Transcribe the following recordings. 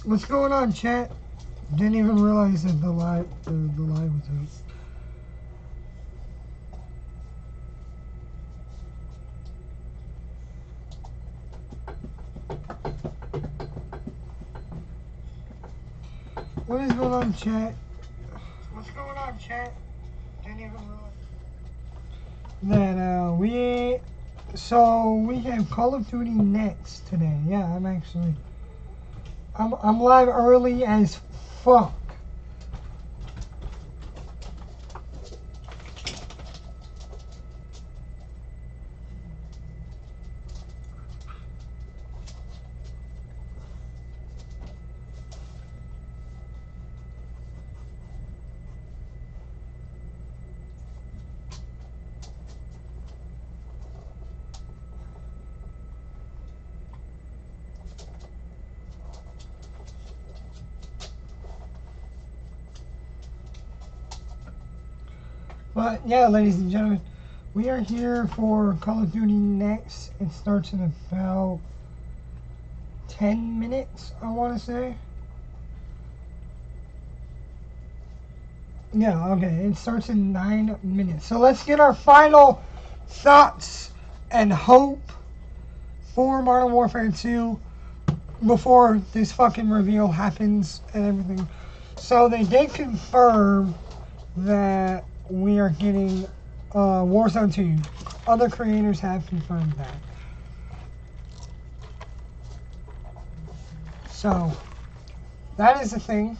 What's going on, chat? Didn't even realize that the live was out. What is going on, chat? What's going on, chat? Didn't even realize that we have Call of Duty next today. Yeah, I'm live early as fuck. But yeah, ladies and gentlemen, we are here for Call of Duty next. It starts in about 10 minutes, I want to say. Yeah, okay, it starts in 9 minutes. So let's get our final thoughts and hope for Modern Warfare 2 before this fucking reveal happens and everything. So they did confirm that we are getting Warzone 2. Other creators have confirmed that. So, that is the thing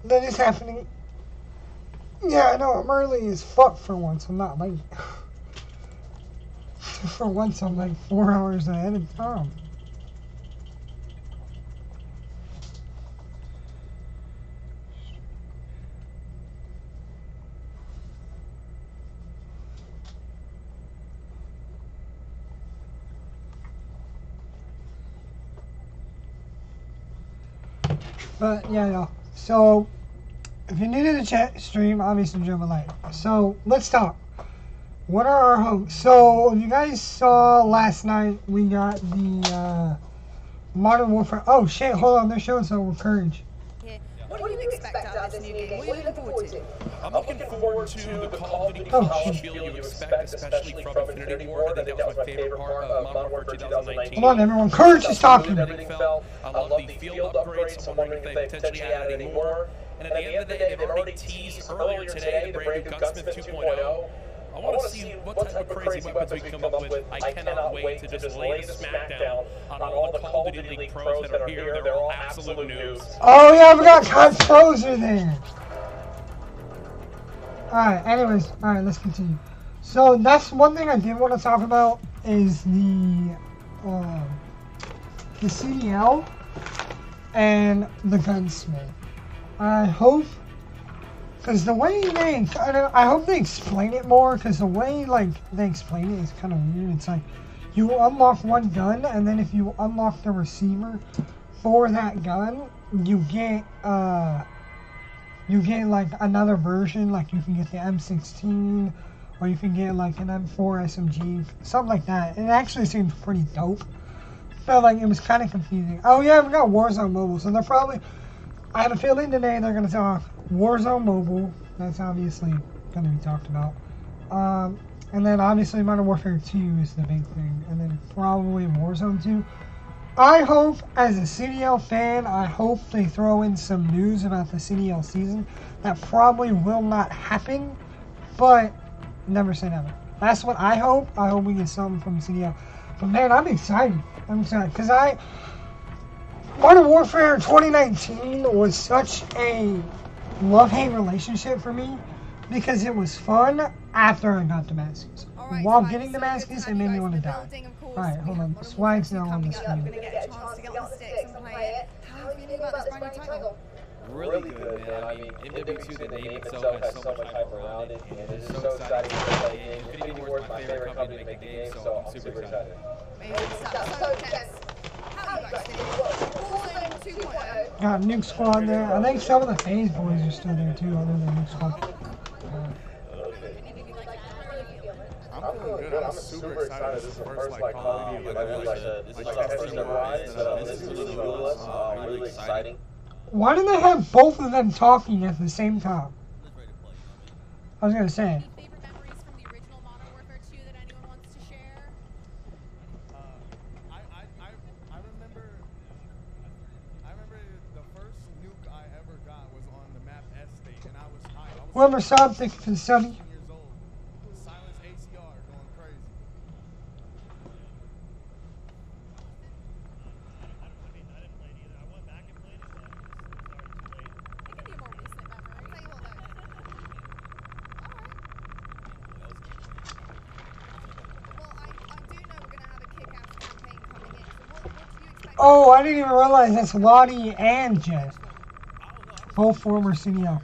that is happening. Yeah, I know, I'm early as fuck for once. I'm not late. For once, I'm like 4 hours ahead of time. But yeah, no. So if you're new to the chat stream, obviously jump a like. So let's talk. What are our hopes? So you guys saw last night we got the Modern Warfare. Oh shit! Hold on, they're showing some courage. Yeah. What do you expect out of this new game? What are you looking forward to? I'm looking forward to the Call of Duty college feel you expect, especially from Infinity War. I think that was my favorite part of Modern Warfare 2019. Hold on, everyone. Courage is talking. Everything felt. I love the field upgrades. I'm wondering if they potentially added any more. And at the end of the day, they've already teased earlier today the brand new Gunsmith 2.0. I want to see what type of crazy weapons we come up with. I cannot wait to just lay the smackdown on all the Call of Duty League pros that are here. They're all absolute news. Oh yeah, I forgot COD pros are there. Alright, anyways, alright, let's continue. So that's one thing I did want to talk about is the CDL and the gunsmith. I hope, because the way they, I hope they explain it more, because the way like they explain it is kind of weird. It's like you unlock one gun, and then if you unlock the receiver for that gun, you get like another version. Like you can get the M16, or you can get like an M4 SMG, something like that. It actually seems pretty dope. Felt like it was kind of confusing. Oh yeah, we got Warzone Mobile, so they're probably. I have a feeling today they're going to talk Warzone Mobile. That's obviously going to be talked about. And then obviously Modern Warfare 2 is the big thing. And then probably Warzone 2. I hope, as a CDL fan, I hope they throw in some news about the CDL season. That probably will not happen, but never say never. That's what I hope. I hope we get something from CDL. But man, I'm excited. I'm excited because Modern Warfare 2019 was such a love-hate relationship for me because it was fun after I got Damascus. Right, while so getting Damascus, it made me want to die. Alright, hold on. Swag's now on the screen. Really good, man. I mean, MW2, the name itself has so much hype around it, and it is so exciting to play the game. Infinity Ward is my favorite company to make the game, so I'm super excited. Got Nuke Squad there. I think some of the FaZe boys are still there too, other than Nuke Squad. I'm feeling good. I'm super excited. This is the first like Call of Duty, this is really cool. Really exciting. Why did they have both of them talking at the same time? I was gonna say. Any favorite memories from the original Modern Warfare 2 that anyone wants to share? I remember the first nuke I ever got was on the map S-State, and I was high. I was Remember something for the sunny? 16 years old. Silence ACR going crazy. I didn't play it either. I went back and played it, but it was already too late. It can be a more recent memory. Tell you what, though. Oh, I didn't even realize that's Lottie and Jess. Both former CDL.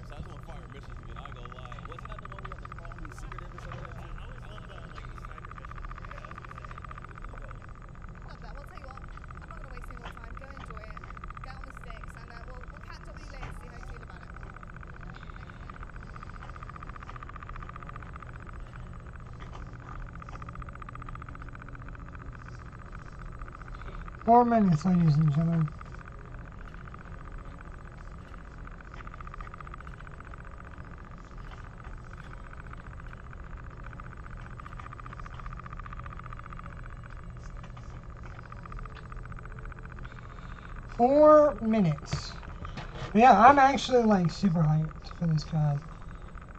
Four minutes, ladies and gentlemen. Four minutes. But yeah, I'm actually like super hyped for this COD.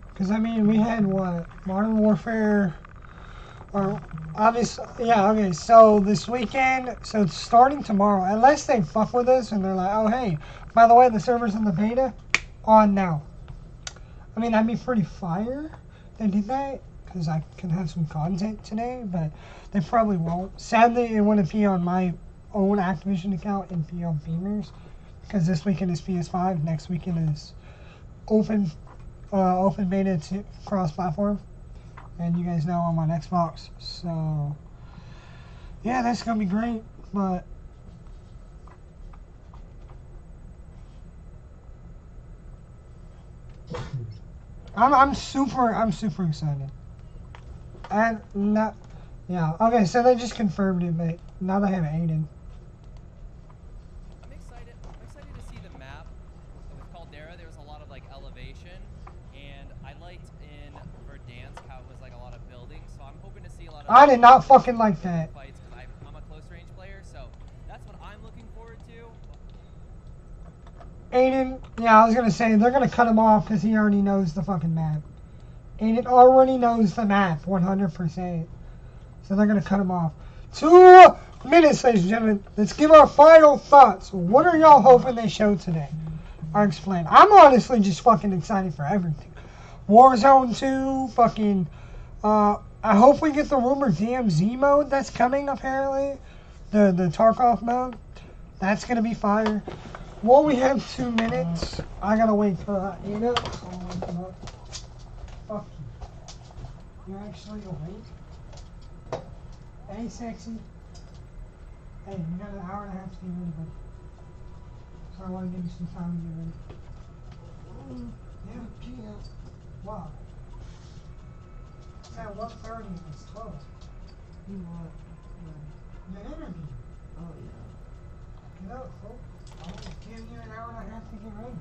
Because I mean, we had what? Modern Warfare. Or obviously, yeah, okay, so this weekend, so it's starting tomorrow, unless they fuck with us and they're like, oh, hey, by the way, the server's in the beta, on now. I mean, that'd be pretty fire if they did that, because I can have some content today, but they probably won't. Sadly, it wouldn't be on my own Activision account, it'd be on Beamer's, because this weekend is PS5, next weekend is open beta to cross-platform. And you guys know I'm on Xbox, so yeah, that's gonna be great. But I'm super excited. And not, yeah, okay. So they just confirmed it, but now they have Aiden. I'm excited to see the map. With Caldera, there was a lot of like elevation, and I liked in Verdansk how it was like a lot of buildings. So I'm hoping to see a lot of. I did not fucking like that. Fights because I'm a close range player, so that's what I'm looking forward to. Aiden, yeah, I was gonna say they're gonna cut him off because he already knows the fucking map. Aiden already knows the map 100%. So they're gonna cut him off. 2 minutes, ladies and gentlemen. Let's give our final thoughts. What are y'all hoping they show today? I'll explain. I'm honestly just fucking excited for everything. Warzone 2, fucking, I hope we get the rumored DMZ mode that's coming, apparently. The Tarkov mode. That's gonna be fire. Well, we have 2 minutes. I gotta wait for that, you know? So I'm waking up. Fuck you. You're actually awake? Hey, sexy. Hey, you got an hour and a half to get ready, buddy. So I want to give you some time to get ready. Yeah, wow. It's at 1:30 and it's 12. You want The interview. Oh yeah. Get up, folks. I'm just giving you an hour and a half to get ready.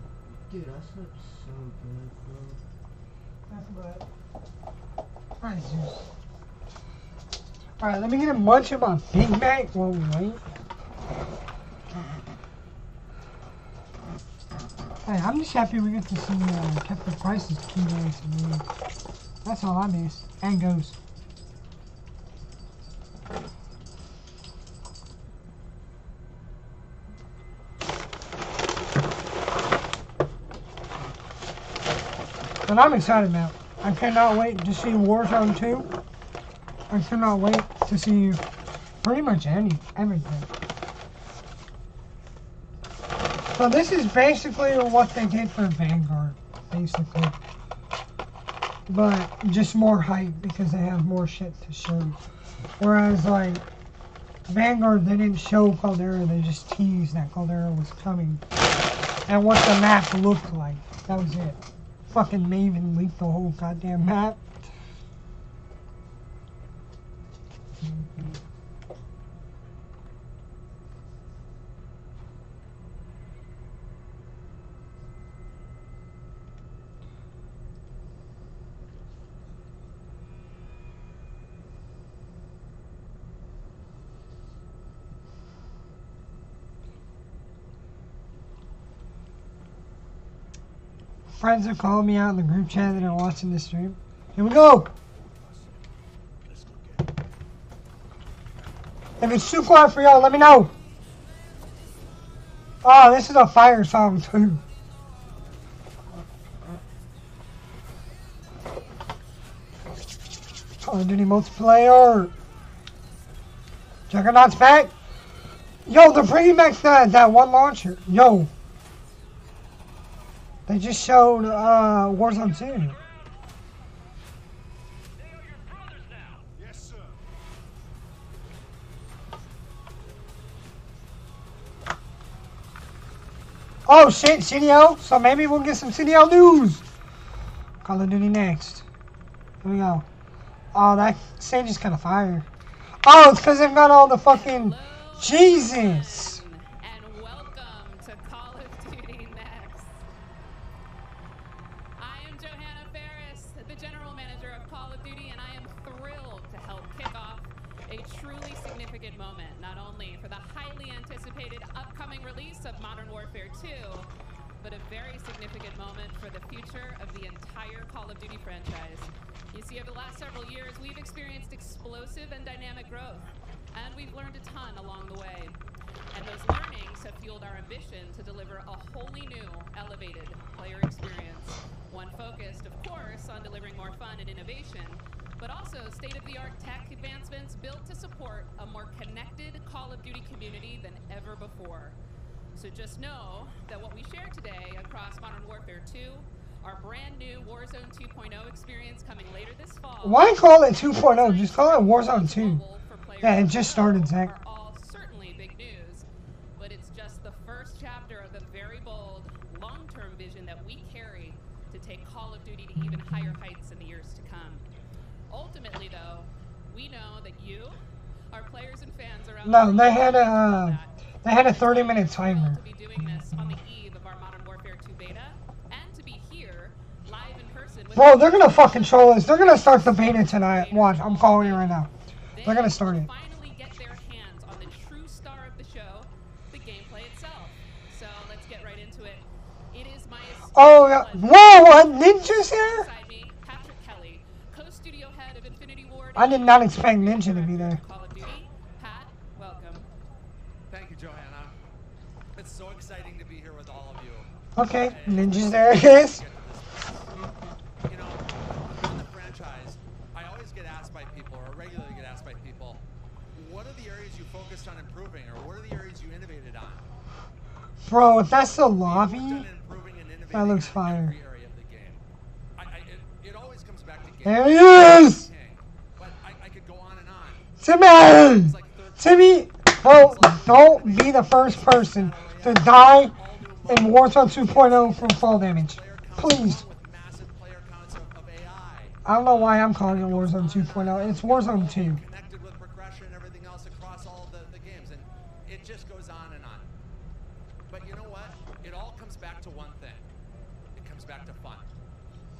Dude, I slept so good, bro. Nothing but. Alright, Zeus. Alright, let me get a munch of my Big Mac while we wait. Hey, I'm just happy we get to see kept the prices 2 days to me. That's all I miss. And goes. But I'm excited about. I cannot wait to see Warzone 2. I cannot wait to see pretty much everything. So this is basically what they did for Vanguard, basically. But just more hype because they have more shit to show. Whereas like Vanguard, they didn't show Caldera, they just teased that Caldera was coming. And what the map looked like. That was it. Fucking Maven leaked the whole goddamn map. friends are calling me out in the group chat that are watching this stream. Here we go. If it's too quiet for y'all, let me know. Oh, this is a fire song too. Call of Duty multiplayer. Juggernaut's back. Yo, they're bringing back that one launcher. Yo. They just showed Warzone 2. Oh shit, CDL. So maybe we'll get some CDL news. Call of Duty next. Here we go. Oh, that stage is kind of fire. Oh, it's because they've got all the fucking... Jesus! And welcome to Call of Duty Next. I am Johanna Ferris, the General Manager of Call of Duty, and I am thrilled to help kick off a truly significant moment, not only for the highly anticipated upcoming release of Modern Warfare 2, but a very significant moment for the future of the entire Call of Duty franchise. You see, over the last several years, we've experienced explosive and dynamic growth, and we've learned a ton along the way. And those learnings have fueled our ambition to deliver a wholly new, elevated player experience. One focused, of course, on delivering more fun and innovation, but also state-of-the-art tech advancements built to support a more connected Call of Duty community than ever before. So just know that what we share today across Modern Warfare 2, our brand new Warzone 2.0 experience coming later this fall. Why call it 2.0? Just call it Warzone 2. Yeah, it just started, Zach. Are all certainly big news, but it's just the first chapter of the very bold, long-term vision that we carry to take Call of Duty to even higher heights in the years to come. Ultimately, though, we know that you, our players and fans around No, they had a 30-minute timer. to be doing this on the eve of our Modern Warfare 2 beta, and to be here live in person with Bro, they're gonna fucking troll us. They're gonna start the beta tonight. Watch, I'm calling it right now. They're gonna start it. Finally get their hands on the true star of the show, the gameplay itself. So let's get right into it. It is my Oh, yeah. Whoa, what? Ninja's here? beside me, Patrick Kelly, co-studio head of Infinity Ward. I did not expect Ninja to be there. Call of Duty. Pat, welcome. Thank you, Johanna. It's so exciting to be here with all of you. Okay, Ninja's there it is. You know, in the franchise, I always get asked by people, or regularly get asked by people, what are the areas you focused on improving, or what are the areas you innovated on? Bro, if that's the We worked lobby, on improving and innovating that looks on fire. every area of the game. It always comes back to game. There he is! But I could go on and on. Timmy! It's like Timmy, bro, don't be the first person to die in Warzone 2.0 from fall damage. Please. with massive player counts of AI. I don't know why I'm calling it Warzone 2.0. It's Warzone 2. Connected with progression and everything else across all of the games, and it just goes on and on. But you know what? It all comes back to one thing. It comes back to fun.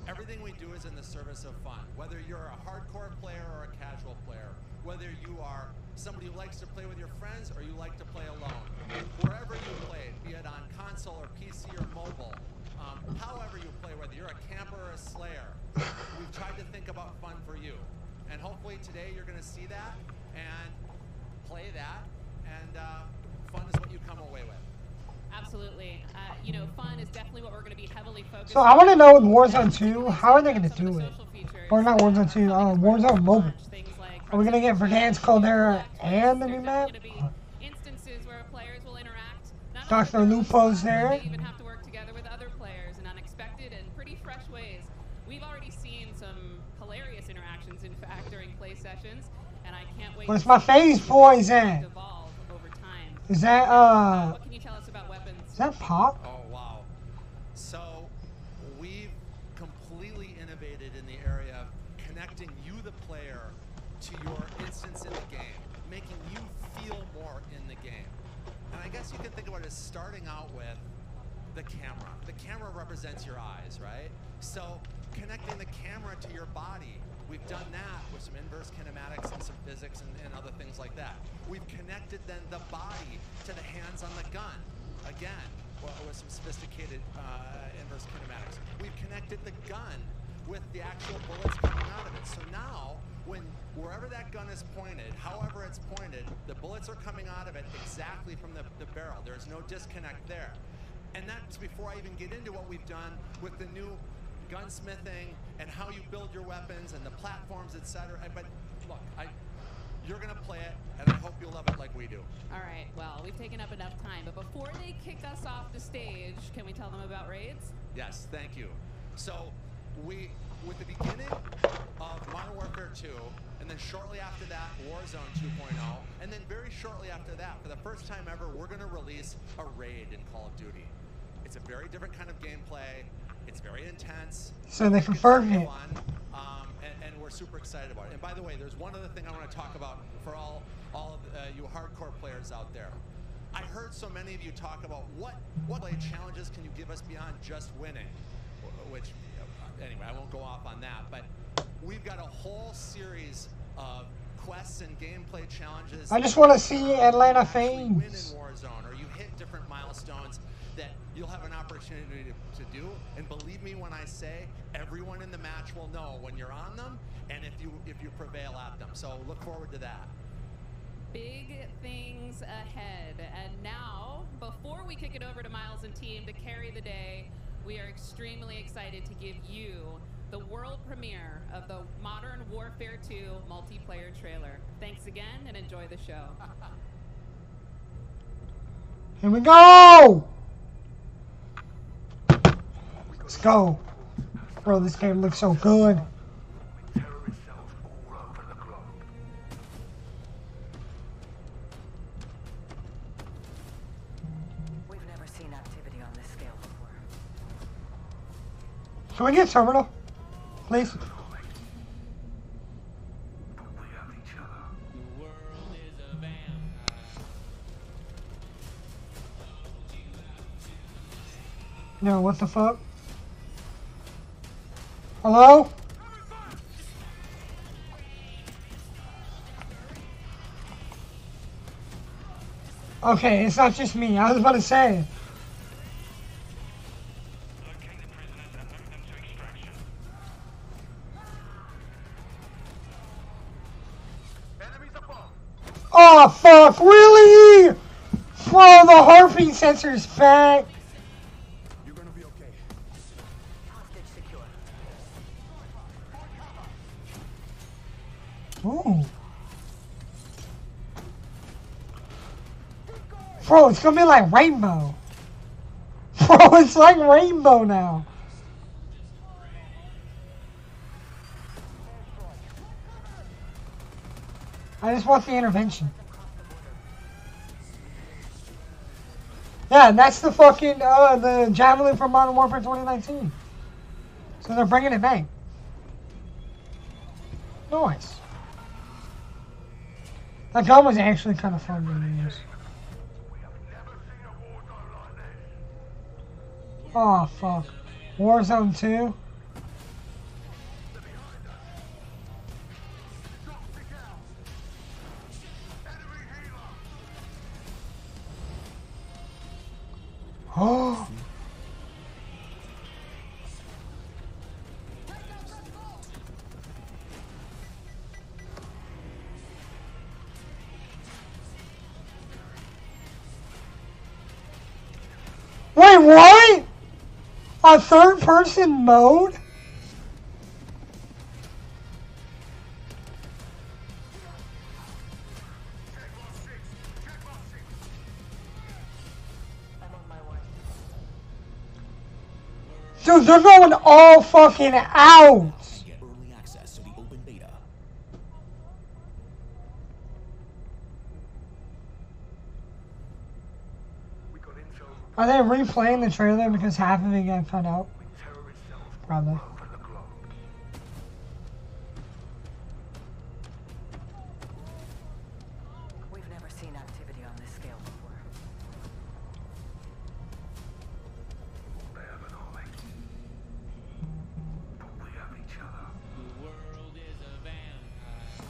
Everything we do is in the service of fun. Whether you're a hardcore player or a casual player, whether you are somebody who likes to play with your friends or you like to play alone, wherever you play, be it on console or PC or mobile, however you play, whether you're a camper or a slayer, we've tried to think about fun for you. And hopefully today you're going to see that and play that, and fun is what you come away with. Absolutely. You know, fun is definitely what we're going to be heavily focused So I want to know with Warzone 2, how are they going to do it? social features. Or not Warzone 2, Warzone Mobile. Things like Are we going to get Verdansk, Caldera, and the new map? There's gonna be instances where players will interact. Not Dr. only with Lupo's those, but there. They even have to work together with other players in unexpected and pretty fresh ways. We've already seen some hilarious interactions, in fact, during play sessions, and I can't wait Where's to my see phase how boys these at? evolve over time. Is that, What can you tell us about weapons? is that Pop? Oh, wow. So we've completely innovated in the area of connecting you, the player, to your instance in the game, making you feel more in the game. And I guess you can think about it as starting out with the camera. The camera represents your eyes, right? So connecting the camera to your body, we've done that with some inverse kinematics and some physics and other things like that. We've connected then the body to the hands on the gun. Again, with some sophisticated inverse kinematics. We've connected the gun with the actual bullets coming out of it. So now, wherever that gun is pointed, however it's pointed, the bullets are coming out of it exactly from the barrel. There's no disconnect there. And that's before I even get into what we've done with the new gunsmithing and how you build your weapons and the platforms, etc. But look, you're going to play it, and I hope you'll love it like we do. All right, well, we've taken up enough time, but before they kick us off the stage, can we tell them about raids? Yes, thank you. So, with the beginning of Modern Warfare 2, and then shortly after that, Warzone 2.0, and then very shortly after that, for the first time ever, we're going to release a raid in Call of Duty. It's a very different kind of gameplay. It's very intense. So they confirmed it. And we're super excited about it. And by the way, there's one other thing I want to talk about for all of you hardcore players out there. I heard so many of you talk about what play challenges can you give us beyond just winning, which anyway, I won't go off on that, but we've got a whole series of quests and gameplay challenges. I just want to see Atlanta Win in Fames. Warzone, or you hit different milestones that you'll have an opportunity to do. And believe me when I say, everyone in the match will know when you're on them and if you prevail at them. So look forward to that. Big things ahead. And now, before we kick it over to Miles and team to carry the day, we are extremely excited to give you the world premiere of the Modern Warfare 2 multiplayer trailer. Thanks again and enjoy the show. Here we go! Let's go. Bro, this game looks so good. We've never seen activity on this scale before. Can we get terminal? Please? No, what the fuck? Hello? Okay, it's not just me. I was about to say. Oh, fuck, really? Bro, the heartbeat sensor's back. You're gonna be okay. Hostage secure. Ooh. Bro, it's gonna be like Rainbow. Bro, it's like Rainbow now. I just want the intervention. Yeah, and that's the fucking, the Javelin from Modern Warfare 2019. So they're bringing it back. Nice. That gun was actually kind of fun to use. Oh, fuck. Warzone 2? Oh. Wait, what? A third-person mode? Dude, they're going all fucking out. Get early access to the open beta. Are they replaying the trailer because half of it got cut out? Probably. We've never seen activity on this scale before. They have an army. But we have each other. The world is a vampire.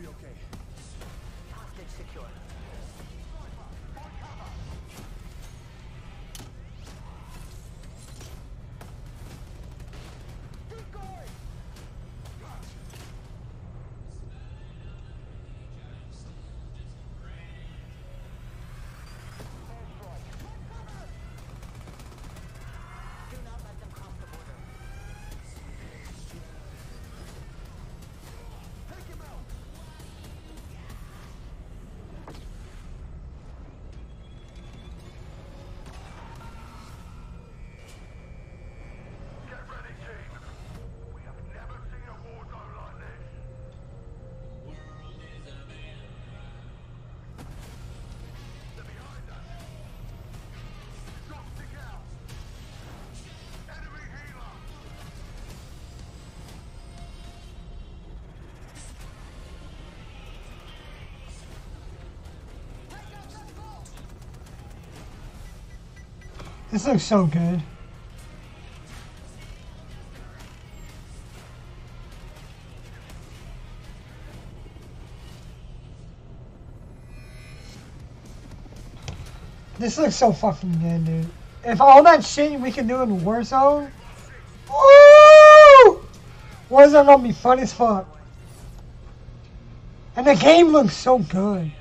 be okay. Hostage secure. Do not let them cross the border. Take him out. Get ready, team. We have never seen a war zone like this. They're behind us. Shot stick out. Enemy healer. This looks so good. This looks so fucking good, dude. If all that shit we can do in Warzone, woo! Warzone gonna be fun as fuck. And the game looks so good.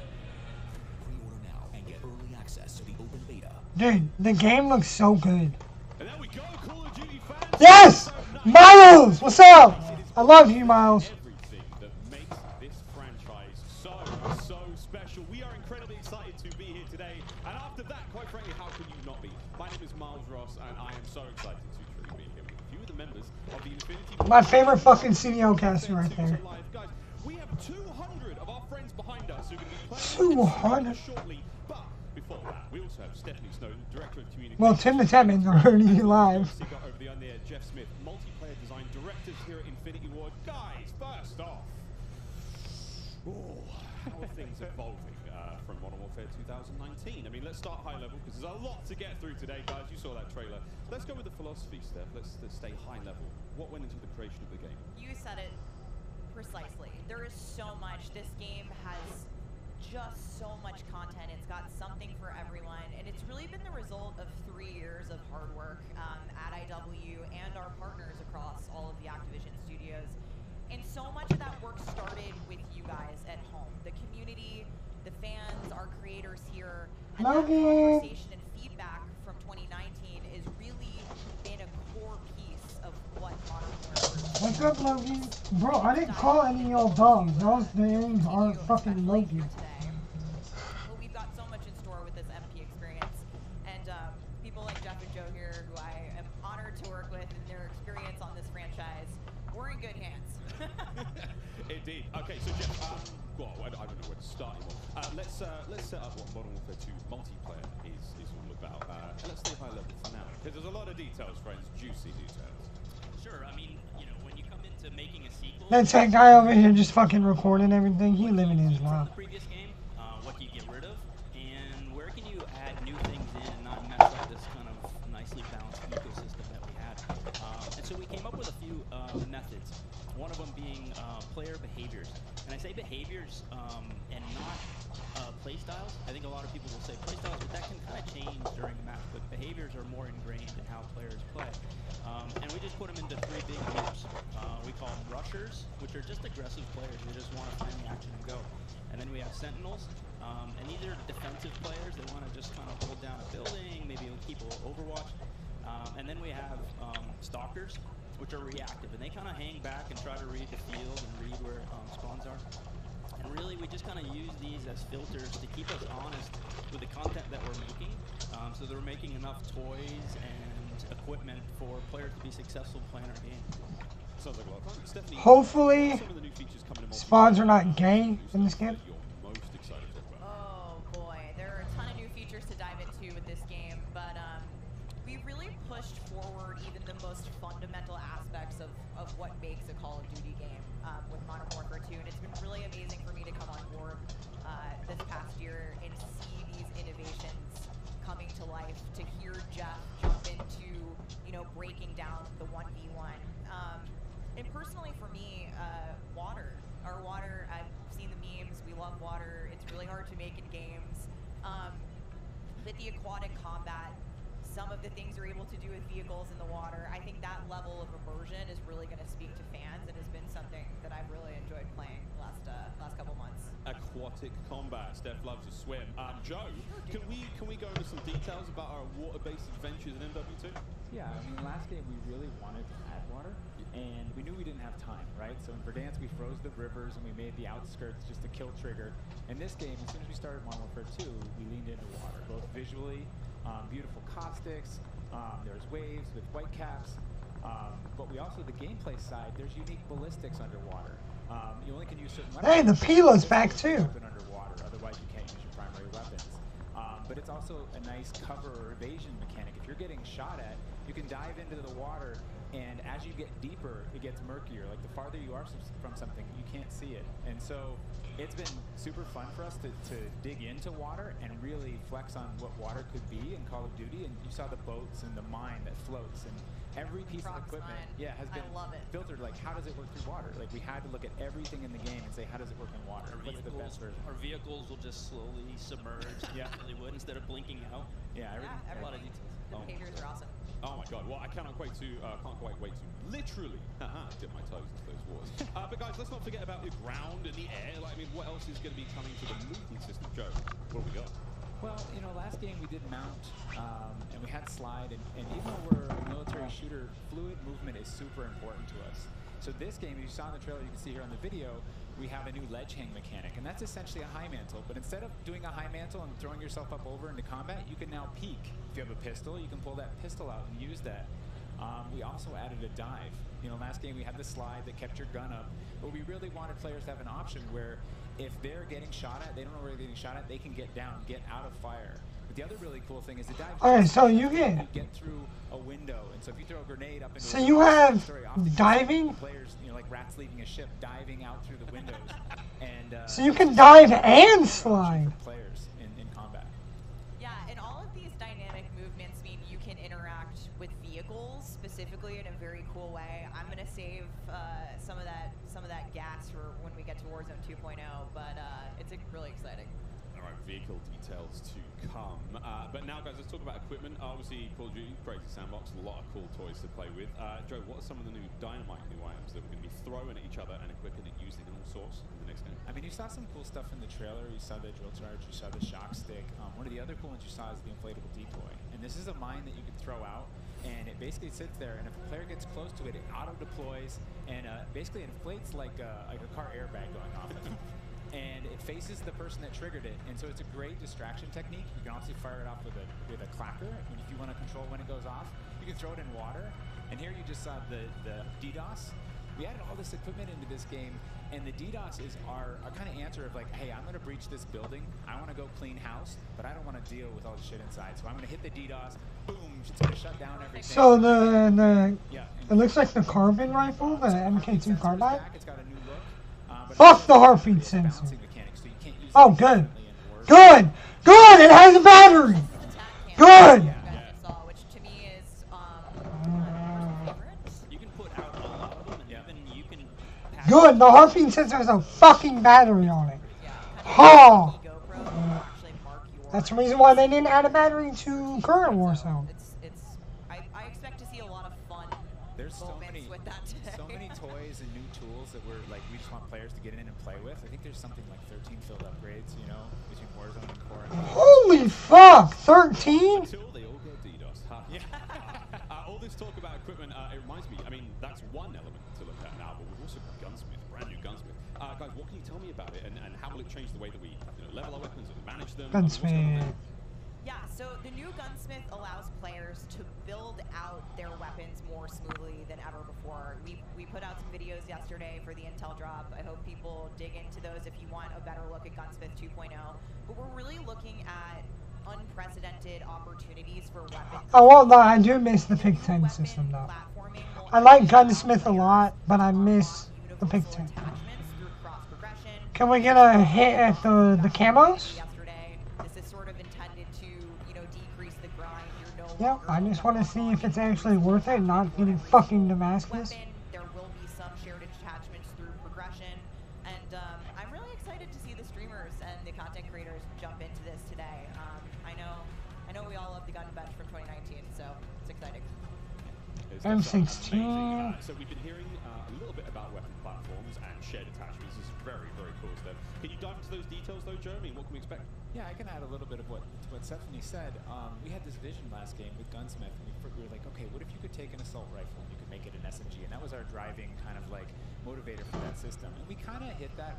Pre-order now and get early access to the open beta. Dude, the game looks so good. And there we go, Call of Duty fans. Yes! Miles! What's up? I love you, Miles. Everything that makes this franchise so special. We are incredibly excited to be here today. And after that, quite frankly, how can you not be? My name is Miles Ross, and I am so excited to truly be here with a few of the members of the Infinity. My favorite fucking CDO caster right there. Guys, we have 200 of our friends behind us who are going to be playing 200? shortly. But before that, we also have Stephanie Snowden, Director of Communications. Well, Tim the Temmons are already live. Got over the on there, Jeff Smith, multiplayer design directors here at Infinity Ward. Guys, first off, how are things evolving from Modern Warfare 2019? I mean, let's start high level because there's a lot to get through today, guys. You saw that trailer. Let's go with the philosophy, Steph. Let's stay high level. What went into the creation of the game? You said it precisely. There is so much. This game has just so much content. It's got something for everyone, and it's really been the result of 3 years of hard work at IW and our partners across all of the Activision studios. And so much of that work started with you guys at home, the community, the fans, our creators here, and that conversation and feedback from 2019 is really been a core piece of what Modern Warfare. What's up, Loki? Bro, I didn't call any of y'all dogs. Those names aren't fucking Loki. But we've got so much in store with this MP experience, and people like Jeff and Joe here, who I am honored to work with, and their experience on this franchise, we're in good hands. Indeed. Okay, so Jeff, well, I don't know where to start anymore. Let's set up what Modern Warfare 2 multiplayer is all about, and let's stay high level for now, because there's a lot of details, friends, juicy details. Sure, I mean, you know, when you come into making a sequel... That's that guy over here just fucking recording everything. He living his life. The previous game, what do you get rid of, and where can you add new things in and not mess up this kind of nicely balanced ecosystem that we had? And so we came up with a few methods. One of them being player behaviors. And I say behaviors and not play styles. I think a lot of people will say play styles, but that can kind of change during the match. But behaviors are more ingrained in how players play. And we just put them into 3 big groups. We call them rushers, which are just aggressive players. They just want to find the action and go. And then we have sentinels. And these are defensive players. They want to just kind of hold down a building, maybe keep a overwatch. And then we have stalkers, which are reactive, and they kind of hang back and try to read the field and read where spawns are. And really, we just kind of use these as filters to keep us honest with the content that we're making, so that we're making enough toys and equipment for players to be successful playing our game. Sounds like a lot of fun. Stephanie, Hopefully, some of the new features coming in spawns are not gay in this game. you're most excited to talk about. Oh boy, there are a ton of new features to dive into with this game, but we really pushed forward even the most fundamental aspects of what makes a Call of Duty game with Modern Warfare 2, and it's been really amazing for me to come on board this past year and see these innovations coming to life, to hear Jeff jump into, you know, breaking down the 1v1. And personally for me, water, I've seen the hard to make in games. With the aquatic combat, some of the things you're able to do with vehicles in the water, I think that level of immersion is really going to speak to fans and has been something that I've really enjoyed playing last couple months. Aquatic combat. Steph loves to swim. Joe, can we go into some details about our water-based adventures in MW2? Yeah, I mean, last game we really wanted to add water, and we knew we didn't have time, right? So in Verdansk, we froze the rivers and we made the outskirts just to kill Trigger. In this game, as soon as we started Modern Warfare 2, we leaned into water, both visually, beautiful caustics, there's waves with white caps, but we also, the gameplay side, there's unique ballistics underwater. You only can use certain weapons. Hey, the Pila's back too. Underwater, otherwise you can't use your primary weapons. But it's also a nice cover or evasion mechanic. If you're getting shot at, you can dive into the water, and as you get deeper, it gets murkier. Like the farther you are from something, you can't see it. And so it's been super fun for us to dig into water and really flex on what water could be in Call of Duty. And you saw the boats and the mine that floats, and every piece of equipment has been filtered. Like, how does it work through water? Like, we had to look at everything in the game and say, how does it work in water? What's the best version? Our vehicles will just slowly submerge. Yeah, they would, instead of blinking out. Yeah, a lot of details. The behaviors are awesome. Oh my god, well I can't quite wait to literally dip my toes into those waters. But guys, let's not forget about the ground and the air. Like, I mean, what else is going to be coming to the movement system? Joe, what have we got? Well, you know, last game we did mount, and we had slide, and even though we're a military shooter, fluid movement is super important to us. So this game, as you saw in the trailer, you can see here on the video, we have a new ledge hang mechanic, and that's essentially a high mantle. But instead of doing a high mantle and throwing yourself up over into combat, you can now peek. If you have a pistol, you can pull that pistol out and use that. We also added a dive. You know, last game we had the slide that kept your gun up, but we really wanted players to have an option where if they're getting shot at, they don't know where they're getting shot at, they can get down, get out of fire. But the other really cool thing is the dive. Alright, so you get through a window, and so if you throw a grenade up into so you have diving? Players, you know, like rats leaving a ship, diving out through the windows. And so you can dive and slide. Players in combat. Yeah, and all of these dynamic movements mean you can interact with vehicles specifically in a very cool way. I'm gonna save some of that gas for when we get to Warzone 2.0, but it's really exciting. All right, vehicle details to come. But now, guys, let's talk about equipment. Obviously, Call of Duty, crazy sandbox, a lot of cool toys to play with. Joe, what are some of the new dynamite new items that we're going to be throwing at each other and equipping and using in all sorts in the next game? I mean, you saw some cool stuff in the trailer. You saw the drill charge, you saw the shock stick. One of the other cool ones you saw is the inflatable decoy. And this is a mine that you can throw out, and it basically sits there, and if a player gets close to it, it auto-deploys and basically inflates like a car airbag going off of it. And it faces the person that triggered it, and so it's a great distraction technique. You can also fire it off with a clacker, and if you want to control when it goes off, you can throw it in water. And here you just saw the DDoS. We added all this equipment into this game, and the DDoS is our kind of answer of like, hey, I'm going to breach this building, I want to go clean house, but I don't want to deal with all the shit inside, so I'm going to hit the DDoS, boom, it's going to shut down everything. So it looks like the carbon rifle, the MK2 carbine. It's got a new look. Fuck the heartbeat sensor. Oh, good. Good! Good! It has a battery! Good! Which to me is you can put out a lot of them, and even you can good! The heartbeat sensor has a fucking battery on it. Ha! That's the reason why they didn't add a battery to current Warzone. I expect to see a lot of fun moments with that today. So many toys and new tools that we just want players to get in and play with. I think there's something like 13 field upgrades, you know, between Warzone and Core. Holy fuck! 13? Until they all get DDoS. Yeah. All this talk about equipment, it reminds me, I mean, that's one element to look at now, but we've also got Gunsmith, brand new Gunsmith. Guys, what can you tell me about it, and how will it change the way that we level our weapons and manage them? Gunsmith. Yeah, so the new Gunsmith allows players to build out their weapons more smoothly than ever before. We put out some videos yesterday for the Intel drop. I hope people dig into those if you want a better look at Gunsmith 2.0. But we're really looking at unprecedented opportunities for weapons. Oh, well, no, I do miss the Pick 10 system, though. I like Gunsmith a lot, but I miss the Pick 10. Can we get a hit at the camos? This is sort of intended to, decrease the grind. Yeah, I just want to see if it's actually worth it, not getting fucking Damascus. There will be some shared attachments through progression, and I'm really excited excited to see the streamers and the content creators jump into this today. I know we all love the gun bench from 2019, so it's exciting. M16. So we've been hearing a little bit about weapon platforms and shared attachments. This is very, very cool stuff. Can you dive into those details though, Jeremy? What can we expect? Yeah, I can add a little bit of what Stephanie said. We had this vision last game with Gunsmith, and we were like, okay, what if you could take an assault rifle and you could make it an SMG? And that was our driving kind of like motivator for that system. And we kind of hit that.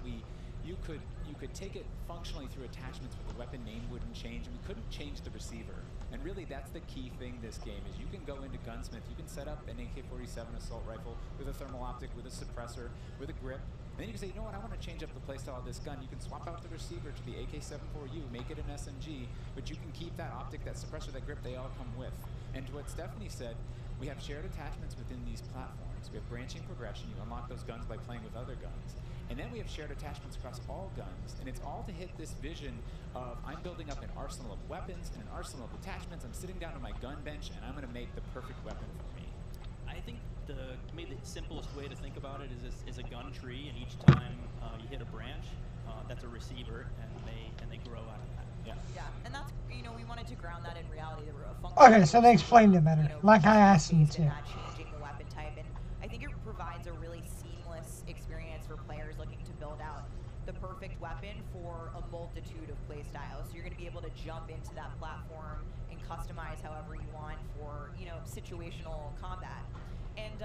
You could take it functionally through attachments, but the weapon name wouldn't change, and we couldn't change the receiver. And really, that's the key thing this game is you can go into Gunsmith, you can set up an AK-47 assault rifle with a thermal optic, with a suppressor, with a grip. And then you can say, you know what, I want to change up the playstyle of this gun. You can swap out the receiver to the AK-74U, make it an SMG, but you can keep that optic, that suppressor, that grip, they all come with. And to what Stephanie said, we have shared attachments within these platforms. We have branching progression. You unlock those guns by playing with other guns. And then we have shared attachments across all guns, and it's all to hit this vision of I'm building up an arsenal of weapons and an arsenal of attachments. I'm sitting down on my gun bench, and I'm going to make the perfect weapon for me. I think maybe the simplest way to think about it is a gun tree, and each time you hit a branch, that's a receiver, and they grow out of that. Yeah, and that's, you know, we wanted to ground that in reality. Okay, so they explained it better, like I asked them to. Not changing the weapon type, and I think it provides a really seamless experience for players looking to build out the perfect weapon for a multitude of play styles. So you're going to be able to jump into that platform and customize however you want for, you know, situational combat. And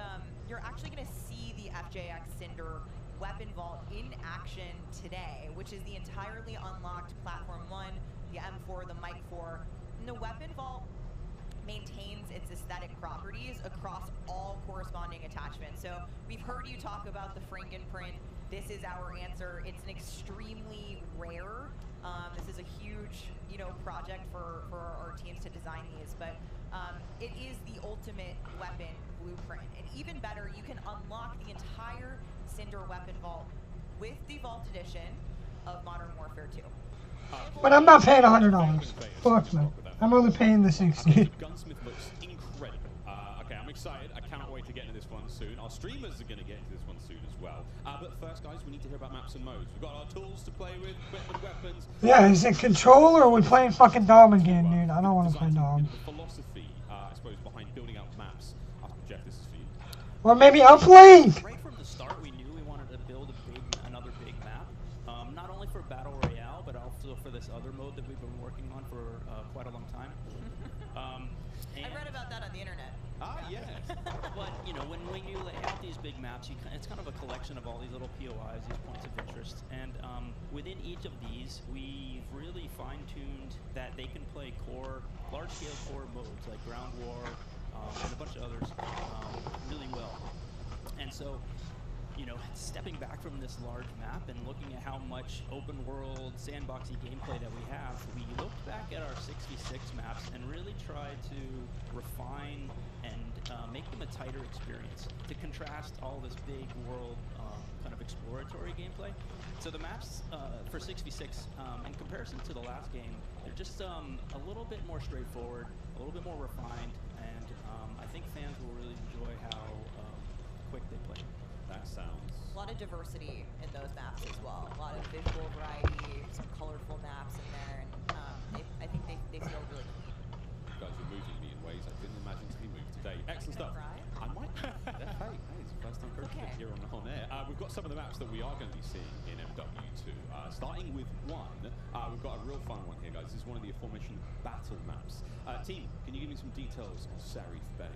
you're actually going to see the FJX Cinder weapon vault in action today, which is the entirely unlocked Platform 1, the M4, the Mic 4. And the weapon vault maintains its aesthetic properties across all corresponding attachments. So we've heard you talk about the Frankenprint. This is our answer. It's an extremely rare. This is a huge, you know, project for our teams to design these, but it is the ultimate weapon blueprint. And even better, you can unlock the entire Cinder weapon vault with the Vault Edition of Modern Warfare 2. But I'm not paying $100. Fuck no. I'm only paying the 60. Gunsmith looks incredible. Okay, I'm excited. I cannot wait to get into this one soon. Our streamers are going to get into this one soon as well. But first, guys, we need to hear about maps and modes. We've got our tools to play with, equipment, weapons. Yeah, is it control or are we playing fucking Dom again, dude? I don't want to play Dom. The philosophy, I suppose, behind building out maps. Jeff, this is for you. Or maybe Uplink! Right from the start, we knew we wanted to build another big map. Not only for Battle Royale, but also for this other mode that we've been working on for quite a long time. I read about that on the internet. Ah, yes. But, you know, when you lay out these big maps, it's kind of a collection of all these little POIs, these points of interest. And within each of these, we've really fine-tuned that they can play large-scale core modes like Ground War and a bunch of others really well. And so, you know, stepping back from this large map and looking at how much open world sandboxy gameplay that we have, we looked back at our 66 maps and really tried to refine and make them a tighter experience to contrast all this big world kind of exploratory gameplay. So the maps for 66, in comparison to the last game, they're just a little bit more straightforward, a little bit more refined, and I think fans will really enjoy how quick they play. That sounds... A lot of diversity in those maps as well. A lot of visual variety, some colorful maps in there, and I think they feel really clean. You guys are moving me in ways I didn't imagine to be moved today. Excellent stuff. I might... hey, it's the first time coaching here on air. We've got some of the maps that we are going to be seeing in MW2. Starting with one, we've got a real fun one here, guys. This is one of the aforementioned battle maps. Team, can you give me some details on Sarif Bay?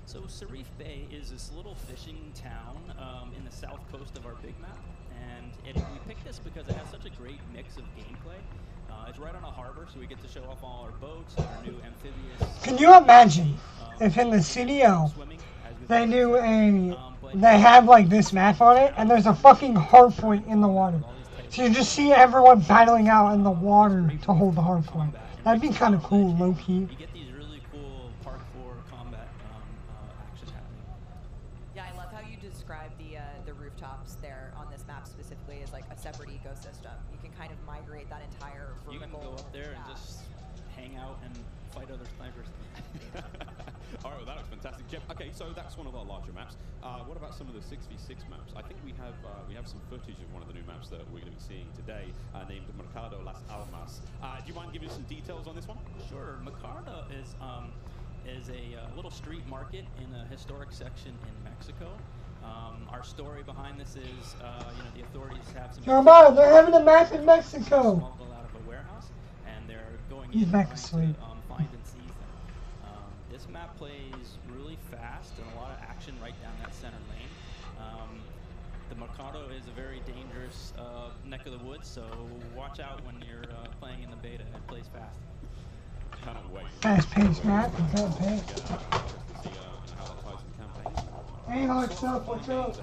So Sarif Bay is this little fishing town in the south coast of our big map, and we picked this because it has such a great mix of gameplay. It's right on a harbor, so we get to show off all our boats, our new amphibious... Can you imagine if in the CDO they have like this map on it, and there's a fucking hard point in the water. So you just see everyone battling out in the water to hold the hard point. That'd be kind of cool, low-key. Describe the rooftops there on this map specifically as like a separate ecosystem. You can kind of migrate that entire vertical. You can go up there and just hang out and fight other snipers. All right, well, that looks fantastic. Jeff, okay, so that's one of our larger maps. What about some of the 6v6 maps? I think we have some footage of one of the new maps that we're going to be seeing today, named Mercado Las Almas. Do you mind giving us some details on this one? Sure. Mercado is a little street market in a historic section in Mexico. Our story behind this is, the authorities have some. Jeremiah, they're having a map in Mexico. Smuggled out of a warehouse, and they're going He's in back trying asleep. to find and seize them. This map plays really fast and a lot of action right down that center lane. The Mercado is a very dangerous neck of the woods, so watch out when you're playing in the beta. It plays fast. Cannot wait. Fast-paced map. Fast paced. Hey, what's up? What's up?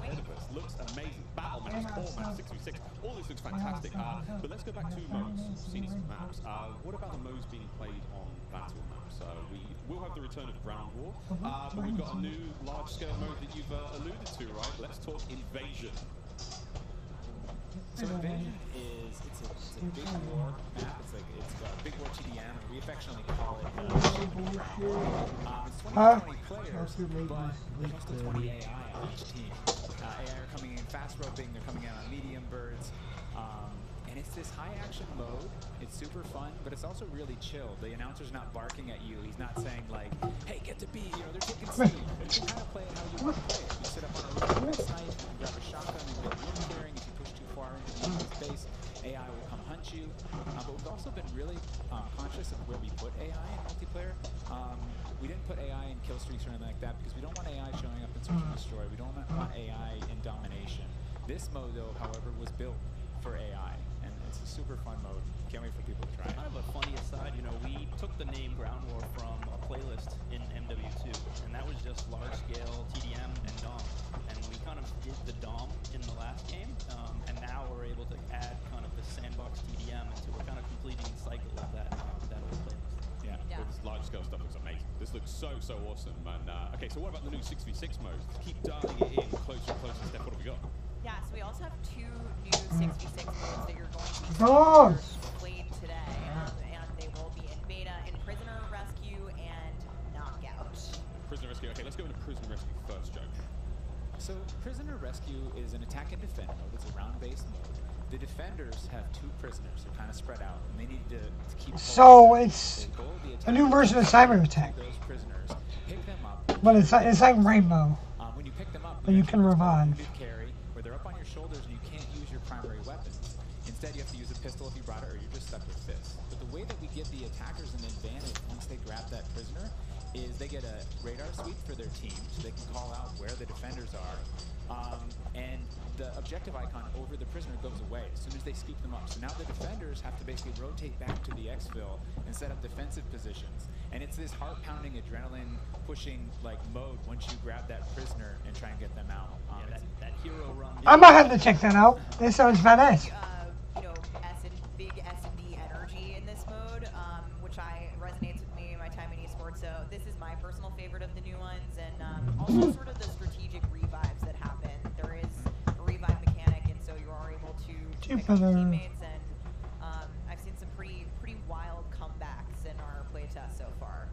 Looks amazing. Battle maps, core maps, 6v6. All this looks fantastic. But let's go back to modes. We've seen some maps. What about the modes being played on battle maps? We will have the return of Ground War, but we've got a new large-scale mode that you've alluded to, right? Let's talk Invasion. So Invasion is it's a big war map. It's got a big war TDM. We affectionately call it Ground War. It's 20 players, but there's also 20 AI on each team. AI are coming in fast roping. They're coming in on medium birds. And it's this high action mode. It's super fun, but it's also really chill. The announcer's not barking at you. He's not saying like, hey, get to B, they're taking C. You can kind of play it how you want to play it. You sit up on a roof, snipe, you grab a shotgun, you get room clearing. If you push too far into the enemy's base, AI will come hunt you. But we've also been really conscious of where we put AI in multiplayer. We didn't put AI in kill streaks or anything like that because we don't want AI showing up in search and destroy. We don't want AI in domination. This mode, though, however, was built for AI. It's a super fun mode. Can't wait for people to try it. Kind of a funny aside, we took the name Ground War from a playlist in MW2, and that was just large-scale TDM and DOM. And we kind of did the DOM in the last game, and now we're able to add kind of the sandbox TDM, and so we're kind of completing the cycle of that old playlist. Yeah. Well, this large-scale stuff looks amazing. This looks so awesome. And okay, so what about the new 6v6 modes? Keep dialing it in closer and closer. Steph, what have we got? Yeah, so we also have 2 new 6v6 modes that you're going to be played today, and they will be in beta in Prisoner Rescue and Knockout. Prisoner Rescue. Okay, let's go into Prisoner Rescue first, Joe. So Prisoner Rescue is an attack and defend mode. It's a round-based mode. The defenders have 2 prisoners. They're kind of spread out, and they need to keep. So it's a new version of Cyber Attack. Those prisoners, pick them up. But it's like Rainbow. When you pick them up, but you can revive. Carry, where they're up on your shoulders and you can't use your primary weapons. Instead, you have to use a pistol if you brought it, or you're just stuck with fists. But the way that we give the attackers an advantage once they grab that prisoner is they get a radar sweep for their team, so they can call out where the defenders are. And the objective icon over the prisoner goes away as soon as they scoop them up. So now the defenders have to basically rotate back to the exfil and set up defensive positions. And it's this heart-pounding, adrenaline-pushing mode once you grab that prisoner and try and get them out. That hero run. I might have to check that out. This sounds badass. Big S&D energy in this mode, which resonates with me in my time in esports. So this is my personal favorite of the new ones, and also sort of the strategic revives that happen. There is a revive mechanic, and so you are able to pick up teammates, and I've seen some pretty wild comebacks in our playtest so far.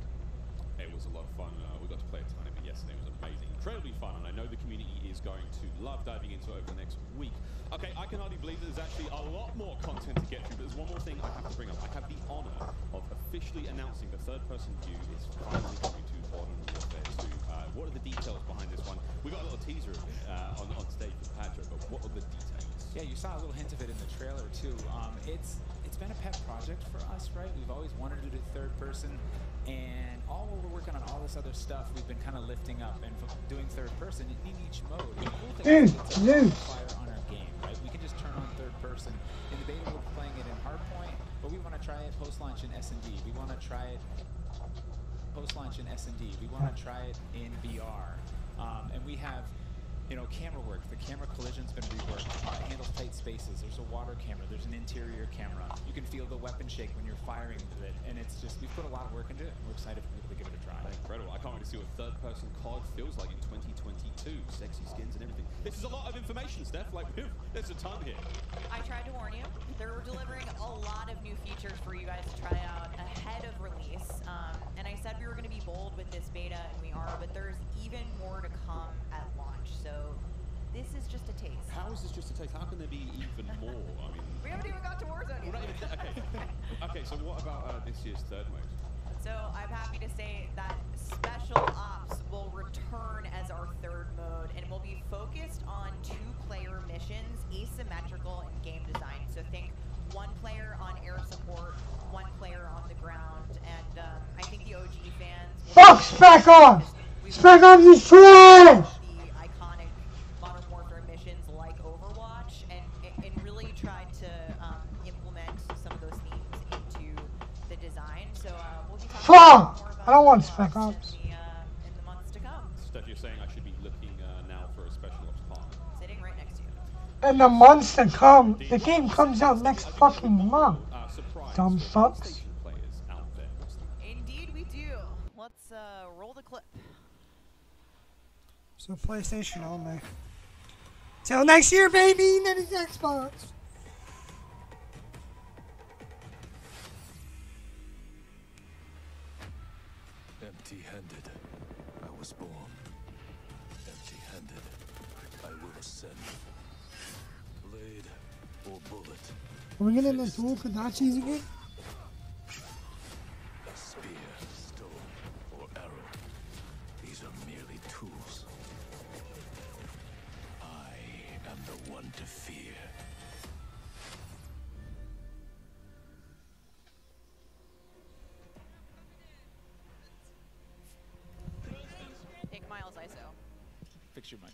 It was a lot of fun. We got to play a ton of it yesterday. It was amazing. Incredibly fun, and I know the community is going to love diving into it over the next week. Okay, I can hardly believe that there's actually a lot more content to get through, but there's one more thing I have to bring up. I have the honor of officially announcing the third-person view is finally coming to Modern Warfare 2. What are the details behind this one? We got a little teaser of it on stage with Patrick, but what are the details? Yeah, you saw a little hint of it in the trailer too. It's been a pet project for us, right? We've always wanted to do third person, and all while we're working on all this other stuff, we've been kind of lifting up and doing third person in each mode. And the cool thing is it's a modifier on our game, right? We can just turn on third person. In the beta, we're playing it in hardpoint, but we want to try it post-launch in S&D. We want to try it post-launch in S&D. We want to try it in VR. And we have camera work. The camera collision's been reworked. It handles tight spaces. There's a water camera. There's an interior camera. You can feel the weapon shake when you're firing with it. And it's just, we've put a lot of work into it, and we're excited for people to give it a try. Incredible. I can't wait to see what third-person COD feels like in 2022. Sexy skins and everything. This is a lot of information, Steph. There's a ton here. I tried to warn you. They're delivering a lot of new features for you guys to try out ahead of release. And said we were going to be bold with this beta, and we are, but there's even more to come at launch. So this is just a taste. How is this just a taste? How can there be even more? I mean, we haven't even got to Warzone yet. Okay, so what about this year's third mode? So I'm happy to say that Special Ops will return as our third mode, and will be focused on 2-player missions, asymmetrical in game design. So think 1 player on air support, 1 player on the ground, and I think the OG fans... Fuck Spec Ops! Spec Ops is trash! The iconic Modern Warfare missions like Overwatch, and really tried to implement some of those themes into the design. So we'll be talking Fuck! more about I don't want Spec Ops. in the months to come. Steph, you're saying I should be looking now for a special ops partner. Sitting right next to you. In the months to come, the game comes out next fucking month. Dumb fucks. Indeed we do. Let's roll the clip. So PlayStation only. Till next year, baby. Then it's Xbox. Empty-handed, I was born. Empty-handed, I will ascend. Blade or bullet. Are we getting this dual Kodachis again? A spear, stone, or arrow. These are merely tools. I am the one to fear. Take Miles ISO. Fix your mic.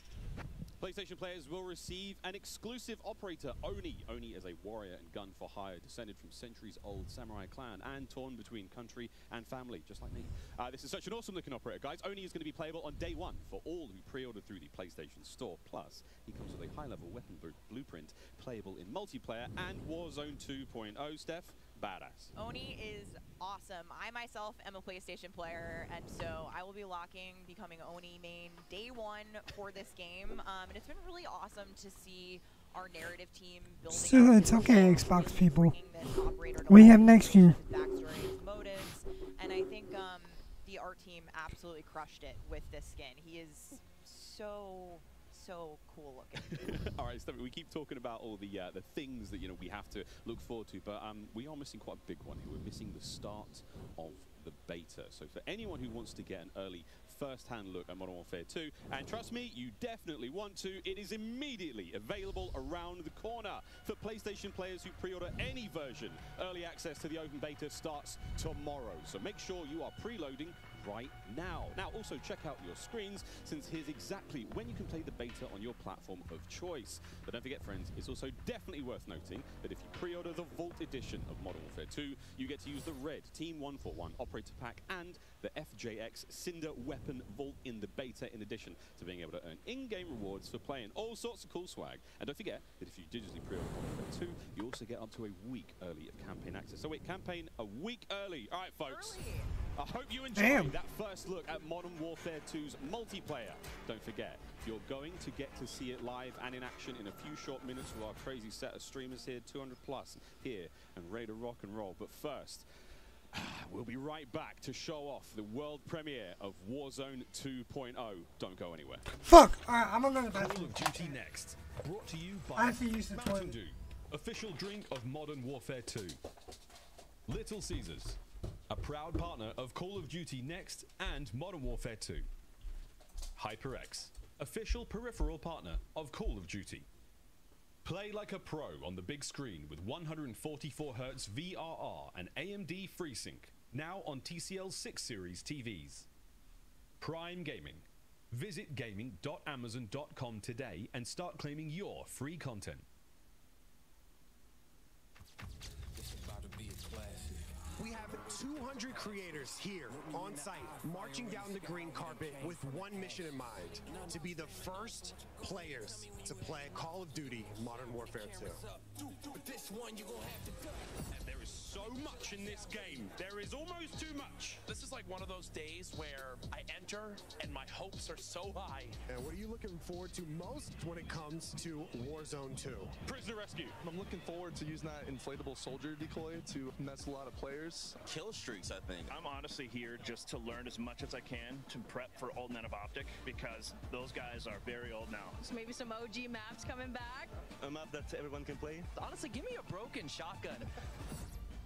PlayStation players will receive an exclusive operator, Oni. Oni is a warrior and gun for hire, descended from centuries-old samurai clan and torn between country and family, just like me. This is such an awesome-looking operator, guys. Oni is going to be playable on day 1 for all who pre-ordered through the PlayStation Store. Plus, he comes with a high-level weapon blueprint, playable in multiplayer and Warzone 2.0. Steph, badass. Oni is awesome. I myself am a PlayStation player, and so I will be becoming Oni main day 1 for this game. And it's been really awesome to see our narrative team building. So it's okay, Xbox people. We have next year. Backstory, motives, and I think the art team absolutely crushed it with this skin. He is so cool looking. All right, Steph, we keep talking about all the things that we have to look forward to, but we are missing quite a big one here. We're missing the start of the beta. So for anyone who wants to get an early first-hand look at Modern Warfare 2, and trust me, you definitely want to, it is immediately available around the corner. For PlayStation players who pre-order any version, early access to the open beta starts tomorrow. So make sure you are preloading right now. Now, also check out your screens, since here's exactly when you can play the beta on your platform of choice. But don't forget, friends, it's also definitely worth noting that if you pre-order the Vault Edition of Modern Warfare 2, you get to use the red Team 141 Operator Pack and the FJX Cinder Weapon Vault in the beta, in addition to being able to earn in-game rewards for playing all sorts of cool swag. And don't forget that if you digitally pre-order Modern Warfare 2, you also get up to a week early of campaign access. So wait, campaign a week early. All right, folks. I hope you enjoyed that first look at Modern Warfare 2's multiplayer. Don't forget, you're going to get to see it live and in action in a few short minutes with our crazy set of streamers here, 200 plus here, and ready to rock and roll. But first, we'll be right back to show off the world premiere of Warzone 2.0. Don't go anywhere. Fuck! Alright, I'm gonna go to the bathroom. Call of Duty Next, brought to you I by have to use the Mountain toilet. Dew, official drink of Modern Warfare 2. Little Caesars, a proud partner of Call of Duty Next and Modern Warfare 2. HyperX, official peripheral partner of Call of Duty. Play like a pro on the big screen with 144Hz VRR and AMD FreeSync, now on TCL 6 Series TVs. Prime Gaming. Visit gaming.amazon.com today and start claiming your free content. We have 200 creators here on site, marching down the green carpet with one mission in mind: to be the first players to play Call of Duty Modern Warfare 2. But this one you gonna have to do. And there is is so much in this game. There is almost too much. This is like one of those days where I enter and my hopes are so high. And what are you looking forward to most when it comes to Warzone 2? Prisoner rescue. I'm looking forward to using that inflatable soldier decoy to mess a lot of players. Kill streaks, I think. I'm honestly here just to learn as much as I can to prep for Altnet of Optic, because those guys are very old now. So maybe some OG maps coming back? A map that everyone can play. Honestly, give me a broken shotgun.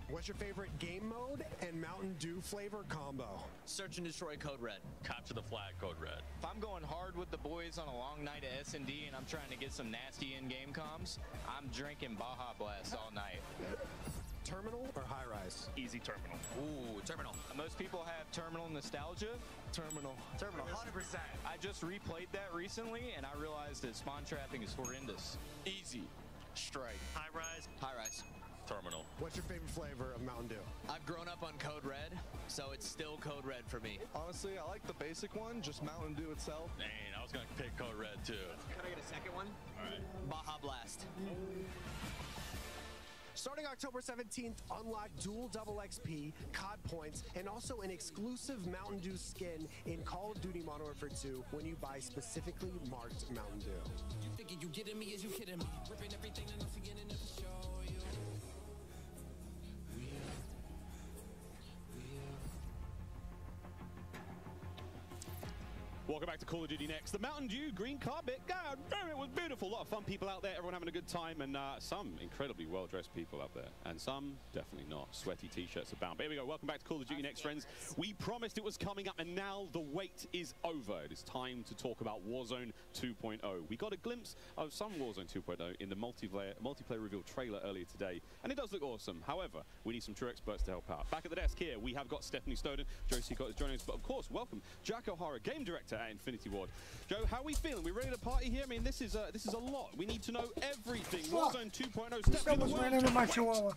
What's your favorite game mode and Mountain Dew flavor combo? Search and destroy Code Red. Capture the flag, Code Red. If I'm going hard with the boys on a long night at S&D and I'm trying to get some nasty in-game comms, I'm drinking Baja Blast all night. Terminal or high rise? Easy terminal. Ooh, terminal. Most people have terminal nostalgia. Terminal. Terminal, 100%. I just replayed that recently and I realized that spawn trapping is horrendous. Easy. Strike. High rise. High rise. Terminal. What's your favorite flavor of Mountain Dew? I've grown up on Code Red, so it's still Code Red for me. Honestly, I like the basic one, just Mountain Dew itself. Dang, I was gonna pick Code Red too. Can I get a second one? All right. Baja Blast. Starting October 17th, unlock dual double XP, COD points, and also an exclusive Mountain Dew skin in Call of Duty Modern Warfare 2 when you buy specifically marked Mountain Dew. You thinking you getting me? Is you kidding me? Ripping everything and I'm forgetting to show you. Welcome back to Call of Duty Next. The Mountain Dew green carpet. God damn, it was beautiful. A lot of fun people out there, everyone having a good time, and some incredibly well-dressed people out there, and some definitely not. Sweaty t-shirts abound. But here we go. Welcome back to Call of Duty Next, friends. We promised it was coming up, and now the wait is over. It is time to talk about Warzone 2.0. We got a glimpse of some Warzone 2.0 in the multiplayer reveal trailer earlier today, and it does look awesome. However, we need some true experts to help out. Back at the desk here, we have got Stephanie Snowden, Joe Seacott is joining us, but of course, welcome Jack O'Hara, game director at Infinity Ward. Joe, how are we feeling? We ready to party here? I mean, this is a lot. We need to know everything. Warzone 2.0. Someone's ran into my chihuahua.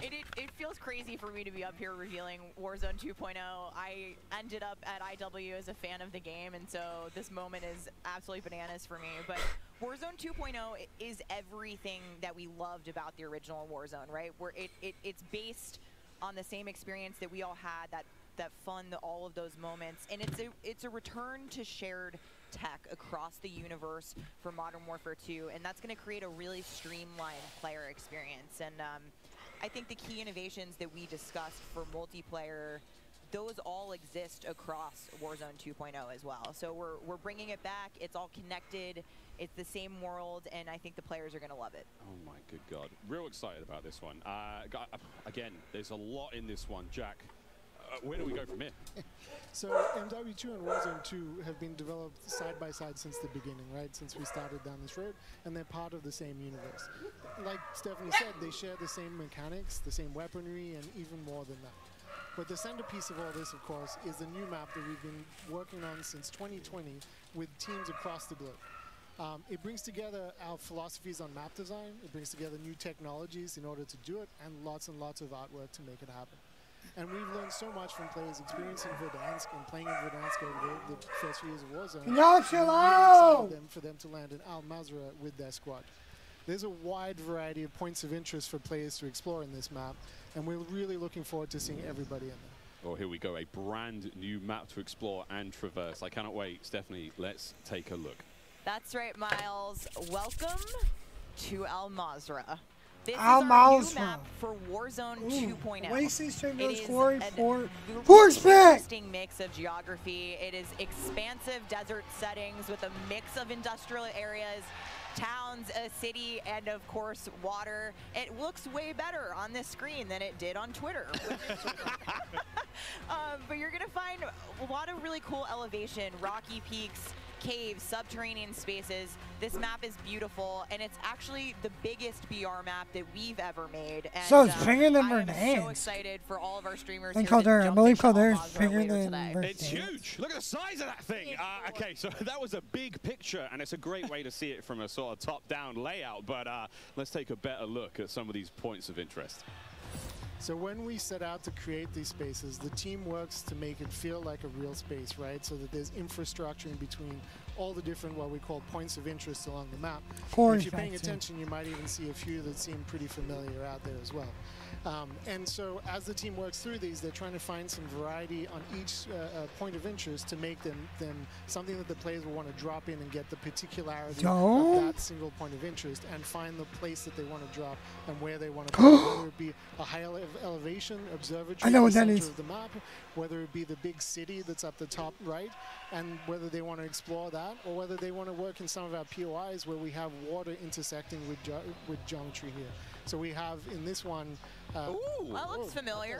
It feels crazy for me to be up here revealing Warzone 2.0. I ended up at IW as a fan of the game, and so this moment is absolutely bananas for me. But Warzone 2.0 is everything that we loved about the original Warzone, right? Where it's based on the same experience that we all had, that fun, all of those moments, and it's a return to shared tech across the universe for Modern Warfare 2, and that's going to create a really streamlined player experience. And I think the key innovations that we discussed for multiplayer, those all exist across Warzone 2.0 as well. So we're bringing it back. It's all connected. It's the same world, and I think the players are going to love it. Oh my good God. Real excited about this one. Again, there's a lot in this one. Jack, where do we go from here? So MW2 and Warzone 2 have been developed side by side since the beginning, right? Since we started down this road, and they're part of the same universe. Like Stephanie said, they share the same mechanics, the same weaponry, and even more than that. But the centerpiece of all this, of course, is the new map that we've been working on since 2020 with teams across the globe. It brings together our philosophies on map design, it brings together new technologies in order to do it, and lots of artwork to make it happen. And we've learned so much from players experiencing Verdansk and playing in Verdansk over the first few years of Warzone. Y'all chill out! For them to land in Al Mazrah with their squad. There's a wide variety of points of interest for players to explore in this map, and we're really looking forward to seeing everybody in there. Oh, here we go, a brand new map to explore and traverse. I cannot wait. Stephanie, let's take a look. That's right, Miles. Welcome to Al Mazrah. This Al is our new Mazrah. map for Warzone 2.0. Wasted straight It is glory a for really interesting mix of geography. It is expansive desert settings with a mix of industrial areas, towns, a city, and of course water. It looks way better on this screen than it did on Twitter. But you're gonna find a lot of really cool elevation, rocky peaks, caves, subterranean spaces. This map is beautiful, and it's actually the biggest BR map that we've ever made. And, So it's bigger than I am Verdansk. so excited for all of our streamers And here to Calder, I jump believe into Calder is Al-Mazrah bigger later than today. Verdansk. It's huge. Look at the size of that thing. Okay, so that was a big picture, and it's a great way to see it from a sort of top-down layout. But let's take a better look at some of these points of interest. So when we set out to create these spaces, the team works to make it feel like a real space, right? So that there's infrastructure in between all the different, what we call points of interest along the map. And if you're paying attention, you might even see a few that seem pretty familiar out there as well. And so as the team works through these, they're trying to find some variety on each point of interest to make them something that the players will want to drop in and get the particularity of that single point of interest and find the place that they want to drop and where they want to go, whether it be a high elevation observatory I know what that center is. of the map, whether it be the big city that's up the top right, and whether they want to explore that, or whether they want to work in some of our POIs where we have water intersecting with geometry here. So we have in this one. Ooh, that looks familiar.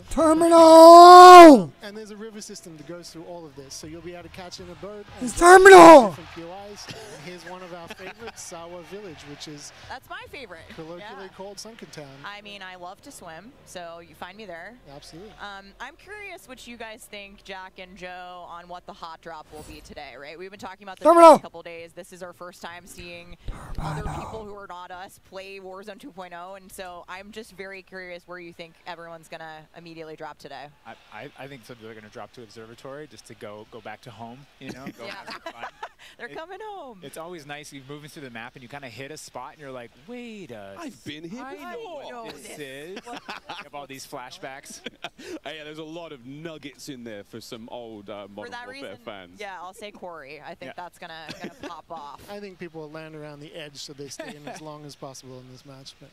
Terminal! And there's a river system that goes through all of this. So you'll be able to catch in a boat. It's terminal! Different POIs. And here's one of our favorites, Sawa Village, which is that's my favorite. Colloquially called Sunken Town. I mean, I love to swim, so you find me there. Absolutely. I'm curious what you guys think, Jack and Joe, on what the hot drop will be today, right? We've been talking about this for a couple days. This is our first time seeing other people who are not us play Warzone 2.0, and so I'm just very curious where you think everyone's going to immediately drop today. I think some people are going to drop to Observatory just to go back to home, you know? Go have some fun. They're coming home. It's always nice. You're moving through the map and you kind of hit a spot and you're like, wait I've been here before. I know what this is. You have all these flashbacks. Hey, yeah, there's a lot of nuggets in there for some old Modern Warfare fans. Yeah, I'll say Corey. I think that's gonna pop off. I think people will land around the edge so they stay in as long as possible in this match. But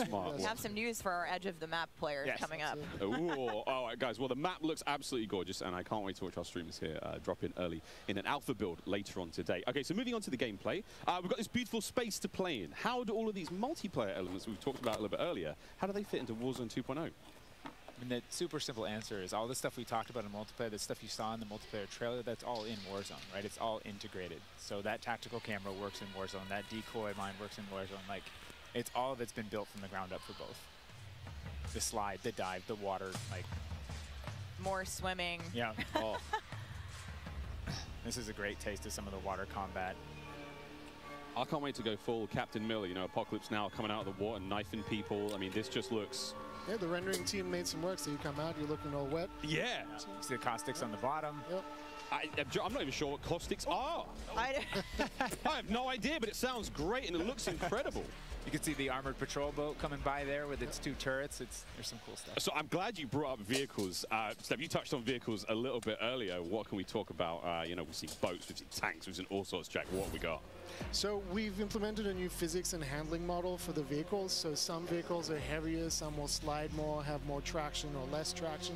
smart. We have some news for our edge of the map players coming up. Ooh, all right, guys. Well, the map looks absolutely gorgeous, and I can't wait to watch our streamers here drop in early in an alpha build later on today. Okay, so moving on to the gameplay, we've got this beautiful space to play in. How do all of these multiplayer elements we've talked about a little bit earlier, how do they fit into Warzone 2.0? I mean, the super simple answer is all the stuff we talked about in multiplayer, the stuff you saw in the multiplayer trailer, that's all in Warzone, right? It's all integrated. So that tactical camera works in Warzone, that decoy mine works in Warzone. Like, it's all of it's been built from the ground up for both. The slide, the dive, the water, like. More swimming. Yeah. Oh. This is a great taste of some of the water combat. I can't wait to go full Captain Miller, you know, Apocalypse Now coming out of the water, knifing people. I mean, this just looks... Yeah, the rendering team made some work, so you come out, you're looking all wet. Yeah. You see the caustics on the bottom. Yep. I'm not even sure what caustics are. I have no idea, but it sounds great and it looks incredible. You can see the armored patrol boat coming by there with its 2 turrets. There's some cool stuff. So I'm glad you brought up vehicles. Steph, you touched on vehicles a little bit earlier. What can we talk about? You know, we've seen boats, we've seen tanks, we've seen all sorts, Jack. What have we got? So we've implemented a new physics and handling model for the vehicles. So some vehicles are heavier, some will slide more, have more traction or less traction.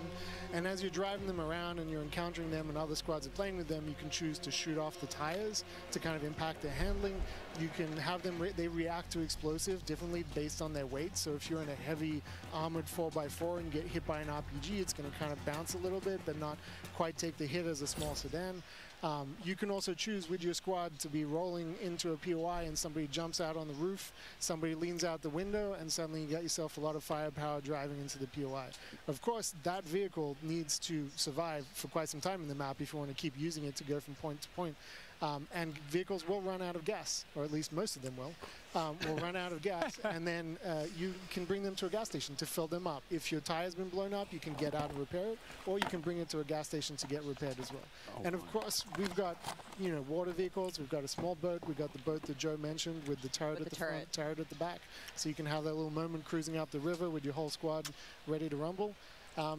And as you're driving them around and you're encountering them and other squads are playing with them, you can choose to shoot off the tires to kind of impact their handling. You can have them, they react to explosive differently based on their weight. So if you're in a heavy armored 4x4 and get hit by an RPG, it's going to kind of bounce a little bit, but not quite take the hit as a small sedan. You can also choose with your squad to be rolling into a POI and somebody jumps out on the roof, somebody leans out the window, and suddenly you got yourself a lot of firepower driving into the POI. Of course, that vehicle needs to survive for quite some time in the map if you want to keep using it to go from point to point. And vehicles will run out of gas, or at least most of them will run out of gas, and then you can bring them to a gas station to fill them up. If your tire's been blown up, you can get out and repair it, or you can bring it to a gas station to get repaired as well. And of course, we've got, you know, water vehicles, we've got a small boat, we've got the boat that Joe mentioned with the turret at the front, turret at the back, so you can have that little moment cruising up the river with your whole squad ready to rumble.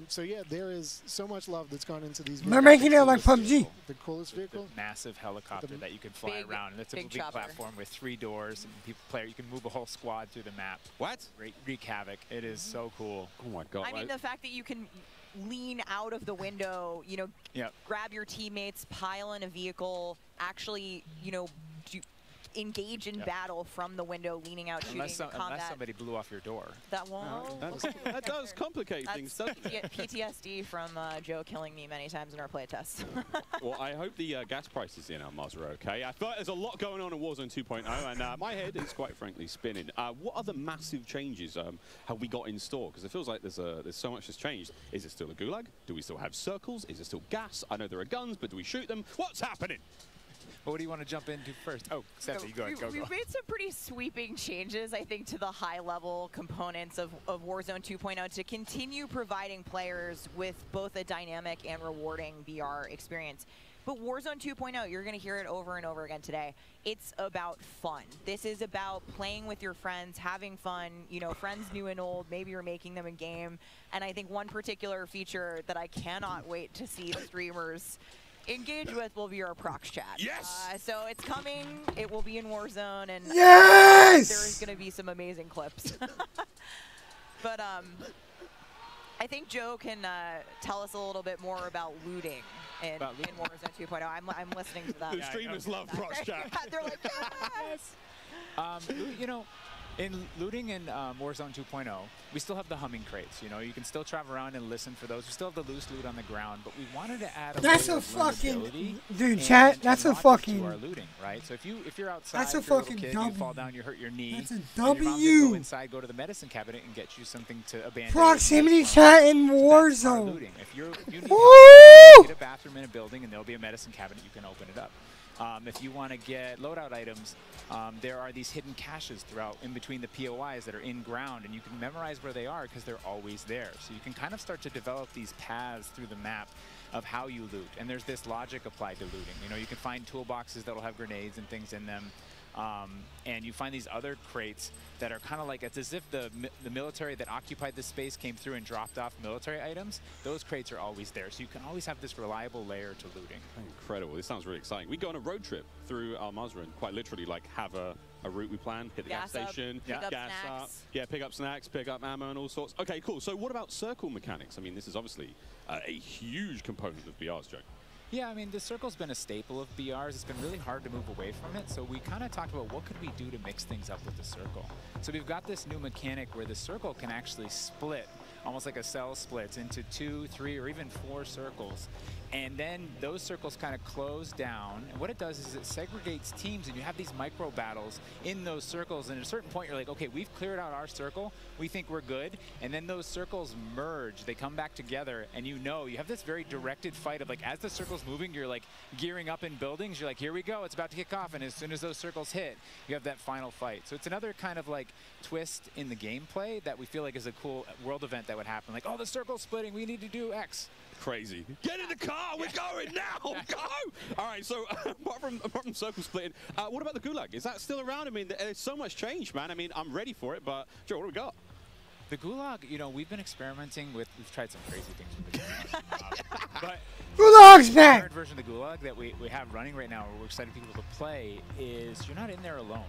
So yeah, there is so much love that's gone into these vehicles. They're making it like PUBG. The coolest vehicle. The massive helicopter that you can fly around. And it's a big platform with 3 doors. And people play. You can move a whole squad through the map. What? Wreak havoc. It is so cool. Oh my god. I mean, the fact that you can lean out of the window, you know, grab your teammates, pile in a vehicle, actually, you know, engage in battle from the window, leaning out, shooting, combat. Unless somebody blew off your door. That won't. That does complicate things, doesn't it? PTSD from Joe killing me many times in our playtests. Well, I hope the gas prices in Almaz are okay. I thought there's a lot going on in Warzone 2.0, and my head is quite frankly spinning. What other massive changes have we got in store? Because it feels like there's so much that's changed. Is it still a gulag? Do we still have circles? Is it still gas? I know there are guns, but do we shoot them? What's happening? What do you want to jump into first? Oh, Stephanie, go. We've made some pretty sweeping changes, I think, to the high-level components of Warzone 2.0 to continue providing players with both a dynamic and rewarding VR experience. But Warzone 2.0, you're going to hear it over and over again today. It's about fun. This is about playing with your friends, having fun, you know, friends new and old. Maybe you're making them a game. And I think one particular feature that I cannot wait to see the streamers engage with will be our prox chat. Yes! So it's coming. It will be in Warzone. And yes! There is going to be some amazing clips. But I think Joe can tell us a little bit more about looting in Warzone 2.0. I'm listening to that. The streamers love prox chat. They're like, yes! You know, in looting in Warzone 2.0, we still have the humming crates. You know, you can still travel around and listen for those. We still have the loose loot on the ground, but we wanted to add a that's layer a of fucking learnability dude, chat. and That's a logic fucking. to our looting, right? So if you're outside, That's a if you're fucking little kid, W. you fall down, you hurt your knee. That's a and your mom's gonna W. go inside, go to the medicine cabinet, and get you something to abandon. Proximity chat in Warzone. Looting. If you need Woo! help, get a bathroom in a building, and there'll be a medicine cabinet. You can open it up. If you want to get loadout items, there are these hidden caches throughout in between the POIs that are in ground, and you can memorize where they are because they're always there. So you can kind of start to develop these paths through the map of how you loot. And there's this logic applied to looting. You know, you can find toolboxes that'll have grenades and things in them. And you find these other crates that are kind of like, it's as if the military that occupied this space came through and dropped off military items. Those crates are always there. So you can always have this reliable layer to looting. Incredible. This sounds really exciting. We go on a road trip through Al Mazrah and quite literally like have a route we plan, hit the gas station, pick up gas snacks. up, pick up snacks, pick up ammo and all sorts. Okay, cool. So what about circle mechanics? I mean, this is obviously a huge component of BR's, Joe. Yeah, I mean, the circle's been a staple of BRs. It's been really hard to move away from it. So we kind of talked about what could we do to mix things up with the circle. So we've got this new mechanic where the circle can actually split, almost like a cell splits, into 2, 3, or even 4 circles. And then those circles kind of close down. And what it does is it segregates teams, and you have these micro battles in those circles. And at a certain point, you're like, okay, we've cleared out our circle. We think we're good. And then those circles merge. They come back together, and you have this very directed fight of like, as the circle's moving, you're like gearing up in buildings. You're like, here we go. It's about to kick off. And as soon as those circles hit, you have that final fight. So it's another kind of like twist in the gameplay that we feel like is a cool world event that would happen. Like, oh, the circle's splitting. We need to do X. Crazy. Get in the car, we're going now, go! All right, so apart from circle splitting, what about the Gulag? Is that still around? I mean, there's so much change, man. I mean, I'm ready for it, but Joe, what do we got? The Gulag, you know, we've been experimenting with, we've tried some crazy things with the Gulag. But Gulag's back! The third version of the Gulag that we have running right now, where we're excited people to play, is you're not in there alone.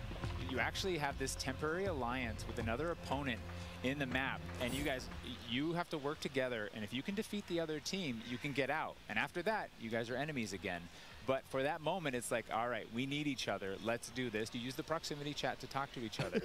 You actually have this temporary alliance with another opponent in the map, and you have to work together, and if you can defeat the other team, you can get out. And after that, you guys are enemies again. But for that moment, it's like, all right, we need each other. Let's do this. You use the proximity chat to talk to each other.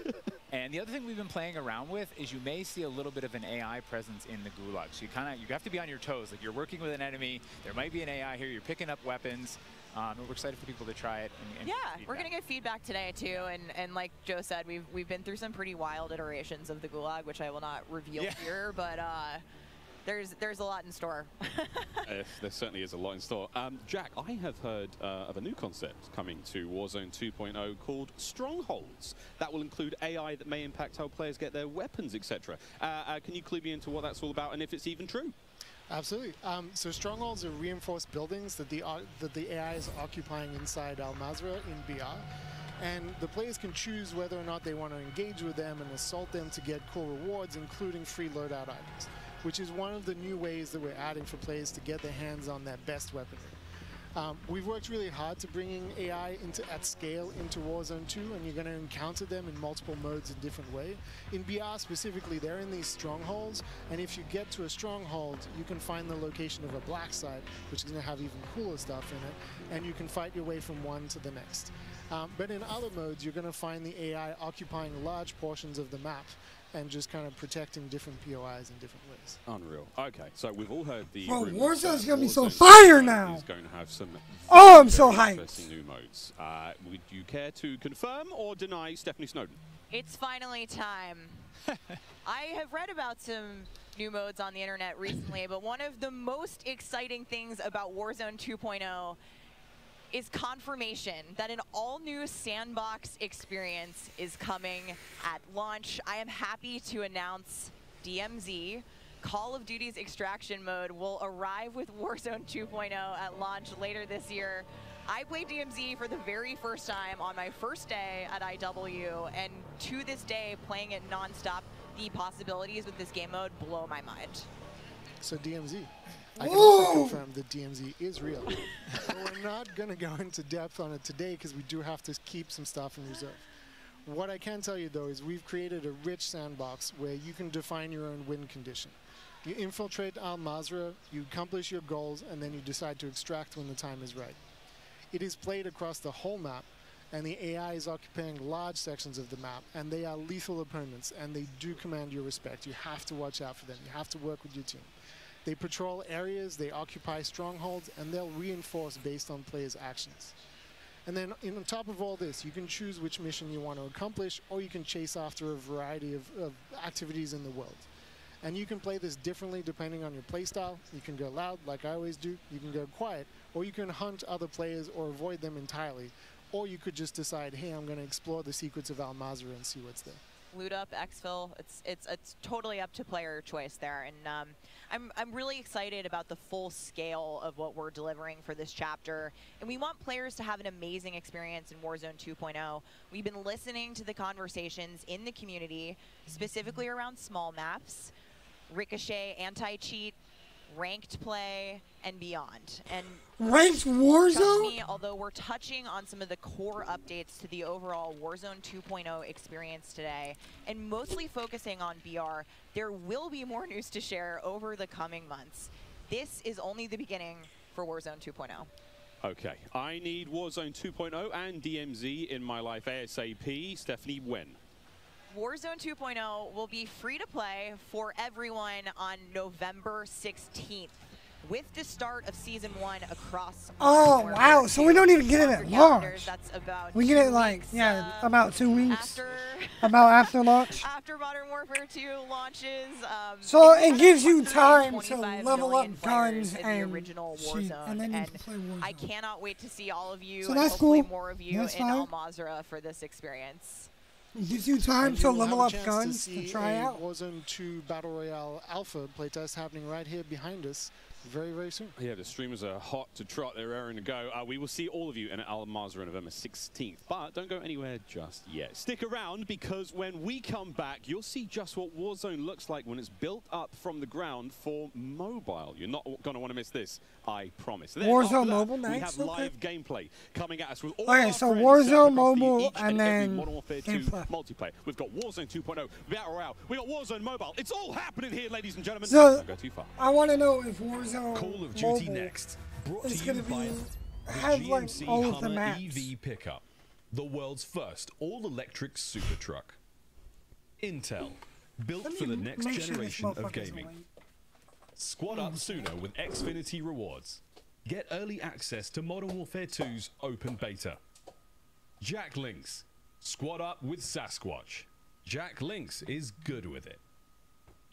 And the other thing we've been playing around with is you may see a little bit of an AI presence in the Gulag. So you have to be on your toes. Like, you're working with an enemy. There might be an AI here. You're picking up weapons. We're excited for people to try it. And yeah, we're going to get feedback today, too. And like Joe said, we've been through some pretty wild iterations of the Gulag, which I will not reveal here. But there's a lot in store. There certainly is a lot in store. Jack, I have heard of a new concept coming to Warzone 2.0 called Strongholds. That will include AI that may impact how players get their weapons, etc. Can you clue me into what that's all about and if it's even true? Absolutely. So strongholds are reinforced buildings that the AI is occupying inside Al Mazrah in BR. And the players can choose whether or not they want to engage with them and assault them to get cool rewards, including free loadout items, which is one of the new ways that we're adding for players to get their hands on that best weaponry. We've worked really hard to bringing AI at scale into Warzone 2, and you're going to encounter them in multiple modes in different ways. In BR specifically, they're in these strongholds, and if you get to a stronghold, you can find the location of a black site, which is going to have even cooler stuff in it, and you can fight your way from one to the next. But in other modes, you're going to find the AI occupying large portions of the map and just kind of protecting different POIs in different ways. Unreal. Okay, so we've all heard the... Bro, Warzone's going to be so fire now! Is going to have some I'm so hyped! Interesting new modes. Would you care to confirm or deny Stephanie Snowden? It's finally time. I have read about some new modes on the internet recently, but one of the most exciting things about Warzone 2.0 is confirmation that an all-new sandbox experience is coming at launch. I am happy to announce DMZ, Call of Duty's Extraction Mode, will arrive with Warzone 2.0 at launch later this year. I played DMZ for the very first time on my first day at IW, and to this day, playing it nonstop, the possibilities with this game mode blow my mind. So DMZ. I can also confirm that DMZ is real. But we're not going to go into depth on it today because we do have to keep some stuff in reserve. What I can tell you, though, is we've created a rich sandbox where you can define your own win condition. You infiltrate Al Mazrah, you accomplish your goals, and then you decide to extract when the time is right. It is played across the whole map, and the AI is occupying large sections of the map, and they are lethal opponents, and they do command your respect. You have to watch out for them. You have to work with your team. They patrol areas, they occupy strongholds, and they'll reinforce based on players' actions. And then on top of all this, you can choose which mission you want to accomplish, or you can chase after a variety of activities in the world. And you can play this differently depending on your playstyle. You can go loud, like I always do. You can go quiet, or you can hunt other players or avoid them entirely. Or you could just decide, hey, I'm going to explore the secrets of Al Mazrah and see what's there. Loot up, exfil, it's totally up to player choice there. And I'm really excited about the full scale of what we're delivering for this chapter. And we want players to have an amazing experience in Warzone 2.0. We've been listening to the conversations in the community, specifically around small maps, Ricochet, anti-cheat, ranked play, and beyond. And ranked Warzone? Me, although we're touching on some of the core updates to the overall Warzone 2.0 experience today, and mostly focusing on BR, there will be more news to share over the coming months. This is only the beginning for Warzone 2.0. Okay, I need Warzone 2.0 and DMZ in my life ASAP. Stephanie, when? Warzone 2.0 will be free to play for everyone on November 16th with the start of Season 1 across. Oh, wow. So we don't even get it at launch. That's about we get it like, yeah, about 2 weeks. About after launch. After Modern Warfare 2 launches. So it gives you time to level up guns and original shoot, Warzone. and then you can play Warzone. I cannot wait to see all of you So and that's hopefully cool. more of you That's in fine. Al Mazrah for this experience. It gives you time And to you will level have up a chance guns to, to see try a out. Warzone 2 Battle Royale Alpha playtest happening right here behind us very, very soon. Yeah, the streamers are hot to trot. They're raring to go. We will see all of you in Al Mazrah on November 16th. But don't go anywhere just yet. Stick around, because when we come back, you'll see just what Warzone looks like when it's built up from the ground for mobile. You're not going to want to miss this, I promise. Then Warzone after that, mobile, we nice, have okay. live gameplay coming at us with all Okay, our so friends Warzone across the mobile each and every then Modern Warfare 2 gameplay. multiplayer. We've got Warzone 2.0, Battle Royale. We got Warzone mobile. It's all happening here, ladies and gentlemen. So Don't go too far. I want to know if Warzone Call of Duty mobile Next, brought is to you going to by be the have like GMC all of the Hummer maps. EV pickup, the world's first all-electric super truck. Intel, built Let for me the next make sure this generation of motherfucker's gaming. awake. Squad up sooner with Xfinity rewards. Get early access to Modern Warfare 2's open beta. Jack Links, squad up with Sasquatch. Jack Links is good with it.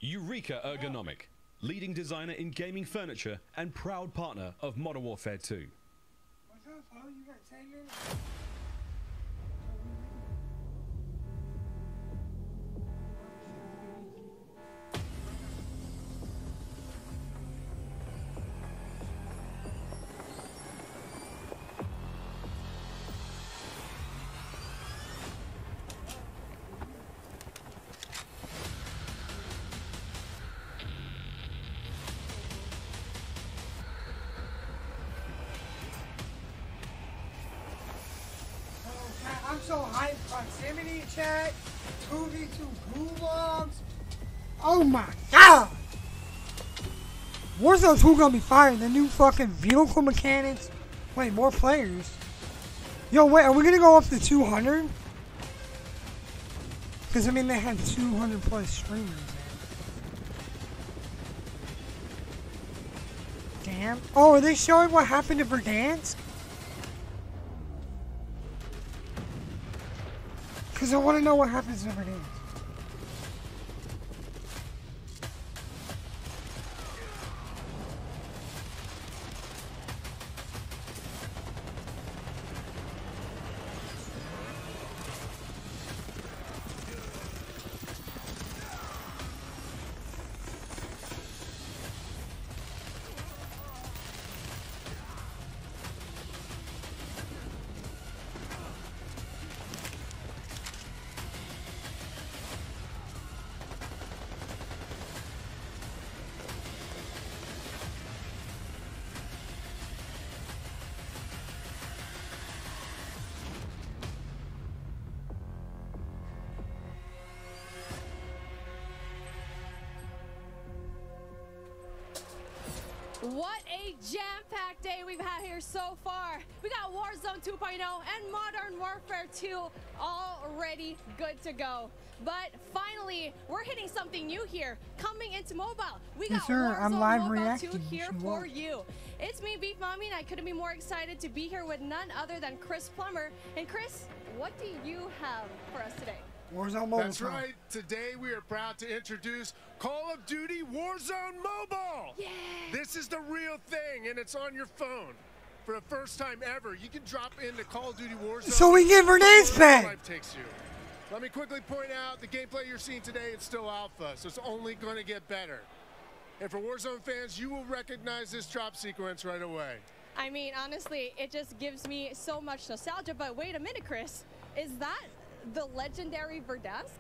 Eureka Ergonomic, leading designer in gaming furniture and proud partner of Modern Warfare 2. What's up, Paul? You got 10 minutes? I'm so hyped. Proximity chat, 2v2 gulags. Oh my god! Warzone 2 gonna be fire. The new fucking vehicle mechanics. Wait, more players. Yo, wait, are we gonna go up to 200? Because I mean, they had 200 plus streamers. Damn. Oh, are they showing what happened to Verdansk? Because I want to know what happens to Verdansk. What a jam-packed day we've had here so far. We got Warzone 2.0 and Modern Warfare 2 already good to go. But finally, we're hitting something new here, coming into mobile. We got Warzone I'm live Mobile 2 reacting. here for you. It's me, Beef Mommy, and I couldn't be more excited to be here with none other than Chris Plummer. And Chris, what do you have for us today? Warzone Mobile. That's right. Today we are proud to introduce Call of Duty Warzone Mobile. Yeah. This is the real thing, and it's on your phone. For the first time ever, you can drop into Call of Duty Warzone. So we give Renee's pay. Life takes you. Let me quickly point out the gameplay you're seeing today is still alpha, so it's only going to get better. And for Warzone fans, you will recognize this drop sequence right away. I mean, honestly, it just gives me so much nostalgia. But wait a minute, Chris. Is that the legendary Verdansk?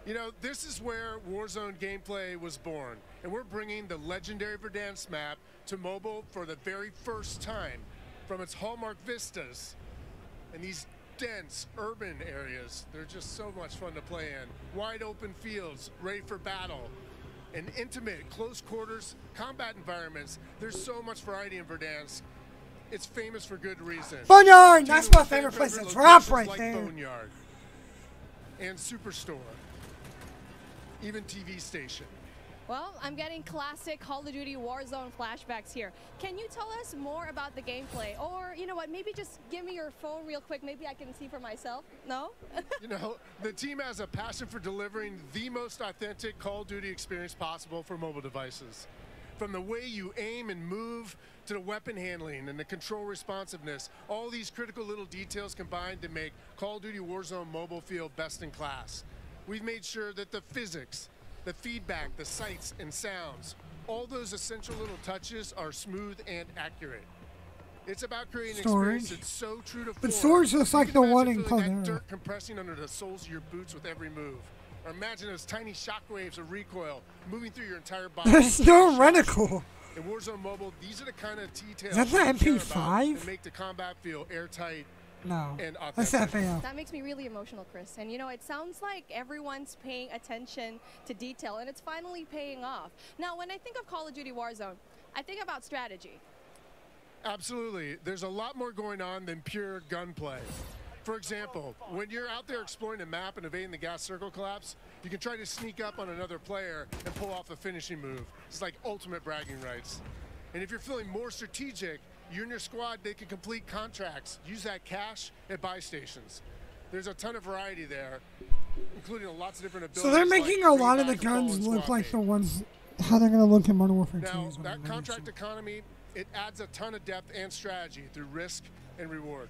You know, this is where Warzone gameplay was born, and we're bringing the legendary Verdansk map to mobile for the very first time from its hallmark vistas and these dense urban areas. They're just so much fun to play in. Wide open fields, ready for battle, and intimate, close quarters combat environments. There's so much variety in Verdansk. It's famous for good reason. Boneyard! That's my favorite place. It's rap right like there. Boneyard and Superstore, even TV station. Well, I'm getting classic Call of Duty Warzone flashbacks here. Can you tell us more about the gameplay? Or, you know what, maybe just give me your phone real quick. Maybe I can see for myself. No? You know, the team has a passion for delivering the most authentic Call of Duty experience possible for mobile devices. From the way you aim and move to the weapon handling and the control responsiveness, all these critical little details combined to make Call of Duty Warzone Mobile feel best in class. We've made sure that the physics, the feedback, the sights and sounds, all those essential little touches are smooth and accurate. It's about creating an experience that's so true to form. But storage looks like the one in that dirt compressing under the soles of your boots with every move. Or imagine those tiny shockwaves of recoil moving through your entire body. There's no reticle. In Warzone Mobile, these are the kind of details Is that the MP5? that make the combat feel airtight. No, and that's FAL. That makes me really emotional, Chris. And you know, it sounds like everyone's paying attention to detail, and it's finally paying off. Now, when I think of Call of Duty Warzone, I think about strategy. Absolutely. There's a lot more going on than pure gunplay. For example, when you're out there exploring the map and evading the gas circle collapse, you can try to sneak up on another player and pull off a finishing move. It's like ultimate bragging rights. And if you're feeling more strategic, you and your squad, they can complete contracts, use that cash at buy stations. There's a ton of variety there, including lots of different abilities. So they're making a lot of the guns look like the ones, how they're going to look in Modern Warfare 2. Now, that contract economy, it adds a ton of depth and strategy through risk and reward.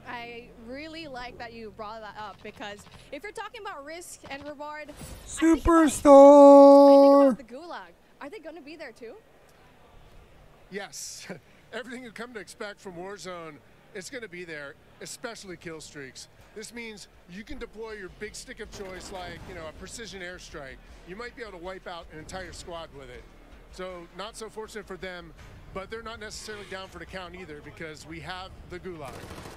I really like that you brought that up, because if you're talking about risk and reward, Superstore! I think about the Gulag. Are they going to be there too? Yes. Everything you come to expect from Warzone, it's going to be there, especially kill streaks. This means you can deploy your big stick of choice like, you know, a precision airstrike. You might be able to wipe out an entire squad with it. So not so fortunate for them, but they're not necessarily down for the count either, because we have the Gulag.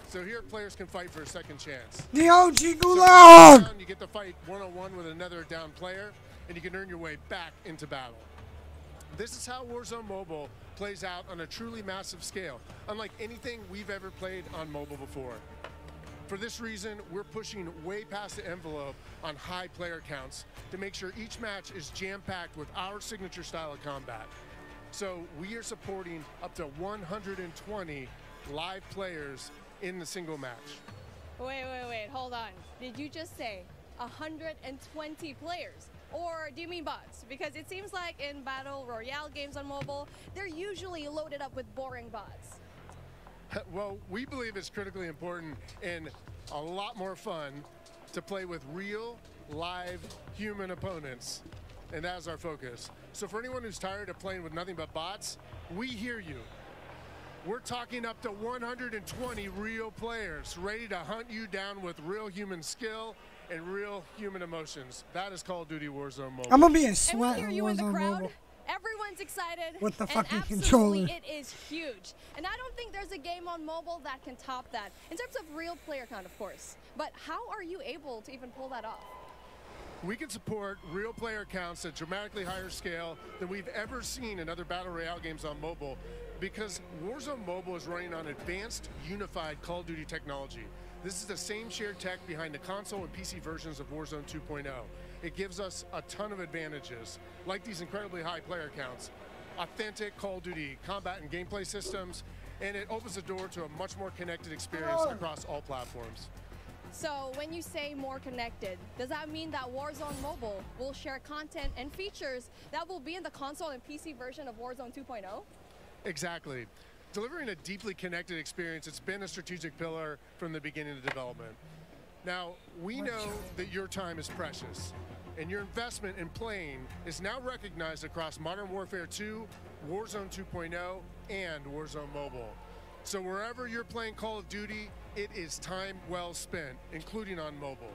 So here players can fight for a second chance. The OG Gulag! So you get to fight one-on-one with another down player, and you can earn your way back into battle. This is how Warzone Mobile plays out on a truly massive scale, unlike anything we've ever played on mobile before. For this reason, we're pushing way past the envelope on high player counts to make sure each match is jam-packed with our signature style of combat. So we are supporting up to 120 live players in the single match. Wait, hold on. Did you just say 120 players? Or do you mean bots? Because it seems like in Battle Royale games on mobile, they're usually loaded up with boring bots. Well, we believe it's critically important and a lot more fun to play with real, live, human opponents. And that's our focus. So for anyone who's tired of playing with nothing but bots, we hear you. We're talking up to 120 real players ready to hunt you down with real human skill and real human emotions. That is Call of Duty Warzone Mobile. I'm gonna be a sweat in Warzone Mobile. Everyone's excited. With the fucking controller. controller. It is huge. And I don't think there's a game on mobile that can top that. In terms of real player count, of course. But how are you able to even pull that off? We can support real player counts at dramatically higher scale than we've ever seen in other Battle Royale games on mobile because Warzone Mobile is running on advanced, unified Call of Duty technology. This is the same shared tech behind the console and PC versions of Warzone 2.0. It gives us a ton of advantages, like these incredibly high player counts, authentic Call of Duty combat and gameplay systems, and it opens the door to a much more connected experience across all platforms. So when you say more connected, does that mean that Warzone Mobile will share content and features that will be in the console and PC version of Warzone 2.0? Exactly. Delivering a deeply connected experience, it's been a strategic pillar from the beginning of development. Now, we know that your time is precious, and your investment in playing is now recognized across Modern Warfare 2, Warzone 2.0, and Warzone Mobile. So wherever you're playing Call of Duty, it is time well spent, including on mobile.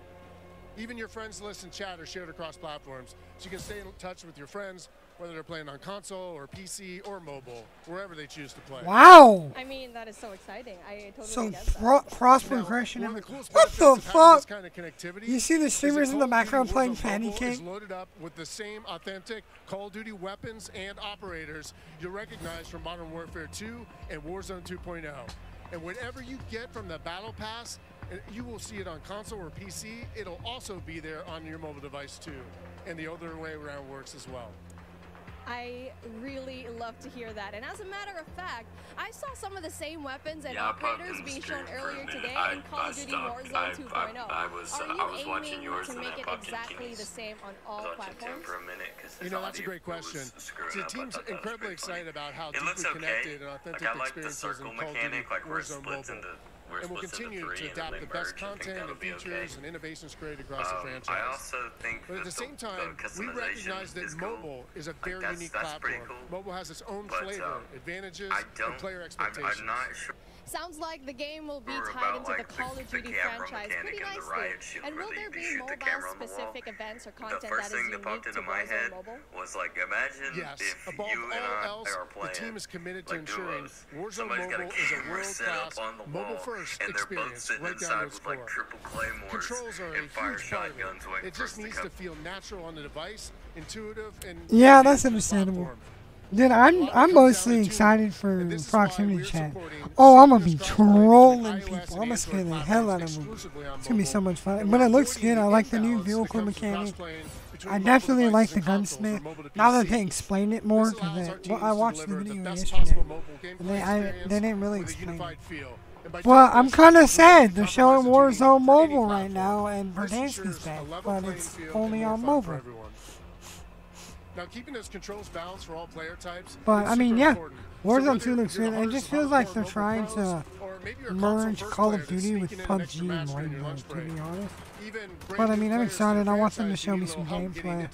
Even your friends list and chat are shared across platforms, so you can stay in touch with your friends, whether they're playing on console or PC or mobile, wherever they choose to play. Wow! I mean, that is so exciting. I totally get that. So cross progression. What the fuck? Kind of connectivity You see the streamers in the background playing Patty Cake? Is loaded up with the same authentic Call of Duty weapons and operators you'll recognize from Modern Warfare 2 and Warzone 2.0. And whatever you get from the Battle Pass, you will see it on console or PC. It'll also be there on your mobile device too. And the other way around works as well. I really love to hear that. And as a matter of fact, I saw some of the same weapons and operators being shown earlier today in Call of Duty Warzone 2.0. I was watching yours to make it exactly the same on all platforms? For a minute, you know, that's a great question. The team's incredibly excited about how deeply connected and authentic experiences in Call of Duty Warzone Mobile. And we'll continue to adapt the best content and features and innovations created across the franchise. I also think but at the same time, we recognize that mobile is a very unique platform. Cool. Mobile has its own flavor, advantages, and player expectations. I'm not sure. Sounds like the game will be tied into the Call of Duty franchise pretty nicely. And will there be mobile-specific events or content that is unique to Warzone Mobile? Was like, imagine if above you and all I else, are playing, the team is committed to like ensuring duos. Warzone Mobile is a world-class, mobile-first experience right down to its core. Controls are a huge part of it. It just needs to feel natural on the device, intuitive, and yeah, that's understandable. Dude, I'm mostly excited for proximity chat. Oh, I'm gonna be trolling people. I'm gonna scare the hell out of them. It's gonna be so much fun. But it looks good. I like the new vehicle mechanic. I definitely like the gunsmith. Now that they explain it more, because I watched the video yesterday, and they didn't really explain it. Well, I'm kind of sad. They're showing Warzone Mobile right now, and Verdanski's back, but it's only on mobile. Now, keeping those controls balanced for all player types. But I mean, yeah, Warzone 2 looks good. It just feels like they're trying to merge Call of Duty with PUBG more, to be honest. But I mean, I'm excited. I want them to show me some gameplay,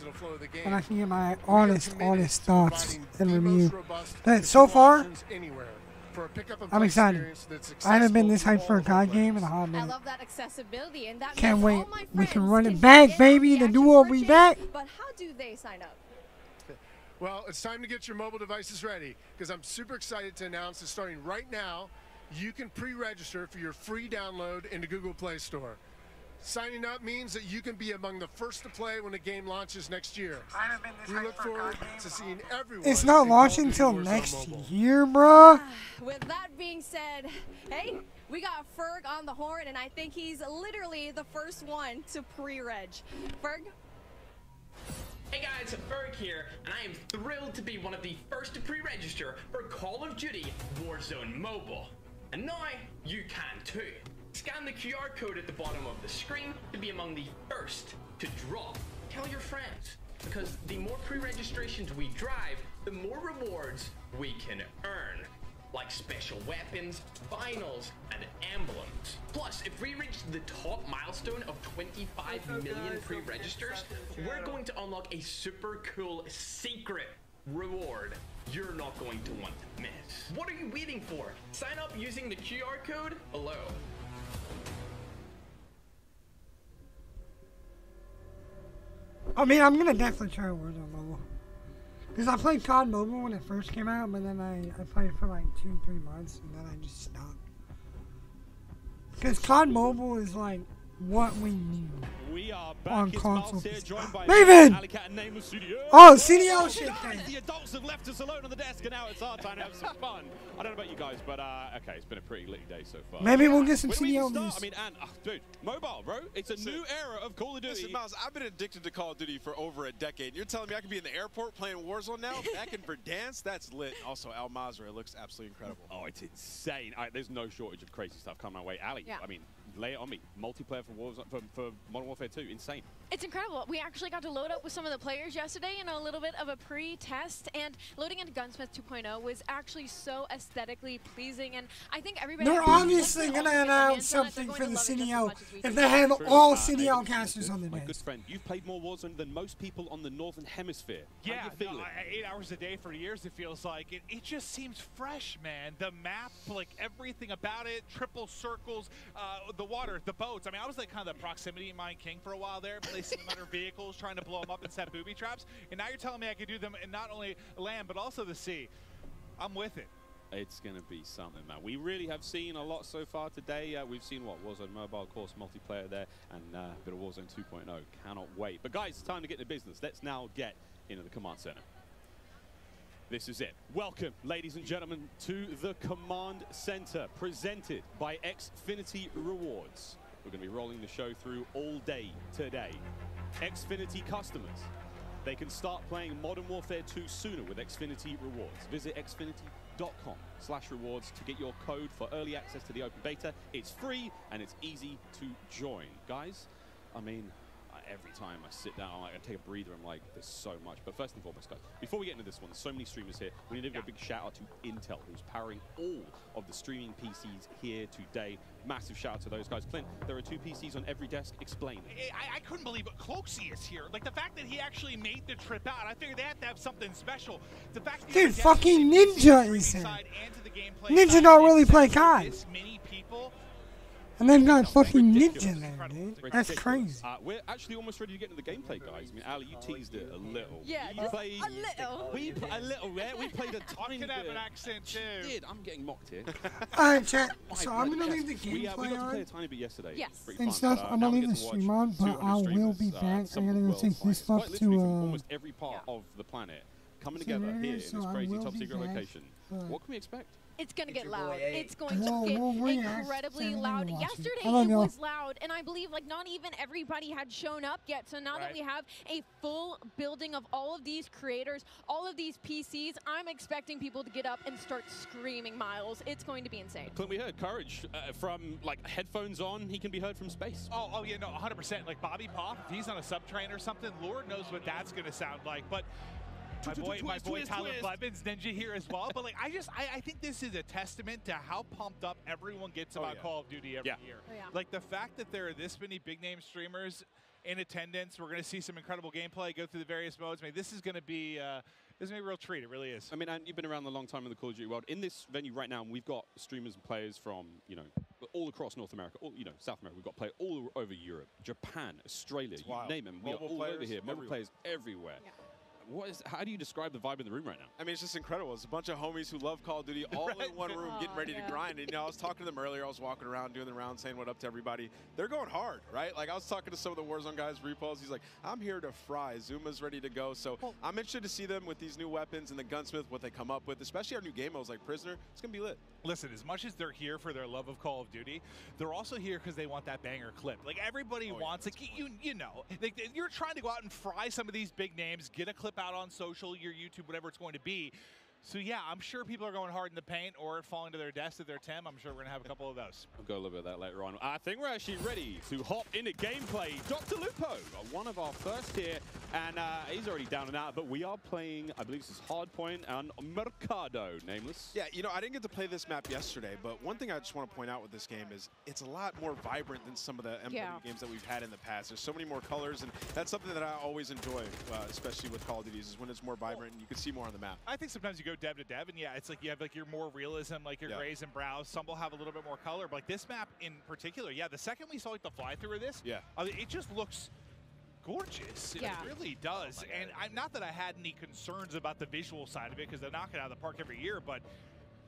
and I can get my honest thoughts and review. But so far, I'm excited. I haven't been this hyped for a COD game in a hot minute. I love that accessibility, and that can't wait. We can run it back, baby. The duo will be back. But how do they sign up? Well, it's time to get your mobile devices ready, because I'm super excited to announce that starting right now, you can pre-register for your free download in the Google Play Store. Signing up means that you can be among the first to play when the game launches next year. We look forward to seeing everyone. It's not launching until next year, bruh. With that being said, hey, we got Ferg on the horn, and I think he's literally the first one to pre-reg. Ferg? Hey guys, Ferg here, and I am thrilled to be one of the first to pre-register for Call of Duty Warzone Mobile. And now, you can too. Scan the QR code at the bottom of the screen to be among the first to drop. Tell your friends, because the more pre-registrations we drive, the more rewards we can earn. Like special weapons, vinyls, and emblems. Plus, if we reach the top milestone of 25 million pre-registers, we're going to unlock a super cool secret reward you're not going to want to miss. What are you waiting for? Sign up using the QR code below. I mean, I'm gonna definitely try Warzone Mobile. Because I played COD Mobile when it first came out, but then I played for like 2-3 months, and then I just stopped. Because COD Mobile is like, what we need. We are on back. It's console. Miles here, joined by Maven! Alicat and Nameless CDO. Oh, CDO shit. The adults have left us alone on the desk, and now it's our time to have some fun. I don't know about you guys, but okay, it's been a pretty litty day so far. Maybe we'll get some When do we CDO even start? news. I mean, and dude, mobile, bro. It's a new era of Call of Duty. Listen, Miles, I've been addicted to Call of Duty for over a decade. You're telling me I could be in the airport playing Warzone now, back in Verdansk? That's lit. Also, Al Mazrah looks absolutely incredible. Oh, it's insane. There's no shortage of crazy stuff coming my way. Ali, Yeah. I mean, lay it on me. Multiplayer for Warzone, for Modern Warfare 2, insane. It's incredible. We actually got to load up with some of the players yesterday in a little bit of a pre-test, and loading into Gunsmith 2.0 was actually so aesthetically pleasing, and I think everybody... They're obviously going to announce something for the CDO if they have all CDO casters on the My desk. good friend, you've played more Warzone than most people on the Northern Hemisphere. How Yeah, you feeling? 8 hours a day for years, it feels like. It just seems fresh, man. The map, like everything about it, triple circles, the water, the boats. I mean, I was like kind of the proximity mine king for a while there, placing them under vehicles, trying to blow them up and set booby traps. And now you're telling me I could do them in not only land, but also the sea. I'm with it. It's going to be something, man. We really have seen a lot so far today. We've seen, what, Warzone Mobile, of course, multiplayer there, and a bit of Warzone 2.0. Cannot wait. But, guys, it's time to get into business. Let's now get into the command center. This is it. Welcome, ladies and gentlemen, to the command center, presented by Xfinity Rewards. We're going to be rolling the show through all day today. Xfinity customers, they can start playing Modern Warfare 2 sooner with Xfinity Rewards. Visit xfinity.com/rewards to get your code for early access to the open beta. It's free and it's easy to join. Guys, I mean, every time I sit down, I take a breather, I'm like, there's so much. But first and foremost, guys, before we get into this one, there's so many streamers here. We need to give a big shout out to Intel, who's powering all of the streaming PCs here today. Massive shout out to those guys. Clint, there are 2 PCs on every desk. Explain. I couldn't believe it. Cloaksy is here. Like the fact that he actually made the trip out. I figured they had to have something special. The fact that Dude, fucking Ninja is here. Ninja don't really play COD. This many people. And they've got fucking Ninja there, dude. That's crazy. We're actually almost ready to get into the gameplay, guys. I mean, Ali, you teased it a little. Yeah, you played a little. We played a tiny bit. I could have an accent too. Did. I'm getting mocked here. Alright, chat. So I'm going to leave the We got gameplay to play a on tiny bit yesterday. Yes. Pretty and fun, stuff. but, I'm now going we to leave get the to stream watch on, but 200 I will streamers, be back. I some got of to the go world's take this finest. stuff Quite to literally from almost every part of the planet coming together there here in is, so this I crazy will top be secret back, location. but- What can we expect? It's going to get your loud. boy, eh? It's going Whoa, to whoa, get yeah. incredibly Everyone loud. watching. Yesterday I don't it know. was loud, and I believe like not even everybody had shown up yet. So now that we have a full building of all of these creators, all of these PCs, I'm expecting people to get up and start screaming, Miles. It's going to be insane. Clint, we heard Courage from like headphones on. He can be heard from space. Oh yeah, no, 100%. Like Bobby Pop, if he's on a subtrain or something, Lord knows what that's going to sound like. But my boy Tyler Blevins, Ninja here as well. But like, I think this is a testament to how pumped up everyone gets about Call of Duty every year. Oh, yeah. Like the fact that there are this many big name streamers in attendance, we're going to see some incredible gameplay, go through the various modes. I mean, this is going to be a real treat. It really is. I mean, and you've been around a long time in the Call of Duty world. In this venue right now, we've got streamers and players from, you know, all across North America, all, you know, South America. We've got players all over Europe, Japan, Australia, you name them. We are all over here. Mobile players everywhere. Yeah. How do you describe the vibe in the room right now? I mean, it's just incredible. It's a bunch of homies who love Call of Duty all in one room getting ready to grind. And, you know, I was talking to them earlier. I was walking around doing the round saying what up to everybody. They're going hard, right? Like, I was talking to some of the Warzone guys, Repos. He's like, I'm here to fry. Zuma's ready to go. So I'm interested to see them with these new weapons and the gunsmith, what they come up with, especially our new game modes like Prisoner. It's going to be lit. Listen, as much as they're here for their love of Call of Duty, they're also here because they want that banger clip. Like, everybody wants, like, you know, like, you're trying to go out and fry some of these big names, get a clip out on social, your YouTube, whatever it's going to be. So, yeah, I'm sure people are going hard in the paint or falling to their desk at their Tim. I'm sure we're going to have a couple of those. We'll go a little bit of that later on. I think we're actually ready to hop into gameplay. Dr. Lupo, one of our first here, and he's already down and out, but we are playing, I believe this is Hardpoint and Mercado, Nameless. Yeah, you know, I didn't get to play this map yesterday, but one thing I just want to point out with this game is it's a lot more vibrant than some of the MW games that we've had in the past. There's so many more colors, and that's something that I always enjoy, especially with Call of Duty, is when it's more vibrant and you can see more on the map. I think sometimes you go dev to dev, and yeah, it's like you have like your more realism, like your grays and brows. Some will have a little bit more color, but like this map in particular, yeah, the second we saw like the fly-through of this, it just looks gorgeous. It really does. And not that I had any concerns about the visual side of it, because they knock it out of the park every year, but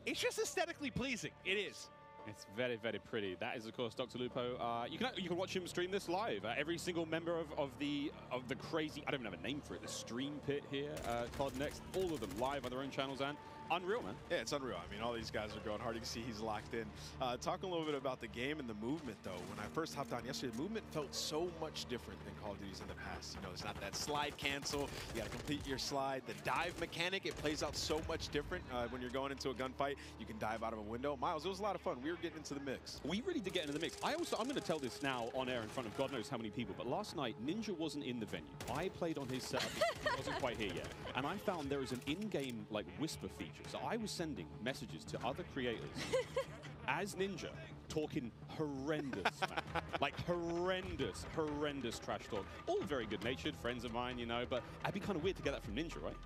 it's just aesthetically pleasing. It is. It's very, very pretty. That is, of course, Dr. Lupo. You can watch him stream this live. Every single member of the crazy, I don't even have a name for it, the stream pit here, COD Next, all of them live on their own channels, and unreal, man. Yeah, it's unreal. I mean, all these guys are going hard. You can see he's locked in. Talking a little bit about the game and the movement, though. When I first hopped on yesterday, the movement felt so much different than Call of Duty's in the past. You know, it's not that slide cancel. You got to complete your slide. The dive mechanic, it plays out so much different when you're going into a gunfight. You can dive out of a window. Miles, it was a lot of fun. We were getting into the mix. We really did get into the mix. I'm going to tell this now on air in front of God knows how many people, but last night, Ninja wasn't in the venue. I played on his setup. He wasn't quite here yet. And I found there is an in-game, like, whisper feature. So I was sending messages to other creators as Ninja, talking horrendous, man. Like horrendous trash talk. All very good-natured friends of mine, you know, but it'd be kind of weird to get that from Ninja, right?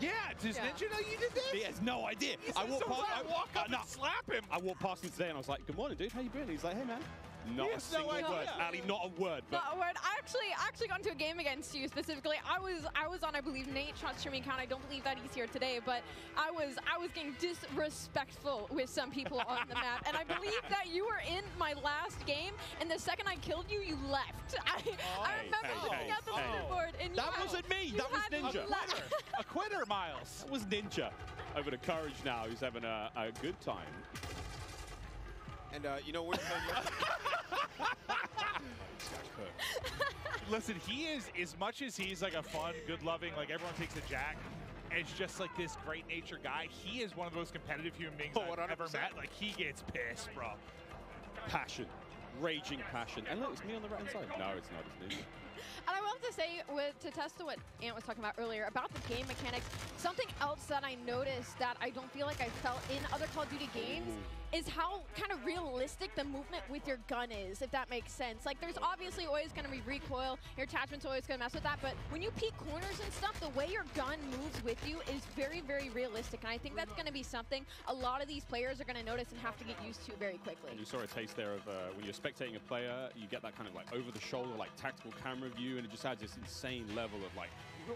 Yeah, does Ninja know you did this? He has no idea. I walk up and slap him. I walked past him today and I was like, "Good morning, dude. How you been?" And he's like, "Hey, man." Not a single word, Ali. Not a word. But not a word. I actually got into a game against you specifically. I was on, I believe, Nate Shot's streaming account. I don't believe that he's here today, but I was getting disrespectful with some people on the map, and I believe that you were in my last game, and the second I killed you, you left. I remember looking at the leaderboard, and that wasn't me. That was Ninja. A quitter, Miles. That was Ninja. Over to Courage now. He's having a good time. And, you know, we're Listen, he is, as much as he's like a fun, good-loving, like everyone takes a Jack, as just like this great-natured guy, he is one of the most competitive human beings I've ever met. Like, he gets pissed, bro. Passion. Raging passion. And look, it's me on the right-hand side. No, it's not. It's Ninja. And I will have to say, to test to what Ant was talking about earlier, about the game mechanics, something else that I noticed that I don't feel like I felt in other Call of Duty games is how kind of realistic the movement with your gun is, if that makes sense. Like, there's obviously always going to be recoil, your attachment's always going to mess with that, but when you peek corners and stuff, the way your gun moves with you is very, very realistic, and I think that's going to be something a lot of these players are going to notice and have to get used to very quickly. And you saw a taste there of when you're spectating a player, you get that kind of like over-the-shoulder, like tactical camera view, and it just adds this insane level of like,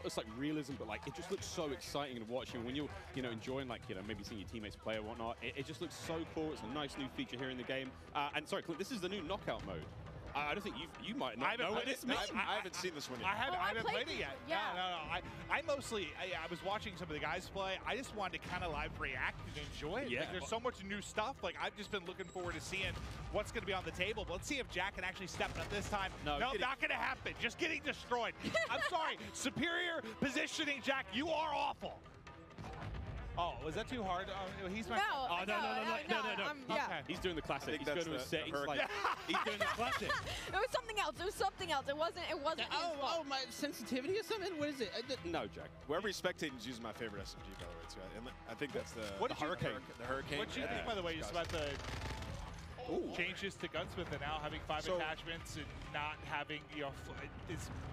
it's like realism, but like it just looks so exciting to watch. And when you're, enjoying like, maybe seeing your teammates play or whatnot, it just looks so cool. It's a nice new feature here in the game. And sorry, Clint, this is the new knockout mode. I don't think you might not know what this means. I haven't seen this one yet. I haven't played it yet. Yeah. No. I mostly, I was watching some of the guys play. I just wanted to kind of live react and enjoy it. Yeah. Like, there's so much new stuff. Like, I've just been looking forward to seeing what's going to be on the table. But let's see if Jack can actually step up this time. No, not going to happen. Just getting destroyed. I'm sorry. Superior positioning, Jack. You are awful. Oh, was that too hard? He's my. No. Yeah. He's doing the classic. He's going to a set. He's doing the classic. It was something else. It was something else. It wasn't. Oh, my sensitivity or something? What is it? No, Jack. Whoever he's spectating is using my favorite SMG, by the way, too. And I think that's the Hurricane. The Hurricane. What do you think, by the way, just about the changes to Gunsmith and now having 5 attachments and not having,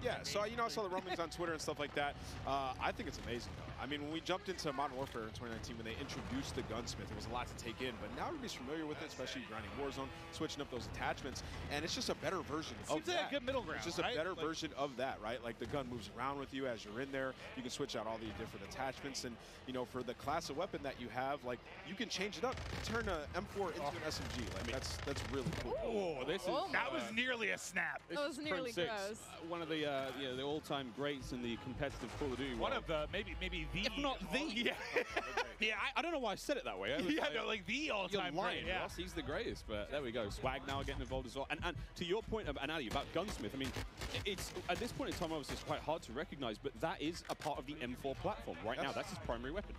Yeah, so, I saw the rumblings on Twitter and stuff like that. I think it's amazing, though. I mean, when we jumped into Modern Warfare in 2019, when they introduced the Gunsmith, it was a lot to take in. But now everybody's familiar with it, especially grinding Warzone, switching up those attachments. And it's just a better version of that. Seems like a good middle ground, It's just a better version of that, right? Like, the gun moves around with you as you're in there. You can switch out all these different attachments. And, for the class of weapon that you have, like, you can change it up. You turn an M4 into an SMG. Like, that's really cool. Oh, that was nearly a snap. That was nearly gross. One of the all-time greats in the competitive Call of Duty. One of the maybe the, if not the. Yeah. I don't know why I said it that way. Like the all-time great. Yeah. Ross, he's the greatest. But there we go. Swag now getting involved as well. And to your point, Ali, about Gunsmith, I mean, it's at this point in time, obviously, it's quite hard to recognize, but that is a part of the M4 platform right now. That's his primary weapon.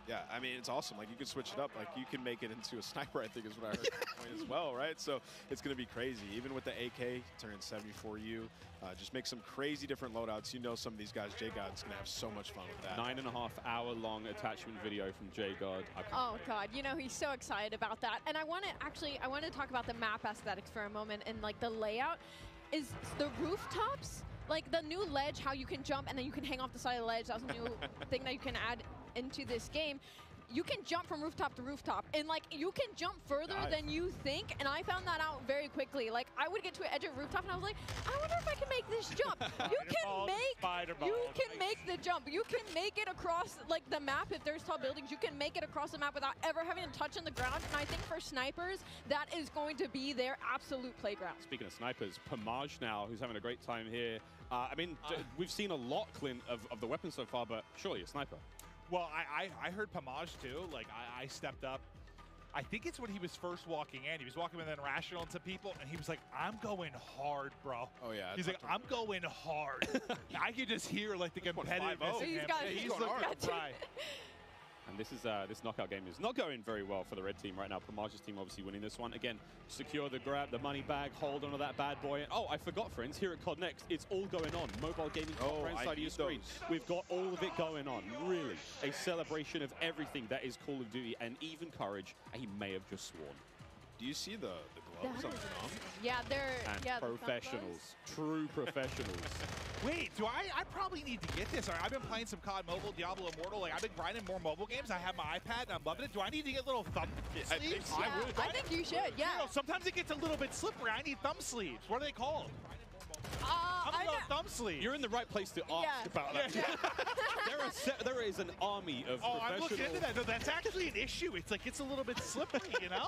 Yeah, I mean, it's awesome. Like, you can switch it up. Like, you can make it into a sniper, I think is what I heard at that point as well, right? So it's going to be crazy. Even with the AK, turning 74U, just make some crazy different loadouts. Some of these guys, J-God's going to have so much fun with that. 9.5-hour-long attachment video from J-God. Oh, God. He's so excited about that. And I want to talk about the map aesthetics for a moment and, like, the layout. Is the rooftops, like the new ledge, how you can jump and then you can hang off the side of the ledge. That was a new thing that you can add into this game. you can jump from rooftop to rooftop, and like you can jump further than you think. And I found that out very quickly. Like I would get to an edge of rooftop, and I was like, I wonder if I can make this jump. You can make the jump. You can make it across like the map if there's tall buildings. You can make it across the map without ever having to touch on the ground. And I think for snipers, that is going to be their absolute playground. Speaking of snipers, Pomage now, who's having a great time here. I mean, we've seen a lot, Clint, of the weapons so far, but surely a sniper. Well, I heard Pomage too. Like I stepped up. I think it's when he was first walking in. He was walking with an Irrational and some people, and he was like, I'm going hard, bro. Oh, yeah. He's like, I'm going hard. I could just hear like the competitiveness in him. He's looking hard. right. And this is this knockout game is not going very well for the red team right now. Pomage's team obviously winning this one. Again, secure the grab, the money bag, hold on to that bad boy. And, oh, I forgot, friends, here at COD Next, it's all going on. Mobile gaming right side of your screen. We've got all of it going on. Really, a celebration of everything that is Call of Duty, and even Courage, he may have just sworn. Do you see the gloves on the thumb? Yeah, they're professionals, true professionals. Wait, do I probably need to get this? I've been playing some COD Mobile, Diablo Immortal. Like I've been grinding more mobile games. I have my iPad and I'm loving it. Do I need to get little thumb sleeves? I would. I think you should. Yeah. You know, sometimes it gets a little bit slippery. I need thumb sleeves. What are they called? Thumb sleeves. You're in the right place to ask about that. There is an army of professionals. I'm looking into that. No, that's actually an issue. It's like it's a little bit slippery, you know?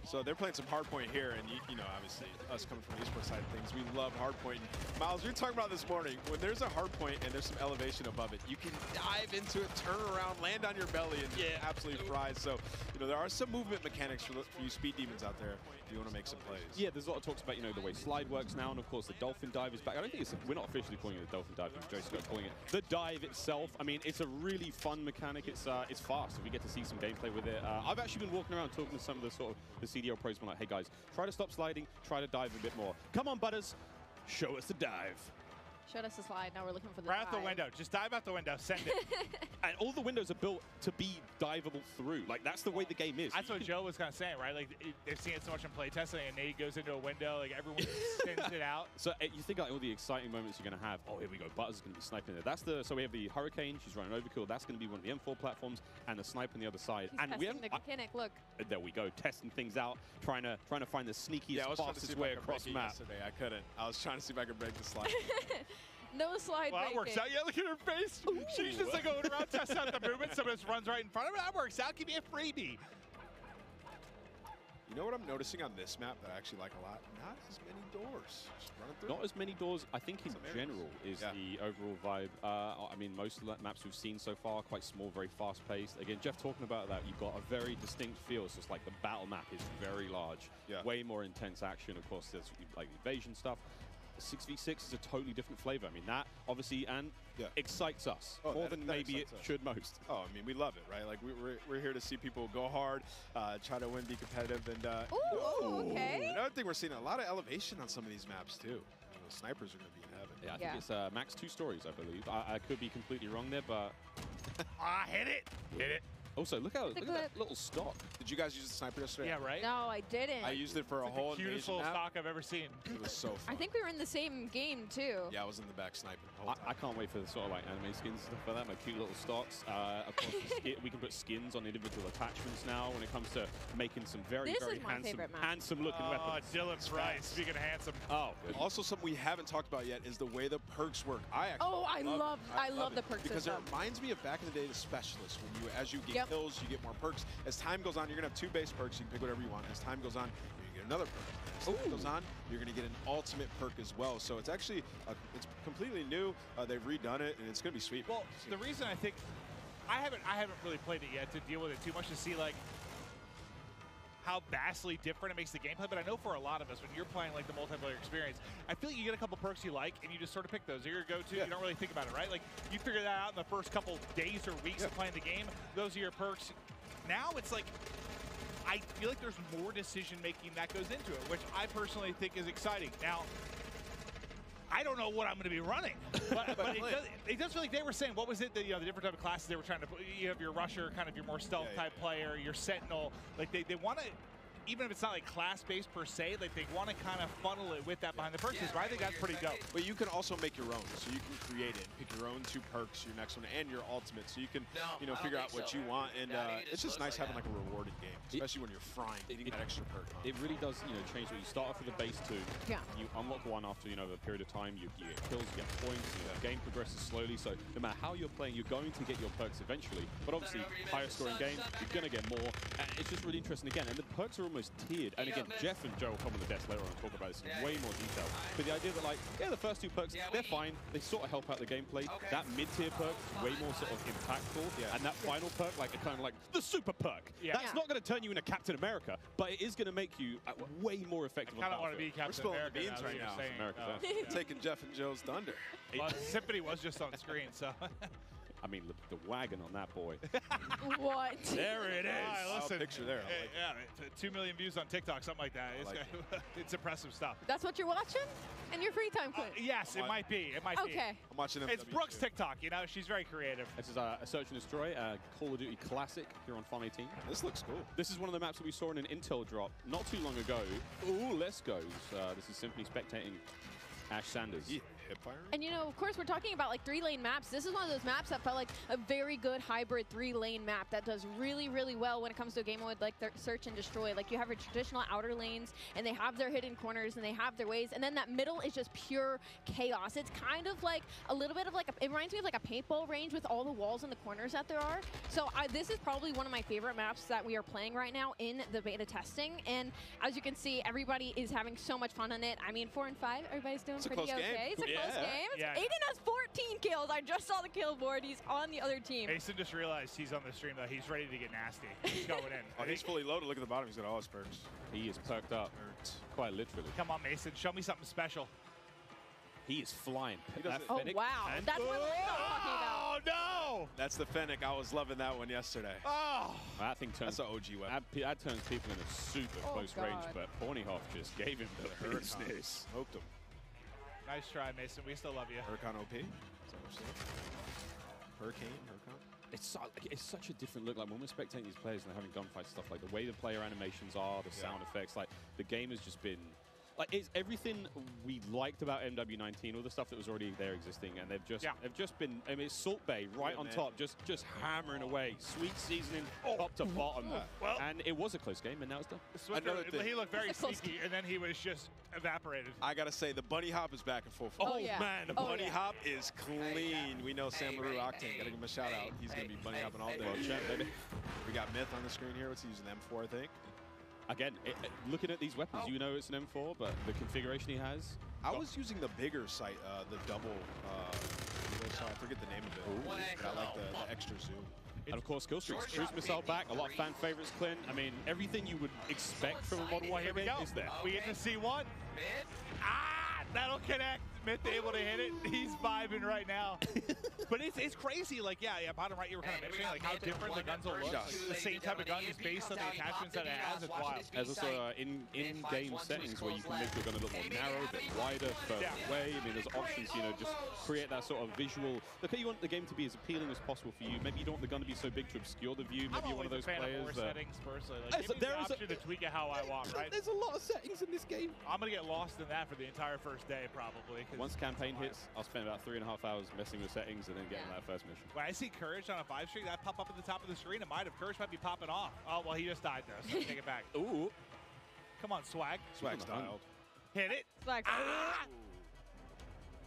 So they're playing some hardpoint here, and you know, obviously, us coming from the esports side of things, we love hardpoint. Miles, we were talking about this morning, when there's a hardpoint and there's some elevation above it, you can dive into it, turn around, land on your belly, and absolutely fry. So, you know, there are some movement mechanics for you speed demons out there if you want to make some plays. Yeah, there's a lot of talks about, you know, the way slide works now, and of course the dolphin dive is back. I don't think we're not officially calling it the dolphin dive, Joe's calling it the dive itself. I mean, it's a really fun mechanic. It's fast. If we get to see some gameplay with it. I've actually been walking around talking to some of the sort of the CDL pros, like, hey guys, try to stop sliding, try to dive a bit more. Come on, Butters, show us the dive. Showed us the slide. Now we're looking for the dive. Right out the window. Just dive out the window. Send it. And all the windows are built to be diveable through. Like, that's the way the game is. That's what Joe was kind of saying, right? Like, they've seen it so much in playtesting, and Nate goes into a window, like, everyone sends it out. So you think like all the exciting moments you're going to have. Oh, here we go. Butters is going to be sniping there. So we have the Hurricane. She's running Overkill. That's going to be one of the M4 platforms, and the sniper on the other side. He's testing the mechanic. Look. There we go. Testing things out, trying to find the sneakiest, fastest way across the map. Yesterday. I couldn't. I was trying to see if I could break the slide. No slide. Well, that works out. Yeah, look at her face. Ooh. She's just like going around, testing out the movement. Someone just runs right in front of her. That works out. Give me a freebie. You know what I'm noticing on this map that I actually like a lot? Not as many doors. Just running through. Not as many doors. I think in general is the overall vibe. I mean, most of the maps we've seen so far are quite small, very fast-paced. Again, Jeff talking about that, you've got a very distinct feel. It's just like the battle map is very large. Yeah. Way more intense action. Of course, there's like evasion stuff. 6v6 is a totally different flavor. I mean, that obviously excites us more than maybe it should most. Oh, I mean, we love it, right? Like, we're here to see people go hard, try to win, be competitive, and okay. Another thing, we're seeing a lot of elevation on some of these maps too. The snipers are going to be in heaven. Yeah, I think it's max 2 stories, I believe. I could be completely wrong there, but hit it. Hit it. Also, look at that little stock. Did you guys use the sniper yesterday? Yeah, right? No, I didn't. I used it for a whole the cutest little stock I've ever seen. It was so fun. I think we were in the same game, too. Yeah, I was in the back sniping the whole time. I can't wait for the sort of like anime skins and stuff like that, my cute little stocks. Of course, we can put skins on individual attachments now when it comes to making some very handsome looking weapons. Oh, Dylan Price, speaking of handsome. Oh, also something we haven't talked about yet is the way the perks work. I love the perks because system. it reminds me of back in the day, the specialists. When as you get kills, you get more perks. As time goes on, you're going to have 2 base perks. You can pick whatever you want. As time goes on, you're going to get another perk. As time goes on, you're going to get an ultimate perk as well. So it's actually it's completely new. They've redone it, and it's going to be sweet. Well, the reason I think I haven't really played it yet to deal with it too much to see like how vastly different it makes the gameplay, but I know for a lot of us, when you're playing like the multiplayer experience, I feel like you get a couple perks you like, and you just sort of pick those. They're your go-to. You don't really think about it, right? Like, you figure that out in the first couple days or weeks of playing the game. Those are your perks. Now it's like, I feel like there's more decision-making that goes into it, which I personally think is exciting. Now, I don't know what I'm going to be running, but it does feel like they were saying, what was it, the different type of classes they were trying to put? You have your rusher, kind of your more stealth type player, your sentinel. Like they want to even if it's not like class-based per se, like they want to kind of funnel it with that behind the perks. So I think that's pretty dope. But you can also make your own, so you can create it, pick your own 2 perks, your next one, and your ultimate, so you can, figure out what you want. And it's just nice having like a rewarded game, especially when you're frying, getting that extra perk. It really does, change what you start off with a base 2. Yeah. You unlock one after, a period of time. You get kills, you get points. The game progresses slowly. So no matter how you're playing, you're going to get your perks eventually. But obviously, higher scoring game, you're going to get more. And it's just really interesting again. And the perks are almost tiered. And again, Jeff and Joe will come on the desk later on and talk about this in way more detail. But the idea that, like, the first 2 perks, they're fine. They sort of help out the gameplay. That mid-tier perk is way more sort of impactful. And that final perk, like, kind of like the super perk. That's not going to turn you into Captain America, but it is going to make you way more effective. I kind of want to be Captain America beans right now. Taking Jeff and Joe's thunder. Well, Simpity was just on screen, so. I mean, look at the wagon on that boy. What? There it is. Right, listen, picture there. Yeah, 2 million views on TikTok, something like that. It's impressive stuff. That's what you're watching? And your free time, Quinn? Yes, it might be. It might be. Okay. I'm watching MW2. It's Brooke's TikTok. She's very creative. This is a Search and Destroy, Call of Duty Classic here on Farm 18. This looks cool. This is one of the maps that we saw in an Intel drop not too long ago. Ooh, let's go. This is simply spectating Ash Sanders. Yeah, hip fire. And of course, we're talking about like 3-lane maps. This is one of those maps that felt like a very good hybrid 3-lane map that does really, really well when it comes to a game mode like Search and Destroy. Like you have your traditional outer lanes, and they have their hidden corners, and they have their ways, and then that middle is just pure chaos. It's kind of like a little bit of like it reminds me of like a paintball range with all the walls and the corners that there are. So this is probably one of my favorite maps that we are playing right now in the beta testing. And as you can see, everybody is having so much fun on it. I mean, 4 and 5, everybody's doing pretty okay. It's a close game. Aiden has 14 kills. I just saw the kill board. He's on the other team. Mason just realized he's on the stream, though. He's ready to get nasty. He's going in. Oh, he's fully loaded. Look at the bottom. He's got all his perks. He is perked up. Quite literally. Come on, Mason. Show me something special. He is flying. Oh, wow. That's what I'm talking about. Oh, no. That's the Fennec. I was loving that one yesterday. Oh. That thing turns. That's an OG weapon. That turns people into super close range, but Pornyhoff just gave him the business. Smoked him. Nice try, Mason. We still love you. Hurricane OP? Is that what Hurricane? It's such a different look. Like when we're spectating these players and they're having gunfights, stuff like the way the player animations are, the sound effects, like the game has just been like it's everything we liked about MW19, all the stuff that was already there existing, and they've just been. I mean, it's Salt Bay right on top, just hammering away, sweet seasoning top to bottom. Well, and it was a close game, and now it's done. He looked very sneaky, and then he was just evaporated. I gotta say, the bunny hop is back in full force. Oh, yeah. Man, the bunny hop is clean. We know Sam LaRue Octane. Gotta give him a shout out. He's gonna be bunny hopping all day. Well, check, baby. We got Myth on the screen here. What's he using? M4, I think. Again, looking at these weapons, you know it's an M4, but the configuration he has. I was using the bigger sight, the double. I forget the name of it. But I like the extra zoom. And of course, kill streaks. Cruise missile back. A lot of fan favorites, Clint. I mean, everything you would expect from a Modern Warfare game is there. We get to see one. Ah, that'll connect. Myth able to hit it. He's vibing right now. But it's crazy. Like, yeah, bottom right, you were kind of mentioning like how different the guns will look. The same type of gun is based on the attachments that it has. It's wild. There's also in-game settings where you can make your gun a little more narrow, a bit wider, further away. I mean, there's options, just create that sort of visual. Look, you want the game to be as appealing as possible for you. Maybe you don't want the gun to be so big to obscure the view. Maybe you're one of those players. Settings personally. Like, give me the option to tweak it how I want, right? There's a lot of settings in this game. I'm gonna get lost in that for the entire first day, probably. Once campaign hits, I'll spend about 3.5 hours messing with settings and then getting that first mission. When I see Courage on a 5 streak, that pop up at the top of the screen, it might have. Courage might be popping off. Oh, well, he just died there, so take it back. Ooh. Come on, Swag. Swag styled. Hit it. Swag. Ah!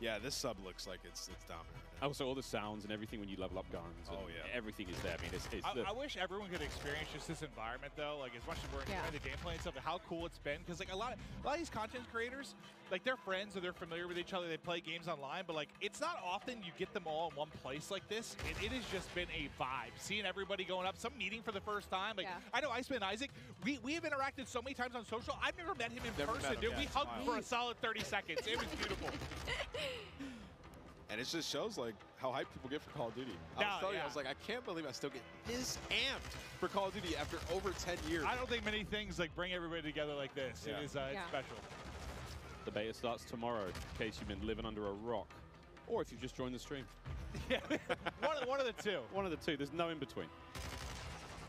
Yeah, this sub looks like it's dominant. Also, all the sounds and everything when you level up guns. Oh, yeah. Everything is there. I mean, I wish everyone could experience just this environment, though. Like, as much as we're enjoying the gameplay and stuff, how cool it's been. Because, like, a lot of these content creators, like, they're friends or they're familiar with each other. They play games online. But, like, it's not often you get them all in one place like this. It has just been a vibe. Seeing everybody going up, some meeting for the first time. Like, I know Iceman and Isaac, we have interacted so many times on social. I've never met him in person, dude. We hugged for a solid 30 seconds. It was beautiful. And it just shows like how hyped people get for Call of Duty. I was telling you, I was like, I can't believe I still get this amped for Call of Duty after over 10 years. I don't think many things like bring everybody together like this. It is it's special. The beta starts tomorrow, in case you've been living under a rock, or if you've just joined the stream. Yeah, one of the two. One of the two. There's no in between.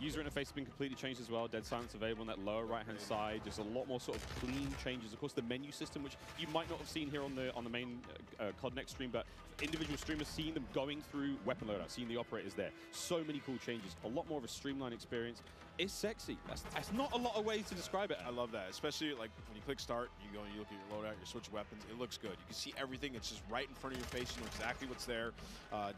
User interface has been completely changed as well. Dead silence available on that lower right-hand side. Just a lot more sort of clean changes. Of course, the menu system, which you might not have seen here on the main COD Next stream, but individual streamers seeing them going through weapon loadout, seeing the operators there. So many cool changes. A lot more of a streamlined experience. It's sexy. That's not a lot of ways to describe it. I love that, especially like when you click start, you go and you look at your loadout, you switch weapons. It looks good. You can see everything. It's just right in front of your face. You know exactly what's there,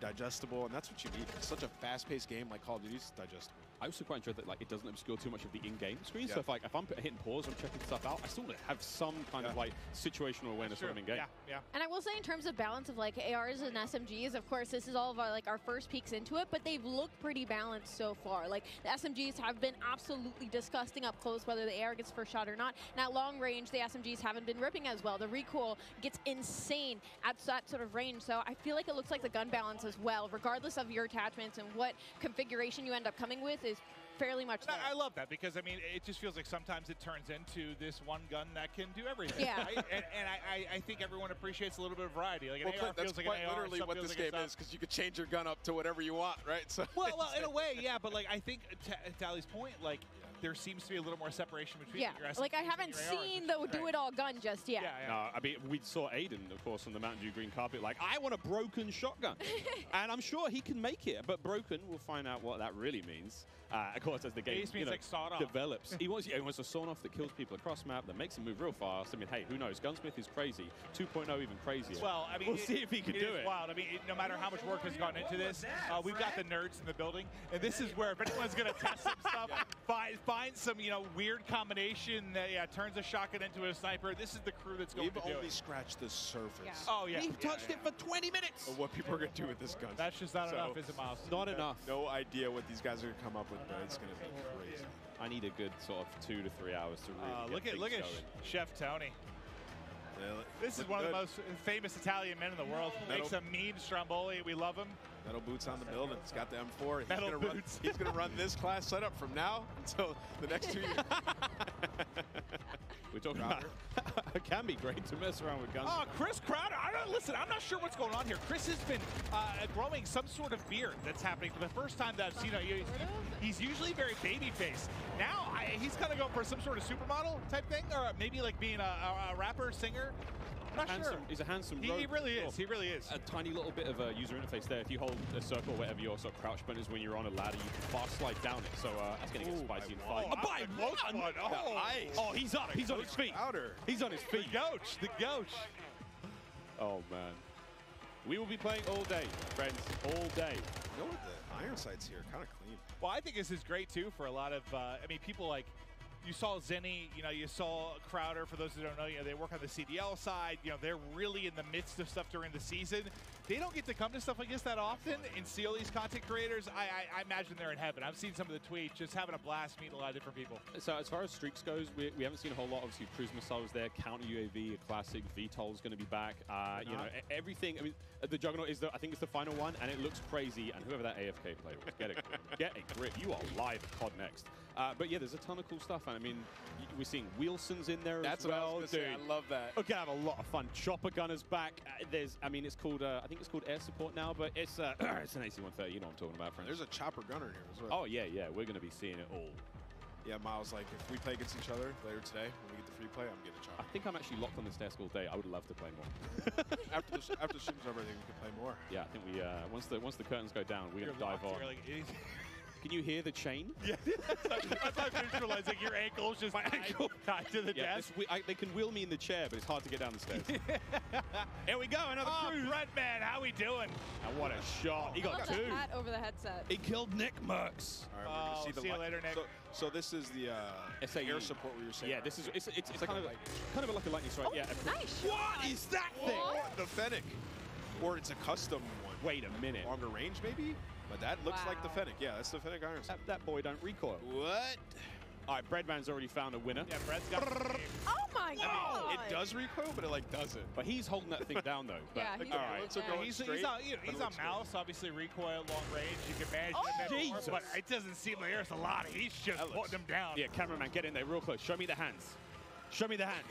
digestible, and that's what you need. It's such a fast-paced game like Call of Duty. It's digestible. I also quite enjoy that like it doesn't obscure too much of the in-game screen. Yeah. So if I'm hitting pause, I'm checking stuff out, I still have some kind of like situational awareness when I'm in game. Yeah. And I will say in terms of balance of like ARs and SMGs, of course, this is all of our first peeks into it, but they've looked pretty balanced so far. Like the SMGs have been absolutely disgusting up close, whether the AR gets first shot or not. Now long range, the SMGs haven't been ripping as well. The recoil gets insane at that sort of range. So I feel like it looks like the gun balance as well, regardless of your attachments and what configuration you end up coming with, is fairly much there. I love that because, I mean, it just feels like sometimes it turns into this one gun that can do everything. Yeah. Right? And I think everyone appreciates a little bit of variety. Like an Well, AR that's feels like quite an AR. literally what this game is, because you could change your gun up to whatever you want, right? So well, in a way, yeah. But like, I think to Ali's point, like, there seems to be a little more separation between your SMGs like I and haven't your ARs, seen the do-it-all gun just yet. No, I mean, we saw Aiden, of course, on the Mountain Dew green carpet, like, I want a broken shotgun. And I'm sure he can make it, but broken, we'll find out what that really means. Of course, as the game like sawed off. develops. He wants a sawn off that kills people across map, that makes them move real fast. I mean, hey, who knows? Gunsmith is crazy. 2.0 even crazier. Well, I mean, we'll see if he can do it. Is wild. I mean, no matter how much work has gone into this, we've got the nerds in the building, and this is where if anyone's going to test some stuff, find some weird combination that turns a shotgun into a sniper. This is the crew that's going to do it. We've only scratched the surface. Yeah. Oh yeah, we've touched it for 20 minutes. Of what people are going to do with this gun. That's just not enough, is it, Miles? Not enough. No idea what these guys are going to come up with, but it's going to be crazy. I need a good sort of 2 to 3 hours to really look at Chef Tony. This is one of the most famous Italian men in the world. Makes a mean stromboli. We love him. Metal boots on the building. He's got the M4. Metal boots. He's going to run this class setup from now until the next 2 years. We're talking about it can be great to mess around with guns. Oh, Chris Crowder. Listen, I'm not sure what's going on here. Chris has been growing some sort of beard that's happening for the first time that I've seen him. He's usually very baby-faced. Now he's kind of going for some sort of supermodel type thing, or maybe like being a rapper, singer. I'm not sure. He's a handsome He really is. He really is. A tiny little bit of a user interface there. If you hold a circle, whatever your sort of crouch button is when you're on a ladder, you can fast slide down it. So that's going to get spicy and fun. Oh, he's up. He's on his feet. He's on his feet. The Gouch. Oh, man. We will be playing all day, friends, all day. You know what? The iron sights here kind of clean. Well, I think this is great, too, for a lot of, people like, you saw Zenny, you saw Crowder. For those who don't know, they work on the CDL side. They're really in the midst of stuff during the season. They don't get to come to stuff like this that often and see all these content creators. I imagine they're in heaven. I've seen some of the tweets, just having a blast, meeting a lot of different people. So as far as streaks goes, we haven't seen a whole lot. Obviously, cruise missiles there, counter UAV, a classic. VTOL's going to be back. Everything. I mean, the Juggernaut is I think it's the final one, and it looks crazy. And whoever that AFK player was, get a grip. You are live at COD Next. But yeah, there's a ton of cool stuff. And I mean, we're seeing Wilson's in there as well. That's what I was going to say. I love that. We're going to have a lot of fun. Chopper Gunner's back. It's called, I think it's called Air Support now, but it's it's an AC-130. You know what I'm talking about, friends. There's a Chopper Gunner here as well. Oh, yeah. We're going to be seeing it all. Yeah, Miles, like, if we play against each other later today, when we get the free play, I'm getting a Chopper. I think I'm actually locked on this desk all day. I would love to play more. after the stream's over, I think we can play more. Yeah, I think we, once the curtains go down, we're going to dive on. Can you hear the chain? Yeah. I thought visualizing your ankles just tied to the desk. They can wheel me in the chair, but it's hard to get down the stairs. Here we go, another cruise. Breadman, how we doing? And what a shot. He got 2. Hat over the headset. He killed Nick Merckx. All right, we're see you later, Nick. So this is the air support we were saying. Yeah, this is it's like kind of like a lightning strike. Yeah. Nice. What is that thing? The Fennec. Or it's a custom one. Wait a minute. Longer range, maybe? But that looks like the Fennec. Yeah, that's the Fennec iron sight. That boy don't recoil. What? All right, Breadman's already found a winner. Yeah, Bread's got Oh my God! It does recoil, but it doesn't. But he's holding that thing down though. But, yeah, he's all right. So going straight. He's on mouse, obviously recoil, long range. You can manage more, but it doesn't seem like there's a lot. He's just putting them down. Yeah, cameraman, get in there real close. Show me the hands. Show me the hands.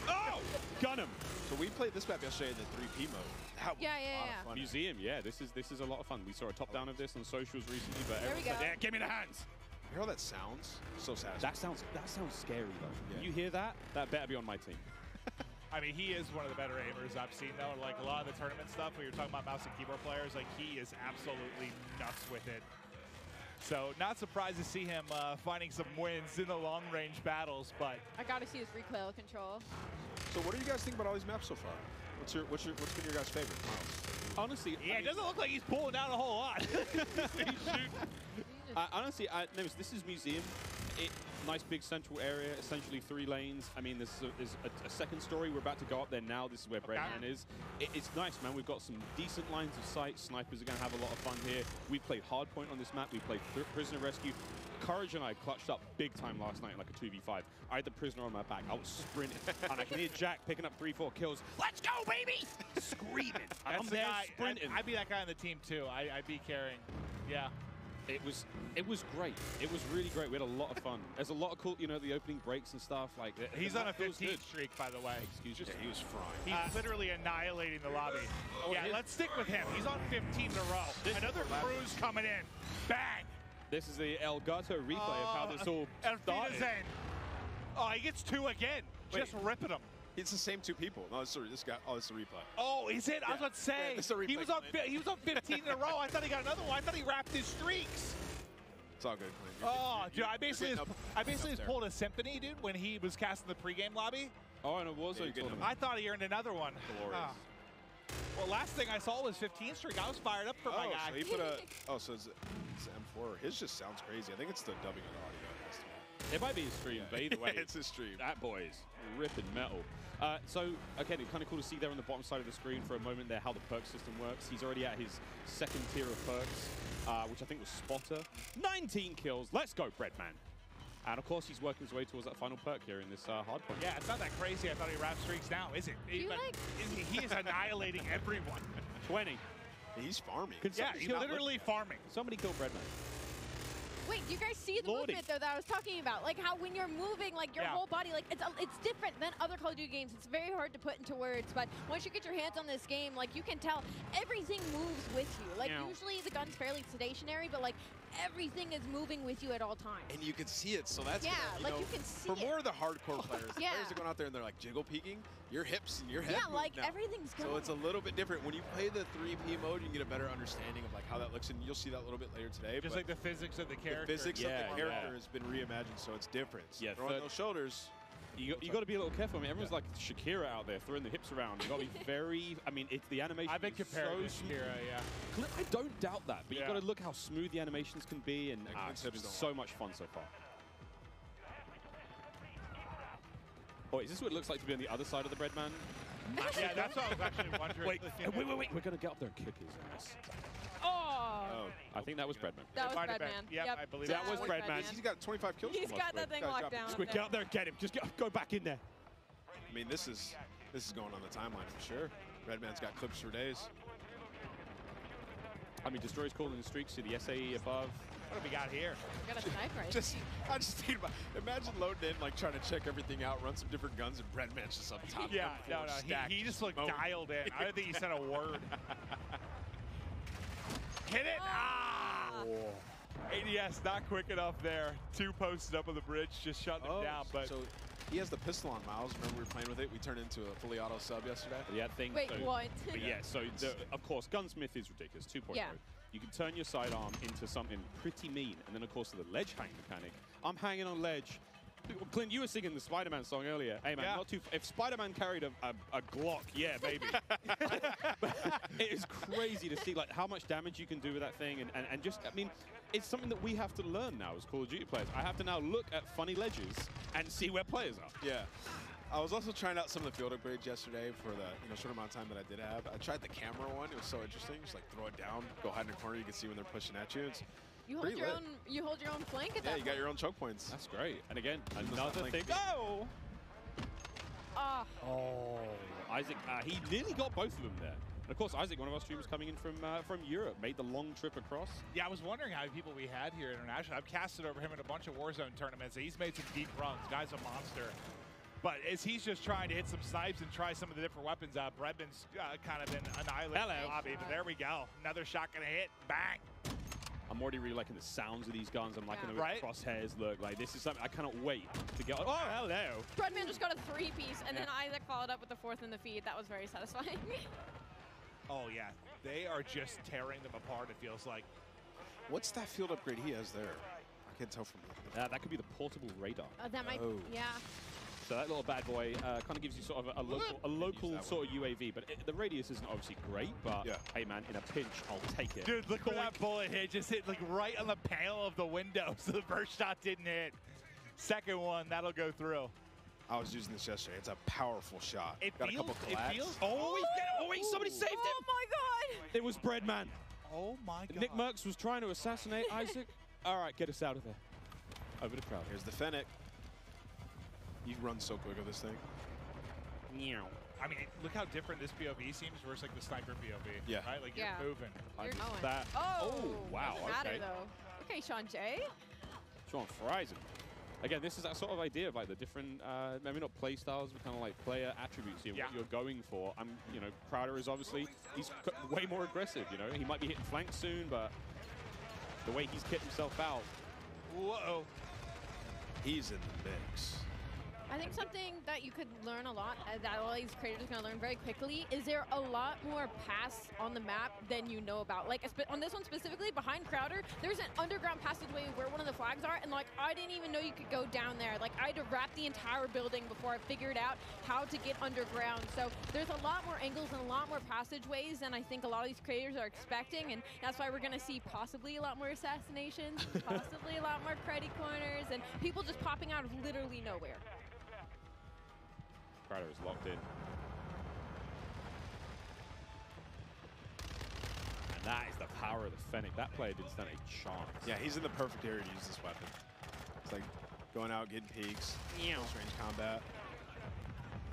Oh! Gun him. So we played this map yesterday in the 3P mode. That was a lot of fun. Museum, yeah. This is a lot of fun. We saw a top down of this on socials recently, but there we go. Yeah, give me the hands. You hear how that sounds? So satisfying. That sounds scary though. Yeah. You hear that? That better be on my team. I mean, he is one of the better aimers I've seen, though. Like, a lot of the tournament stuff, when you're talking about mouse and keyboard players, like, he is absolutely nuts with it. So, not surprised to see him finding some wins in the long-range battles, but... I gotta see his recoil control. So, what do you guys think about all these maps so far? What's been your guys' favorite, Miles? Honestly, yeah, it doesn't look like he's pulling down a whole lot. Honestly, Nevis, this is Museum. Nice big central area, essentially 3 lanes. I mean, this is a second story. We're about to go up there now. This is where Breadman is. It's nice, man. We've got some decent lines of sight. Snipers are going to have a lot of fun here. We played Hardpoint on this map. We played Prisoner Rescue. Courage and I clutched up big time last night in like a 2v5. I had the Prisoner on my back. I was sprinting. And I can hear Jack picking up 3-4 kills. Let's go, baby! Screaming. I'm the there guy, sprinting. I'd be that guy on the team, too. I'd be carrying. Yeah. It was great. It was really great. We had a lot of fun. There's a lot of cool, you know, the opening breaks and stuff. Like he's on a 15 streak, by the way. Excuse me. Yeah, he was frying. He's literally annihilating the lobby. Yeah, let's stick with him. He's on 15 in a row. Another cruise coming in. Bang! This is the Elgato replay of how this all started. Oh, he gets 2 again. Just ripping him. It's the same 2 people. No, sorry, this guy. Oh, it's a replay. Oh, is it? Yeah. I was about to say. Yeah, he was on 15 in a row. I thought he got another one. I thought he wrapped his streaks. It's all good. Dude, I basically just pulled a symphony, dude, when he was casting the pregame lobby. Oh, and it was a tournament. I thought he earned another one. Glorious. Well, last thing I saw was 15 streak. I was fired up for my guy. So he put a. Oh, so it's M4. His just sounds crazy. I think it's the dubbing of the audio. It might be his stream, but either way, it's his stream. That boy is ripping metal. So, again, it's kind of cool to see there on the bottom side of the screen for a moment there how the perk system works. He's already at his 2nd tier of perks, which I think was Spotter. 19 kills. Let's go, Breadman. And, of course, he's working his way towards that final perk here in this hardpoint. Yeah, it's not that crazy. I thought he wrapped streaks now, is it? He is annihilating everyone. 20. He's farming. Yeah, he's literally farming. Somebody kill Breadman. Wait, do you guys see the movement, though, that I was talking about? Like, how when you're moving, like, your whole body, like, it's different than other Call of Duty games. It's very hard to put into words, but once you get your hands on this game, like, you can tell everything moves with you. Like, usually the gun's fairly stationary, but, like, everything is moving with you at all times. And you can see it, so that's you can see for more of the hardcore players, the Yeah. players are going out there and they're, like, jiggle peeking, your hips and your head move like, now. everything's going. So it's a little bit different. When you play the 3P mode, you can get a better understanding of, like, how that looks, and you'll see that a little bit later today. Just like the physics of the character. The physics of the character has been reimagined, so it's different. Yeah, throwing those shoulders. You got to be a little careful. I mean, everyone's like Shakira out there throwing the hips around. You got to be very. I mean, it's the animation. I've been compared to Shakira, yeah. I don't doubt that, but you got to look how smooth the animations can be, and it's been so much fun so far. Oh, is this what it looks like to be on the other side of the Breadman? Yeah, that's what I was actually wondering. Wait. We're going to get up there and kick his ass. Oh! I think that was Breadman. That was Breadman. Yep, I believe that was Breadman. He's got 25 kills. He's got that thing locked down. Squid, get up there and get him. Just go back in there. I mean, this is going on the timeline for sure. Redman's got clips for days. I mean, Destroyer's calling the streaks to the SAE above. What have we got here? We got a sniper. I just think about, imagine loading in, like trying to check everything out, run some different guns, and Breadman's just up top. Yeah, no, he just looked dialed in. I don't think he said a word. Hit it! Oh. ADS not quick enough there. 2 posted up on the bridge, just shut them down. But so he has the pistol on Miles. Remember we were playing with it? We turned into a fully auto sub yesterday. Yeah, thing. Wait, what? But yeah, so of course, Gunsmith is ridiculous. 2.0. Yeah. You can turn your sidearm into something pretty mean, and then of course the ledge hang mechanic. I'm hanging on ledge. Clint, you were singing the Spider-Man song earlier. Hey man, not too. If Spider-Man carried a Glock, yeah, baby. It is crazy to see like how much damage you can do with that thing, and just I mean, it's something that we have to learn now as Call of Duty players. I have to now look at funny ledges and see where players are. Yeah. I was also trying out some of the field upgrades yesterday for the short amount of time that I did have. I tried the camera one. It was so interesting. Just like throw it down, go hide in a corner. You can see when they're pushing at you. It's You hold your own. You hold your own flank at that. Yeah, you got point. your own choke points. That's great. And again, another thing. Oh! Oh, Isaac, he nearly got both of them there. And of course, Isaac, one of our streamers coming in from Europe, made the long trip across. Yeah, I was wondering how many people we had here internationally. I've casted over him in a bunch of Warzone tournaments. He's made some deep runs. Guy's a monster. But as he's just trying to hit some snipes and try some of the different weapons out, Breadman's kind of been annihilated in the lobby. But there we go. Another shot gonna hit. Bang. I'm already really liking the sounds of these guns. I'm liking the way Right. the crosshairs look. Like, this is something I cannot wait to get. Oh, hello. Breadman just got a 3-piece, and then Isaac followed up with the 4th in the feed. That was very satisfying. Oh, yeah. They are just tearing them apart, it feels like. What's that field upgrade he has there? I can't tell from here. That could be the portable radar. That might, yeah. So that little bad boy kind of gives you sort of a local sort of UAV, but the radius isn't obviously great, but hey man, in a pinch, I'll take it. Dude, look where that bullet hit. Just hit like right on the panel of the window, so the first shot didn't hit. Second one, that'll go through. I was using this yesterday. It's a powerful shot. It Got feels, a couple collabs. Oh, wait, somebody saved him. Oh my god. It was Breadman. Oh my god. Nick Merckx was trying to assassinate Isaac. All right, get us out of there. Over the crowd. Here's the Fennec. You run so quick with this thing. Meow. I mean, look how different this POV seems versus like the sniper POV. Yeah. Right? Like you're moving. You're going. That. Oh, wow. Doesn't matter Okay. though. Okay, Sean J. Sean fries him. Again, this is that sort of idea of like the different, maybe not play styles, but kind of like player attributes here, what you're going for. You know, Crowder is obviously, he's way more aggressive, you know. He might be hitting flank soon, but the way he's kicked himself out. Whoa. He's in the mix. I think something that you could learn a lot, that all these creators are going to learn very quickly, is there a lot more paths on the map than you know about. Like, on this one specifically, behind Crowder, there's an underground passageway where one of the flags are, and, like, I didn't even know you could go down there. Like, I had to wrap the entire building before I figured out how to get underground. So there's a lot more angles and a lot more passageways than I think a lot of these creators are expecting, and that's why we're going to see possibly a lot more assassinations, possibly a lot more cruddy corners, and people just popping out of literally nowhere. Crowder is locked in. And that is the power of the Fennec. That player didn't stand a chance. Yeah, he's in the perfect area to use this weapon. It's like going out, getting peaks, close range combat.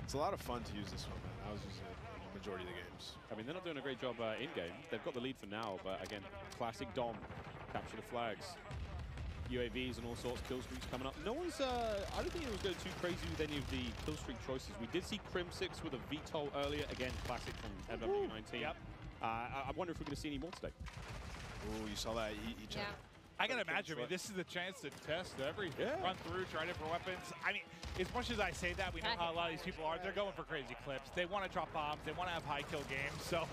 It's a lot of fun to use this one, man. I was using it in the majority of the games. I mean, they're not doing a great job in-game. They've got the lead for now, but again, classic Dom. Capture the flags. UAVs and all sorts, kill streaks coming up. No one's, I don't think anyone's going too crazy with any of the kill streak choices. We did see Crim6 with a VTOL earlier. Again, classic from MW19. Yep. I wonder if we're going to see any more today. Oh, you saw that? Yeah. I can imagine. I mean, this is the chance to test everything. Run through, try different weapons. I mean, as much as I say that, we know how a lot of these people are. They're going for crazy clips. They want to drop bombs. They want to have high kill games. So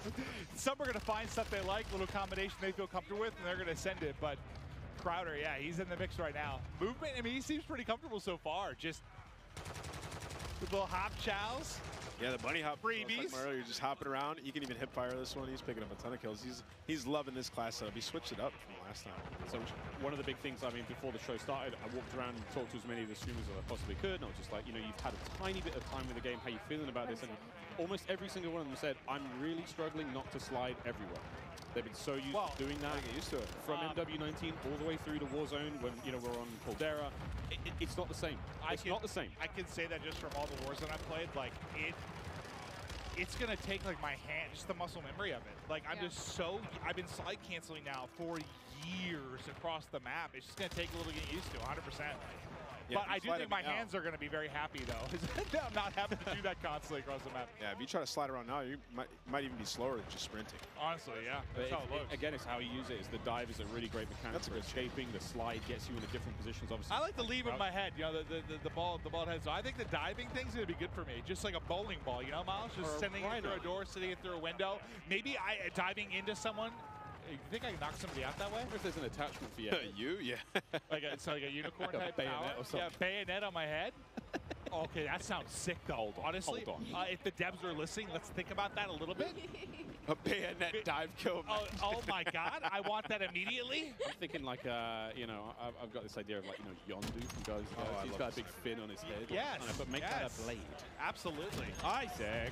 some are going to find stuff they like, little combination they feel comfortable with, and they're going to send it. But Crowder, yeah, he's in the mix right now. Movement, I mean, he seems pretty comfortable so far. Just the little hop chows. Yeah, the bunny hop. Freebies. Like earlier, just hopping around. You can even hip fire this one. He's picking up a ton of kills. He's loving this class setup. He switched it up from last time. So one of the big things, I mean, before the show started, I walked around and talked to as many of the streamers as I possibly could, and I was just like, you know, you've had a tiny bit of time with the game. How you feeling about this? And almost every single one of them said, I'm really struggling not to slide everywhere. They've been so used to doing that. Get used to it. From MW19 all the way through to Warzone when, you know, we're on Caldera. It's not the same. It's not the same. I can say that just from all the Warzone I've played, like, it's going to take, like, my hand, just the muscle memory of it. Like, I'm just so, I've been slide canceling now for years across the map. It's just going to take a little to get used to, 100%. Yeah, but I do think my hands are going to be very happy, though. I'm not having to do that constantly across the map. Yeah, if you try to slide around now, you might even be slower than just sprinting. Honestly, yeah. That's how it looks. Again, it's how you use it. It's the dive is a really great mechanic for escaping. The slide gets you into different positions, obviously. I like to leave with my head, you know, the ball head. So I think the diving thing's going to be good for me. Just like a bowling ball, you know, Miles? Just sending it through a door, sending it through a window. Maybe diving into someone. You think I can knock somebody out that way? I wonder if there's an attachment for you. You? Yeah. Like it's like a unicorn like type a bayonet power. or something. Yeah, bayonet on my head. Okay, that sounds sick though. Honestly, hold on. If the devs are listening, let's think about that a little bit. A bayonet dive kill. Oh my God, I want that immediately. I'm thinking like, you know, I've got this idea of like, you know, Yondu from Guys. He's got a big fin on his head. Yes. But make that a blade. Absolutely. Isaac.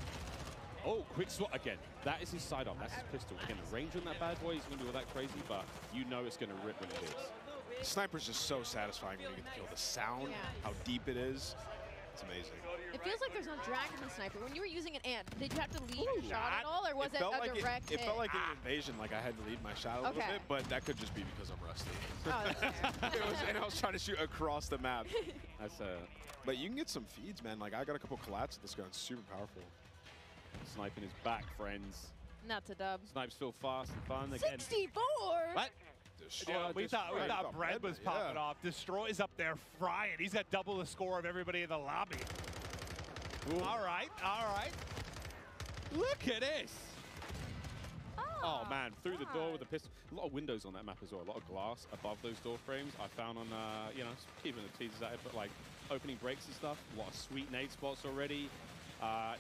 Oh, quick swat again. That is his sidearm. That's his pistol. Again, the range on that bad boy isn't going to do all that crazy, but you know it's going to rip when it hits. The sniper's just so satisfying when you get to kill. The sound, how deep it is, it's amazing. It feels like there's no drag in the sniper. When you were using an ant, did you have to lead your shot at all, or was it a direct hit? It felt like an invasion, like I had to lead my shot a little bit, but that could just be because I'm rusty. Oh, that's fair. And I was trying to shoot across the map. But you can get some feeds, man. Like I got a couple collabs with this gun. It's super powerful. Sniping is back, friends. Not to dub. Snipes feel fast and fun again. 64? What? Yeah, we thought Bread was popping off. Destroy's up there frying. He's got double the score of everybody in the lobby. Ooh. All right. Look at this. Oh man, through the door with a pistol. A lot of windows on that map as well. A lot of glass above those door frames. I found on, you know, keeping the teasers at it, but like opening breaks and stuff. A lot of sweet nade spots already.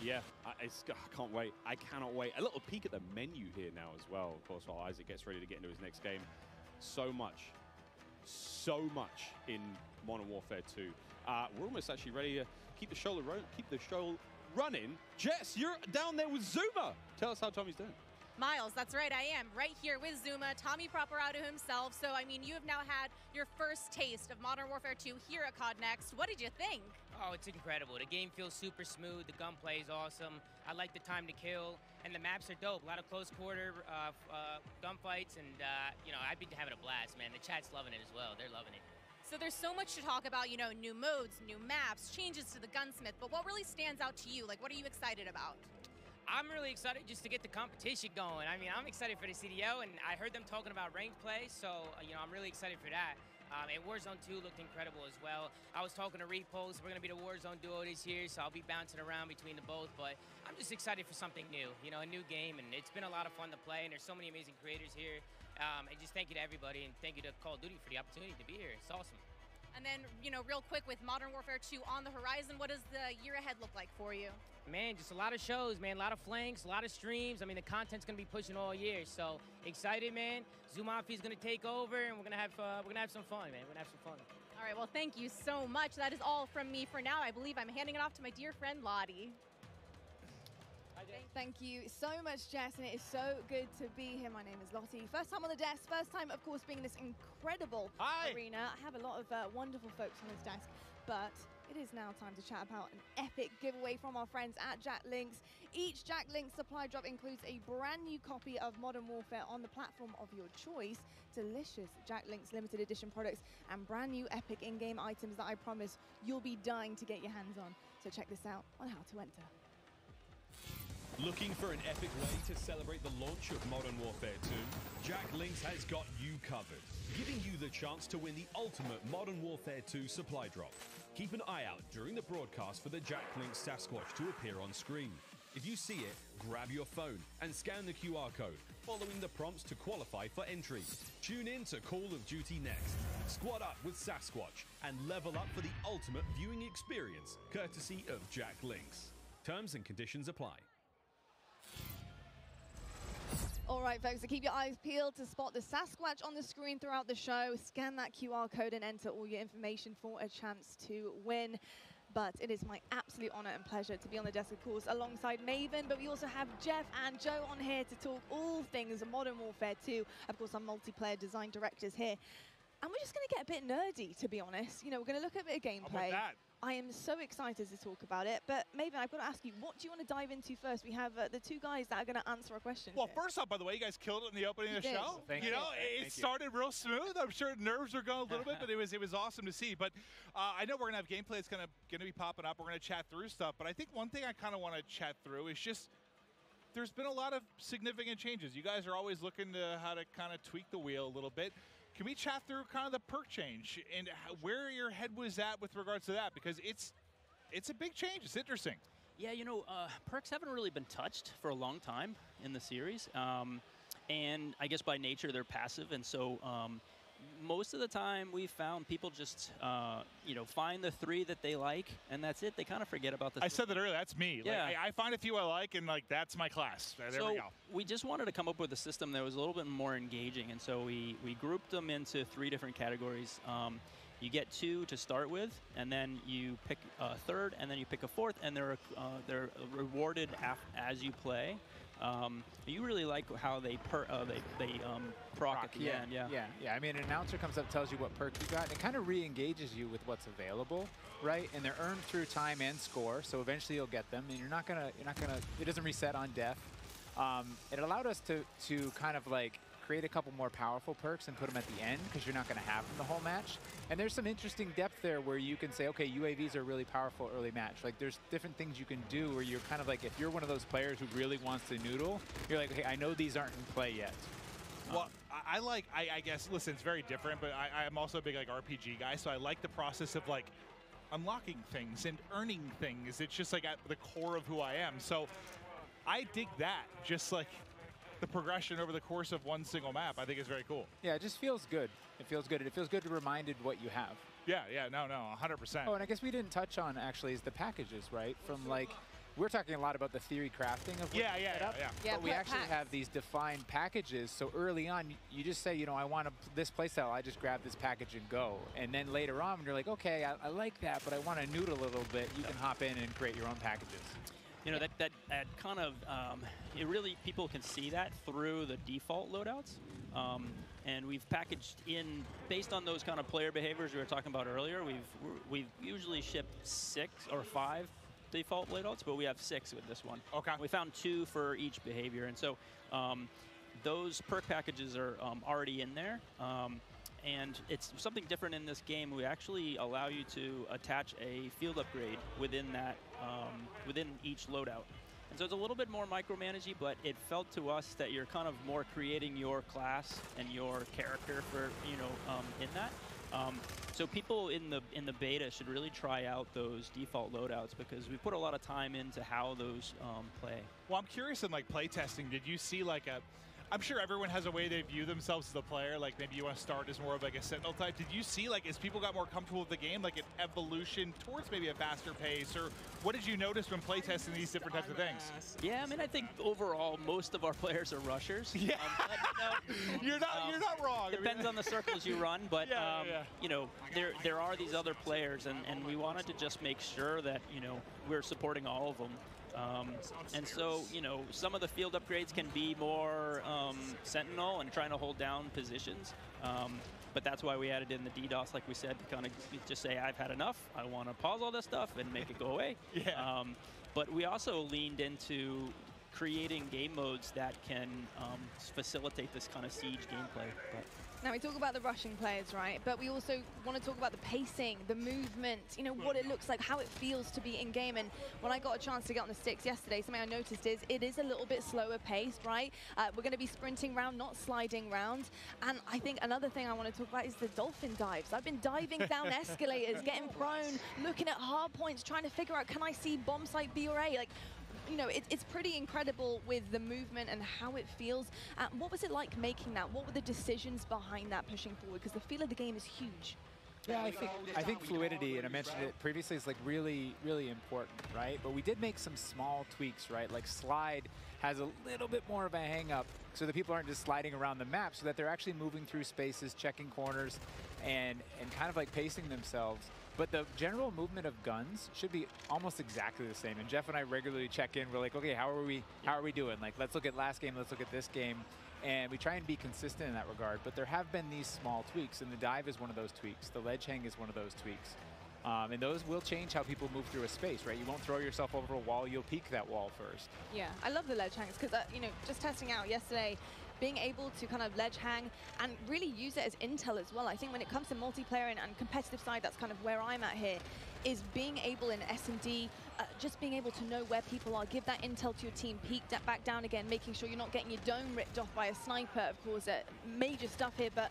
Yeah, I can't wait. I cannot wait. A little peek at the menu here now as well, of course, while Isaac gets ready to get into his next game. So much in Modern Warfare 2. We're almost actually ready to keep the show running. Jess, you're down there with Zuma. Tell us how Tommy's doing. Miles, that's right, I am right here with Zuma, Tommy Properato himself. So, I mean, you have now had your first taste of Modern Warfare 2 here at COD Next. What did you think? Oh, it's incredible. The game feels super smooth. The gunplay is awesome. I like the time to kill, and the maps are dope. A lot of close quarter gunfights, and, you know, I've been having a blast, man. The chat's loving it as well. They're loving it. So there's so much to talk about, you know, new modes, new maps, changes to the gunsmith, but what really stands out to you? Like, what are you excited about? I'm really excited just to get the competition going. I mean, I'm excited for the CDO, and I heard them talking about ranked play, so, you know, I'm really excited for that. And Warzone 2 looked incredible as well. I was talking to Repulse. We're going to be the Warzone duo this year, so I'll be bouncing around between the both, but I'm just excited for something new, you know, a new game, and it's been a lot of fun to play, and there's so many amazing creators here. And just thank you to everybody, and thank you to Call of Duty for the opportunity to be here. It's awesome. And then, you know, real quick, with Modern Warfare 2 on the horizon, what does the year ahead look like for you? Man, just a lot of shows, man. A lot of flanks, a lot of streams. I mean, the content's gonna be pushing all year, so excited, man. Zumafi's gonna take over, and we're gonna have some fun, man. We're gonna have some fun. All right, well, thank you so much. That is all from me for now. I believe I'm handing it off to my dear friend Lottie. Thank you so much, Jess, and it is so good to be here. My name is Lottie. First time on the desk, first time, of course, being in this incredible arena. I have a lot of wonderful folks on this desk, but it is now time to chat about an epic giveaway from our friends at Jack Links. Each Jack Links supply drop includes a brand new copy of Modern Warfare on the platform of your choice, delicious Jack Links limited edition products, and brand new epic in-game items that I promise you'll be dying to get your hands on. So check this out on how to enter. Looking for an epic way to celebrate the launch of Modern Warfare 2? Jack Links has got you covered, giving you the chance to win the ultimate Modern Warfare 2 supply drop. Keep an eye out during the broadcast for the Jack Links Sasquatch to appear on screen. If you see it, grab your phone and scan the QR code, following the prompts to qualify for entry. Tune in to Call of Duty Next. Squad up with Sasquatch and level up for the ultimate viewing experience, courtesy of Jack Links. Terms and conditions apply. All right, folks, so keep your eyes peeled to spot the Sasquatch on the screen throughout the show. Scan that QR code and enter all your information for a chance to win. But it is my absolute honor and pleasure to be on the desk, of course, alongside Maven. But we also have Jeff and Joe on here to talk all things Modern Warfare 2. Of course, our multiplayer design directors here. And we're just going to get a bit nerdy, to be honest. You know, we're going to look at a bit of gameplay. I am so excited to talk about it. But Maven, I've got to ask you, what do you want to dive into first? We have the two guys that are going to answer our questions. Well, first off, by the way, you guys killed it in the opening of the show. Thank you. Know, it started real smooth. I'm sure nerves are going a little bit, but it was awesome to see. But I know we're going to have gameplay that's going to be popping up. We're going to chat through stuff. But I think one thing I kind of want to chat through is just there's been a lot of significant changes. You guys are always looking to how to kind of tweak the wheel a little bit. Can we chat through kind of the perk change and where your head was at with regards to that? Because it's a big change. It's interesting. Yeah, you know, perks haven't really been touched for a long time in the series. And I guess by nature, they're passive. And so most of the time we've found people just, you know, find the three that they like, and that's it. They kind of forget about the I said that earlier. That's me. Yeah. Like, I find a few I like, and, like, that's my class. There we go. We just wanted to come up with a system that was a little bit more engaging. And so we grouped them into 3 different categories. You get 2 to start with, and then you pick a third, and then you pick a fourth, and they're rewarded as you play. You really like how they proc at the end. Yeah. I mean, an announcer comes up, tells you what perk you got, and it kind of re-engages you with what's available, right? And they're earned through time and score, so eventually you'll get them, and you're not gonna. It doesn't reset on death. It allowed us to kind of like create a couple more powerful perks and put them at the end because you're not going to have them the whole match. And there's some interesting depth there where you can say, okay, UAVs are really powerful early match. Like there's different things you can do where you're kind of like, if you're one of those players who really wants to noodle, you're like, okay, I know these aren't in play yet. Well, I guess, listen, it's very different, but I'm also a big like RPG guy, so I like the process of like unlocking things and earning things. It's just like at the core of who I am. So I dig that, just like the progression over the course of one single map. I think is very cool. Yeah, it just feels good. It feels good. It feels good to be reminded what you have. Yeah, no, 100%. Oh, and I guess we didn't touch on actually is the packages, right? From like, we're talking a lot about the theory crafting of what you set up, but we actually have these defined packages. So early on, you just say, you know, I want this playstyle. I just grab this package and go. And then later on, when you're like, okay, I like that, but I want to noodle a little bit, you can hop in and create your own packages. You know, that kind of, it really, people can see that through the default loadouts. And we've packaged in, based on those kind of player behaviors we were talking about earlier, we've usually shipped 6 or 5 default loadouts, but we have 6 with this one. Okay. We found 2 for each behavior. And so those perk packages are already in there. And it's something different in this game. We actually allow you to attach a field upgrade within that, within each loadout. And so it's a little bit more micromanagey, but it felt to us that you're kind of more creating your class and your character for, you know, in that. So people in the beta should really try out those default loadouts because we put a lot of time into how those play. Well, I'm curious in like play testing, did you see like I'm sure everyone has a way they view themselves as a player. Like maybe you want to start as more of like a sentinel type. Did you see like as people got more comfortable with the game, like an evolution towards maybe a faster pace, or what did you notice when playtesting these different types of things? Yeah, I mean, I think overall most of our players are rushers. Yeah, but, you know, you're not wrong. Depends on the circles you run, but you know, there are these other players, and we wanted to just make sure that we're supporting all of them. And so, you know, some of the field upgrades can be more sentinel and trying to hold down positions. But that's why we added in the DDoS, like we said, to kind of just say, I've had enough. I want to pause all this stuff and make it go away. But we also leaned into creating game modes that can facilitate this kind of siege gameplay. Now, we talk about the rushing players, right? But we also want to talk about the pacing, the movement, you know, what it looks like, how it feels to be in-game. And when I got a chance to get on the sticks yesterday, something I noticed is it is a little bit slower paced, right? We're going to be sprinting round, not sliding round. And I think another thing I want to talk about is the dolphin dives. I've been diving down escalators, getting prone, looking at hard points, trying to figure out, can I see bomb site B or A? Like, you know, it's pretty incredible with the movement and how it feels. What was it like making that? What were the decisions behind that pushing forward? Because the feel of the game is huge. Yeah, I think fluidity, and I mentioned it previously, is like really, really important, right? But we did make some small tweaks, right? Like slide has a little bit more of a hang up so that people aren't just sliding around the map, so that they're actually moving through spaces, checking corners, and kind of like pacing themselves. But the general movement of guns should be almost exactly the same. And Jeff and I regularly check in. We're like, okay, how are we doing? Like, let's look at last game, let's look at this game. And we try and be consistent in that regard. But there have been these small tweaks, and the dive is one of those tweaks. The ledge hang is one of those tweaks. And those will change how people move through a space, right? You won't throw yourself over a wall, you'll peek that wall first. Yeah, I love the ledge hangs because, you know, just testing out yesterday, being able to kind of ledge hang and really use it as intel as well. I think when it comes to multiplayer and competitive side, that's kind of where I'm at here, is being able in S&D, just being able to know where people are, give that intel to your team, peek that back down again, making sure you're not getting your dome ripped off by a sniper, of course, major stuff here, but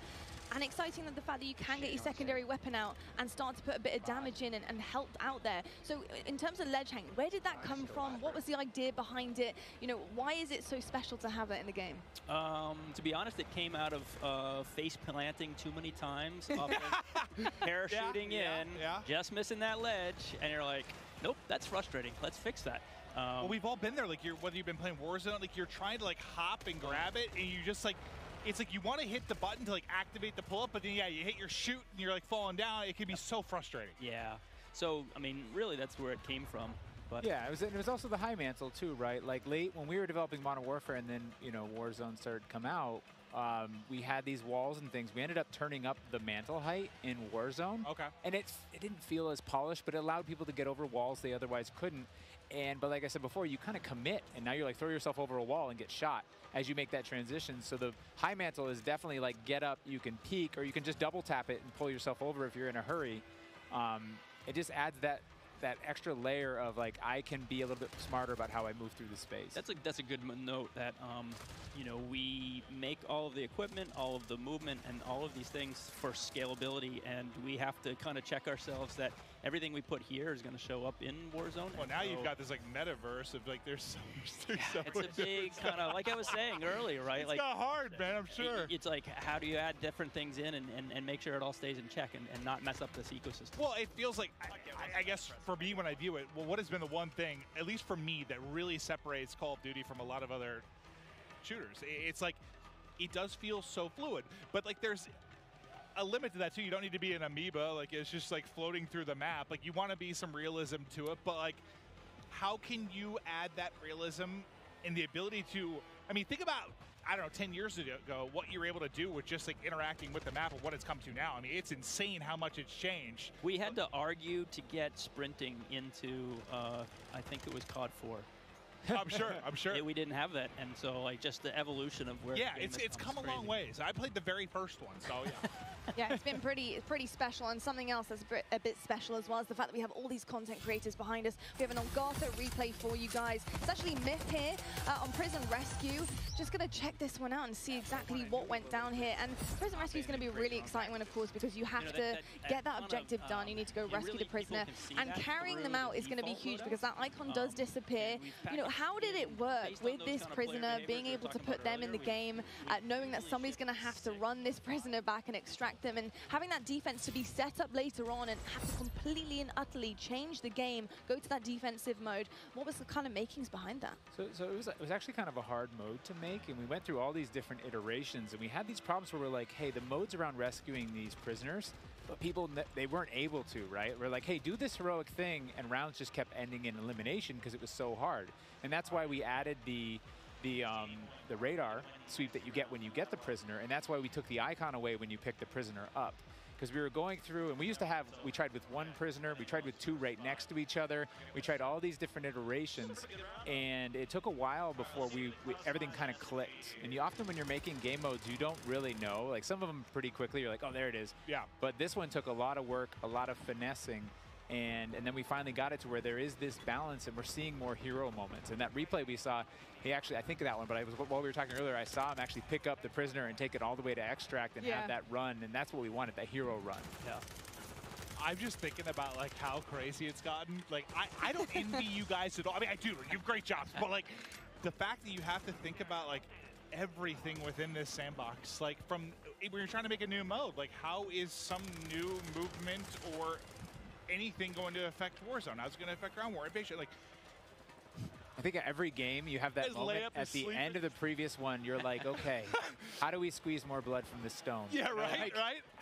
and exciting that the fact that you can get your secondary weapon out and start to put a bit of damage in and help out there. So in terms of ledge hang, where did that come from? What was the idea behind it? You know, why is it so special to have it in the game? To be honest, it came out of face planting too many times, parachuting in, just missing that ledge, and you're like, nope, that's frustrating. Let's fix that. Well, we've all been there. Like, whether you've been playing Warzone, like you're trying to like hop and grab it, and you just like, it's like you want to hit the button to like activate the pull-up, but then you hit your shoot and you're like falling down. It can be so frustrating. Yeah. So I mean, really, that's where it came from. But yeah, it was also the high mantle too, right? Like late when we were developing Modern Warfare, and then Warzone started to come out. We had these walls and things. We ended up turning up the mantle height in Warzone. Okay. And it didn't feel as polished, but it allowed people to get over walls they otherwise couldn't. But like I said before, you kind of commit, and now you're like throw yourself over a wall and get shot as you make that transition. So the high mantle is definitely like get up, you can peek, or you can just double tap it and pull yourself over if you're in a hurry. It just adds that that extra layer of like I can be a little bit smarter about how I move through the space. That's a good note that you know, we make all of the equipment, all of the movement, and all of these things for scalability, and we have to kind of check ourselves that everything we put here is going to show up in Warzone. Well, now you've got this like metaverse of like there's so it's a big kind of, like I was saying earlier, right? It's like not hard, man, I'm sure. It's like, how do you add different things in and make sure it all stays in check and not mess up this ecosystem? Well, it feels like, I guess for me when I view it, well, what has been the one thing, at least for me, that really separates Call of Duty from a lot of other shooters? It's like, it does feel so fluid, but like there's a limit to that too. You don't need to be an amoeba, like it's just like floating through the map. Like you want to be some realism to it, but like how can you add that realism and the ability to, I mean, think about, I don't know, 10 years ago, what you were able to do with just like interacting with the map and what it's come to now. I mean, it's insane how much it's changed. We had to argue to get sprinting into, I think it was COD 4. I'm sure. Yeah, we didn't have that, and so like just the evolution of where. Yeah, it's come a long ways. I played the very first one, so yeah. Yeah, it's been pretty special, and something else that's a bit special as well is the fact that we have all these content creators behind us. We have an Elgato replay for you guys. It's actually Myth here on Prison Rescue. Just gonna check this one out and see exactly what went down here. And Prison Rescue is gonna be a really exciting one, of course, because you have to get that objective done. You need to go rescue the prisoner, and carrying them out is gonna be huge because that icon does disappear. You know, how did it work with this prisoner, being able to put them in the game, knowing that somebody's gonna have to run this prisoner back and extract them, and having that defense to be set up later on and have to completely and utterly change the game, go to that defensive mode? What was the kind of makings behind that? So it was actually kind of a hard mode to make, and we went through all these different iterations, and we had these problems where we're like, hey, the modes around rescuing these prisoners, but people, they weren't able to, right? We're like, hey, do this heroic thing, and rounds just kept ending in elimination because it was so hard. And that's why we added the radar sweep that you get when you get the prisoner, and that's why we took the icon away when you pick the prisoner up. Because we were going through, and we tried with one prisoner, we tried with two right next to each other, we tried all these different iterations, and it took a while before everything kind of clicked. And often when you're making game modes, you don't really know. Like some of them pretty quickly, you're like, oh, there it is. Yeah. But this one took a lot of work, a lot of finessing, and then we finally got it to where there is this balance, and we're seeing more hero moments. And that replay we saw, he actually, I think of that one, but while we were talking earlier, I saw him actually pick up the prisoner and take it all the way to extract and have that run, and that's what we wanted, that hero run. Yeah. I'm just thinking about like how crazy it's gotten. Like I don't envy you guys at all. I mean, I do. You have great jobs, but like the fact that you have to think about like everything within this sandbox, like from when you're trying to make a new mode, like how is some new movement or anything going to affect Warzone? How's it going to affect ground war invasion? Like, I think every game you have that moment at the end of the previous one. You're like, okay, how do we squeeze more blood from this stone? Yeah, right.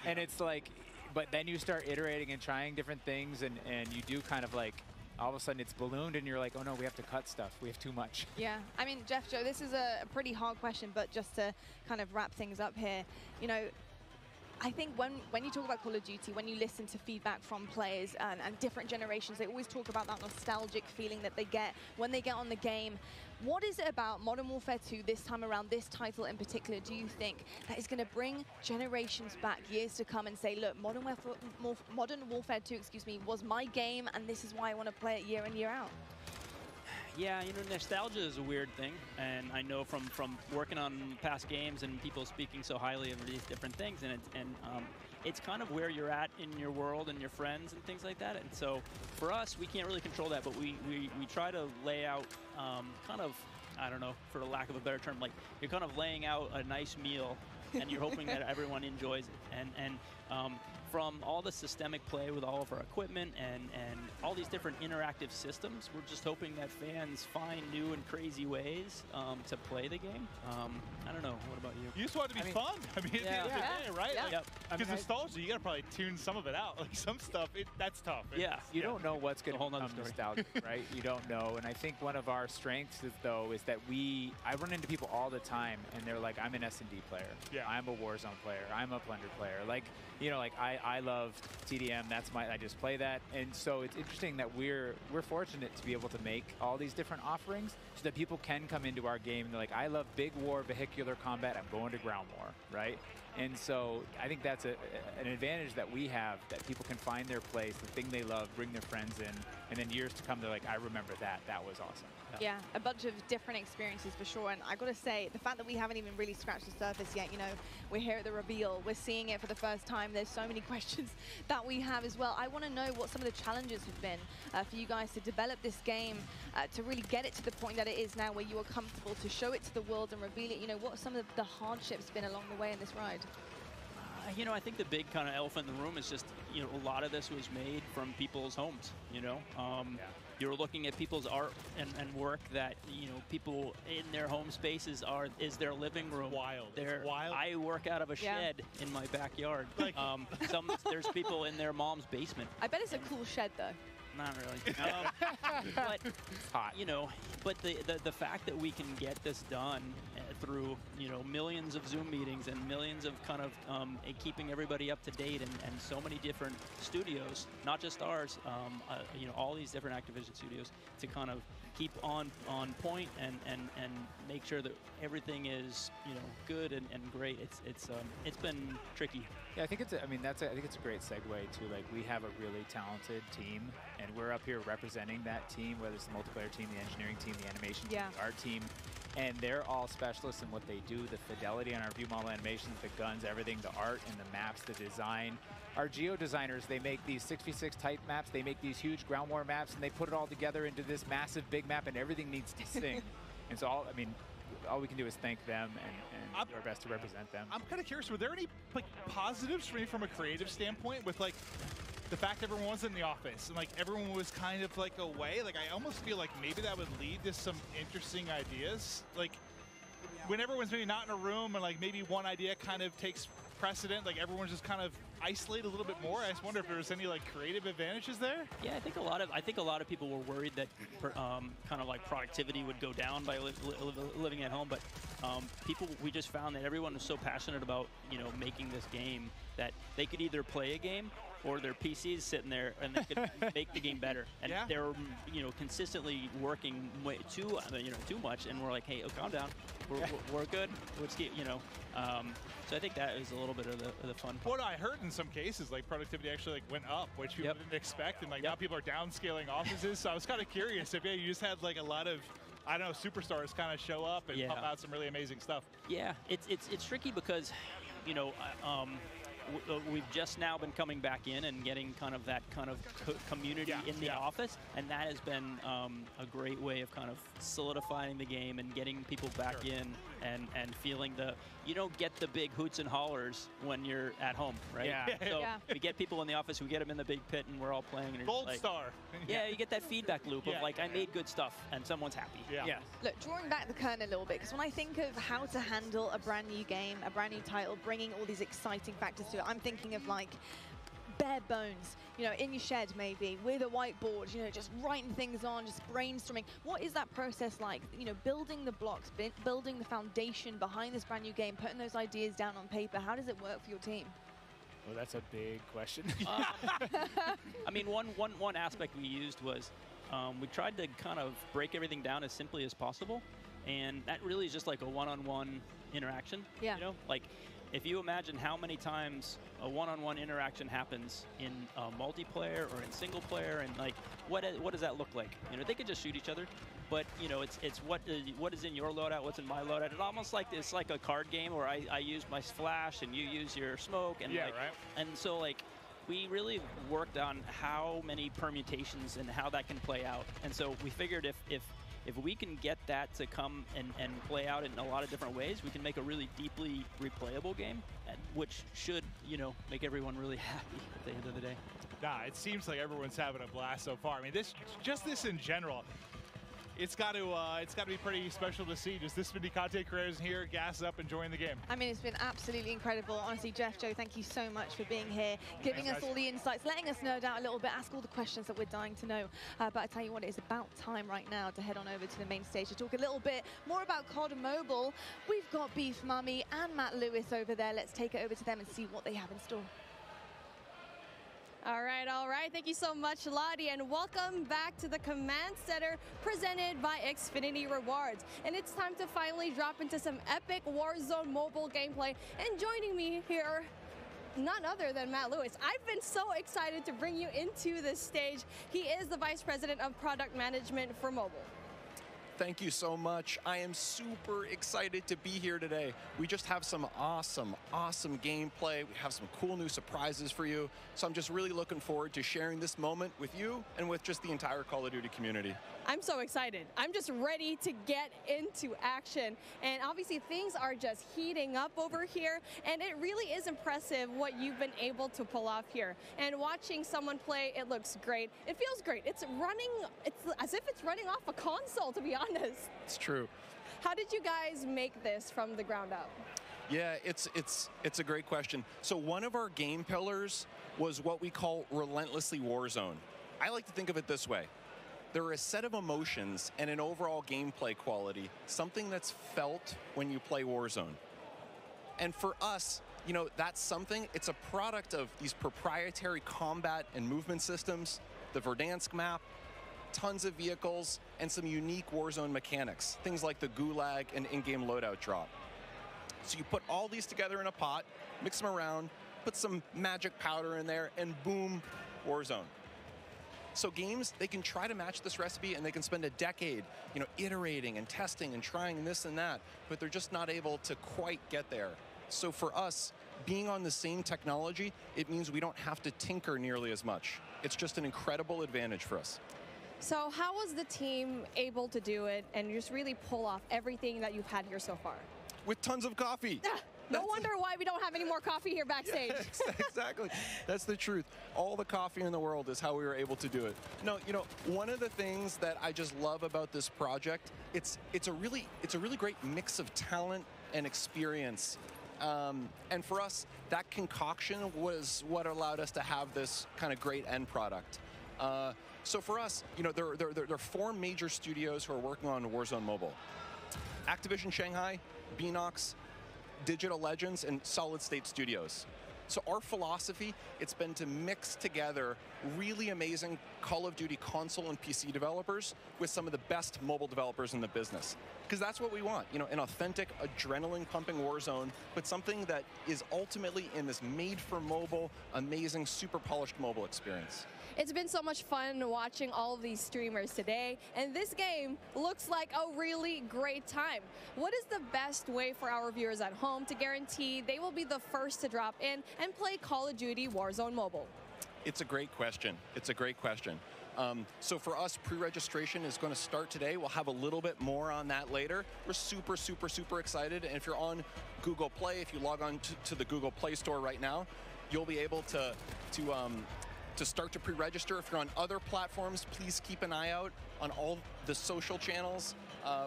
And it's like, but then you start iterating and trying different things, and you do kind of like, all of a sudden it's ballooned, and you're like, oh no, we have to cut stuff. We have too much. Yeah, I mean, Jeff, Joe, this is a pretty hard question, but just to kind of wrap things up here, you know, I think when you talk about Call of Duty, when you listen to feedback from players and different generations, they always talk about that nostalgic feeling that they get when they get on the game. What is it about Modern Warfare 2 this time around, this title in particular, do you think that is going to bring generations back, years to come, and say, look, Modern Warfare 2, excuse me, was my game, and this is why I want to play it year in, year out? Yeah, you know, nostalgia is a weird thing, and I know from working on past games and people speaking so highly of these different things, and it's kind of where you're at in your world and your friends and things like that. And so for us, we can't really control that, but we try to lay out kind of, I don't know, for the lack of a better term, like you're kind of laying out a nice meal, and you're hoping that everyone enjoys it. And from all the systemic play with all of our equipment and all these different interactive systems, we're just hoping that fans find new and crazy ways to play the game. I don't know. What about you? You just want it to be fun. I mean, at the end of the day, right? Yeah. Because nostalgia, you got to probably tune some of it out. Like some stuff, that's tough. You don't know what's going to become nostalgic, right? You don't know. And I think one of our strengths, though, is that I run into people all the time, and they're like, I'm an S&D player. Yeah. I'm a Warzone player. I'm a Plunder player. Like, you know, like I love TDM. I just play that. And so it's interesting that we're fortunate to be able to make all these different offerings so that people can come into our game and they're like, I love big war vehicular combat. I'm going to ground war, right? And so I think that's an advantage that we have, that people can find their place, the thing they love, bring their friends in, and then years to come, they're like, I remember that. That was awesome. Yeah, a bunch of different experiences for sure. And I got to say, the fact that we haven't even really scratched the surface yet, you know, we're here at the reveal, we're seeing it for the first time. There's so many questions that we have as well. I want to know what some of the challenges have been for you guys to develop this game, to really get it to the point that it is now, where you are comfortable to show it to the world and reveal it. You know, what have some of the hardships been along the way in this ride? You know, I think the big kind of elephant in the room is just, you know, a lot of this was made from people's homes, you know. You're looking at people's art and work that, you know, people in their home spaces is their living room. Wild. It's wild. I work out of a shed in my backyard. Like, there's people in their mom's basement. I bet it's a cool shed, though. Not really. But it's hot. You know, but the fact that we can get this done through, you know, millions of Zoom meetings and millions of kind of keeping everybody up to date, and so many different studios, not just ours, you know, all these different Activision studios, to kind of keep on point and make sure that everything is, you know, good and great. It's been tricky. Yeah, I think it's I think it's a great segue to, like, we have a really talented team, and we're up here representing that team, whether it's the multiplayer team, the engineering team, the animation team, the art team, and they're all specialists in what they do. The fidelity on our view model animations, the guns, everything, the art and the maps, the design. Our geo designers, they make these 6v6 type maps, they make these huge ground war maps, and they put it all together into this massive big map, and everything needs to sing. And so all we can do is thank them and do our best to represent them. I'm kind of curious, were there any, like, positives for me from a creative standpoint with, like, the fact everyone was in the office and, like, everyone was kind of, like, away? Like, I almost feel like maybe that would lead to some interesting ideas. Like, when everyone's maybe not in a room and, like, maybe one idea kind of takes precedent, like, everyone's just kind of isolated a little bit more. I just wonder if there was any, like, creative advantages there. Yeah, I think a lot of people were worried that kind of like productivity would go down by living at home, but we just found that everyone was so passionate about, you know, making this game that they could either play a game or their PCs sitting there and they could make the game better. And they're, you know, consistently working way too much, and we're like, hey, calm down, we're good. Let's get, you know. So I think that is a little bit of the fun part. What I heard in some cases, like, productivity actually, like, went up, which people didn't expect, and, like, now people are downscaling offices. So I was kind of curious if you just had, like, a lot of, I don't know, superstars kind of show up and pump out some really amazing stuff. Yeah, it's tricky because, you know, we've just now been coming back in and getting kind of that kind of community in the office, and that has been a great way of kind of solidifying the game and getting people back in and feeling you don't get the big hoots and hollers when you're at home, right? Yeah. So we get people in the office, we get them in the big pit, and we're all playing. And Gold like, star. Yeah, you get that feedback loop of like, I made good stuff, and someone's happy. Yeah. Look, drawing back the curtain a little bit, because when I think of how to handle a brand new game, a brand new title, bringing all these exciting factors to it, I'm thinking of, like, bare bones, you know, in your shed maybe, with a whiteboard, you know, just writing things on, just brainstorming. What is that process like? You know, building the blocks, building the foundation behind this brand new game, putting those ideas down on paper. How does it work for your team? Well, that's a big question. I mean, one aspect we used was we tried to kind of break everything down as simply as possible, and that really is just like a one-on-one interaction. Yeah. You know, like, if you imagine how many times a one-on-one interaction happens in multiplayer or in single player, and, like, what does that look like? You know, they could just shoot each other, but, you know, it's what is in your loadout, what's in my loadout. It's almost like it's like a card game where I use my flash and you use your smoke, and and so, like, we really worked on how many permutations and how that can play out. And so we figured if we can get that to come and play out in a lot of different ways, we can make a really deeply replayable game, which should, you know, make everyone really happy at the end of the day. Nah, it seems like everyone's having a blast so far. I mean, this in general, it's got to be pretty special to see just this many content creators here, gassed up, enjoying the game. I mean, it's been absolutely incredible. Honestly, Jeff, Joe, thank you so much for being here, giving us all the insights, letting us nerd out a little bit, ask all the questions that we're dying to know. But I tell you what, it is about time right now to head on over to the main stage to talk a little bit more about COD Mobile. We've got Beef Mummy and Matt Lewis over there. Let's take it over to them and see what they have in store. All right. Thank you so much, Lottie, and welcome back to the Command Center presented by Xfinity Rewards. And it's time to finally drop into some epic Warzone mobile gameplay. And joining me here, none other than Matt Lewis. I've been so excited to bring you into this stage. He is the Vice President of Product Management for mobile. Thank you so much. I am super excited to be here today. We just have some awesome gameplay. We have some cool new surprises for you. So I'm just really looking forward to sharing this moment with you and with just the entire Call of Duty community. I'm so excited. I'm just ready to get into action. And obviously things are just heating up over here. And it really is impressive what you've been able to pull off here. And watching someone play, it looks great. It feels great. It's as if it's running off a console, to be honest. It's true. How did you guys make this from the ground up? Yeah, it's a great question. So one of our game pillars was what we call relentlessly Warzone. I like to think of it this way. There are a set of emotions and an overall gameplay quality, something that's felt when you play Warzone. And for us, you know, that's something, it's a product of these proprietary combat and movement systems, the Verdansk map, tons of vehicles, and some unique Warzone mechanics, things like the gulag and in-game loadout drop. So you put all these together in a pot, mix them around, put some magic powder in there, and boom, Warzone. So games, they can try to match this recipe and they can spend a decade, you know, iterating and testing and trying this and that, but they're just not able to quite get there. So for us, being on the same technology, it means we don't have to tinker nearly as much. It's just an incredible advantage for us. So how was the team able to do it and just really pull off everything that you've had here so far? With tons of coffee. No wonder why we don't have any more coffee here backstage. Yeah, exactly. That's the truth. All the coffee in the world is how we were able to do it. No, you know, one of the things that I just love about this project, it's a really great mix of talent and experience. And for us, that concoction was what allowed us to have this kind of great end product. So for us, you know, there are 4 major studios who are working on Warzone Mobile. Activision Shanghai, Beanox, Digital Legends, and Solid State Studios. So our philosophy, it's been to mix together really amazing Call of Duty console and PC developers with some of the best mobile developers in the business. Because that's what we want, you know, an authentic, adrenaline-pumping Warzone, but something that is ultimately in this made-for-mobile, amazing, super polished mobile experience. It's been so much fun watching all of these streamers today, and this game looks like a really great time. What is the best way for our viewers at home to guarantee they will be the first to drop in and play Call of Duty Warzone Mobile? It's a great question. It's a great question. So for us, pre-registration is going to start today. We'll have a little bit more on that later. We're super excited. And if you're on Google Play, if you log on to the Google Play Store right now, you'll be able to start to pre-register. If you're on other platforms, please keep an eye out on all the social channels.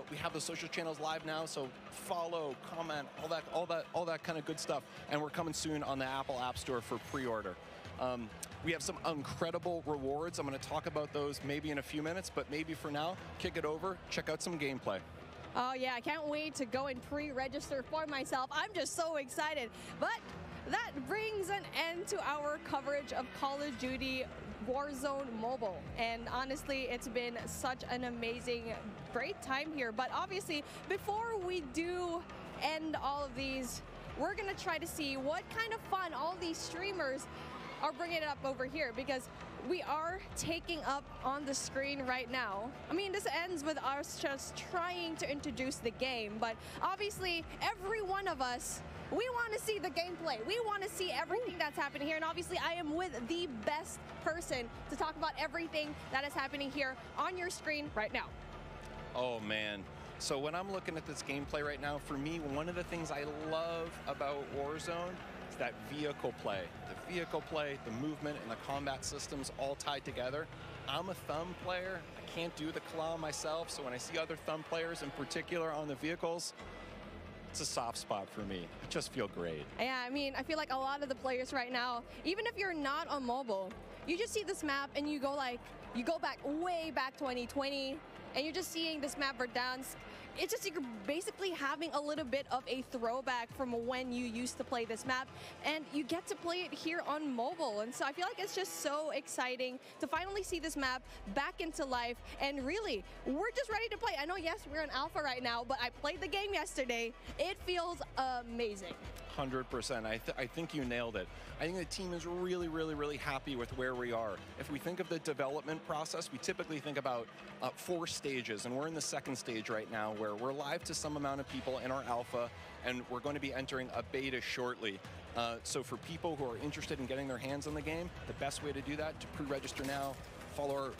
We have the social channels live now, so follow, comment, all that kind of good stuff. And we're coming soon on the Apple App Store for pre-order. We have some incredible rewards. I'm going to talk about those maybe in a few minutes, but maybe for now, kick it over, check out some gameplay. Oh yeah, I can't wait to go and pre-register for myself. I'm just so excited. But that brings an end to our coverage of Call of Duty Warzone Mobile. And honestly, it's been such an amazing, great time here. But obviously, before we do end all of these, we're going to try to see what kind of fun all these streamers are bringing it up over here, because we are taking up on the screen right now. I mean, this ends with us just trying to introduce the game, but obviously every one of us, we want to see the gameplay. We want to see everything that's happening here, and obviously I am with the best person to talk about everything that is happening here on your screen right now. Oh man. So when I'm looking at this gameplay right now, for me, one of the things I love about Warzone is that vehicle play. The vehicle play, the movement, and the combat systems all tied together. I'm a thumb player. I can't do the claw myself, so when I see other thumb players, in particular on the vehicles, it's a soft spot for me. I just feel great. Yeah, I mean, I feel like a lot of the players right now, even if you're not on mobile, you just see this map and you go back way back 2020, and you're just seeing this map Verdansk. it's just you're basically having a little bit of a throwback from when you used to play this map, and you get to play it here on mobile. And so I feel like it's just so exciting to finally see this map back into life. And really, we're just ready to play. I know, yes, we're in alpha right now, but I played the game yesterday. It feels amazing. 100%. I think you nailed it. I think the team is really, really, really happy with where we are. If we think of the development process, we typically think about 4 stages, and we're in the 2nd stage right now where we're live to some amount of people in our alpha, and we're going to be entering a beta shortly. So for people who are interested in getting their hands on the game, the best way to do that, to pre-register now, follow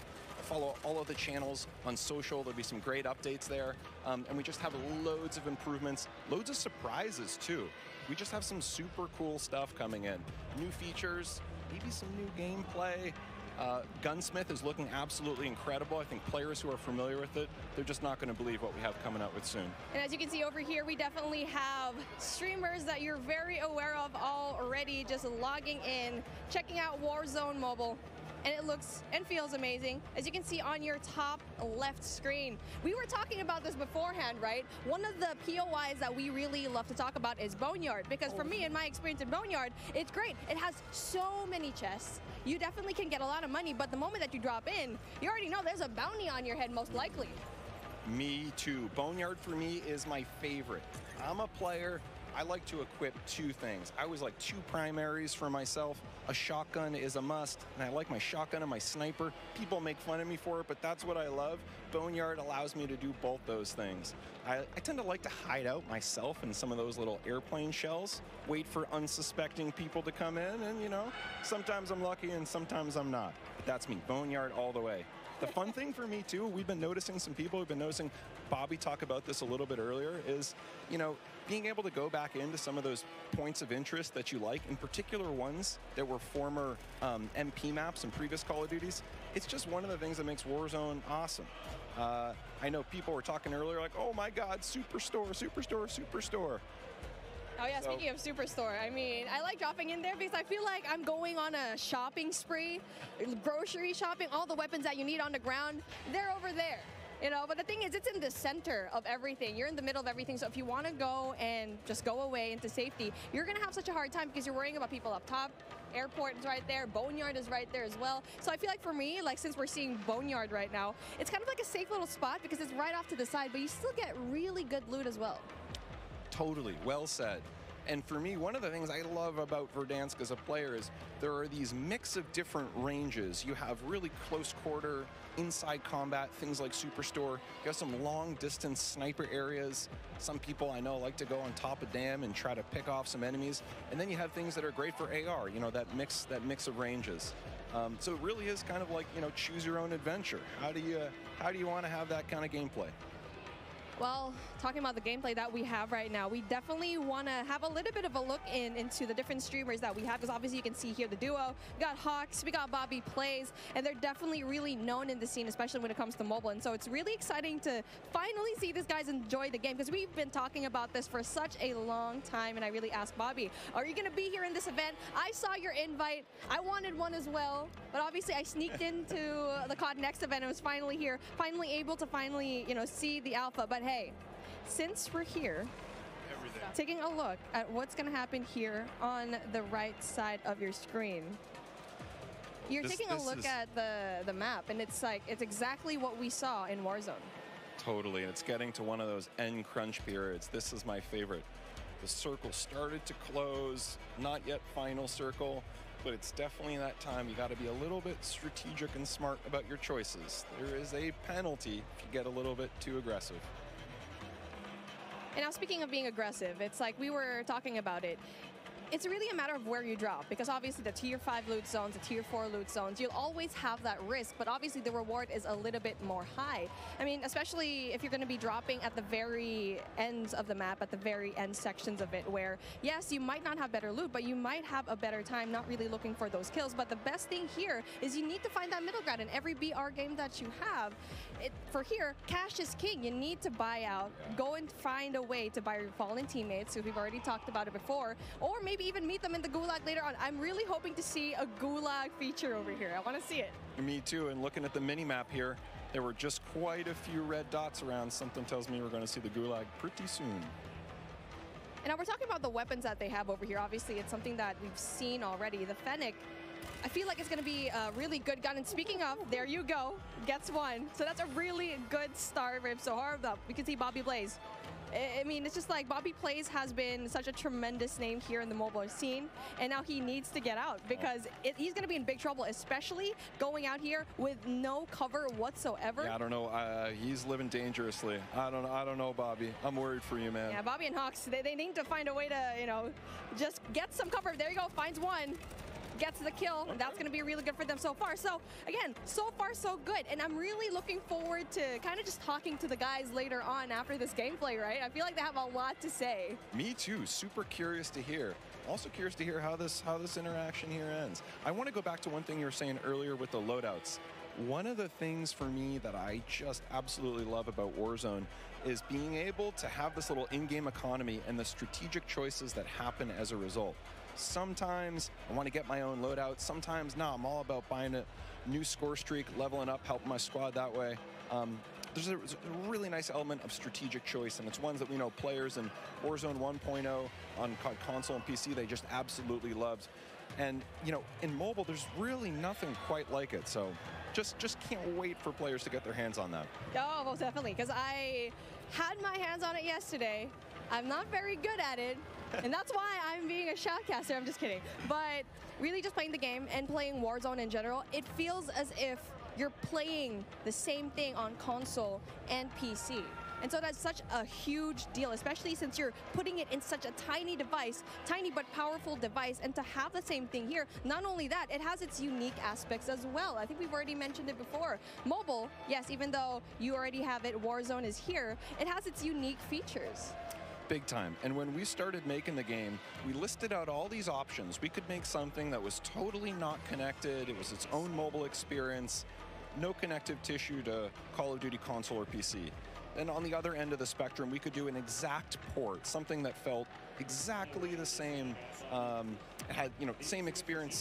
all of the channels on social. There'll be some great updates there. And we just have loads of improvements, loads of surprises too. We just have some super cool stuff coming in. New features, maybe some new gameplay. Gunsmith is looking absolutely incredible. I think players who are familiar with it, they're just not going to believe what we have coming out with soon. And as you can see over here, we definitely have streamers that you're very aware of already, just logging in, checking out Warzone Mobile. And it looks and feels amazing. As you can see on your top left screen. We were talking about this beforehand, right? One of the POIs that we really love to talk about is Boneyard, because for me, in my experience in Boneyard, it's great. It has so many chests. You definitely can get a lot of money, but the moment that you drop in, you already know there's a bounty on your head, most likely. Me too. Boneyard for me is my favorite. I'm a player. I like to equip 2 things. I always like 2 primaries for myself. A shotgun is a must, and I like my shotgun and my sniper. People make fun of me for it, but that's what I love. Boneyard allows me to do both those things. I tend to like to hide out myself in some of those little airplane shells, wait for unsuspecting people to come in, and you know, sometimes I'm lucky and sometimes I'm not. But that's me, Boneyard all the way. The fun thing for me too, we've been noticing some people have been noticing, Bobby talked about this a little bit earlier, is, you know, being able to go back into some of those points of interest that you like, in particular ones that were former MP maps and previous Call of Duties, it's just one of the things that makes Warzone awesome. I know people were talking earlier like, oh my God, Superstore, Superstore, Superstore. Oh yeah, speaking of Superstore, I mean, I like dropping in there because I feel like I'm going on a shopping spree, grocery shopping, all the weapons that you need on the ground, they're over there. You know, but the thing is, it's in the center of everything. You're in the middle of everything. So if you want to go and just go away into safety, you're going to have such a hard time because you're worrying about people up top. Airport is right there. Boneyard is right there as well. So I feel like for me, like since we're seeing Boneyard right now, it's kind of like a safe little spot because it's right off to the side, but you still get really good loot as well. Totally, well said. And for me, one of the things I love about Verdansk as a player is there are these mix of different ranges. You have really close quarter, inside combat, things like Superstore. You have some long distance sniper areas. Some people I know like to go on top of dam and try to pick off some enemies. And then you have things that are great for AR, you know, that mix of ranges. So it really is kind of like, you know, choose your own adventure. How do you want to have that kind of gameplay? Well, talking about the gameplay that we have right now, we definitely want to have a little bit of a look into the different streamers that we have, because obviously you can see here the duo. We got Hawks, we got Bobby Plays, and they're definitely really known in the scene, especially when it comes to mobile. And so it's really exciting to finally see these guys enjoy the game, because we've been talking about this for such a long time. And I really asked Bobby, are you going to be here in this event? I saw your invite. I wanted one as well, but obviously I sneaked into the COD Next event and was finally here, finally able to you know, see the alpha. But hey, since we're here, taking a look at what's going to happen here on the right side of your screen. You're taking a look at the map, and it's like, it's exactly what we saw in Warzone. Totally, and it's getting to one of those end crunch periods. This is my favorite. The circle started to close, not yet final circle, but it's definitely that time. You got to be a little bit strategic and smart about your choices. There is a penalty if you get a little bit too aggressive. And now, speaking of being aggressive, it's like we were talking about it. It's really a matter of where you drop, because obviously the tier 5 loot zones, the tier 4 loot zones, you'll always have that risk, but obviously the reward is a little bit more high. I mean, especially if you're going to be dropping at the very ends of the map, at the very end sections of it, where yes, you might not have better loot, but you might have a better time not really looking for those kills. But the best thing here is you need to find that middle ground in every BR game that you have. For here, cash is king. You need to buy out, go and find a way to buy your fallen teammates, who we've already talked about it before, or maybe even meet them in the gulag later on. I'm really hoping to see a gulag feature over here. I want to see it. Me too, and looking at the mini map here, There were just quite a few red dots around. Something tells me we're going to see the Gulag pretty soon. And now we're talking about the weapons that they have over here. Obviously, it's something that we've seen already. The Fennec, I feel like it's going to be a really good gun. And speaking of, there you go, gets one. So that's a really good start. So hard up. We can see Bobby Blaze. I mean, it's just like Bobby Blaze has been such a tremendous name here in the mobile scene, and now he needs to get out because he's going to be in big trouble, especially going out here with no cover whatsoever. Yeah, I don't know. He's living dangerously. I don't know, Bobby. I'm worried for you, man. Yeah, Bobby and Hawks, they need to find a way to, you know, just get some cover. There you go, finds one. Gets the kill. That's going to be really good for them so far. So again, so far so good. And I'm really looking forward to kind of just talking to the guys later on after this gameplay, right? I feel like they have a lot to say. Me too. Super curious to hear. Also curious to hear how this interaction here ends. I want to go back to one thing you were saying earlier with the loadouts. One of the things for me that I just absolutely love about Warzone is being able to have this little in-game economy and the strategic choices that happen as a result. Sometimes I want to get my own loadout. Sometimes, no, I'm all about buying a new score streak, leveling up, helping my squad that way. There's a really nice element of strategic choice, and it's ones that we know players in Warzone 1.0 on console and PC, they just absolutely loved. And, you know, in mobile, there's really nothing quite like it. So just can't wait for players to get their hands on that. Oh, most definitely, because I had my hands on it yesterday. I'm not very good at it, and that's why I'm being a shoutcaster. I'm just kidding. But really just playing the game and playing Warzone in general, it feels as if you're playing the same thing on console and PC. And so that's such a huge deal, especially since you're putting it in such a tiny device, tiny but powerful device, and to have the same thing here, not only that, it has its unique aspects as well. I think we've already mentioned it before. Mobile, yes, even though you already have it, Warzone is here, it has its unique features. Big time. And when we started making the game, we listed out all these options. We could make something that was totally not connected. It was its own mobile experience, no connective tissue to Call of Duty console or PC. And on the other end of the spectrum, we could do an exact port, something that felt exactly the same, had, you know, same experience,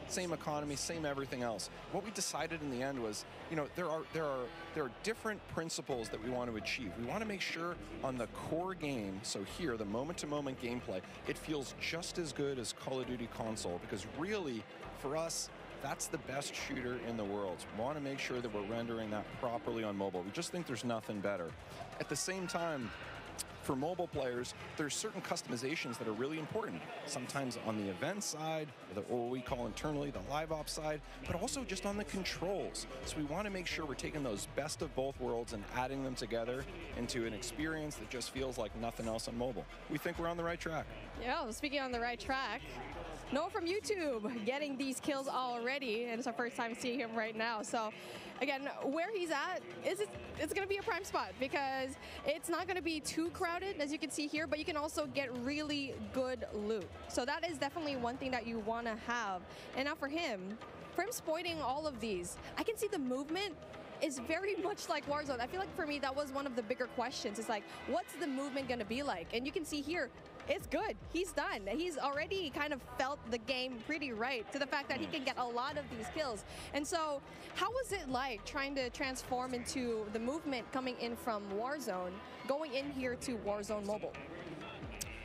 same economy, same everything else. What we decided in the end was, you know, there are different principles that we want to achieve. We want to make sure on the core game, so here, the moment-to-moment gameplay, it feels just as good as Call of Duty console, because really, for us, that's the best shooter in the world. So we want to make sure that we're rendering that properly on mobile. We just think there's nothing better. At the same time, for mobile players, there's certain customizations that are really important. Sometimes on the event side, or what we call internally the live ops side, but also just on the controls. So we want to make sure we're taking those best of both worlds and adding them together into an experience that just feels like nothing else on mobile. We think we're on the right track. Yeah, well, speaking on the right track, Noah from YouTube getting these kills already, and it's our first time seeing him right now. So again, where he's at, it's going to be a prime spot because it's not going to be too crowded, as you can see here, but you can also get really good loot. So that is definitely one thing that you want to have. And now for him exploiting all of these, I can see the movement is very much like Warzone. I feel like for me, that was one of the bigger questions. It's like, what's the movement going to be like? And you can see here, it's good. He's done. He's already kind of felt the game pretty right to the fact that he can get a lot of these kills. And so how was it like trying to transform into the movement coming in from Warzone, going in here to Warzone Mobile?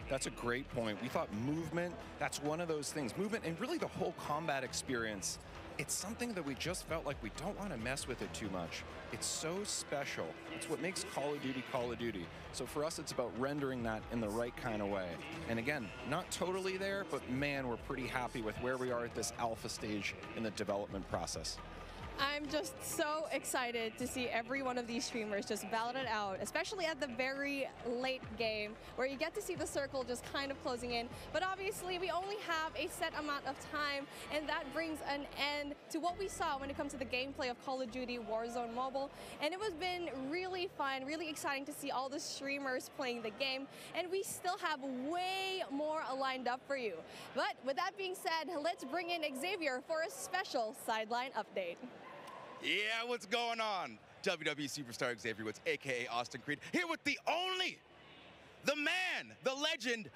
That's a great point. We thought movement, that's one of those things. Movement and really the whole combat experience, it's something that we just felt like we don't want to mess with it too much. It's so special. It's what makes Call of Duty Call of Duty. So for us, it's about rendering that in the right kind of way. And again, not totally there, but man, we're pretty happy with where we are at this alpha stage in the development process. I'm just so excited to see every one of these streamers just battle it out, especially at the very late game where you get to see the circle just kind of closing in. But obviously, we only have a set amount of time, and that brings an end to what we saw when it comes to the gameplay of Call of Duty Warzone Mobile. And it has been really fun, really exciting to see all the streamers playing the game, and we still have way more lined up for you. But with that being said, let's bring in Xavier for a special sideline update. Yeah, what's going on? WWE superstar Xavier Woods, aka Austin Creed, here with the only, the man, the legend,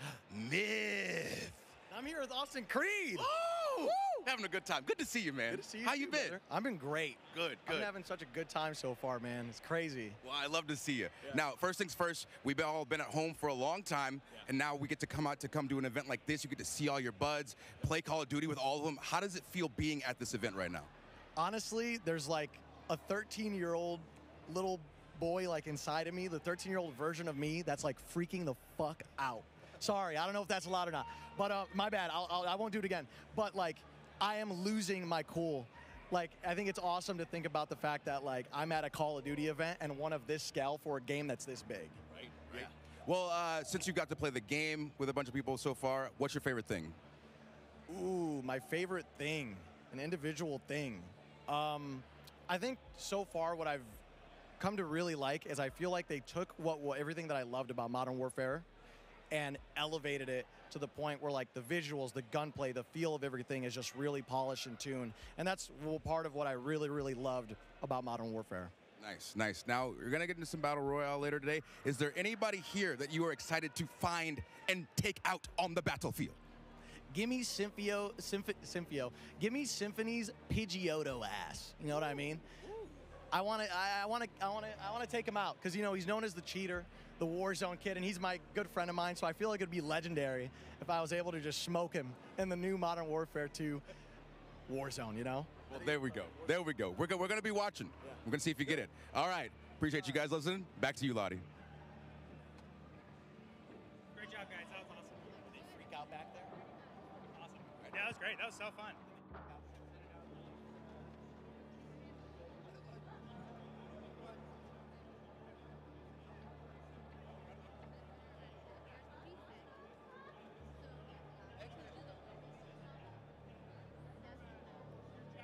Myth. I'm here with Austin Creed. Woo! Having a good time. Good to see you, man. Good to see you. How you been? Brother. I've been great. Good. I'm having such a good time so far, man. It's crazy. Well, I love to see you. Yeah. Now, first things first, we've all been at home for a long time, and now we get to come out to come do an event like this. You get to see all your buds, play Call of Duty with all of them. How does it feel being at this event right now? Honestly, there's like a 13-year-old little boy like inside of me, the 13-year-old version of me that's like freaking the fuck out. Sorry, I don't know if that's allowed or not, but my bad. I won't do it again. But like, I am losing my cool. Like, I think it's awesome to think about the fact that like I'm at a Call of Duty event and one of this scale for a game that's this big. Right. Yeah. Well, since you got to play the game with a bunch of people so far, what's your favorite thing? Ooh, my favorite thing, an individual thing. I think so far what I've come to really like is I feel like they took everything that I loved about Modern Warfare and elevated it to the point where like the visuals, the gunplay, the feel of everything is just really polished and tuned. And that's part of what I really, really loved about Modern Warfare. Nice, nice. Now, you're going to get into some Battle Royale later today. Is there anybody here that you are excited to find and take out on the battlefield? Give me Symphio. Give me Symphony's Pidgeotto ass. You know what I mean? I want to take him out because, you know, he's known as the cheater, the Warzone kid, and he's my good friend of mine, so I feel like it'd be legendary if I was able to just smoke him in the new Modern Warfare 2 Warzone, you know? Well, there we go. There we go. We're going to be watching. Yeah. We're going to see if you get it. All right. Appreciate you guys listening. Back to you, Lottie. Great job, guys. That was awesome. Did they freak out back there? Awesome. Yeah, that was great. That was so fun.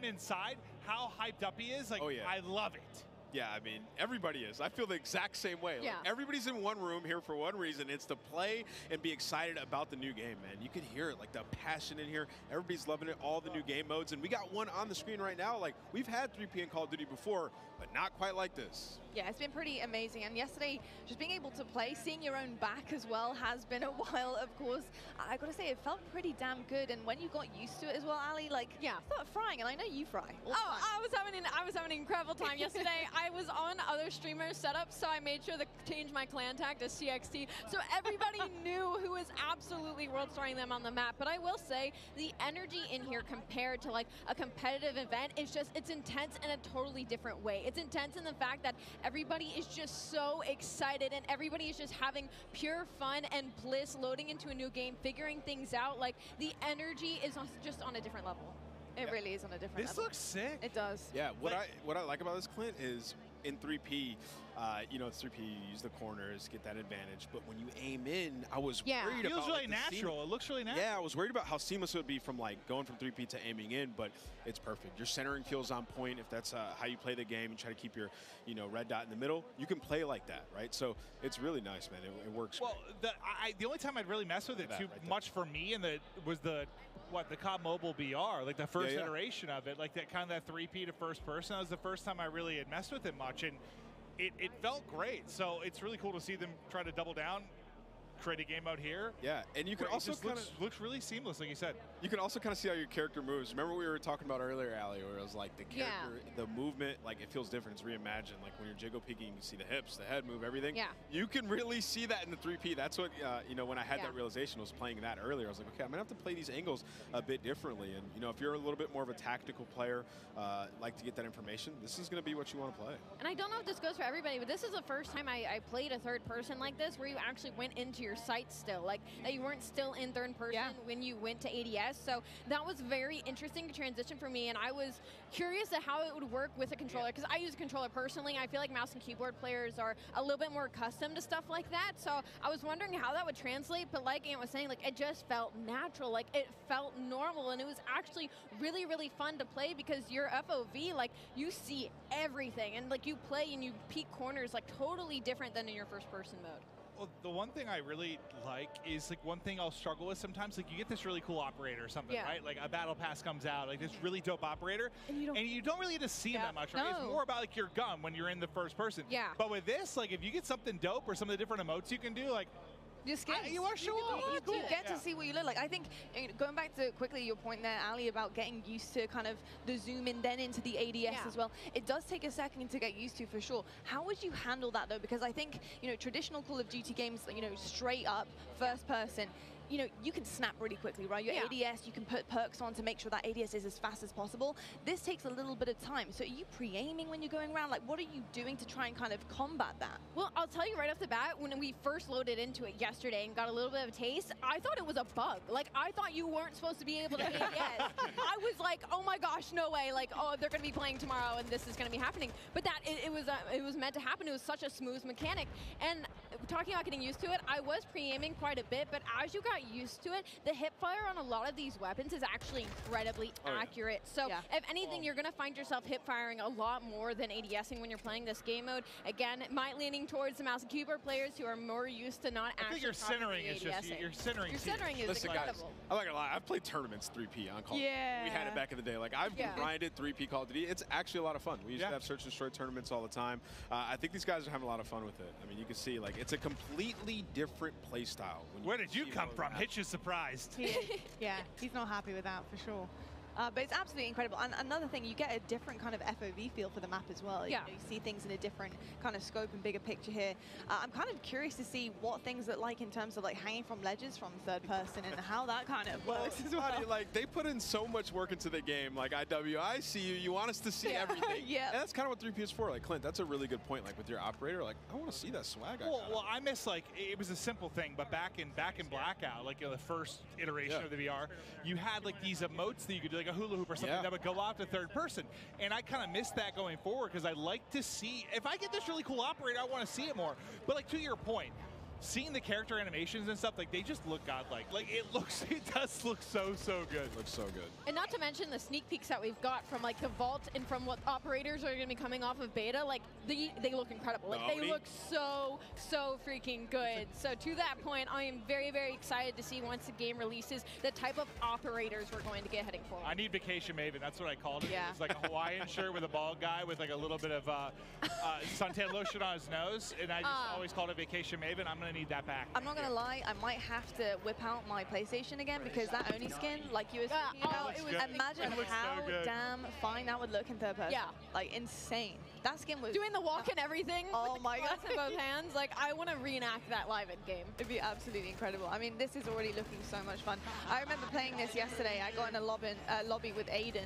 Inside, how hyped up he is, like, oh, yeah. I love it. Yeah, I mean, everybody is. I feel the exact same way. Yeah. Like, everybody's in one room here for one reason. It's to play and be excited about the new game, man. You can hear it, like the passion in here. Everybody's loving it, all the new game modes. And we got one on the screen right now. Like, we've had 3P and Call of Duty before, but not quite like this. Yeah, it's been pretty amazing. And yesterday, just being able to play, seeing your own back as well has been a while, of course. I gotta say, it felt pretty damn good. And when you got used to it as well, Ali, like, yeah, start frying. And I know you fry. I was having an incredible time yesterday. I was on other streamers' setups, so I made sure to change my clan tag to CXT, so everybody knew who was absolutely world starring them on the map. But I will say, the energy in here compared to like a competitive event is just, it's intense in a totally different way. It's intense in the fact that everybody is just so excited and everybody is just having pure fun and bliss, loading into a new game, figuring things out. Like, the energy is just on a different level. It really is on a different level. This looks sick. It does. Yeah, what I like about this, Clint, is in 3P, you know, it's 3P, you use the corners, get that advantage. But when you aim in, I was worried about... It feels really natural. It looks really natural. Yeah, I was worried about how seamless it would be from like going from 3P to aiming in, but it's perfect. Your centering feels on point. If that's how you play the game, you try to keep your, you know, red dot in the middle, you can play like that, right? So it's really nice, man. It works well, great. The only time I'd really mess with it too much for me was the COD Mobile BR, like the first iteration of it, like that kind of that 3P to first person. That was the first time I really had messed with it much, and it felt great. So it's really cool to see them try to double down, create a game out here. Yeah, and you can also kind of looks really seamless, like you said. You can also kind of see how your character moves. Remember we were talking about earlier, Ali, where it was like the character, the movement, like it feels different. It's reimagined. Like when you're jiggle peeking, you can see the hips, the head move, everything. Yeah. You can really see that in the 3P. That's what you know. When I had that realization, I was playing that earlier. I was like, okay, I'm gonna have to play these angles a bit differently. And you know, if you're a little bit more of a tactical player, like to get that information, this is gonna be what you want to play. And I don't know if this goes for everybody, but this is the first time I played a third person like this, where you actually went into your sights still. Like, that you weren't still in third person when you went to ADS. So that was very interesting to transition for me, and I was curious at how it would work with a controller, because I use a controller personally. I feel like mouse and keyboard players are a little bit more accustomed to stuff like that. So I was wondering how that would translate, but like Ant was saying, like, it just felt natural. Like, it felt normal, and it was actually really, really fun to play because your FOV, like, you see everything, and like you play and you peek corners like totally different than in your first person mode. Well, the one thing I really like is, like, one thing I'll struggle with sometimes, like, you get this really cool operator or something, right? Like, a battle pass comes out, like, this really dope operator, and you don't really get to see him that much, right? It's more about, like, your gun when you're in the first person. Yeah. But with this, like, if you get something dope or some of the different emotes you can do, like, Your skins. You are show off. You get to see what you look like. I think, going back to quickly your point there, Ali, about getting used to kind of the zoom in then into the ADS as well. It does take a second to get used to, for sure. How would you handle that, though? Because I think, traditional Call of Duty games, straight up, first person, you can snap really quickly, right? Your ADS, you can put perks on to make sure that ADS is as fast as possible. This takes a little bit of time. So are you pre-aiming when you're going around? Like, what are you doing to try and kind of combat that? Well, I'll tell you right off the bat, when we first loaded into it yesterday and got a little bit of a taste, I thought it was a bug. Like, I thought you weren't supposed to be able to hit ADS. I was like, oh my gosh, no way. Like, oh, they're going to be playing tomorrow and this is going to be happening. But that, it was meant to happen. It was such a smooth mechanic. And talking about getting used to it, I was pre-aiming quite a bit, but as you got used to it, the hip fire on a lot of these weapons is actually incredibly accurate. So if anything, you're going to find yourself hip firing a lot more than ADSing when you're playing this game mode. Again, might leaning towards the mouse and keyboard players who are more used to not actually. I think your centering is just your centering. Your centering is Listen, incredible. Guys, I'm not gonna lie. I've played tournaments 3P on Call. Yeah. We had it back in the day. Like I've grinded 3P Call of Duty. It's actually a lot of fun. We used to have search and destroy tournaments all the time. I think these guys are having a lot of fun with it. I mean, you can see like it's a completely different play style. Where did you come from? Hitch is surprised. Yeah, he's not happy with that for sure. But it's absolutely incredible. And another thing, you get a different kind of FOV feel for the map as well. You see things in a different kind of scope and bigger picture here. I'm kind of curious to see what things look like in terms of like hanging from ledges from third person and how that kind of works as well. Like they put in so much work into the game. Like IW, I see you. You want us to see everything. And that's kind of what 3P is for. Like Clint, that's a really good point. Like with your operator, like I want to see that swag. Well, I miss like it was a simple thing, but back in Blackout, like the first iteration of the VR, you had like these emotes that you could do, like a hula hoop or something that would go out to third person, and I kind of miss that going forward because I like to see if I get this really cool operator, I want to see it more. But like to your point, seeing the character animations and stuff, like they just look godlike. Like it does look so good. It looks so good. And not to mention the sneak peeks that we've got from like the vault and from what operators are going to be coming off of beta. Like they look incredible. Like they look so freaking good. So to that point, I am very excited to see once the game releases the type of operators we're going to get heading forward. I need Vacation Maven. That's what I called it. It's like a Hawaiian shirt with a bald guy with like a little bit of suntan lotion on his nose, and I just always called it Vacation Maven. I'm gonna need that back. I'm not gonna lie, I might have to whip out my PlayStation again because that Oni skin, like you were talking about, imagine how damn fine that would look in third person. Like insane. That skin was doing the walk and everything. Oh my god! In both hands. Like I want to reenact that live in game. It'd be absolutely incredible. I mean, this is already looking so much fun. I remember playing this yesterday. I got in a lobby with Aiden,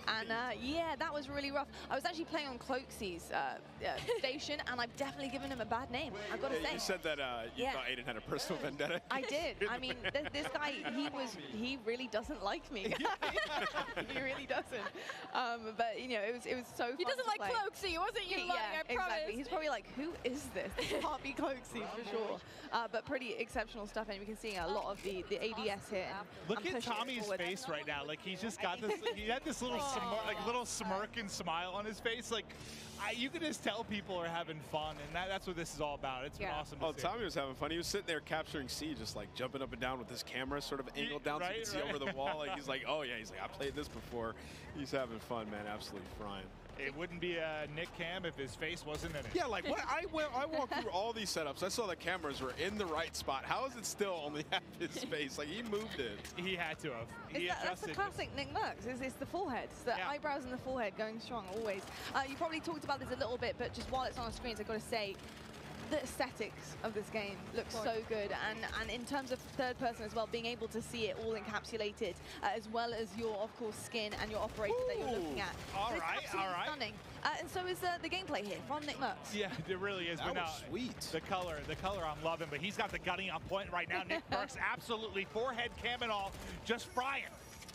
and yeah, that was really rough. I was actually playing on Cloaksy's station, and I've definitely given him a bad name. I've got to say. You said that you thought Aiden had a personal vendetta. I did. I mean, this guy, he really doesn't like me. He really doesn't. But you know, it was so fun. He doesn't like Cloaksy. It wasn't you, Lottie, I promise. Exactly. He's probably like, who is this? This can't be Cloaksy for sure. But pretty exceptional stuff, and we can see a lot of the ADS here. Look at Tommy's face right now. Like he's just got this. He had this little little smirk and smile on his face. Like you can just tell people are having fun, and that's what this is all about. It's been awesome to see. Tommy was having fun. He was sitting there capturing C, just like jumping up and down with his camera sort of angled down so you can see over the wall. Like he's like, oh yeah, he's like, I played this before. He's having fun, man. Absolutely frying. It wouldn't be a Nick Cam if his face wasn't in it. Yeah, like what I walked through all these setups. I saw the cameras were in the right spot. How is it still only half his face? Like he moved it. He had to have. That's the classic Nick Merckx. It's the forehead. It's the eyebrows and the forehead going strong always. You probably talked about this a little bit, but just while it's on the screens, I've got to say, the aesthetics of this game look so good, and in terms of third person as well, being able to see it all encapsulated, as well as your, of course, skin and your operator that you're looking at. All right. Stunning. And so is the gameplay here from Nick Merckx. Yeah, it really is. That was sweet. The color I'm loving, but he's got the gunning on point right now. Nick Merckx absolutely forehead cam and all, just frying.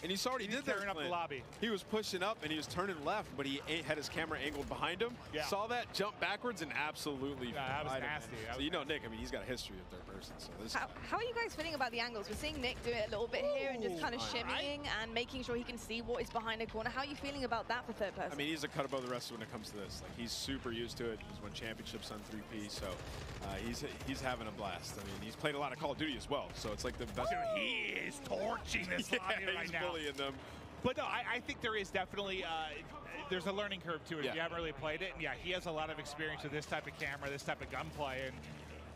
And you saw what he did there, up the lobby. He was pushing up and he was turning left, but he had his camera angled behind him. Saw that, jump backwards, and absolutely that was nasty. So you know Nick, I mean, he's got a history of third person. So this. How are you guys feeling about the angles? We're seeing Nick do it a little bit here and just kind of shimmying and making sure he can see what is behind the corner. How are you feeling about that for third person? I mean, he's a cut above the rest when it comes to this. Like he's super used to it. He's won championships on 3P, so he's having a blast. I mean, he's played a lot of Call of Duty as well, so it's like the best. Dude, he is torching this lobby right now. He's bullying them. But no, I think there is definitely there's a learning curve to it if you haven't really played it. And yeah, he has a lot of experience with this type of camera, this type of gunplay, and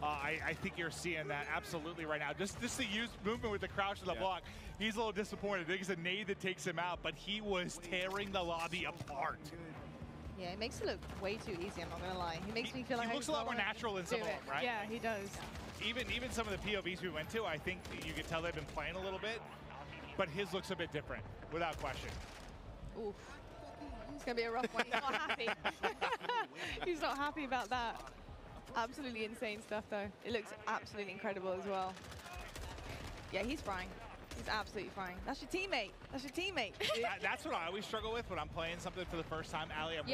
I think you're seeing that absolutely right now. Just the use movement with the crouch to the block. He's a little disappointed. I think it's a nade that takes him out, but he was tearing the lobby apart. Yeah, it makes it look way too easy, I'm not going to lie. He makes me feel like he looks a lot more natural than some of them, right? Yeah, he does. Even some of the POVs we went to, I think you could tell they've been playing a little bit, but his looks a bit different, without question. Oof. It's going to be a rough one. He's not happy. He's not happy about that. Absolutely insane stuff, though. It looks absolutely incredible as well. Yeah, he's frying. He's absolutely frying. That's your teammate. That's your teammate. That's what I always struggle with when I'm playing something for the first time. Allie, I'm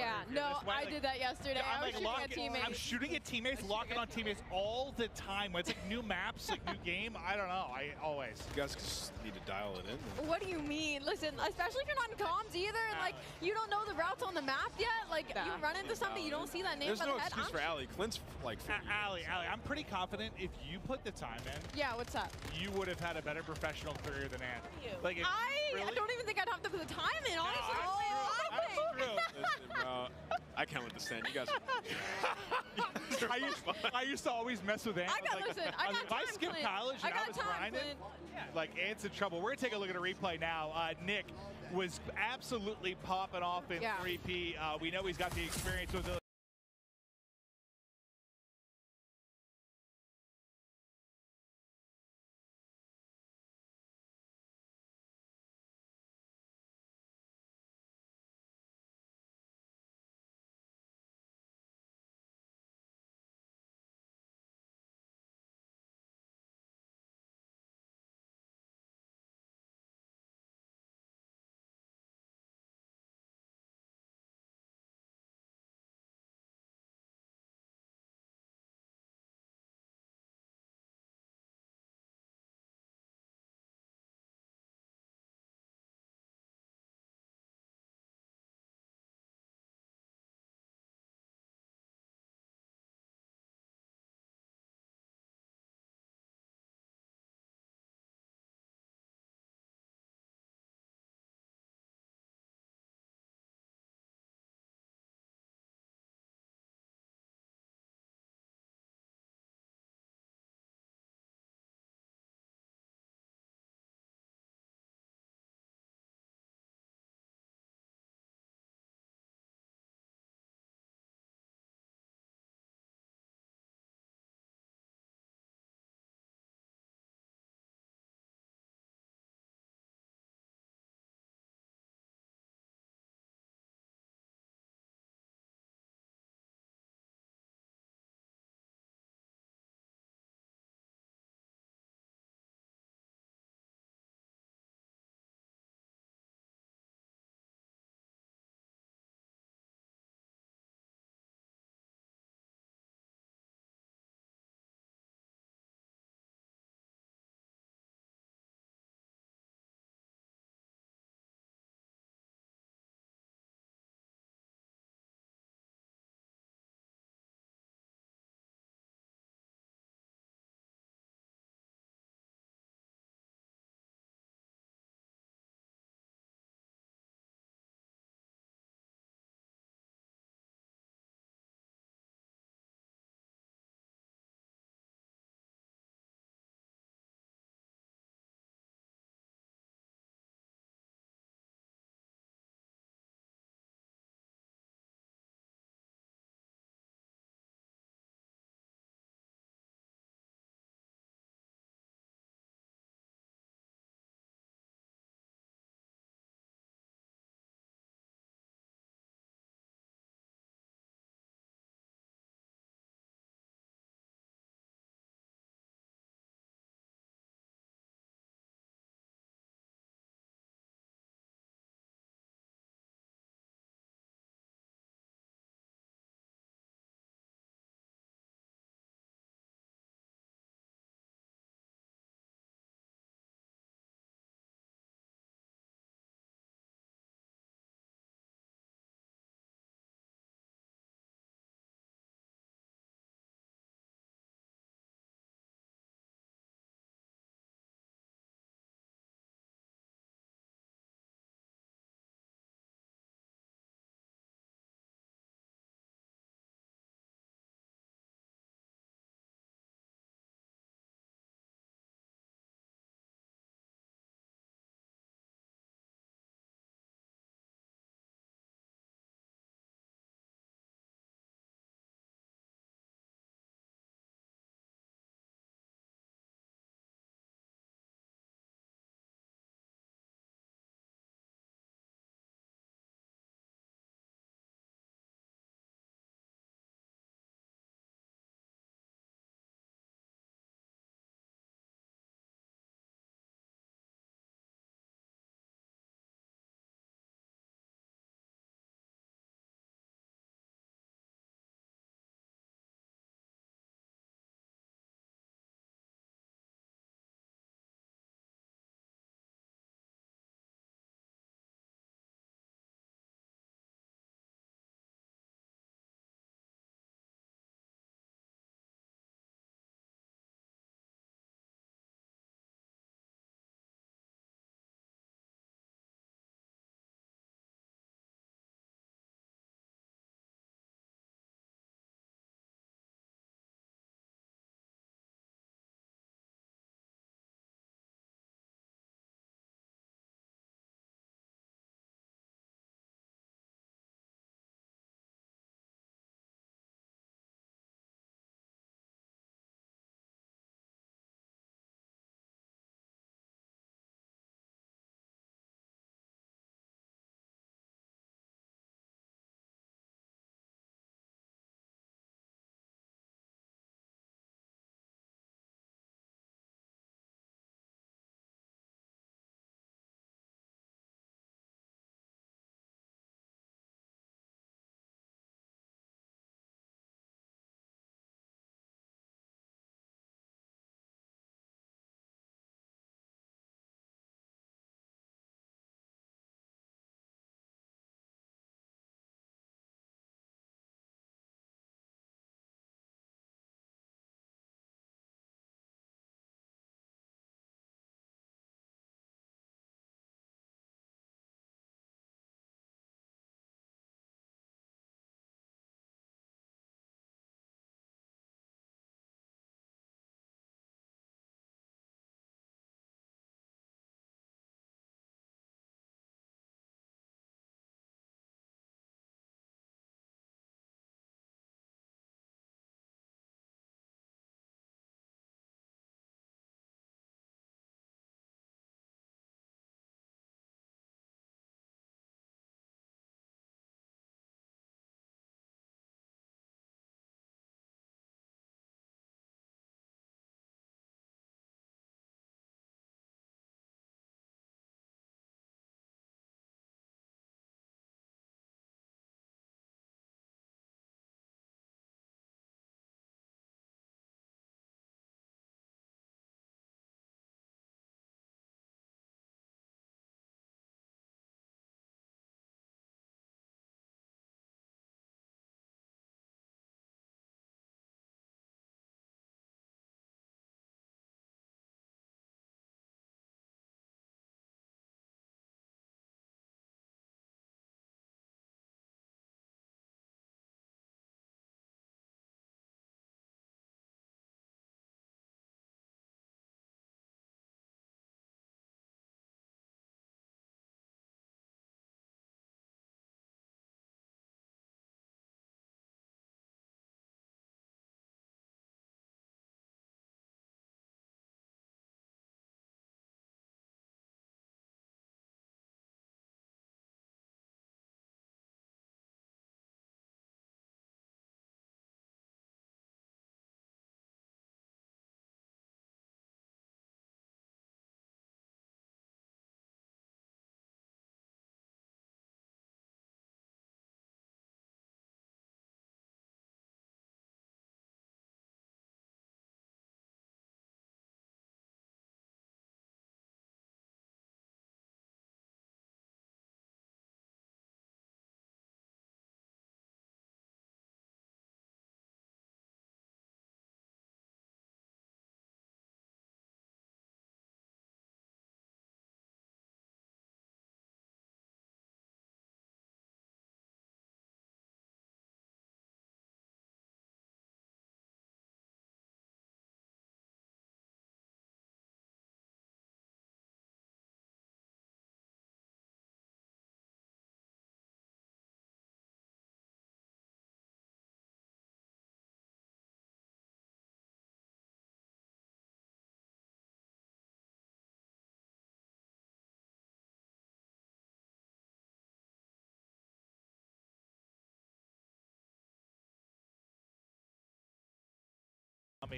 I did that yesterday. I'm I was shooting at teammates. I'm shooting at teammates, locking on teammates all the time. When it's like new maps, like new game. I don't know. I always. You guys just need to dial it in. What do you mean? Listen, especially if you're not in comms either, and like you don't know the routes on the map yet. Like you run into something, you don't see that name. There's by no the head. excuse for Allie. Clint's like. Allie, I'm pretty confident if you put the time in. Yeah, what's up? You would have had a better professional career than Ann. Like I don't even think I'd have to put the time in, honestly. I can't understand. You guys. I used to always mess with Ant. I got if I skipped college and I was grinding, like Ant's in trouble. We're gonna take a look at a replay now. Nick was absolutely popping off in 3P. We know he's got the experience with the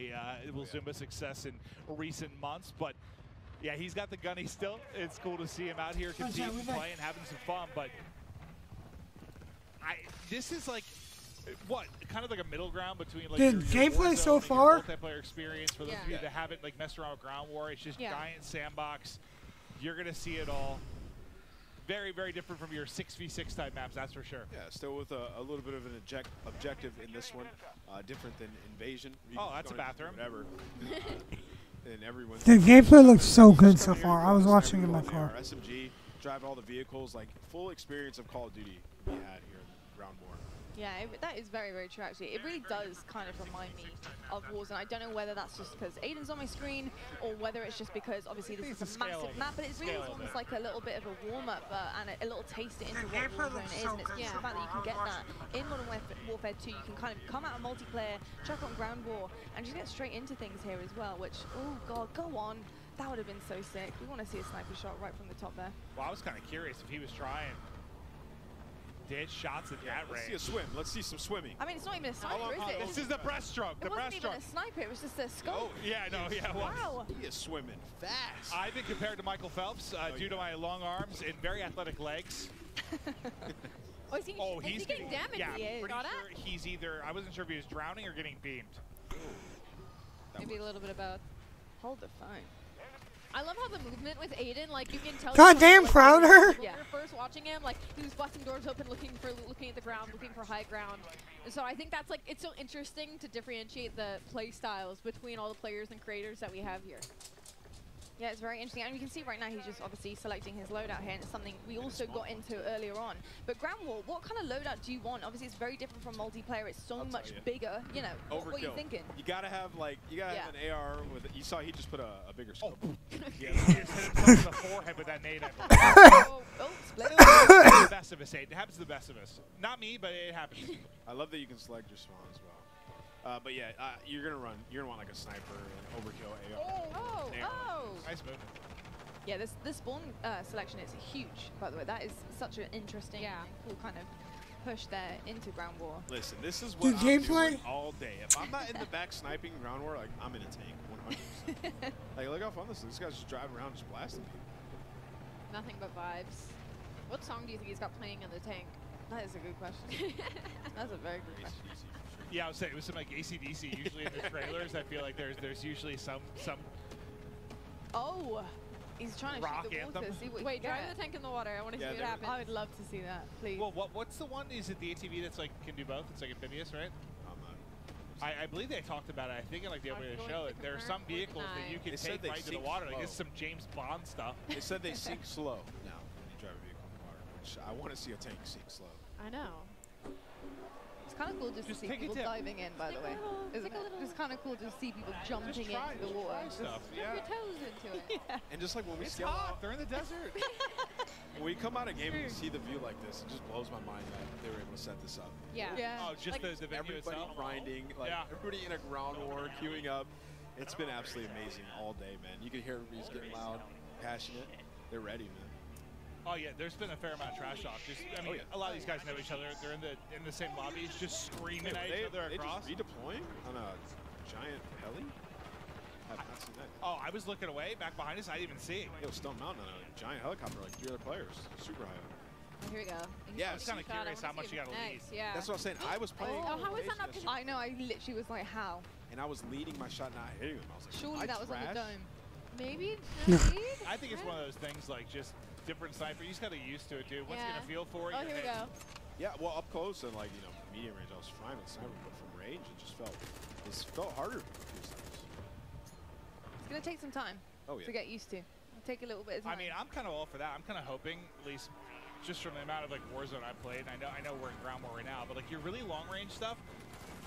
Academy, Zumba success in recent months. But yeah, he's got the gunny still. It's cool to see him out here competing, playing, having some fun. But this is like, what, kind of like a middle ground between like the your gameplay Warzone so and far. your multiplayer experience. For those of you that haven't like messed around with Ground War, it's just giant sandbox. You're gonna see it all. Very, very different from your 6v6 type maps, that's for sure. Yeah, still with a little bit of an objective in this one, different than Invasion. Oh, that's a bathroom. Whatever. And everyone's The gameplay looks so good so far. I was watching in my car. SMG, drive all the vehicles, like full experience of Call of Duty we had here in Ground War. Yeah, that is very, very true, actually. It really does kind of remind me of Warzone. I don't know whether that's just because Aiden's on my screen or whether it's just because, obviously, this is a massive map, but it really is almost like a little bit of a warm-up and a little taste into what Warzone is, and it's just the fact that you can get that in Modern Warfare 2. You can kind of come out of multiplayer, chuck on Ground War, and just get straight into things here as well, which, oh, God, go on. That would have been so sick. We want to see a sniper shot right from the top there. Well, I was kind of curious if he was trying. Did shots at that range. Let's see a swim. Let's see some swimming. I mean, it's not even a sniper, is it? This is the breaststroke. It wasn't even a sniper. It was just a scope. Oh, yeah, no, yeah. Well, wow. He is swimming fast. I've been compared to Michael Phelps due to my long arms and very athletic legs. He's getting damaged. Yeah, Pretty sure he's either, I wasn't sure if he was drowning or getting beamed. Maybe a little bit of both. Hold the phone. I love how the movement with Aiden, like you can tell. Goddamn, Crowder! Yeah. First watching him, like he was busting doors open, looking at the ground, looking for high ground. And so I think that's like it's so interesting to differentiate the play styles between all the players and creators that we have here. Yeah, it's very interesting. And you can see right now he's just obviously selecting his loadout here, and it's something we also got into earlier on. But Ground War, what kind of loadout do you want? Obviously, it's very different from multiplayer. It's so much bigger. You know, what are you thinking? You gotta have like, have an AR with. You saw he just put a bigger scope. Yeah, he just hit himself in the forehead with that nade. Split. The best of us, Aiden. It happens to the best of us. Not me, but it happens. I love that you can select your spawn as well. But yeah, you're gonna want like a sniper and overkill AR. Nice move. Yeah, this spawn selection is huge, by the way. That is such an interesting, cool kind of push there into Ground War. Listen, this is what I'm doing all day. If I'm not in the back sniping Ground War, like I'm in a tank, 100%. Like look how fun this is. This guy's just driving around, just blasting people. Nothing but vibes. What song do you think he's got playing in the tank? That is a good question. That's a very good question. Yeah, I would say it was some like AC/DC. Usually in the trailers, I feel like there's usually some. Oh, he's trying to rock shoot the anthem. water. See what Wait, drive the tank in the water. I want to see what happens. I would love to see that, please. Well, what's the one? Is it the ATV that's like can do both? It's like amphibious, right? I believe they talked about it. I think in like the opening of the show, there are some vehicles that you can take right into the water. Like this is some James Bond stuff. They said they sink slow now when you drive a vehicle in the water, which I want to see a tank sink slow. I know. It's kind of cool just to see people diving in, by the way. Isn't it? It's kind of cool to see people jumping into the water. Stuff, Dip your toes into it. And just like when we it's hot. They're in the desert. When we come out of game and we see the view like this, it just blows my mind that they were able to set this up. Yeah. Oh, just like the venue everybody itself? grinding, like everybody in a Ground War queuing up. It's been absolutely amazing all day, man. You can hear everybody's getting loud, passionate. They're ready, man. Oh yeah, there's been a fair amount of trash talk. Just, I mean, a lot of these guys know each other. They're in the same lobbies, just screaming at each other across. They just redeploying on a giant heli. I've not seen that. Oh, I was looking away back behind us. I didn't even see. It was Stone Mountain on a giant helicopter, like 3 other players, super high. Oh, here we go. Yeah, I was kind of curious how much you got to lead. Yeah. That's what I was saying. I was playing. Oh, how is that not? I know. I literally was like, how? And I was leading my shot, not hitting him. I was like, surely that was on the dome. Maybe. I think it's one of those things like just different sniper. You just got to get used to it, dude. Once you get a feel for it. Oh, here we go. Yeah, well, up close and like medium range, I was fine with sniper, but from range, it felt harder. It's gonna take some time to get used to. It'll take a little bit of time. I mean, I'm kind of all for that. I'm kind of hoping, at least just from the amount of like Warzone I played. I know we're in Ground War right now, but like your really long range stuff,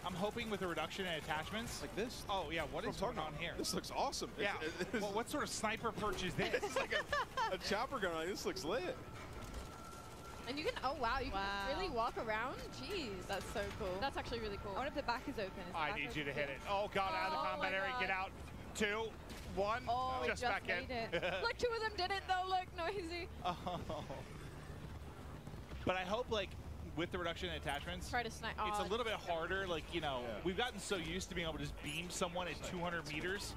I'm hoping with a reduction in attachments. Like this? Oh yeah, what is going on here? This looks awesome. Yeah. Well, what sort of sniper perch is this? It's like a chopper gun. Like, this looks lit. And you can, you can really walk around. Jeez. That's so cool. That's actually really cool. I wonder if the back is open. I need you to hit it. Oh God, out of the combat area. Get out. 2, 1. Oh, just back in. Look, 2 of them did it though. Look, noisy. Oh. But I hope like with the reduction in attachments, Try to snipe. it's a little bit harder. Like, you know, we've gotten so used to being able to just beam someone at 200 meters.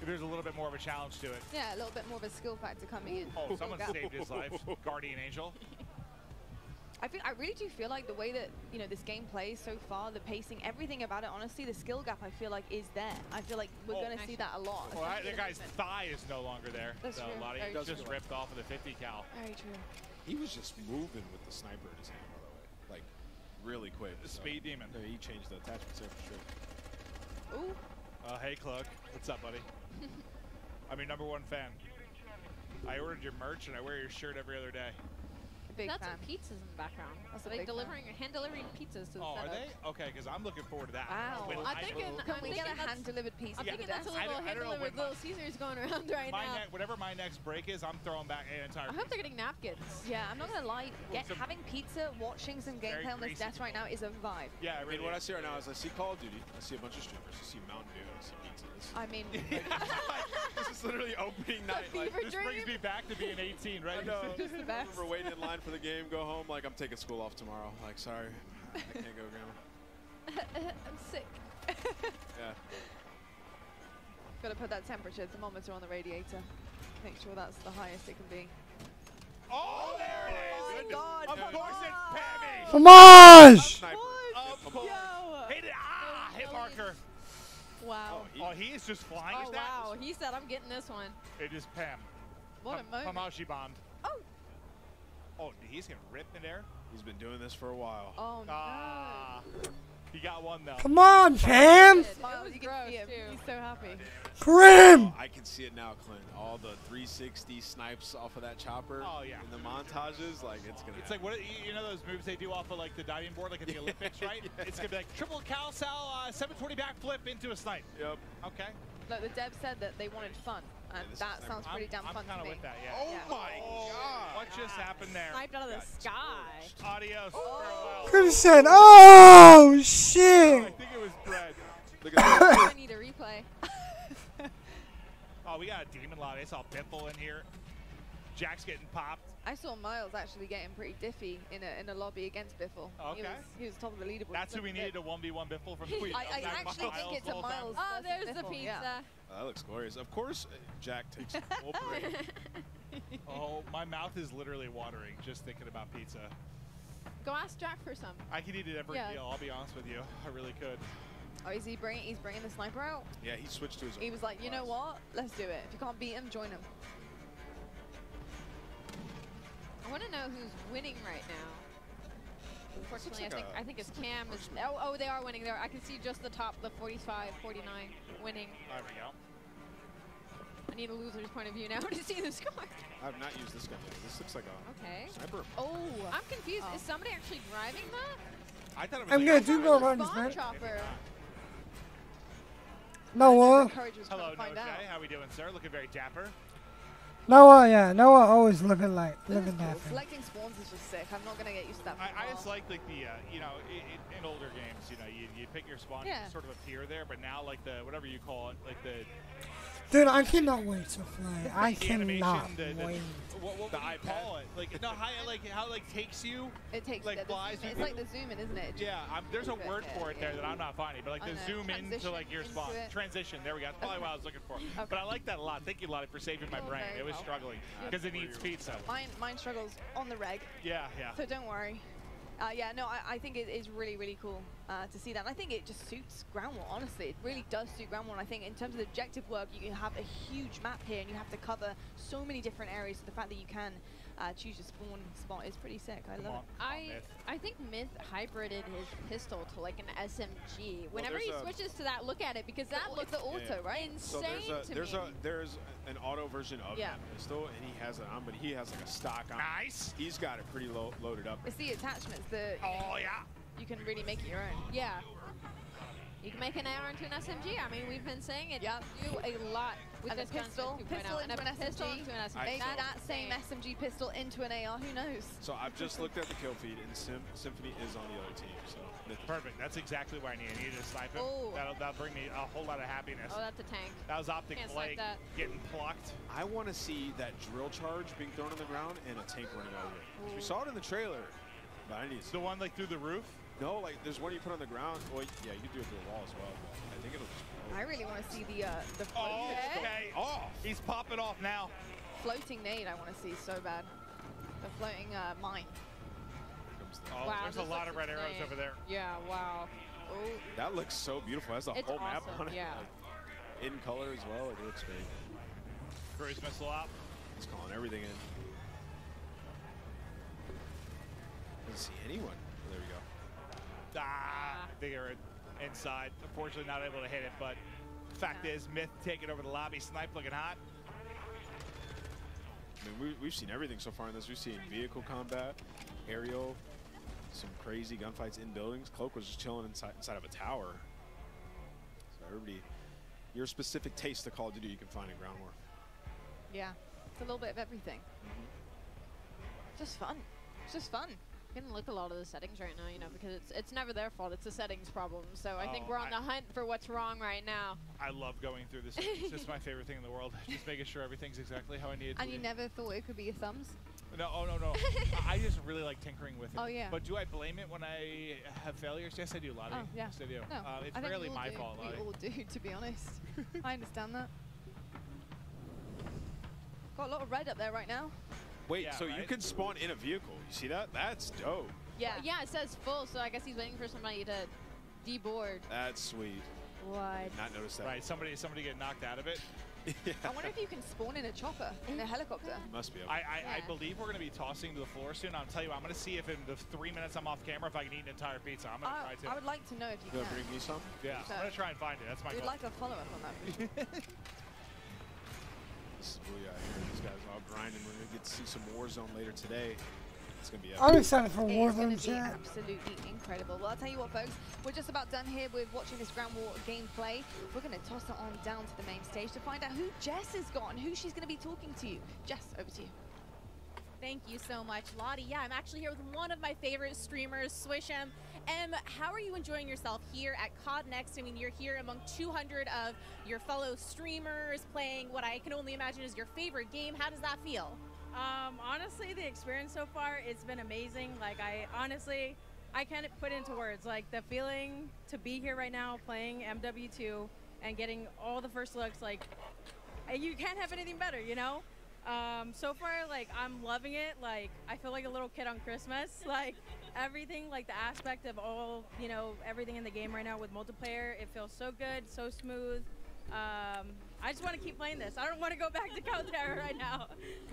There's a little bit more of a challenge to it. Yeah, a little bit more of a skill factor coming in. Oh, someone saved his life. Guardian Angel. I really do feel like the way that, you know, this game plays so far, the pacing, everything about it, honestly, the skill gap, I feel like, is there. I feel like we're going to see that a lot. Well, that guy's thigh is no longer there. That's true. A lot of he just ripped off of the 50 cal. Very true. He was just moving with the sniper in his hand, by the way. Like, really quick. The Speed Demon. Yeah, he changed the attachments there for sure. Ooh. Hey, Cloak. What's up, buddy? I'm your #1 fan. I ordered your merch, and I wear your shirt every other day. Big That's fan. some pizzas in the background. That's a Like big hand delivering pizzas to the Oh, setup. are they? Okay, because I'm looking forward to that. Wow. I'm thinking hand-delivered pizza? I'm thinking that's a I little don't know hand-delivered when Little Caesars going around right now. Whatever my next break is, I'm throwing back an entire I hope they're getting napkins. Yeah, I'm not gonna lie. Having pizza, watching some gameplay on this desk right now is a vibe. Yeah, I mean, what I see right now is I see Call of Duty, I see a bunch of streamers, I see Mountain Dew, I see pizza. I mean, this is literally opening night. Like, this brings me back to being 18, right? I know. Just the best. We're waiting in line for the game, go home, like, I'm taking school off tomorrow. Like, sorry, I can't go, Grandma. I'm sick. Yeah. Gotta put that temperature thermometer on the radiator. Make sure that's the highest it can be. Oh, there it is! Oh, God. Of course it's Pammy! Fromage! Of course! Hit it! Ah! Hit marker! Wow. Oh, he is just flying his wow. He said, I'm getting this one. It is Pam. What a moment. Fromage bombed. Oh! Oh, he's getting ripped in there? He's been doing this for a while. Oh, no. He got one, though. Come on, Pam! Smiles, you can see him. He's so happy. Prim! Oh, I can see it now, Clint. All the 360 snipes off of that chopper. Oh, yeah. In the montages, like, it's going to It's like, what you know those moves they do off of, like, the diving board, like at the Olympics, right? Yeah. It's going to be like triple cal sal 720 backflip into a snipe. Yep. Okay. Look, the dev said that they wanted fun, and that sounds pretty damn fun I'm to me. with that, yeah. Oh, my God. What just happened there? Sniped out of the sky. Adios. Farewell. Could have said, oh, shit! I think it was bread. Look at that. I need a replay. Oh, we got a demon lot. I saw Biffle in here. Jack's getting popped. I saw Miles actually getting pretty diffy in a lobby against Biffle. Okay. He was top of the leaderboard. That's who we needed, a 1v1 Biffle from Tweet. I actually think it's a Miles. Oh, there's the Biffle, pizza. yeah. That looks glorious. Of course, Jack takes the whole parade. Oh, my mouth is literally watering just thinking about pizza. Go ask Jack for some. I could eat it every meal, I'll be honest with you. I really could. Oh, he's bringing the sniper out? Yeah, he switched to his He was like, you know what? Let's do it. If you can't beat him, join him. I want to know who's winning right now. Unfortunately, like I think it's Cam. Oh, they are winning there. I can see just the top, the 45, 49 winning. There we go. I need a loser's point of view now to see the score. I have not used this gun yet. This looks like a sniper. Oh, I'm confused. Is somebody actually driving that? I thought it was I'm gonna do go around this, Spawn man. chopper. Noah. Hello, Noah. How we doing, sir? Looking very dapper. Noah, yeah. Noah always looking Cool. dapper. Selecting spawns is just sick. I'm not gonna get used to that. I just like the you know, in older games, you know, you pick your spawn, you sort of appear there, but now like the whatever you call it, like the Dude, I cannot wait to play. I the cannot animation, wait. What do you call it? Like no, how it like takes you. It takes like the flies. zoom in. It's like the zoom in, isn't it? Yeah, there's a word for it there that I'm not finding, but like I the know. zoom into Transition like your spawn. into it. Transition. There we go. That's probably what I was looking for. But I like that a lot. Thank you, Lottie, for saving my brain. very It was well. struggling because it needs pizza. Mine struggles on the reg. Yeah, yeah. So don't worry. Yeah, no, I think it is really, really cool to see that. And I think it just suits Ground War, honestly. It really does suit Ground War. And I think in terms of the objective work, you have a huge map here and you have to cover so many different areas. So the fact that you can choose your spawn spot is pretty sick. I love it. I think Myth hybrided his pistol to like an SMG. Whenever he switches to that, look at it because that looks the auto, right? Insane So there's an auto version of that pistol, and he has it on, but he has like a stock on. Nice. He's got it pretty loaded up. It's the attachments that you can really make it your own. Yeah. You can make an AR into an SMG. I mean, we've been saying it. Yeah. Do a lot with And a this gun pistol since 2.0. into And a an pistol SMG. into an SMG. Maybe that same SMG pistol into an AR. Who knows? So I've just looked at the kill feed, and Symphony is on the other team. So Perfect. That's exactly what I need. I needed to snipe him. Oh. That'll bring me a whole lot of happiness. Oh, that's a tank. That was Optic Can't snipe Blake that. getting plucked. I want to see that drill charge being thrown on the ground and a tank running over it. We saw it in the trailer. But I need The one like through the roof? No, like there's one you put on the ground. Well, yeah, you can do it through the wall as well. But I think it'll just I really want to see the Oh, floating, okay. Oh, he's popping off now. floating nade. I want to see so bad. The floating mine. Oh, Wow, there's a this lot looks of red arrows insane. over there. Yeah, wow. Oh, That looks so beautiful. That's the It's whole map awesome, on it. yeah. Like, in color as well. It looks great. Cruise missile out. He's calling everything in. Doesn't see anyone. Oh, there we go. I think they're inside. Unfortunately, not able to hit it, but fact is, Myth taking over the lobby. Snipe looking hot. I mean, we've seen everything so far in this. We've seen vehicle combat, aerial, some crazy gunfights in buildings. Cloak was just chilling inside of a tower. So everybody, your specific taste to Call of Duty you can find in Ground War. Yeah, it's a little bit of everything. Just fun. It's just fun. You can look a lot of the settings right now, you know, because it's never their fault. It's a settings problem. So I think Oh, we're on the hunt for what's wrong right now. I love going through this. It's just my favorite thing in the world. Just making sure everything's exactly how I need it to And be. you never thought it could be your thumbs? No, oh, no. I just really like tinkering with it. Oh, yeah. But do I blame it when I have failures? Yes, I do, Lottie. Oh, yeah. Yes, I do. No, It's I think rarely we all my do. fault, Lottie. We all do, to be honest. I understand that. Got a lot of red up there right now. Wait, Yeah, so you right? can spawn in a vehicle. You see that? That's dope. Yeah. Yeah, it says full, so I guess he's waiting for somebody to deboard. That's sweet. What? Not noticed that. Right, somebody get knocked out of it. Yeah. I wonder if you can spawn in a chopper, in a helicopter. Must be. I Yeah. believe we're going to be tossing to the floor soon. I'll tell you, I'm going to see if in the 3 minutes I'm off camera, if I can eat an entire pizza. I'm going to try to. I would like to know if you You can. gonna bring me some? Yeah, So- I'm going to try and find it. That's my We'd goal. like a follow-up on that. for sure. This is Booyah here. These guys are all grinding. We're gonna get to see some Warzone later today. It's gonna be epic. I'm excited for It's going Warzone to be chat. absolutely incredible. Well, I'll tell you what, folks, we're just about done here with watching this Ground War gameplay. We're going to toss it on down to the main stage to find out who Jess has got and who she's going to be talking to. Jess, over to you. Thank you so much, Lottie. Yeah, I'm actually here with one of my favorite streamers, Swisham. How are you enjoying yourself here at COD Next? I mean, you're here among 200 of your fellow streamers playing what I can only imagine is your favorite game. How does that feel? Honestly, the experience so far, it's been amazing. Like, I can't put into words. Like, the feeling to be here right now playing MW2 and getting all the first looks, like, you can't have anything better, you know? So far, like, I'm loving it. Like, I feel like a little kid on Christmas. Like, everything, like, the aspect of all, you know, everything in the game right now with multiplayer, it feels so good, so smooth. I just want to keep playing this. I don't want to go back to Calterra right now.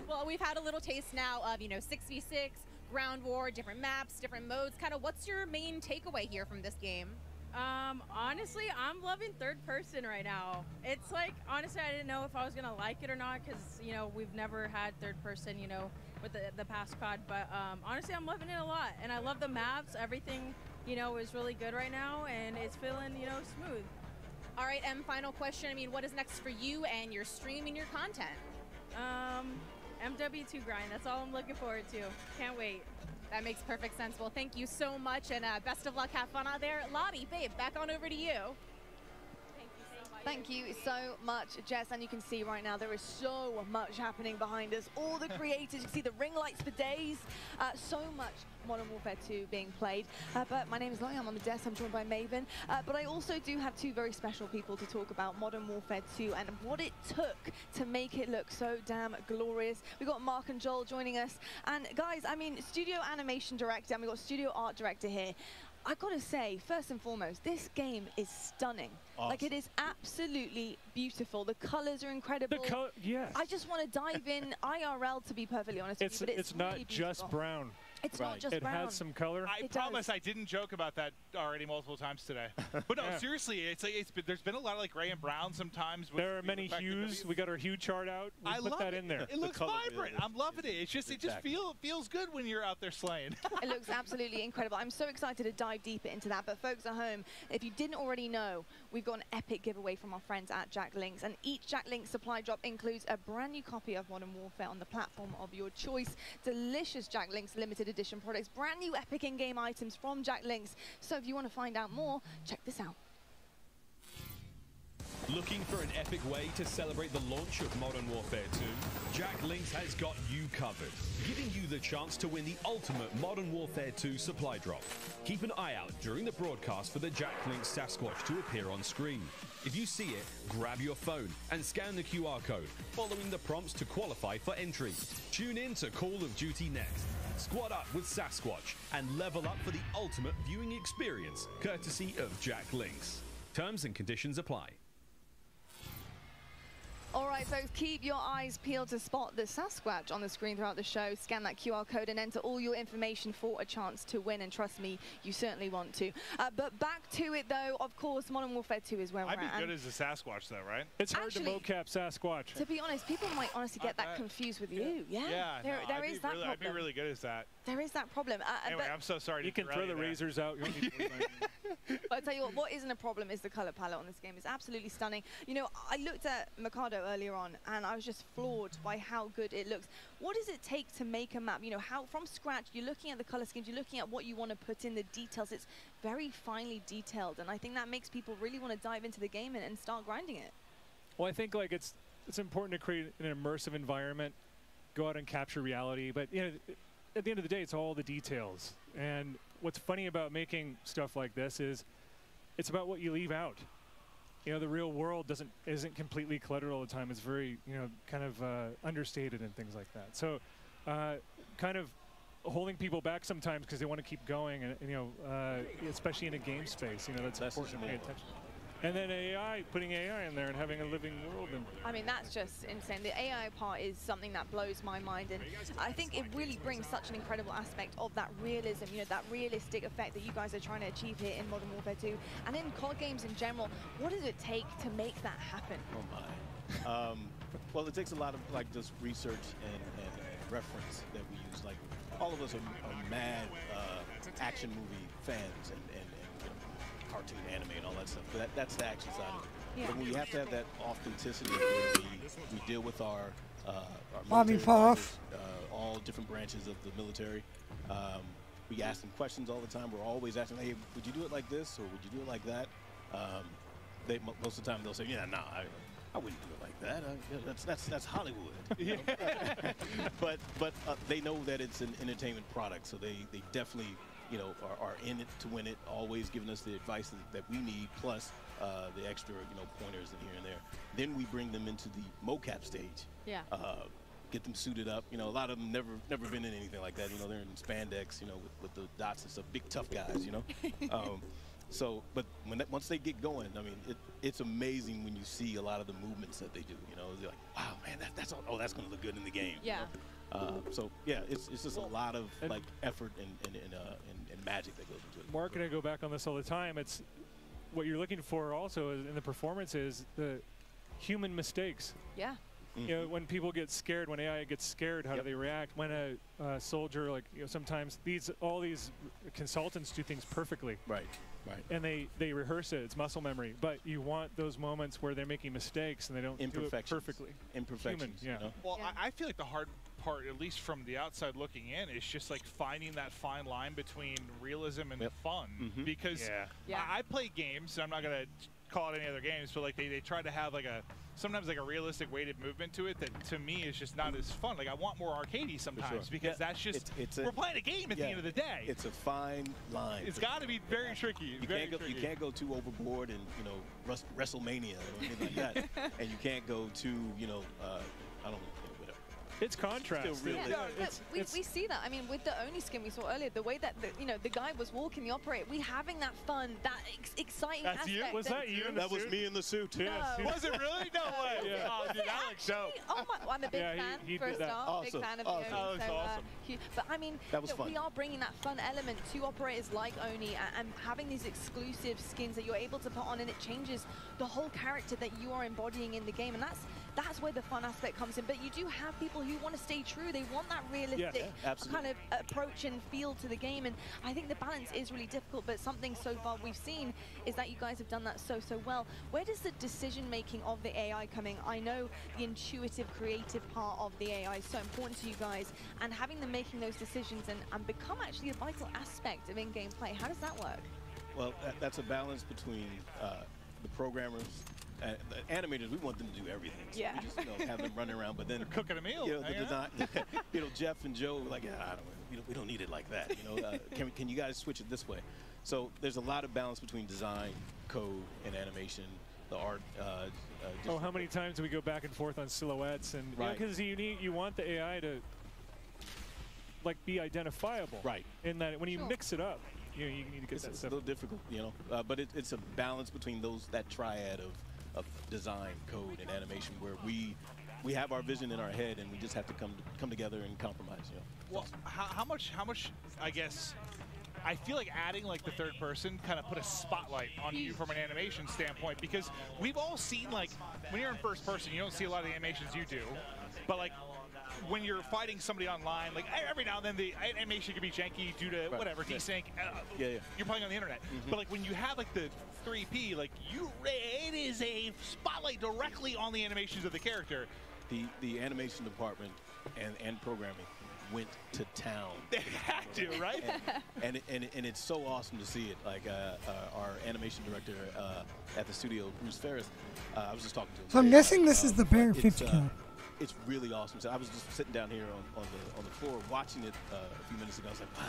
Well, we've had a little taste now of, you know, 6v6, Ground War, different maps, different modes. Kind of what's your main takeaway here from this game? Honestly, I'm loving third person right now. It's like, honestly, I didn't know if I was going to like it or not because, you know, we've never had third person, you know, with the past COD. But honestly, I'm loving it a lot. And I love the maps. Everything, you know, is really good right now. And it's feeling, you know, smooth. All right, final question. I mean, what is next for you and your stream and your content? MW2 grind. That's all I'm looking forward to. Can't wait. That makes perfect sense. Well, thank you so much, and best of luck. Have fun out there. Lottie, babe, back on over to you. Thank you so much, Jess. And you can see right now there is so much happening behind us. All the creators, you can see the ring lights for days. So much Modern Warfare 2 being played. But my name is Lottie, I'm on the desk, I'm joined by Maven. But I also do have two very special people to talk about Modern Warfare 2 and what it took to make it look so damn glorious. We've got Mark and Joel joining us. And guys, I mean, studio animation director, and we've got studio art director here. I've got to say, first and foremost, this game is stunning. Awesome. Like, it is absolutely beautiful. The colors are incredible. Yes. I just want to dive in IRL, to be perfectly honest with you, but it's not really just beautiful. brown. It's not just it brown. has some color. I promise I didn't joke about that already multiple times today. But no, Yeah. seriously, there's been a lot of like gray and brown sometimes. With There are the many effect of hues. We got our hue chart out. We I put love that it. in there. It looks vibrant. I'm loving it. It just feels good when you're out there slaying. It looks absolutely incredible. I'm so excited to dive deeper into that. But folks at home, if you didn't already know, we've got an epic giveaway from our friends at Jack Links. And each Jack Links supply drop includes a brand new copy of Modern Warfare on the platform of your choice. Delicious Jack Links limited edition products. Brand new epic in-game items from Jack Links. So if you want to find out more, check this out. Looking for an epic way to celebrate the launch of Modern Warfare 2? Jack Links has got you covered, giving you the chance to win the ultimate Modern Warfare 2 supply drop. Keep an eye out during the broadcast for the Jack Links Sasquatch to appear on screen. If you see it, grab your phone and scan the QR code, following the prompts to qualify for entry. Tune in to Call of Duty Next. Squad up with Sasquatch and level up for the ultimate viewing experience, courtesy of Jack Links. Terms and conditions apply. All right, folks, keep your eyes peeled to spot the Sasquatch on the screen throughout the show. Scan that QR code and enter all your information for a chance to win. And trust me, you certainly want to. But back to it, though. Of course, Modern Warfare 2 is where we're at. I'd be good as a Sasquatch, though, right? It's hard to mocap Sasquatch. To be honest, people might honestly get that confused with you. Yeah, there is that problem. I'd be really good as that. There is that problem. Anyway, I'm so sorry. You can throw the razors out. You don't need to worry about it. But I tell you what isn't a problem is the color palette on this game. It's absolutely stunning. You know, I looked at Mikado earlier on, and I was just floored by how good it looks. What does it take to make a map? You know, how from scratch, you're looking at the color schemes, you're looking at what you want to put in, the details. It's very finely detailed, and I think that makes people really want to dive into the game and start grinding it. Well, I think like it's important to create an immersive environment, go out and capture reality, but you know, at the end of the day, it's all the details. And what's funny about making stuff like this is it's about what you leave out. You know, the real world isn't completely cluttered all the time. It's very, you know, kind of understated and things like that. So kind of holding people back sometimes because they want to keep going, and you know, especially in a game space, you know, that's important to pay attention. And then AI, putting AI in there and having a living world. And I mean, that's just insane. The AI part is something that blows my mind, and I think it really brings such an incredible aspect of that realism, you know, that realistic effect that you guys are trying to achieve here in Modern Warfare 2 and in COD games in general. What does it take to make that happen? Oh my. Well, it takes a lot of like just research and reference that we use. Like all of us are mad action movie fans and you know, cartoon anime and all that stuff. But that's the action side of it. Yeah. But when you have to have that authenticity where we deal with our military partners, all different branches of the military. We ask them questions all the time. We're always asking, hey, would you do it like this or would you do it like that? Most of the time they'll say, yeah, nah, I wouldn't do it like that. That's Hollywood. You know? but they know that it's an entertainment product, so they definitely, you know, are in it to win it, always giving us the advice that we need, plus the extra, you know, pointers and here and there. Then we bring them into the mocap stage. Yeah. Get them suited up. You know, a lot of them never been in anything like that. You know, they're in spandex, you know, with the dots and stuff. Big tough guys, you know. But once they get going, I mean, it's amazing when you see a lot of the movements that they do. You know, they're like, wow, man, that's going to look good in the game. Yeah. You know? So yeah, it's just a lot of like effort and magic that goes into it. Mark and I go back on this all the time. It's what you're looking for also in the performance is the human mistakes. Yeah. Mm-hmm. You know, when people get scared, when AI gets scared, how do they react? When a soldier, like, you know, sometimes all these consultants do things perfectly. Right. Right. And they rehearse it. It's muscle memory. But you want those moments where they're making mistakes and they don't do it perfectly. Imperfections. Human, yeah. Well, I feel like the hard part, at least from the outside looking in, is just like finding that fine line between realism and fun. Mm-hmm. Because I play games. I'm not gonna call it any other games, but like they try to have like sometimes like a realistic weighted movement to it that to me is just not as fun. Like I want more arcadey sometimes because that's just we're playing a game at the end of the day. It's a fine line. It's got to be very tricky. You can't go too overboard and, you know, WrestleMania or anything like that, and you can't go too, you know, I don't know. It's contrast. We see that. I mean, with the Oni skin we saw earlier, the way that the guy was walking the operator, we having that fun, that exciting aspect. You? Was that you? That was me in the suit. No. Was it really? No way. Yeah. Oh, dude, that looks dope. Oh my! I'm a big fan. he for a start, awesome. big fan of awesome. the Oni. That was awesome. But I mean, that was fun. We are bringing that fun element to operators like Oni and having these exclusive skins that you're able to put on, and it changes the whole character that you are embodying in the game, and that's where the fun aspect comes in. But you do have people who want to stay true. They want that realistic kind of approach and feel to the game. And I think the balance is really difficult. But something so far we've seen is that you guys have done that so well. Where does the decision-making of the AI come in? I know the intuitive, creative part of the AI is so important to you guys. And having them making those decisions and become actually a vital aspect of in-game play. How does that work? Well, that's a balance between the programmers the animators, we want them to do everything. So Yeah. we just have them running around, but then they're cooking a meal. The design, Jeff and Joe were like, we don't need it like that. Can you guys switch it this way? So there's a lot of balance between design, code, and animation. The art. How many times do we go back and forth on silhouettes? And because you want the AI to be identifiable. Right. In that when you mix it up, you need to get that It's stuff. a little difficult, but it's a balance between that triad of design, code, and animation where we have our vision in our head and we just have to come together and compromise. Well, how much? I guess. I feel like adding the third person kind of put a spotlight on you from an animation standpoint, because we've all seen when you're in first person, you don't see a lot of the animations you do, but when you're fighting somebody online, every now and then the animation can be janky due to whatever desync. You're playing on the internet, but when you have the 3P, it is a spotlight directly on the animations of the character. The animation department and programming went to town. They had to, right? and it's so awesome to see it. Our animation director at the studio, Bruce Ferris, I was just talking to him. So I'm guessing this is the Bear 50 Cal. It's really awesome. So I was just sitting down here on the floor watching it a few minutes ago. I was like, wow.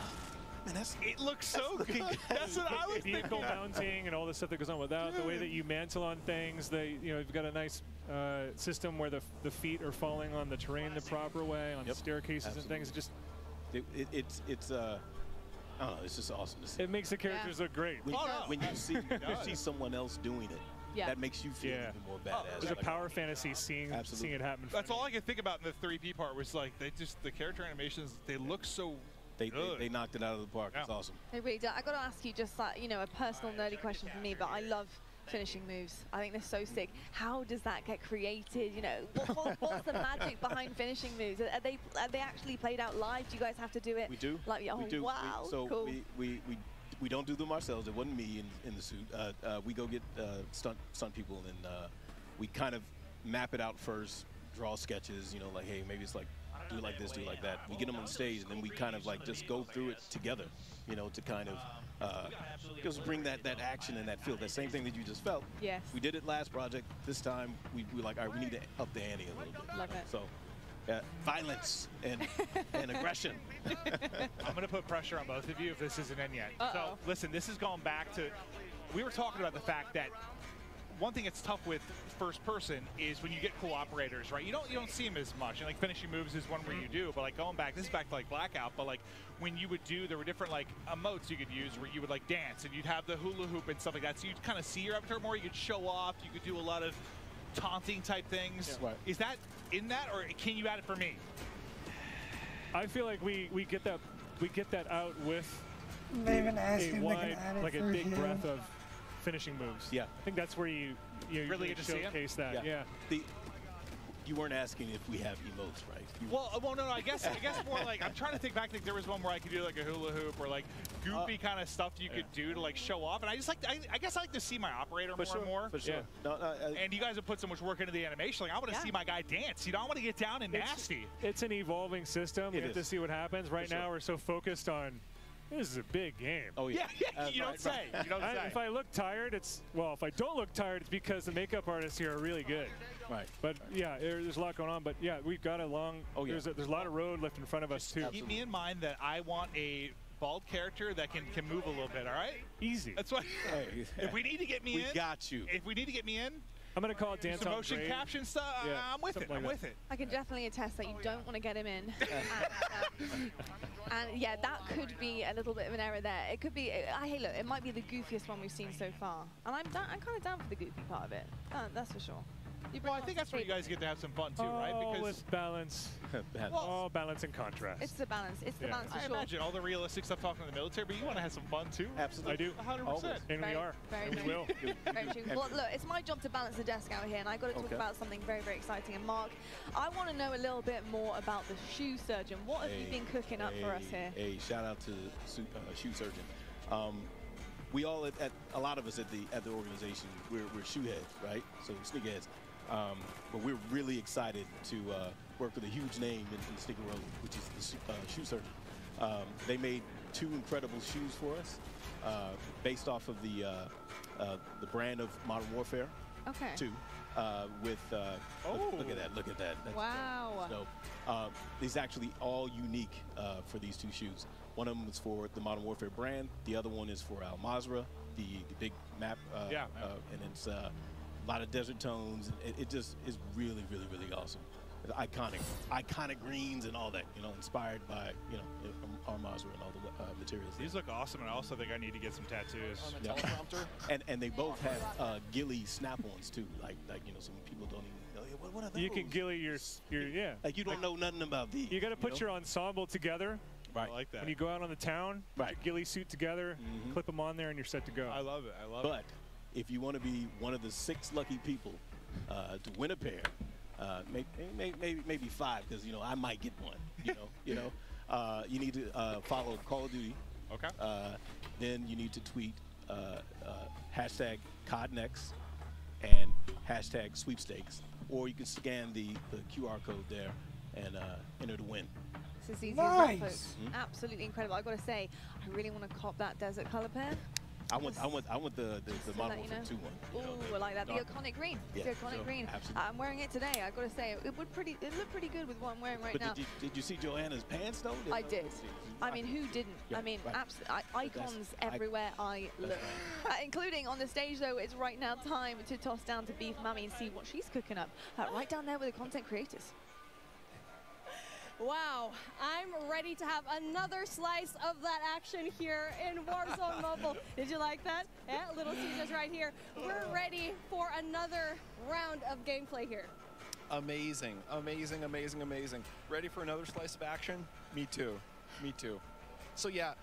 Man, it looks so good. That's what I was thinking. Vehicle mounting and all the stuff that goes on with that, the way that you mantle on things. You've got a nice system where the feet are falling on the terrain the proper way, on staircases and things. It's I don't know, it's just awesome to see. It makes the characters look great. When you see someone else doing it, that makes you feel even more badass. There's a power fantasy seeing it happen. That's all I could think about in the 3P part was the character animations, they look so They knocked it out of the park. It's awesome. They really do. I got to ask you just a personal nerdy question for me, but I love finishing moves. I think they're so sick. How does that get created? What's the magic behind finishing moves? Are they actually played out live? Do you guys have to do it? We do. We do. Wow. So cool. we don't do them ourselves. It wasn't me in the suit. We go get stunt people, and we kind of map it out first, draw sketches. Hey, maybe it's do it like this, do it like that. We get them on stage, and then we kind of just go through it together, to kind of just bring that action and that feel. That same thing that you just felt. Yes. We did it last project. This time, we were like, all right, we need to up the ante a little bit. Love it. So, violence and aggression. I'm going to put pressure on both of you if this isn't in yet. So, listen, this has gone back to, we were talking about the fact that one thing that's tough with first person is when you get cool operators, right? You don't see them as much. And finishing moves is one where you do, but going back, this is back to Blackout, but when you would do, there were different emotes you could use where you would dance and you'd have the hula hoop and stuff like that. So you'd kind of see your avatar more. You could show off. You could do a lot of taunting type things. Yeah. Right. Is that in that, or can you add it for me? I feel like we get that out with a big breath of finishing moves. Yeah, I think that's where you really get to showcase that. Yeah. You weren't asking if we have emotes, right? Well, no. I guess more I'm trying to think back. There was one where I could do a hula hoop or goofy kind of stuff you could do to show off. And I just I guess I like to see my operator more and more. For sure. Yeah. And you guys have put so much work into the animation. I want to see my guy dance. I want to get down and nasty. It's an evolving system. We have to see what happens. Right now, we're so focused on. This is a big game. Oh yeah. You don't say. You don't say. If I look tired, if I don't look tired, it's because the makeup artists here are really good. Right. But yeah, there's a lot going on. But yeah, we've got a long. Oh yeah. There's a lot of road left in front of us too. Keep me in mind that I want a bald character that can move a little bit. All right. Easy. That's why. If we need to get me in, we got you. If we need to get me in. I'm going to call it dance some motion caption stuff. Yeah, I'm with it. I'm with it. I can definitely attest that you don't want to get him in. and yeah, that could be a little bit of an error there. It could be. Hey, look, it might be the goofiest one we've seen so far, and I'm kind of down for the goofy part of it. That's for sure. Well, I think that's where you guys get to have some fun too, right? Because with balance. Balance and contrast. It's the balance. It's the balance for sure. I imagine all the realistic stuff talking to the military, but you want to have some fun too. Absolutely. I do. 100%. And we are. And we will. Very true. Well, look, it's my job to balance the desk out here, and I got to talk about something very, very exciting. And Mark, I want to know a little bit more about the shoe surgeon. What have you been cooking up for us here? Hey, shout out to shoe surgeon. We all a lot of us at the organization, we're shoe heads, right? So sneakerheads. But we're really excited to work with a huge name in the sneaker world, which is the shoe surgeon. They made 2 incredible shoes for us, based off of the brand of Modern Warfare. Okay. 2 with look at that, look at that. That's wow. So these actually all unique for these 2 shoes. One of them is for the Modern Warfare brand. The other one is for Al Mazrah, the big map. And it's a lot of desert tones. It just is really, really, really awesome. It's iconic greens and all that. You know, inspired by Al Mazrah and all the materials. These look awesome, and I also think I need to get some tattoos. On the teleprompter. and they both have ghillie snap-ons too. Like some people don't even know. What are those? You can ghillie your Like you don't know nothing about these. You got to put your ensemble together. Right. I like that. When you go out on the town, put your ghillie suit together, clip them on there, and you're set to go. I love it. I love it. But if you want to be one of the 6 lucky people to win a pair, maybe 5, because I might get one. You need to follow Call of Duty. Okay. Then you need to tweet hashtag CODNext and hashtag sweepstakes, or you can scan the QR code there and enter to win. This is easy as that, folks. Absolutely incredible. I've got to say, I really want to cop that desert color pair. I want the Modern Warfare 2 one. Oh, I like that. The iconic green. Yeah, the iconic green. I'm wearing it today. I've got to say, it looked pretty good with what I'm wearing right now. Did you see Joanna's pants though? I did. I mean, who didn't? Yeah, I mean, right. icons everywhere I look. Including on the stage, though, it's right now time to toss down to Beef Mammy and see what she's cooking up. Right down there with the content creators. Wow, I'm ready to have another slice of that action here in Warzone Mobile. Did you like that? Yeah, Little Caesars right here. We're ready for another round of gameplay here. Amazing, amazing, amazing, amazing. Ready for another slice of action? Me too, me too. So yeah,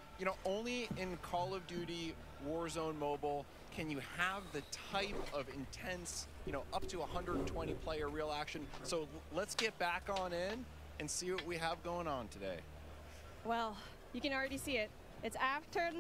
only in Call of Duty Warzone Mobile can you have the type of intense, up to 120 player real action. So let's get back on in and see what we have going on today. Well, you can already see it. It's after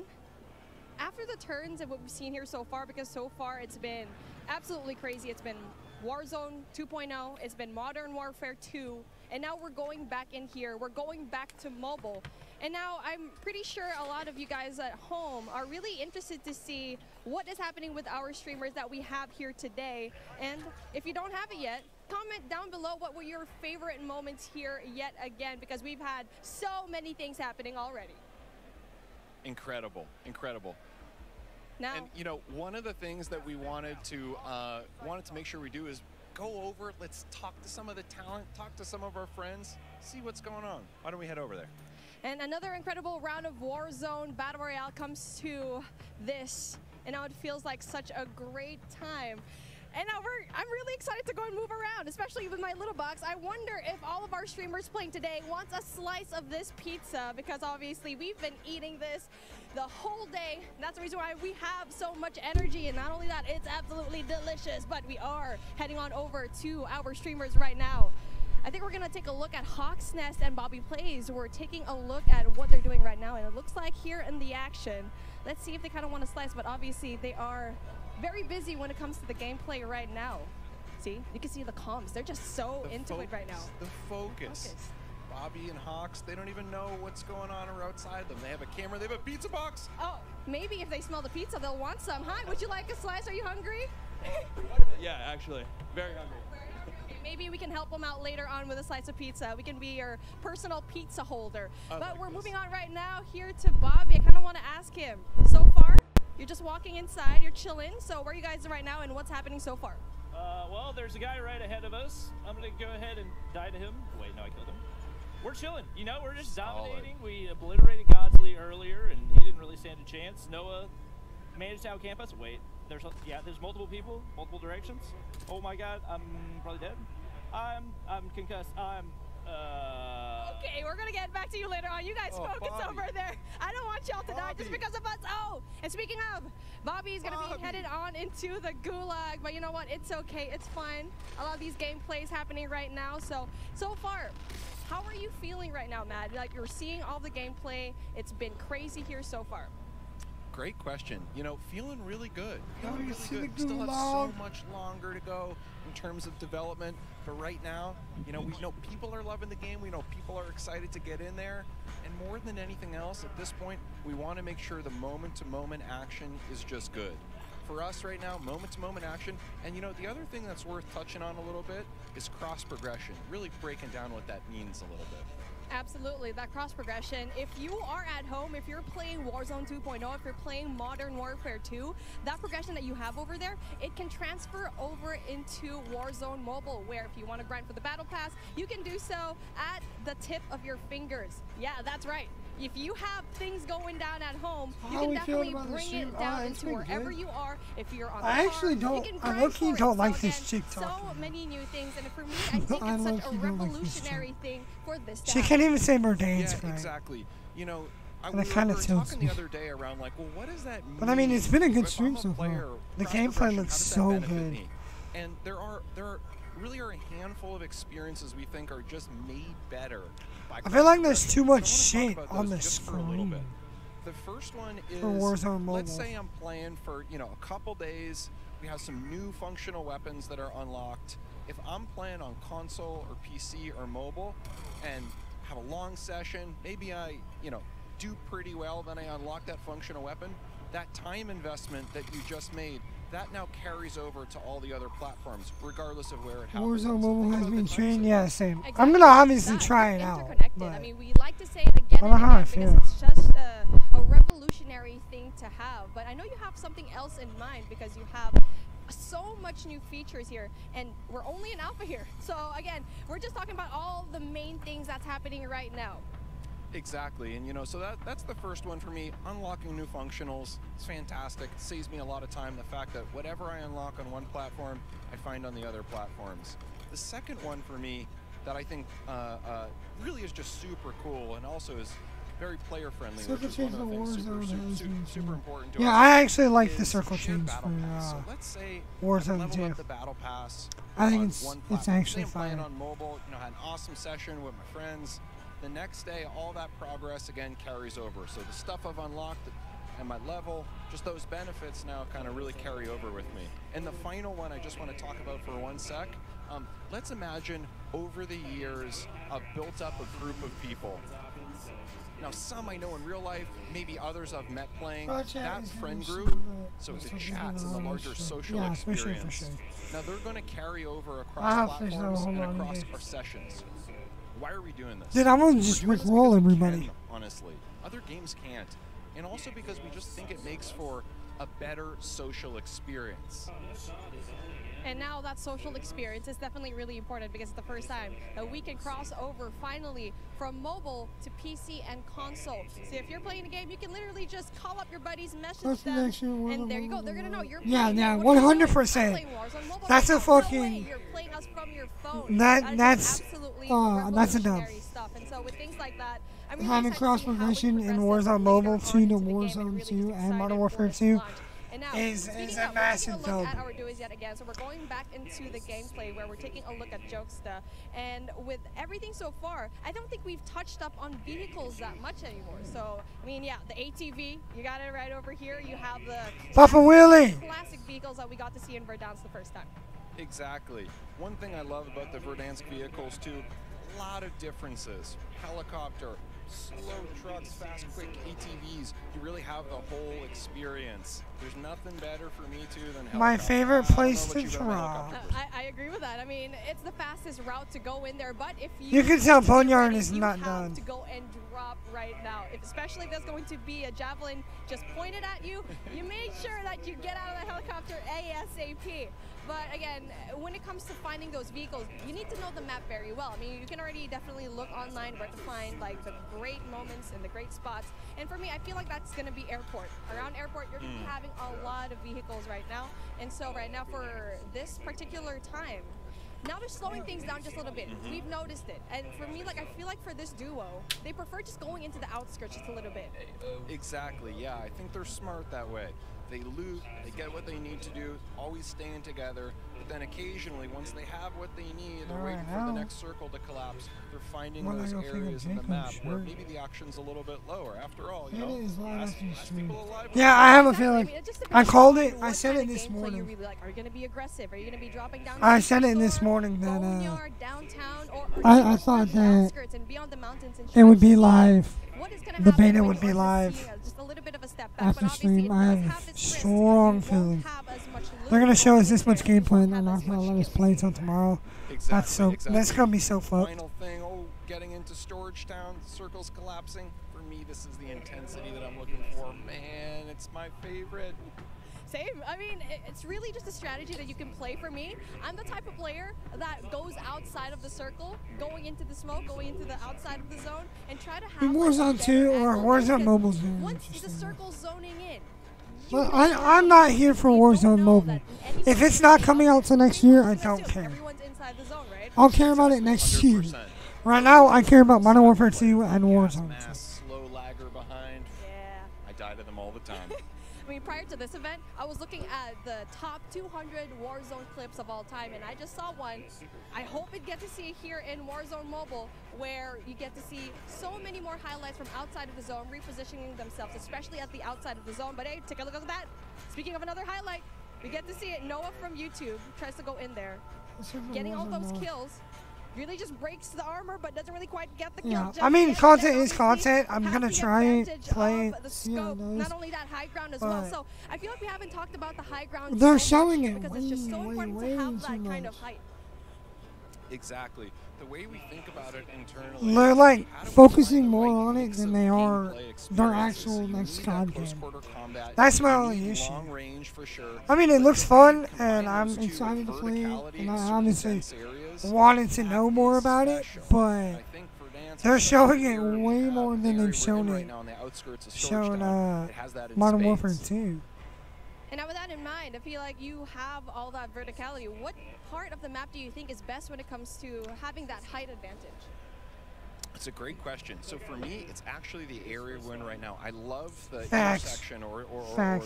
the turns of what we've seen here so far, because so far it's been absolutely crazy. It's been Warzone 2.0, it's been Modern Warfare 2, and now we're going back in here. We're going back to mobile. And now I'm pretty sure a lot of you guys at home are really interested to see what is happening with our streamers that we have here today. And if you don't have it yet, comment down below what were your favorite moments here yet again, because we've had so many things happening already. Incredible, incredible. Now, and one of the things that we wanted to make sure we do is go over, let's talk to some of the talent, talk to some of our friends, see what's going on. Why don't we head over there? And another incredible round of Warzone Battle Royale comes to this, and now it feels like such a great time. And now I'm really excited to go and move around, especially with my little box. I wonder if all of our streamers playing today wants a slice of this pizza, because obviously we've been eating this the whole day. That's the reason why we have so much energy. And not only that, it's absolutely delicious, but we are heading on over to our streamers right now. I think we're gonna take a look at Hawk's Nest and Bobby Plays. We're taking a look at what they're doing right now, and it looks like here in the action, let's see if they kind of want to slice, but obviously they are very busy when it comes to the gameplay right now. See, you can see the comms. They're just so into it right now. The focus. Bobby and Hawks, they don't even know what's going on outside them. They have a camera, they have a pizza box. Oh, maybe if they smell the pizza, they'll want some. Hi, would you like a slice? Are you hungry? Yeah, actually, very hungry. Okay, maybe we can help them out later on with a slice of pizza. We can be your personal pizza holder. But we're moving on right now here to Bobby. I kind of want to ask him, so far, you're just walking inside, you're chilling. So where are you guys right now and what's happening so far? Well, there's a guy right ahead of us. I'm going to go ahead and die to him. Wait, no, I killed him. We're chilling. We're just dominating. We obliterated Godsley earlier, and he didn't really stand a chance. Noah managed to outcamp us. Wait, there's multiple people, multiple directions. Oh my God, I'm probably dead. I'm concussed. Okay, we're gonna get back to you later on. You guys focus over there. I don't want y'all to die just because of us. Oh, and speaking of, Bobby's gonna be headed on into the gulag, but you know what? It's okay. It's fine. A lot of these gameplays happening right now. So far, how are you feeling right now, Matt? Like, you're seeing all the gameplay. It's been crazy here so far. Great question. Feeling really good. Feeling really good. Still have so much longer to go in terms of development. But right now, we know people are loving the game. We know people are excited to get in there. And more than anything else, at this point, we want to make sure the moment-to-moment action is just good. for us right now, moment-to-moment action. And you know, the other thing that's worth touching on a little bit is cross progression, really breaking down what that means a little bit. Absolutely, that cross progression. If you are at home, if you're playing Warzone 2.0, if you're playing Modern Warfare 2, that progression that you have over there, it can transfer over into Warzone Mobile, where if you want to grind for the Battle Pass, you can do so at the tip of your fingers. Yeah, that's right. If you have things going down at home, you can definitely bring it down into wherever you are. If you're on the I actually don't. I low-key don't like this chick so talking. many new things, and for me, I think it's such a revolutionary thing for this. She can't even say Merdane's Yeah, right. exactly. You know, And we it kinda were tilts talking me. the other day around like, well, what does that mean? But I mean, it's been a good If stream I'm a so player, far. The cross gameplay progression, looks how does that so benefit good. me? And there really are a handful of experiences we think are just made better by I feel like cross there's too progression. much So I wanna shit talk about on those the just for a little screen. bit. The first one is, For Warzone let's Mobile. say I'm playing for, you know, a couple days. We have some new functional weapons that are unlocked. If I'm playing on console or PC or mobile and have a long session, maybe I, you know, do pretty well, then I unlock that functional weapon. That time investment that you just made, that now carries over to all the other platforms, regardless of where it happens. Warzone Mobile has been trained. Yeah, same. Exactly. I'm gonna obviously try it out. Interconnected. But I mean, we like to say it again I don't and know how I again because feel. it's just a revolutionary thing to have. But I know you have something else in mind because you have so much new features here, and we're only in alpha here. So again, we're just talking about all the main things that's happening right now. Exactly, and you know, so that's the first one for me. Unlocking new functionals, it's fantastic. It saves me a lot of time. The fact that whatever I unlock on one platform, I find on the other platforms. The second one for me that I think really is just super cool and also is very player friendly, which is one of the things super important to us. yeah, I actually like the is circle shared change battle for pass. So let's say Warzone level 2. up the battle pass. I think on it's one it's platform. actually Say I'm playing fire. on mobile, you know, had an awesome session with my friends. The next day, all that progress again carries over. So the stuff I've unlocked and my level, just those benefits now kind of really carry over with me. And the final one I just want to talk about for 1 sec. Let's imagine over the years, I've built up a group of people. Now, some I know in real life, maybe others I've met playing. That friend group, so the chats and the larger social experience. Now, they're going to carry over across platforms and across our sessions. Why are we doing this? Dude, I'm gonna just We're doing this rickroll because we everybody. can, honestly. Other games can't. And also because we just think it makes for a better social experience. And now that social experience is definitely really important because it's the first time that we can cross over finally from mobile to PC and console. So if you're playing a game, you can literally just call up your buddies, message them, and there you go. They're gonna know you're Yeah, playing. yeah, What are you doing? 100%. I'm playing Warzone Mobile That's right a now. No way, fucking. you're playing us from your phone. That's absolutely that's a dub. revolutionary stuff. And so with things like that, I'm really Having excited to cross see how it progression in progresses Warzone Mobile later 2 on to into the game, and Warzone really 2 just and Modern excited Warfare for its 2 launch. And now, is speaking a of, we're taking massive a look dub. at our duos yet again. So we're going back into the gameplay where we're taking a look at Jokesta. And with everything so far, I don't think we've touched up on vehicles that much anymore. So, I mean, yeah, the ATV, you got it right over here. You have the Papa Willie! classic vehicles that we got to see in Verdansk the first time. Exactly. One thing I love about the Verdansk vehicles too, a lot of differences. Helicopter, slow trucks, fast, quick ATVs. You really have the whole experience. There's nothing better for me too than helicopter. My favorite place I to don't know about you, but I'm a drop. helicopter I agree with that. I mean, it's the fastest route to go in there, but if You can tell want to be Ponyard ready, is you not have done. to go and drop right now. Especially if there's going to be a javelin just pointed at you, you make sure that you get out of the helicopter ASAP. But again, when it comes to finding those vehicles, you need to know the map very well. I mean, you can already definitely look online where to find like the great moments and the great spots. And for me, I feel like that's going to be airport. Around airport, you're going to be having a lot of vehicles right now. And so right now for this particular time, now they're slowing things down just a little bit. We've noticed it. And for me, like, I feel like for this duo, they prefer just going into the outskirts just a little bit. Exactly, yeah. I think they're smart that way. They loot, they get what they need to do, always staying together. But then occasionally, once they have what they need, they're waiting for the next circle to collapse. They're finding those areas in the map where maybe the action's a little bit lower. After all, you know, less people alive. Yeah, I have a feeling. I called it. I said it this You morning. really like. Are you going to be aggressive? Are you going to be dropping down? I said it this morning that Boneyard, downtown, or I thought that and beyond the mountains and it would be Shrine. live. What is gonna The happen beta when would be you are live. seeing just a little a bit of a step back. After stream, I have a strong feeling they're gonna show us this much gameplay and they're not gonna let us play until tomorrow. Exactly. That's gonna be so fucked. Final thing, getting into Storage Town, circles collapsing. For me, this is the intensity that I'm looking for. Man, it's my favorite. Same. I mean, it's really just a strategy that you can play for me. I'm the type of player that goes outside of the circle, going into the smoke, going into the outside of the zone, and try to have Warzone 2 or Warzone Mobile's very once interesting. the circle's zoning in. Well, I'm not here for Warzone Mobile. If it's not coming out till next year, I don't care. I'll care about it next year. Right now, I care about Modern Warfare 2 and Warzone. Slow lagger behind. Yeah. I die to them all the time. I mean, prior to this event, I was looking at the top 200 Warzone clips of all time, and I just saw one. I hope it get to see it here in Warzone Mobile, where you get to see so many more highlights from outside of the zone, repositioning themselves, especially at the outside of the zone. But hey, take a look at that. Speaking of another highlight, we get to see it. Noah from YouTube tries to go in there, getting all those kills. Really just breaks the armor, but doesn't really quite get the kill. Yeah, I mean, content is content. I'm gonna try it, play it, see how it goes. Not only that, high ground as well. So I feel like we haven't talked about the high ground. They're showing it because it's just so important to have that kind of height. Exactly. The way we think about it internally. They're like focusing more on it than they are their actual next COD game. That's my only issue. I mean, it looks fun, and I'm excited to play it, and I honestly wanted to know more about it, but they're showing it way more than they've shown it. Modern Warfare 2. And now with that in mind, I feel like you have all that verticality. What part of the map do you think is best when it comes to having that height advantage? It's a great question. So for me, it's actually the area we're in right now. I love the Facts. intersection or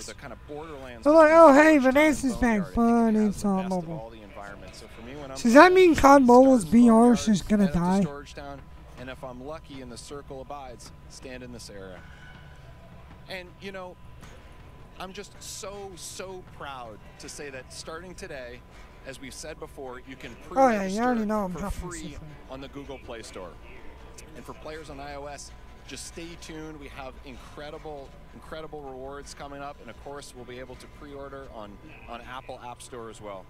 the kind of borderlands. They're like, oh hey, Vanessa's back, fun, it's on mobile. So for me, when I'm Does that mean COD Mobile's VR is just gonna die? And if I'm lucky and the circle abides, stand in this area. And you know, I'm just so proud to say that starting today, as we've said before, you can pre-register for free on the Google Play Store. And for players on iOS, just stay tuned. We have incredible rewards coming up, and of course, we'll be able to pre-order on Apple App Store as well.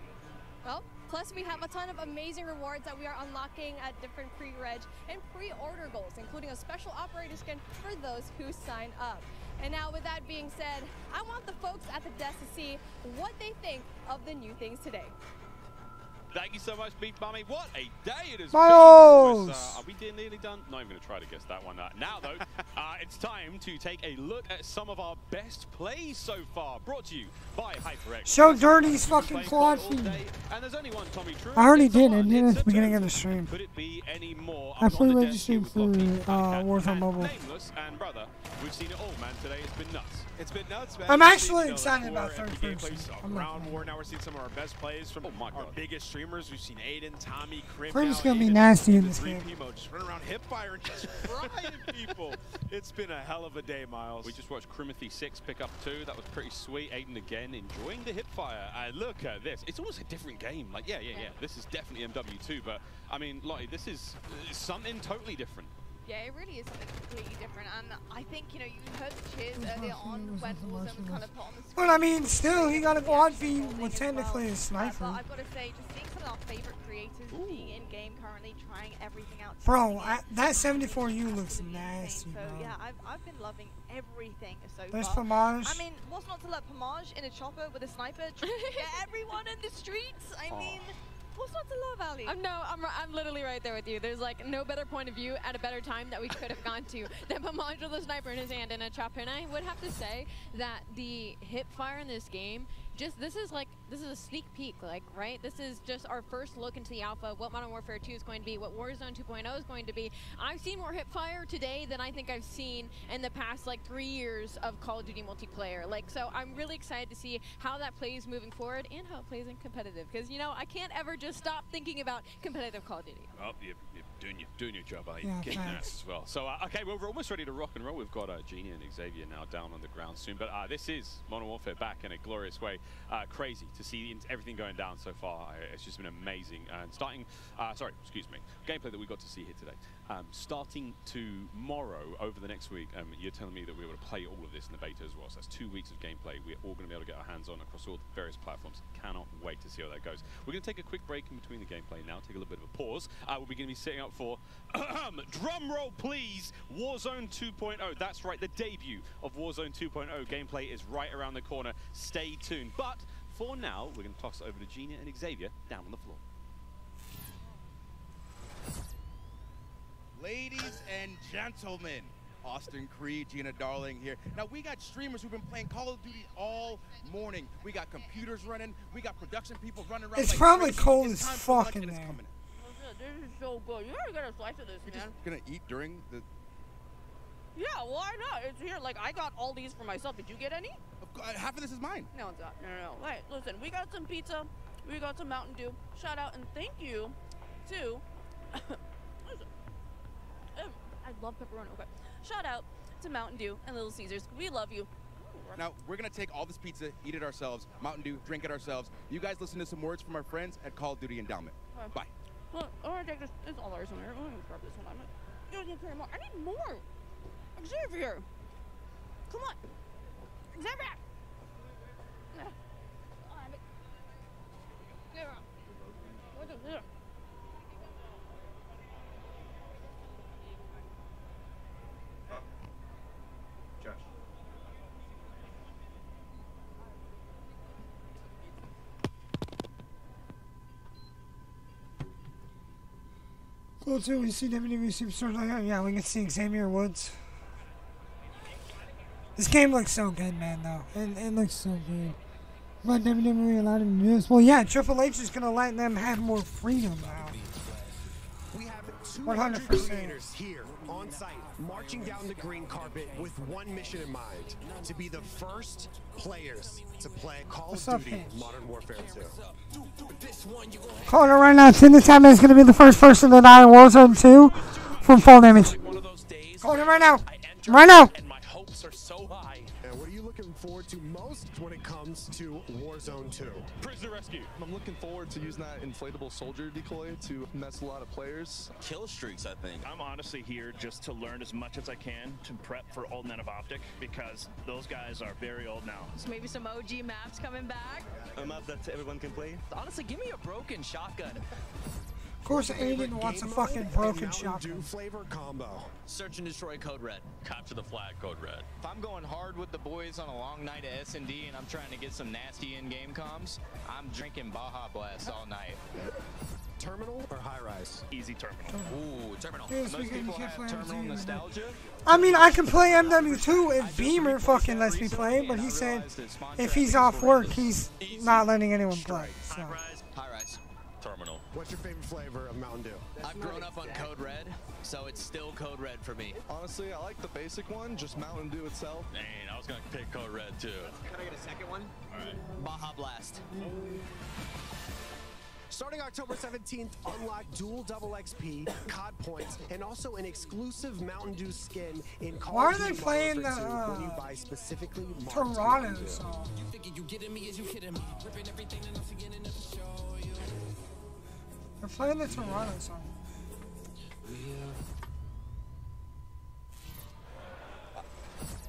Well, plus we have a ton of amazing rewards that we are unlocking at different pre-reg and pre-order goals, including a special operator skin for those who sign up. And now with that being said, I want the folks at the desk to see what they think of the new things today. Thank you so much, Beat Bummy. What a day it has Miles! been. Are we nearly done? Not even going to try to guess that one. Now, though, it's time to take a look at some of our best plays so far. Brought to you by HyperX. Show Dirty's fucking quad feed. And there's only one Tommy True. I already did. I did at the beginning of the stream. Could it be any more? I fully registered for Warzone Mobile. Nameless and brother, we've seen it all, man. Today it's been nuts. It's been nuts, man. I'm actually excited about third person. Ground War. Now we're seeing some of our best plays from our biggest streamers. We've seen Aiden, Tommy, Krim. Krim's gonna be nasty in this game. Just run around hipfire and just frying people. It's been a hell of a day, Miles. We just watched Crimothy6 pick up 2. That was pretty sweet. Aiden again enjoying the hipfire. Look at this. It's almost a different game. Like, yeah. This is definitely MW2, but I mean, Lottie, this is something totally different. Yeah, it really is something completely different, and I think, you know, you heard the cheers earlier on when Warzone was kind of put on the screen. But I mean, still, he got a quad feed with technically a sniper. But I've got to say, just seeing some of our favorite creators being in game currently, trying everything out. Bro, that 74U looks nasty, bro. So yeah, I've been loving everything so There's far. Pomage. I mean, what's not to love? Pomage in a chopper with a sniper, trying to get everyone in the streets. I mean. What's not to love, Ali? I'm literally right there with you. There's like no better point of view at a better time that we could have gone to than Pomage with a sniper in his hand and a chopper. And I would have to say that the hip fire in this game, this is a sneak peek, like, right? This is just our first look into the alpha, what Modern Warfare 2 is going to be, what Warzone 2.0 is going to be. I've seen more hip fire today than I think I've seen in the past, like, 3 years of Call of Duty multiplayer. Like, so I'm really excited to see how that plays moving forward and how it plays in competitive. Because, you know, I can't ever just stop thinking about competitive Call of Duty. Oh, you're doing your job, Ali. Yeah, Getting that as well. So, okay, well, we're almost ready to rock and roll. We've got Genie and Xavier now down on the ground soon. But this is Modern Warfare back in a glorious way. Crazy to see everything going down so far. It's just been amazing. And gameplay that we got to see here today. Starting tomorrow, over the next week, you're telling me that we're able to play all of this in the beta as well. So that's 2 weeks of gameplay. We're all going to be able to get our hands on across all the various platforms. Cannot wait to see how that goes. We're going to take a quick break in between the gameplay now, take a little bit of a pause. We're going to be setting up for, drum roll please, Warzone 2.0. That's right, the debut of Warzone 2.0 gameplay is right around the corner. Stay tuned. But for now, we're going to toss it over to Gina and Xavier down on the floor. Ladies and gentlemen, Austin Creed, Gina Darling here. Now, we got streamers who've been playing Call of Duty all morning. We got computers running. We got production people running around. It's like probably crazy. cold It's as time for fucking lunch and it's there. coming. This is so good. You already got a slice of this, You're man. just gonna eat during the... Yeah, why not? It's here. Like, I got all these for myself. Did you get any? Half of this is mine. No, it's not. No. Wait, listen. We got some pizza. We got some Mountain Dew. Shout out and thank you to... I love pepperoni. Okay. Shout out to Mountain Dew and Little Caesars. We love you. Now, we're gonna take all this pizza, eat it ourselves, Mountain Dew, drink it ourselves. You guys listen to some words from our friends at Call of Duty Endowment. Bye. Look, I want to take this. It's all ours in here. Let me grab this one. You need to carry more. I need more. Xavier. Come on. Xavier. What is this? Cool too, we see WWE Superstars like that. Yeah, we can see Xavier Woods. This game looks so good, man, though. It looks so good. But WWE allowed him to do this. Well, yeah, Triple H is going to let them have more freedom now. We have 100% creators here on site, marching down the green carpet with one mission in mind: to be the first players to play Call of Duty Modern Warfare 2. Calling it right now, Tin the Time is going to be the first person to die in Warzone 2 from fall damage. Calling it right now. Right now. Are so high. And what are you looking forward to most when it comes to Warzone 2? Prisoner rescue. I'm looking forward to using that inflatable soldier decoy to mess a lot of players. Kill streaks, I think. I'm honestly here just to learn as much as I can to prep for Old Men of Optic because those guys are very old now. So maybe some OG maps coming back. A map that everyone can play. Honestly, give me a broken shotgun. Of course, Aiden wants a fucking broken shotgun. Flavor combo. Search and destroy code red. Capture the flag code red. If I'm going hard with the boys on a long night of S&D and I'm trying to get some nasty in-game comms, I'm drinking Baja Blast all night. Terminal or high rise? Easy terminal. Ooh, terminal. Yes, Most people have terminal nostalgia. I mean, I can play MW2 if Beamer fucking lets me play, but he said if he's off work, he's not letting anyone play. So. High rise. Terminal. What's your favorite flavor of Mountain Dew? I've grown up on Code Red, so it's still Code Red for me. Honestly, I like the basic one, just Mountain Dew itself. Dang, I was gonna pick code red too. Can I get a second one? All right. Baja Blast. Starting October 17th, unlock dual double XP, COD points, and also an exclusive Mountain Dew skin in Call Why of are Duty they playing Modern the Warfare 2 when you buy specifically marked Toronto Mountain Dew. song? They're playing the Toronto song.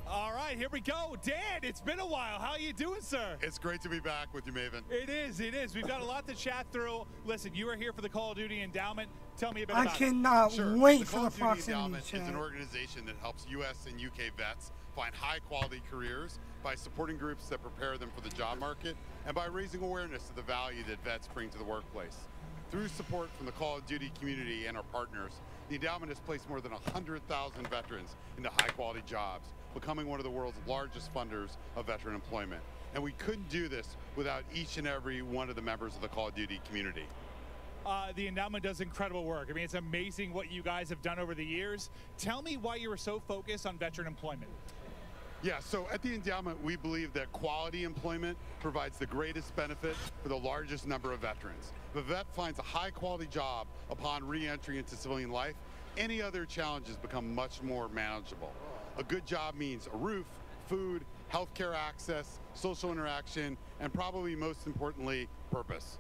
All right, here we go. Dan, it's been a while. How you doing, sir? It's great to be back with you, Maven. It is. We've got a lot to chat through. Listen, you are here for the Call of Duty Endowment. Tell me a bit I about it. cannot Sure. wait the for Call the of Duty proximity Endowment chat. is an organization that helps U.S. and U.K. vets find high-quality careers by supporting groups that prepare them for the job market and by raising awareness of the value that vets bring to the workplace. Through support from the Call of Duty community and our partners, the endowment has placed more than 100,000 veterans into high-quality jobs, becoming one of the world's largest funders of veteran employment. And we couldn't do this without each and every one of the members of the Call of Duty community. The endowment does incredible work. I mean, it's amazing what you guys have done over the years. Tell me why you were so focused on veteran employment. Yeah, so at the endowment, we believe that quality employment provides the greatest benefit for the largest number of veterans. If a vet finds a high-quality job upon re-entry into civilian life, any other challenges become much more manageable. A good job means a roof, food, healthcare access, social interaction, and probably most importantly, purpose.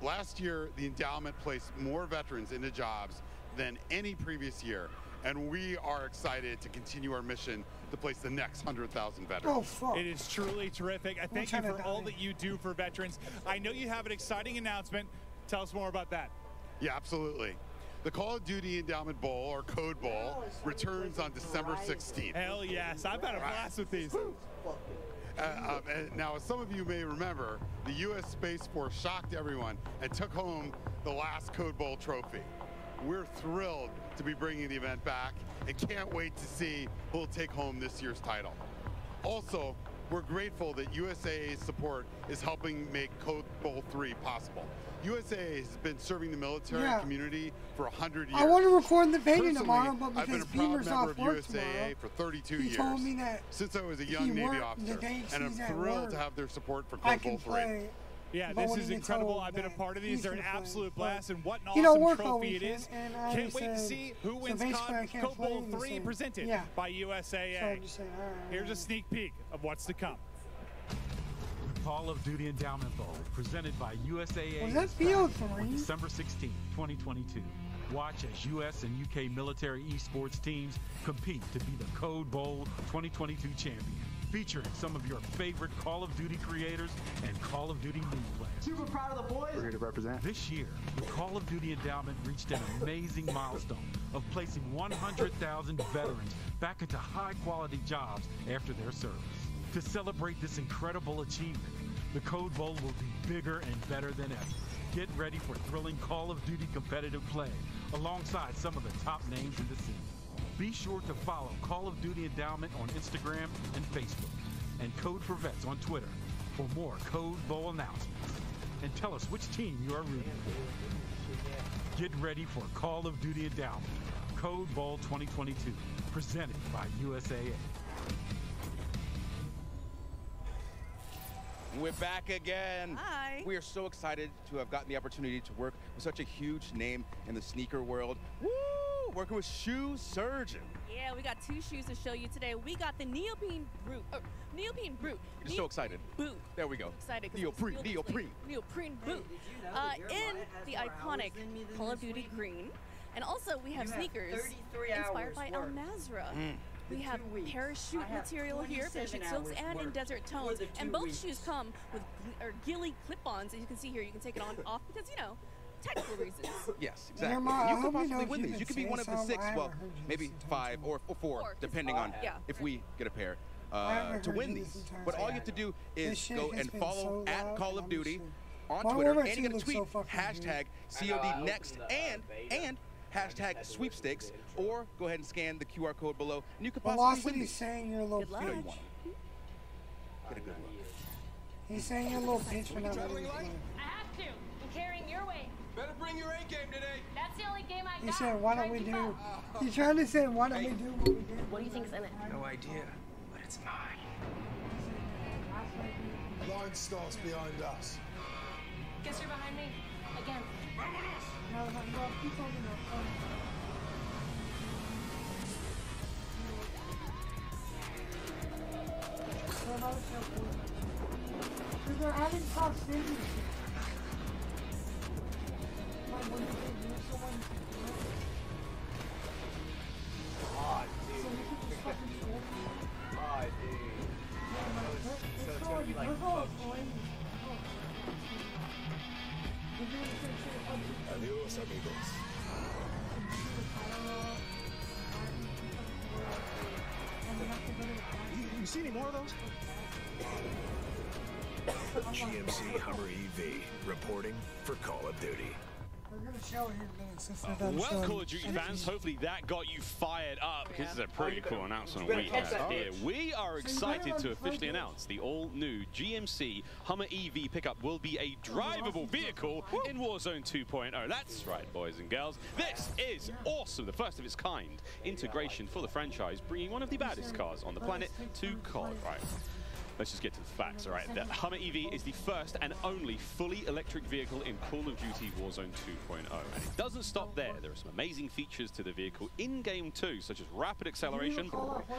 Last year, the endowment placed more veterans into jobs than any previous year. And we are excited to continue our mission to place the next 100,000 veterans. It is truly terrific. I thank you for all that you do for veterans. I know you have an exciting announcement. Tell us more about that. Yeah, absolutely. The Call of Duty Endowment Bowl, or Code Bowl, returns on December 16th. Hell yes, I've had a blast with these. And now, as some of you may remember, the U.S. Space Force shocked everyone and took home the last Code Bowl trophy. We're thrilled to be bringing the event back and can't wait to see who will take home this year's title. Also, we're grateful that USAA's support is helping make Code Bowl 3 possible. USAA has been serving the military community for 100 years. I want to record the video Personally, tomorrow, but I've been because a proud Beamer's member off of work USAA tomorrow, for 32 he years, told me that since I was a young Navy officer, and I'm thrilled to have their support for Code Bowl 3. Yeah, this is incredible. I've been a part of these. They're an absolute blast, and what an you don't awesome work trophy it is. Can't wait to see who wins Code Bowl 3 presented by USAA. Here's a sneak peek of what's to come. Call of Duty Endowment Bowl, presented by USAA. Was that Field 3? December 16, 2022. Watch as U.S. and U.K. military esports teams compete to be the Code Bowl 2022 champion, featuring some of your favorite Call of Duty creators and Call of Duty new players. Super proud of the boys. We're here to represent. This year, the Call of Duty Endowment reached an amazing milestone of placing 100,000 veterans back into high-quality jobs after their service. To celebrate this incredible achievement, the Code Bowl will be bigger and better than ever. Get ready for thrilling Call of Duty competitive play alongside some of the top names in the scene. Be sure to follow Call of Duty Endowment on Instagram and Facebook, and Code for Vets on Twitter for more Code Bowl announcements. And tell us which team you are rooting for. Get ready for Call of Duty Endowment, Code Bowl 2022, presented by USAA. We're back again. Hi. We are so excited to have gotten the opportunity to work with such a huge name in the sneaker world. Woo! Working with Shoe Surgeon. Yeah, we got two shoes to show you today. We got the Neoprene Brute. Neoprene Brute. You're so excited. Boot. There we go. Excited. Neoprene. Neoprene Boot. In the iconic Call of Duty green. And also we have sneakers inspired by Al Mazrah. We have parachute material here, parachute silks, and in desert tones. And both shoes come with ghillie clip-ons, as you can see here. You can take it on off because, you know, technical reasons. Yes, exactly. You can possibly win these. You could be one of the 6, well, maybe 5 or 4, depending on if we get a pair to win these. But all you have to do is go and follow at Call of Duty on Twitter, and you get a tweet, hashtag COD next, and hashtag sweepstakes, or go ahead and scan the QR code below, and you could possibly win these. Saying you're a little you know you want them. Get a good look. He's saying you're a little bitch for not I letting have to. I'm carrying your weight. Better bring your A game today. That's the only game I got. He said, why don't we do... He's trying to say, why don't we do what we did? What do you think's in it? No idea, but it's mine. Line starts behind us. Guess you're behind me. Again. They're adding proximity. Like when you use someone. Oh, dude. Oh, dude. So it's gonna be like Adios, amigos. You see any more of those? GMC Hummer EV reporting for Call of Duty. Well, Call of Duty fans, hopefully that got you fired up, because it's a pretty cool announcement we have here. We are excited to officially announce the all-new GMC Hummer EV pickup will be a drivable vehicle in Warzone 2.0. That's right, boys and girls. This is awesome, the first of its kind integration for the franchise, bringing one of the baddest cars on the planet to COD. Right. Let's just get to the facts, all right? The Hummer EV is the first and only fully electric vehicle in Call of Duty Warzone 2.0. And it doesn't stop there. There are some amazing features to the vehicle in game too, such as rapid acceleration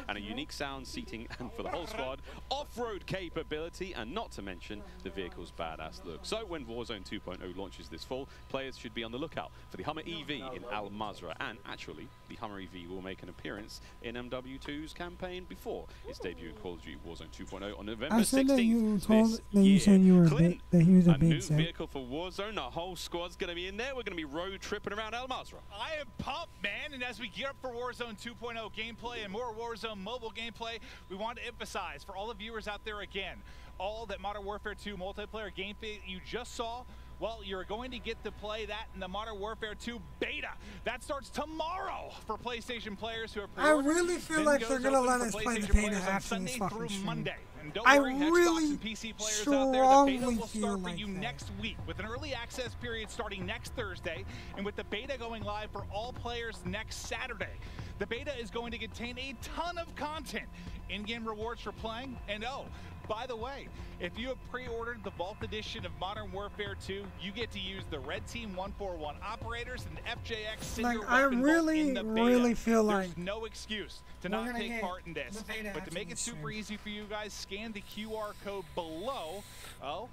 and a unique sound seating, and for the whole squad, off-road capability, and not to mention the vehicle's badass look. So when Warzone 2.0 launches this fall, players should be on the lookout for the Hummer EV in Al Mazrah, and actually, the Hummer EV will make an appearance in MW2's campaign before its debut in Call of Duty Warzone 2.0 on November 16th. I said that you told that you said you were that he was a big set. New vehicle for Warzone. The whole squad's going to be in there. We're going to be road tripping around Al Mazrah. I am pumped, man. And as we gear up for Warzone 2.0 gameplay and more Warzone mobile gameplay, we want to emphasize for all the viewers out there again, all that Modern Warfare 2 multiplayer gameplay you just saw. Well, you're going to get to play that in the Modern Warfare 2 beta. That starts tomorrow for PlayStation players who are pre-ordered. I really feel like they're going to let us play the beta after this fucking stream. Monday. And don't I worry, Xbox really and PC players out there, the beta will start for you next week with an early access period starting next Thursday, and with the beta going live for all players next Saturday. The beta is going to contain a ton of content, in-game rewards for playing, and oh, by the way, if you have pre-ordered the Vault Edition of Modern Warfare 2, you get to use the Red Team 141 operators and the FJX Cinder like, I really feel like there's no excuse to not take part in this. But to make it super easy for you guys, scan the QR code below. Oh,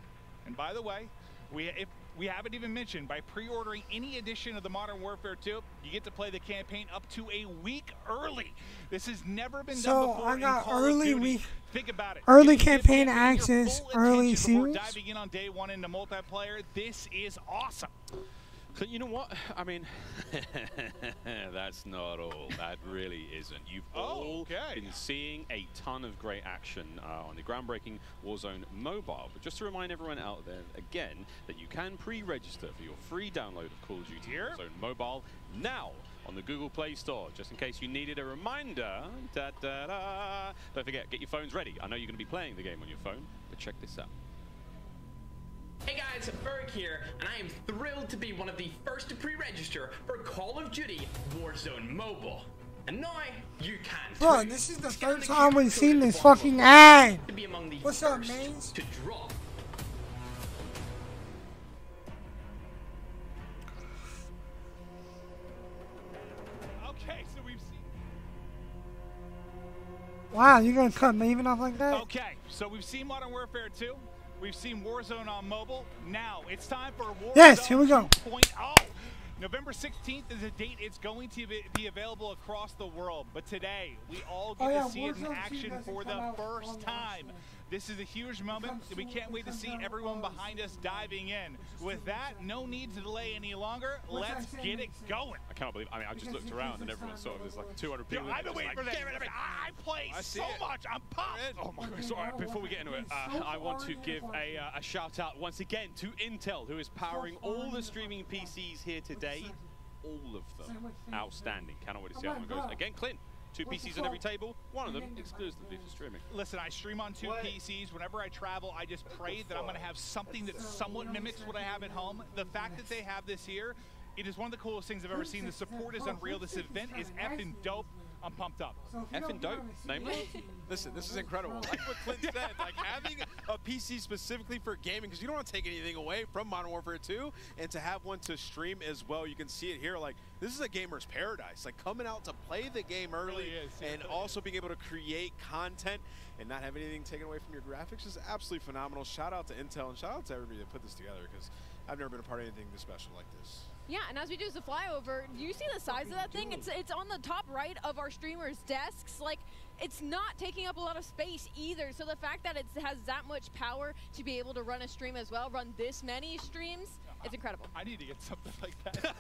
and by the way, we haven't even mentioned, by pre-ordering any edition of the Modern Warfare 2, you get to play the campaign up to a week early. This has never been done before. So I got early week. Think about it. Early campaign access, early series. Diving in on day one into multiplayer, this is awesome. You know what? I mean, that's not all. That really isn't. You've all been seeing a ton of great action on the groundbreaking Warzone mobile. But just to remind everyone out there, again, that you can pre-register for your free download of Call of Duty Warzone mobile now on the Google Play Store, just in case you needed a reminder. Don't forget, get your phones ready. I know you're going to be playing the game on your phone, but check this out. Hey guys, Berg here, and I am thrilled to be one of the first to pre-register for Call of Duty Warzone Mobile. And now, you can too. Bro, this is the third time we've seen this fucking ad. What's up, man? To drop. Okay, so we've seen... Wow, you're going to cut Maven off like that? Okay, so we've seen Modern Warfare 2. We've seen Warzone on mobile. Now it's time for Warzone here we go. 2.0. November 16th is a date it's going to be available across the world. But today, we all get to see it in action for the first time. This is a huge moment, and we can't wait to see everyone behind us diving in. With that, no need to delay any longer. Let's get it going. I can't believe, I mean, I just looked around and everyone's sort of, there's like 200 people. I've been waiting for this. I play so much. I'm pumped. Oh my God. Sorry, before we get into it, I want to give a shout out once again to Intel, who is powering all the streaming PCs here today. All of them outstanding. Cannot wait to see how one goes. Again, Clint. 2 PCs on every table, one of them exclusively for streaming. Listen, I stream on 2 PCs. Whenever I travel, I just pray that I'm going to have something that somewhat mimics what I have at home. The fact that they have this here, it is one of the coolest things I've ever seen. The support is unreal. This event is effing dope. I'm pumped up. Effing dope, namely. Listen, this is incredible. Like what Clint said, like having a PC specifically for gaming, because you don't want to take anything away from Modern Warfare 2, and to have one to stream as well. You can see it here. Like, this is a gamer's paradise. Like, coming out to play the game early and also being able to create content and not have anything taken away from your graphics is absolutely phenomenal. Shout out to Intel and shout out to everybody that put this together, because I've never been a part of anything this special like this. Yeah, and as we do the flyover, do you see the size of that thing? It's on the top right of our streamers' desks. Like, it's not taking up a lot of space either. So the fact that it has that much power to be able to run a stream as well, run this many streams, it's incredible. I need to get something like that.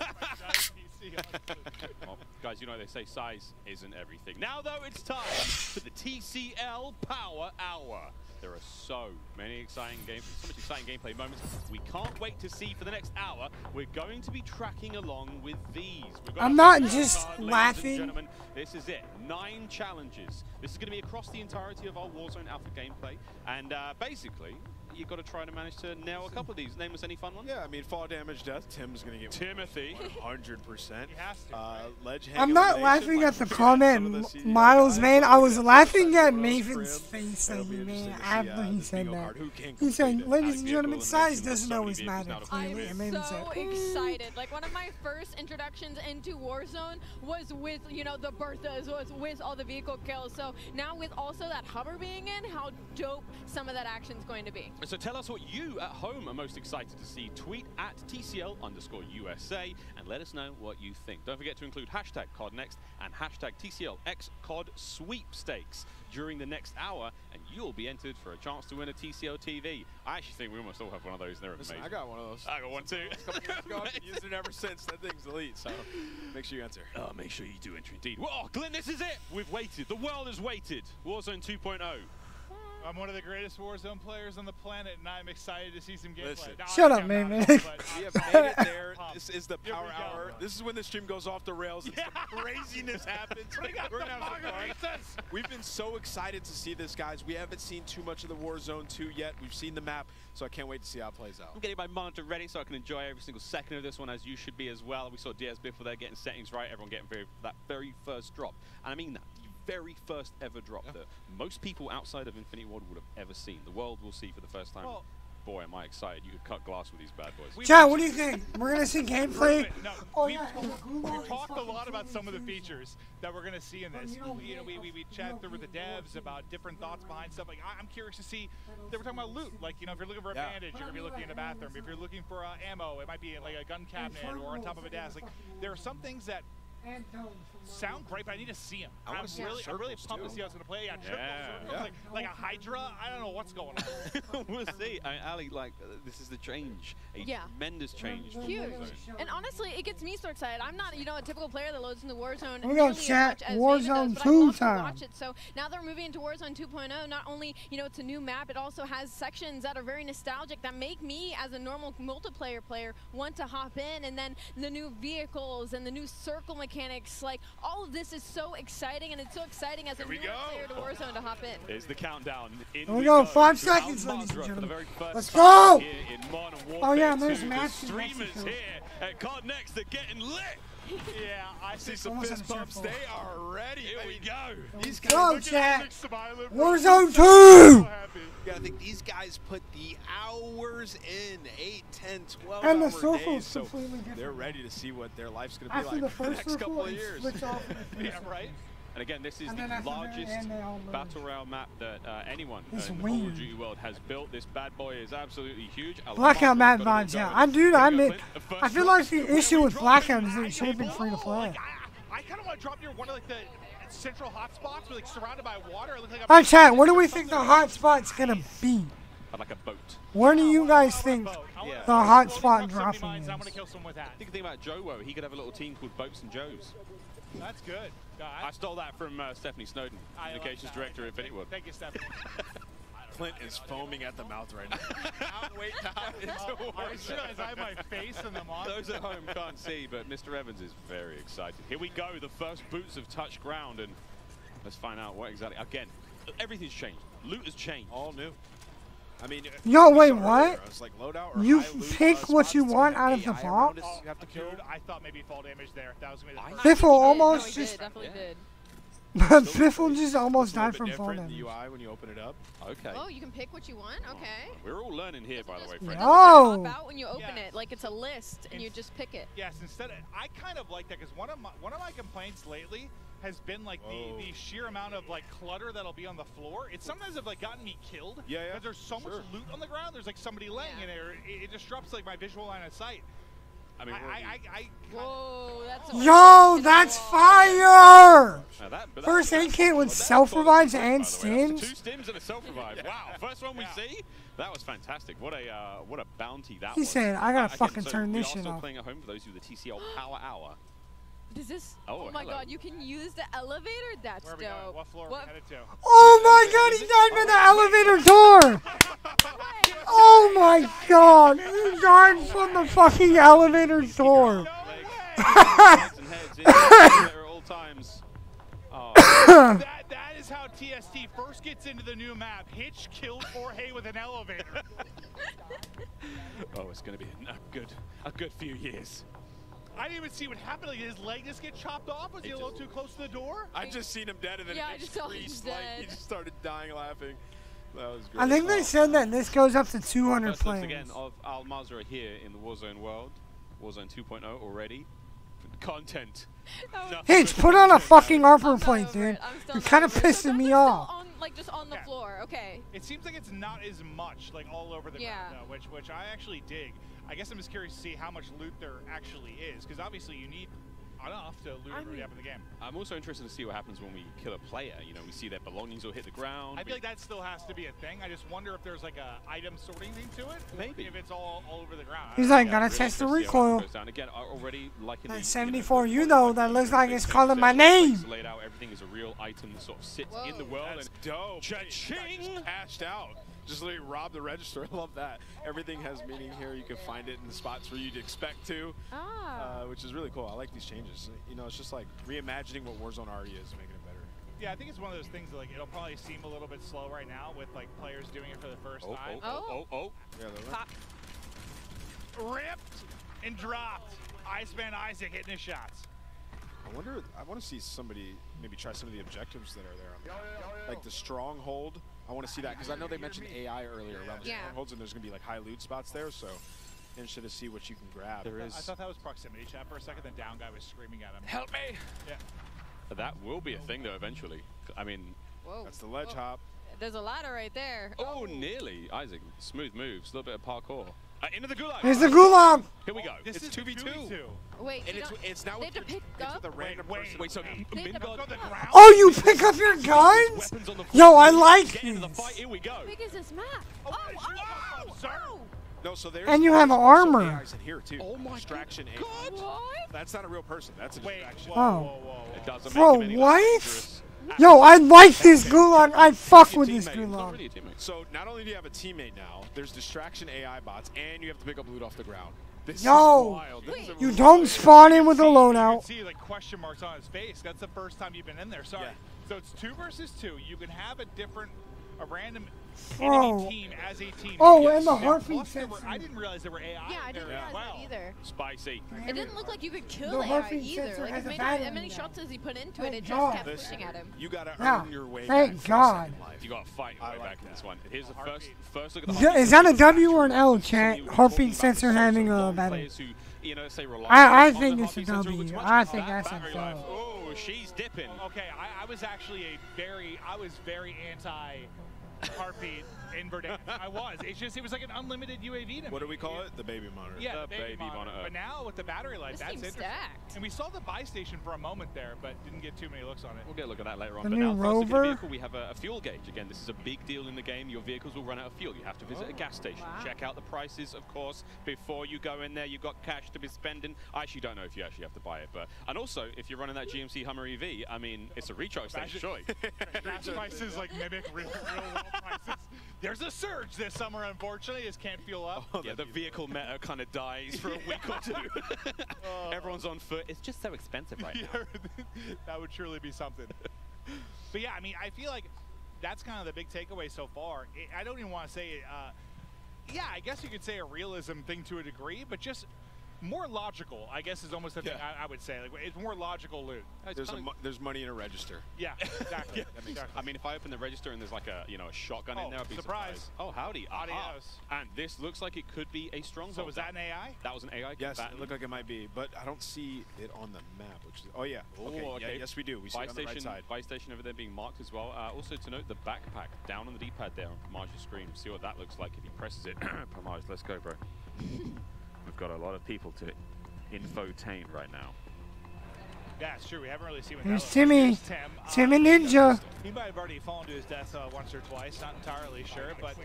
Well, guys, you know they say size isn't everything. Now, though, it's time for the TCL Power Hour. There are so much exciting gameplay moments we can't wait to see for the next hour. We're going to be tracking along with these. I'm not just laughing. Gentlemen, this is it. 9 challenges. This is going to be across the entirety of our Warzone Alpha gameplay. And basically, you've got to try to manage to nail a couple of these. Name us any fun ones. Yeah, I mean, fall damage death. Tim's going to get Timothy. 100%. He has to. Ledge hang I'm not laughing at the comment, Miles, man. I was laughing at Maven's face, man, after he said that. He said, ladies and gentlemen, size doesn't always matter. I'm so excited. Like, one of my first introductions into Warzone was with, you know, the Berthas, was with all the vehicle kills. So now with also that hover being in, how dope some of that action's going to be. So tell us what you at home are most excited to see. Tweet at TCL_USA and let us know what you think. Don't forget to include hashtag CODNext and hashtag TCLXCOD sweepstakes during the next hour, and you'll be entered for a chance to win a TCL TV. I actually think we almost all have one of those. They're amazing. Listen, I got one of those. I got one too. I've used it ever since. That thing's elite, so make sure you enter. Oh, make sure you do enter indeed. Well, Glenn, this is it. We've waited. The world has waited. Warzone 2.0. I'm one of the greatest Warzone players on the planet, and I'm excited to see some gameplay. Listen, shut up, man. We have made it there. This is the power hour. This is when the stream goes off the rails and some craziness happens. We're gonna have some fun. We've been so excited to see this, guys. We haven't seen too much of the Warzone 2 yet. We've seen the map, so I can't wait to see how it plays out. I'm getting my monitor ready so I can enjoy every single second of this one, as you should be as well. We saw DS Biffle there getting settings right, everyone getting that very first drop. And I mean that. Very first ever drop that most people outside of Infinity Ward would have ever seen. The world will see for the first time. Well, boy, am I excited. You could cut glass with these bad boys. Chad, what do you think? We're going to see gameplay? No, we've talked a lot about some of the features that we're going to see in this. You know, we chatted through with the devs about different thoughts behind stuff. Like, I'm curious to see, they were talking about loot. Like, you know, if you're looking for a bandage, you're going to be looking in the bathroom. If you're looking for ammo, it might be like a gun cabinet or on top of a desk. Like, there are some things that sound great, but I need to see them. I'm really pumped to see how it's going to play. Yeah, circles, like a Hydra. I don't know what's going on. We'll see. I mean, Ali, like, this is the change. A tremendous change. Huge. And honestly, it gets me so excited. I'm not, you know, a typical player that loads into Warzone. We're going to chat Warzone 2 time. Watch it. So now they're moving into Warzone 2.0. Not only, you know, it's a new map, it also has sections that are very nostalgic that make me, as a normal multiplayer player, want to hop in. And then the new vehicles and the new circle mechanics, like, all of this is so exciting, and it's so exciting as a new player to Warzone to hop in. Here's the countdown. Here we go, 5 seconds, ladies and gentlemen. Let's go! Oh yeah, there's match. Streamers here at CODNext are getting lit. Yeah, I see some fist bumps. They are ready. Here we go. These guys go, chat. Warzone 2! Yeah, I think these guys put the hours in, 8, 10, 12 and the hour days, so they're ready to see what their life's going to be like for the next couple of years. Yeah, right. And again, this is the largest battle royale map that anyone in the Call of Duty world has built. This bad boy is absolutely huge. Blackout map vibes, yeah. I feel like the issue with Blackout is that it should have been free to play. I kind of want to drop near one of like the central hotspots, like surrounded by water. Alright, chat, where do we think the hotspot's gonna be? Like a boat. Where do you guys think the hotspot dropping is? I'm gonna kill someone with that. Think about Joe. He could have a little team called Boats and Joes. That's good. I stole that from Stephanie Snowden, communications director at Infinity Ward. Thank you, Stephanie. Clint is foaming at the mouth right now. Can't wait to hop into Warzone. I have my face in the monitor. Those at home can't see, but Mr. Evans is very excited. Here we go. The first boots have touched ground, and let's find out what exactly. Again, everything's changed. Loot has changed. All new. I mean, yo, wait, what? Like you pick what you want out of the vault? Dude, I thought maybe fall damage there. That was maybe the Biffle almost just. Definitely did. But Biffle just almost died from fall damage. The UI when you open it up. Okay. Oh, you can pick what you want. Okay. We're all learning here, by the way, friends. Oh. About when you open it, like it's a list, and you just pick it. Yes. Instead, I kind of like that because one of my complaints lately has been like the sheer amount of like clutter that'll be on the floor. It sometimes have like gotten me killed. Yeah. Because there's so much loot on the ground. There's like somebody laying in there. It disrupts like my visual line of sight. I mean, whoa, that's yo, that's fire! First aid kit with self-revives and stims. 2 stims and a self-revive. Wow, first one we see. That was fantastic. What a bounty that was. He said, I gotta fucking turn this shit off. We are still playing at home for those who the TCL Power Hour. Does this? Oh my God! You can use the elevator. That's dope. What floor are we headed to? Oh my God! He died by the elevator door. Oh my God! He died from the fucking elevator door. That is how TST first gets into the new map. Hitch killed Jorge with an elevator. Oh, it's going to be a good few years. I didn't even see what happened. Like, his leg just get chopped off? Was he a little too close to the door? I just seen him dead, and then Yeah, I Hitch just saw him creased, dead. like, he just started dying laughing. That was great. I think they said that this goes up to 200 First looks players. again of Al Mazrah here in the Warzone world. Warzone 2.0 already. Content. Hitch, put on a fucking armor plate, dude. You're kind of pissing me off. Like just on the floor, okay. It seems like it's not as much like all over the ground though, which I actually dig. I guess I'm just curious to see how much loot there actually is, because obviously you need enough to loot everybody up in the game. I'm also interested to see what happens when we kill a player. You know, we see their belongings will hit the ground. I feel like that still has to be a thing. I just wonder if there's like a item sorting thing to it. Maybe. If it's all over the ground. He's like, gotta test the recoil. Again, already like in That the 74 though, that looks like it's calling my name. Laid out, everything is a real item that sort of sits in the world. That's and dope. Cha-ching! Just cashed out. Just literally robbed the register. I love that. Everything has meaning here. You can find it in the spots where you'd expect to, which is really cool. I like these changes. You know, it's just like reimagining what Warzone already is, making it better. Yeah, I think it's one of those things that, like, it'll probably seem a little bit slow right now with like players doing it for the first time. Yeah, Ripped and dropped. Iceman Isaac hitting his shots. I want to see somebody maybe try some of the objectives that are there. Like the stronghold. I want to see that because I know they mentioned AI earlier around the strongholds, and there's going to be like high loot spots there. So interested to see what you can grab. There is. I thought that was proximity chat for a second. The down guy was screaming at him. Help me! Yeah. That will be a thing though eventually. I mean, that's the ledge hop. There's a ladder right there. Oh, nearly. Isaac, smooth moves, a little bit of parkour. Into the gulag. Here's the gulag. Here we go. This it's is 2v2. Wait, and it's now with a random person. Wait, so Oh, you pick up your guns? Yo, I like these. Here we go. How big is this map? No, so there's And you have armor. AIs in here too. Oh my distraction AI. What? That's not a real person. That's a distraction. Oh. It doesn't Bro, make him any what? less dangerous. Yo, I like this gulag. I fuck with this gulag. So not only do you have a teammate now, there's distraction AI bots, and you have to pick up loot off the ground. This is wild. This is You don't spawn in with a You loadout. can see like question marks on his face. That's the first time you've been in there. Sorry. So it's 2 versus 2. You can have a random enemy team as a team. Oh, and the heartbeat sensor. I didn't realize there were AI. Yeah, I didn't realize that either. Spicy. It didn't look like you could kill The AI heartbeat either. sensor Like has as a many, battery as many in it. shots as he put into it, Thank it just God. kept pushing at him. You gotta Yeah. earn your way Thank back God. for a second life. You got to fight your way back in this one. Here's the first look at the Yeah, is that a W or an L, chat? Heartbeat sensor having a battery. I think it's a W. I think that's a W. Oh, she's dipping. Okay, I was actually I was very anti heartbeat in Verdansk. I was. It was like an unlimited UAV to me. What do we call it? The baby monitor. Yeah, the baby monitor. But now with the battery life, This that's seems interesting. stacked. And we saw the buy station for a moment there, but didn't get too many looks on it. We'll get a look at that later on. The But new now, first look at the Rover. vehicle, we have a fuel gauge. Again, this is a big deal in the game. Your vehicles will run out of fuel. You have to visit a gas station. Wow. Check out the prices, of course, before you go in there. You've got cash to be spending. I actually don't know if you actually have to buy it, and also if you're running that GMC Hummer EV, I mean, it's a recharge station, surely. Gas prices like mimic real world prices. There's a surge this summer, unfortunately. Just can't fuel up. Yeah, the vehicle meta kind of dies for a week or two. Everyone's on foot. It's just so expensive right now. That would truly be something. But yeah, I mean, I feel like that's kind of the big takeaway so far. I don't even want to say, yeah, I guess you could say a realism thing to a degree, but just more logical, I guess, is almost the thing I would say. Like, it's more logical loot. There's money in a register. Yeah, exactly. Exactly. I mean, if I open the register and there's like a a shotgun in there, I'd be surprise. surprised. Oh, howdy. Adios. And this looks like it could be a stronghold. So was that an AI? That was an AI. Yes, it looked like it might be, but I don't see it on the map. Which is, oh yeah. Okay. Okay. Yeah, yes, we do. We see it on the right side. Buy station over there being marked as well. Also to note, the backpack down on the D-pad there on Pamage's screen. See what that looks like if he presses it. Pamage, let's go, bro. We've got a lot of people to infotain right now. Yeah, it's true. We haven't really seen what Here's that looks Timmy. like. There's Tim. Timmy Ninja. He might have already fallen to his death once or twice. Not entirely sure, but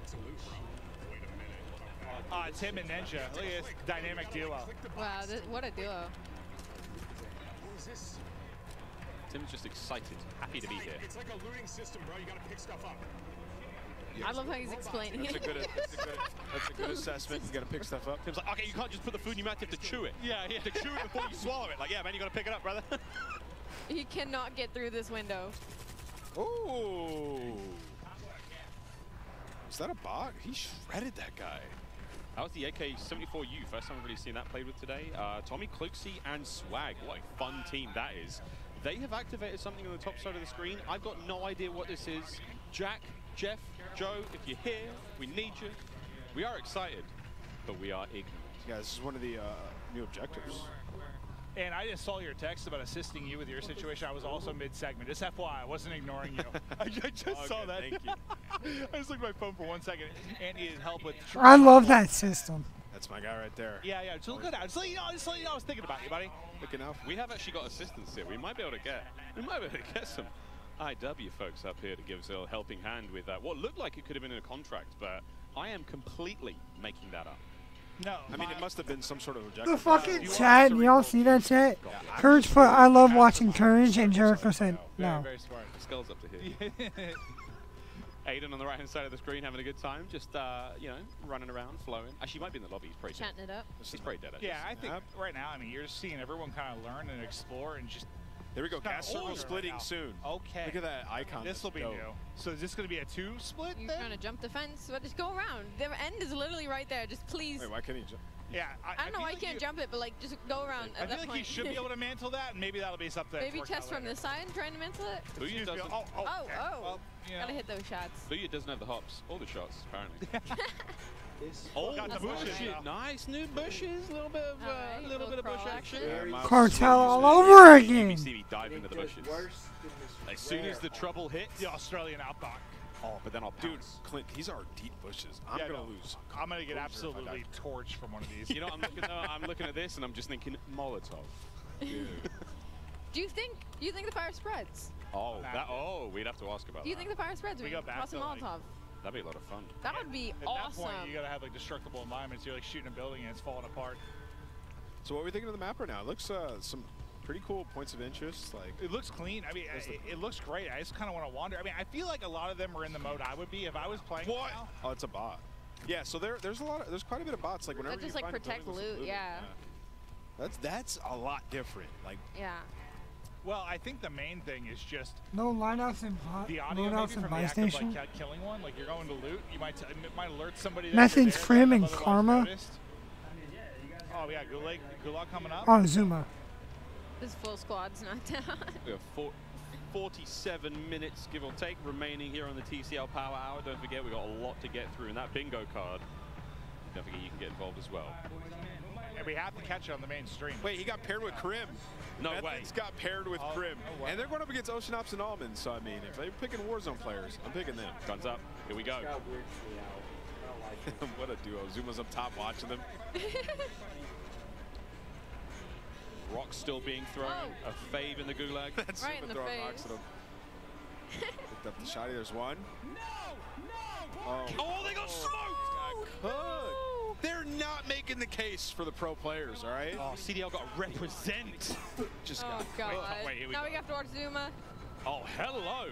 Tim and Ninja. Look at this dynamic duo. Wow, what a duo. Tim's just excited, happy to be here. It's like a looting system, bro. You gotta pick stuff up. I love how he's explaining That's it. a good assessment. You gotta pick stuff up. Tim's like, okay, you can't just put the food in your mouth, you have to chew it. Yeah, You have to chew it before you swallow it. Like, yeah, man, you gotta pick it up, brother. He cannot get through this window. Oh. Is that a bot? He shredded that guy. That was the AK-74U. First time I've really seen that played with today. Tommy, Kluxy, and Swag. What a fun team that is. They have activated something on the top side of the screen. I've got no idea what this is. Jack, Jeff, Joe, if you're here, we need you. We are excited, but we are ignorant. Yeah, this is one of the new objectives. And I just saw your text about assisting you with your situation. I was also mid-segment. Just FYI, I wasn't ignoring you. I just saw that. Thank you. I just looked at my phone for 1 second and needed help with. I love that system. That's my guy right there. Yeah, yeah. Just look at that. Just let you know. Just let you know. I was thinking about you, buddy. Looking out. We have actually got assistance here. We might be able to get some IW folks up here to give us a helping hand with what looked like it could have been in a contract, but I am completely making that up. No, I mean, it must have been some sort of objective. The fucking chat, y'all see that chat? Courage put, I love watching Courage, and Jericho said, no. Very smart. Skulls up to here. Aiden on the right-hand side of the screen having a good time, just, you know, running around, flowing. Actually, he might be in the lobby. He's pretty dead. Chatting it up. He's pretty dead. Yeah, I think right now, I mean, you're just seeing everyone kind of learn and explore and just. There we go. Gas circle splitting soon. Okay. Look at that icon. This will be new. So is this going to be a 2 split? You're trying to jump the fence, but just go around. The end is literally right there. Just please. Wait, why can't he jump? Yeah, I don't know why you can't jump it, but like just go around at that I feel like point. he should be able to mantle that, and maybe that'll be something. Maybe test from the side, trying to mantle it. Booyah doesn't. Oh. Well, you know. Gotta hit those shots. Booyah doesn't have the hops or the shots, apparently. Oh, got the bushes. Nice new bushes. Little bit of bush action. Cartel all over again. You see me dive into the bushes. As soon as the trouble hits, the Australian outback. Oh, but then I'll Dude, Clint, these are deep bushes. I'm gonna lose. I'm gonna get absolutely torched from one of these. You know, I'm looking at this and I'm just thinking Molotov. Dude. Do you think the fire spreads? Oh, we'd have to ask about that. Do you think the fire spreads? We go back to Molotov. That'd be a lot of fun. That would be At awesome. that point, you gotta have like destructible environments. You're like shooting a building and it's falling apart. So what are we thinking of the map right now? It looks some pretty cool points of interest. Like it looks clean. I mean, it looks great. I just kind of want to wander. I mean, I feel like a lot of them are in the mode I would be if I was playing. What? Oh, it's a bot. Yeah. So there's quite a bit of bots. Like whenever that just you like find protect loot. Yeah. That's a lot different. Like. Yeah. Well, I think the main thing is just no lineouts in the audio maybe from the buy act station. of like killing one. Like you're going to loot, it might alert somebody. Methods, Frim, and Karma. Oh yeah, Gulag coming up. Oh, Zuma. This full squad's not down. We have 47 minutes, give or take, remaining here on the TCL Power Hour. Don't forget, we've got a lot to get through, and that bingo card, don't forget you can get involved as well. And we have to catch it on the main stream. Wait, he got paired with Krim. No way. Methods got paired with Krim. No way. And they're going up against Ocean Ops and Almonds, so I mean, if they're picking Warzone players, I'm picking them. Guns up. Here we go. What a duo. Zuma's up top watching them. Rocks still being thrown. A fave in the gulag. That's right in the throwing face. rocks at him. Picked up the shotty. There's one. Oh, they got smoked! They're not making the case for the pro players, all right? Oh, CDL got to represent. Just God. Wait, here we now go. we have to watch Zuma. Oh, hello.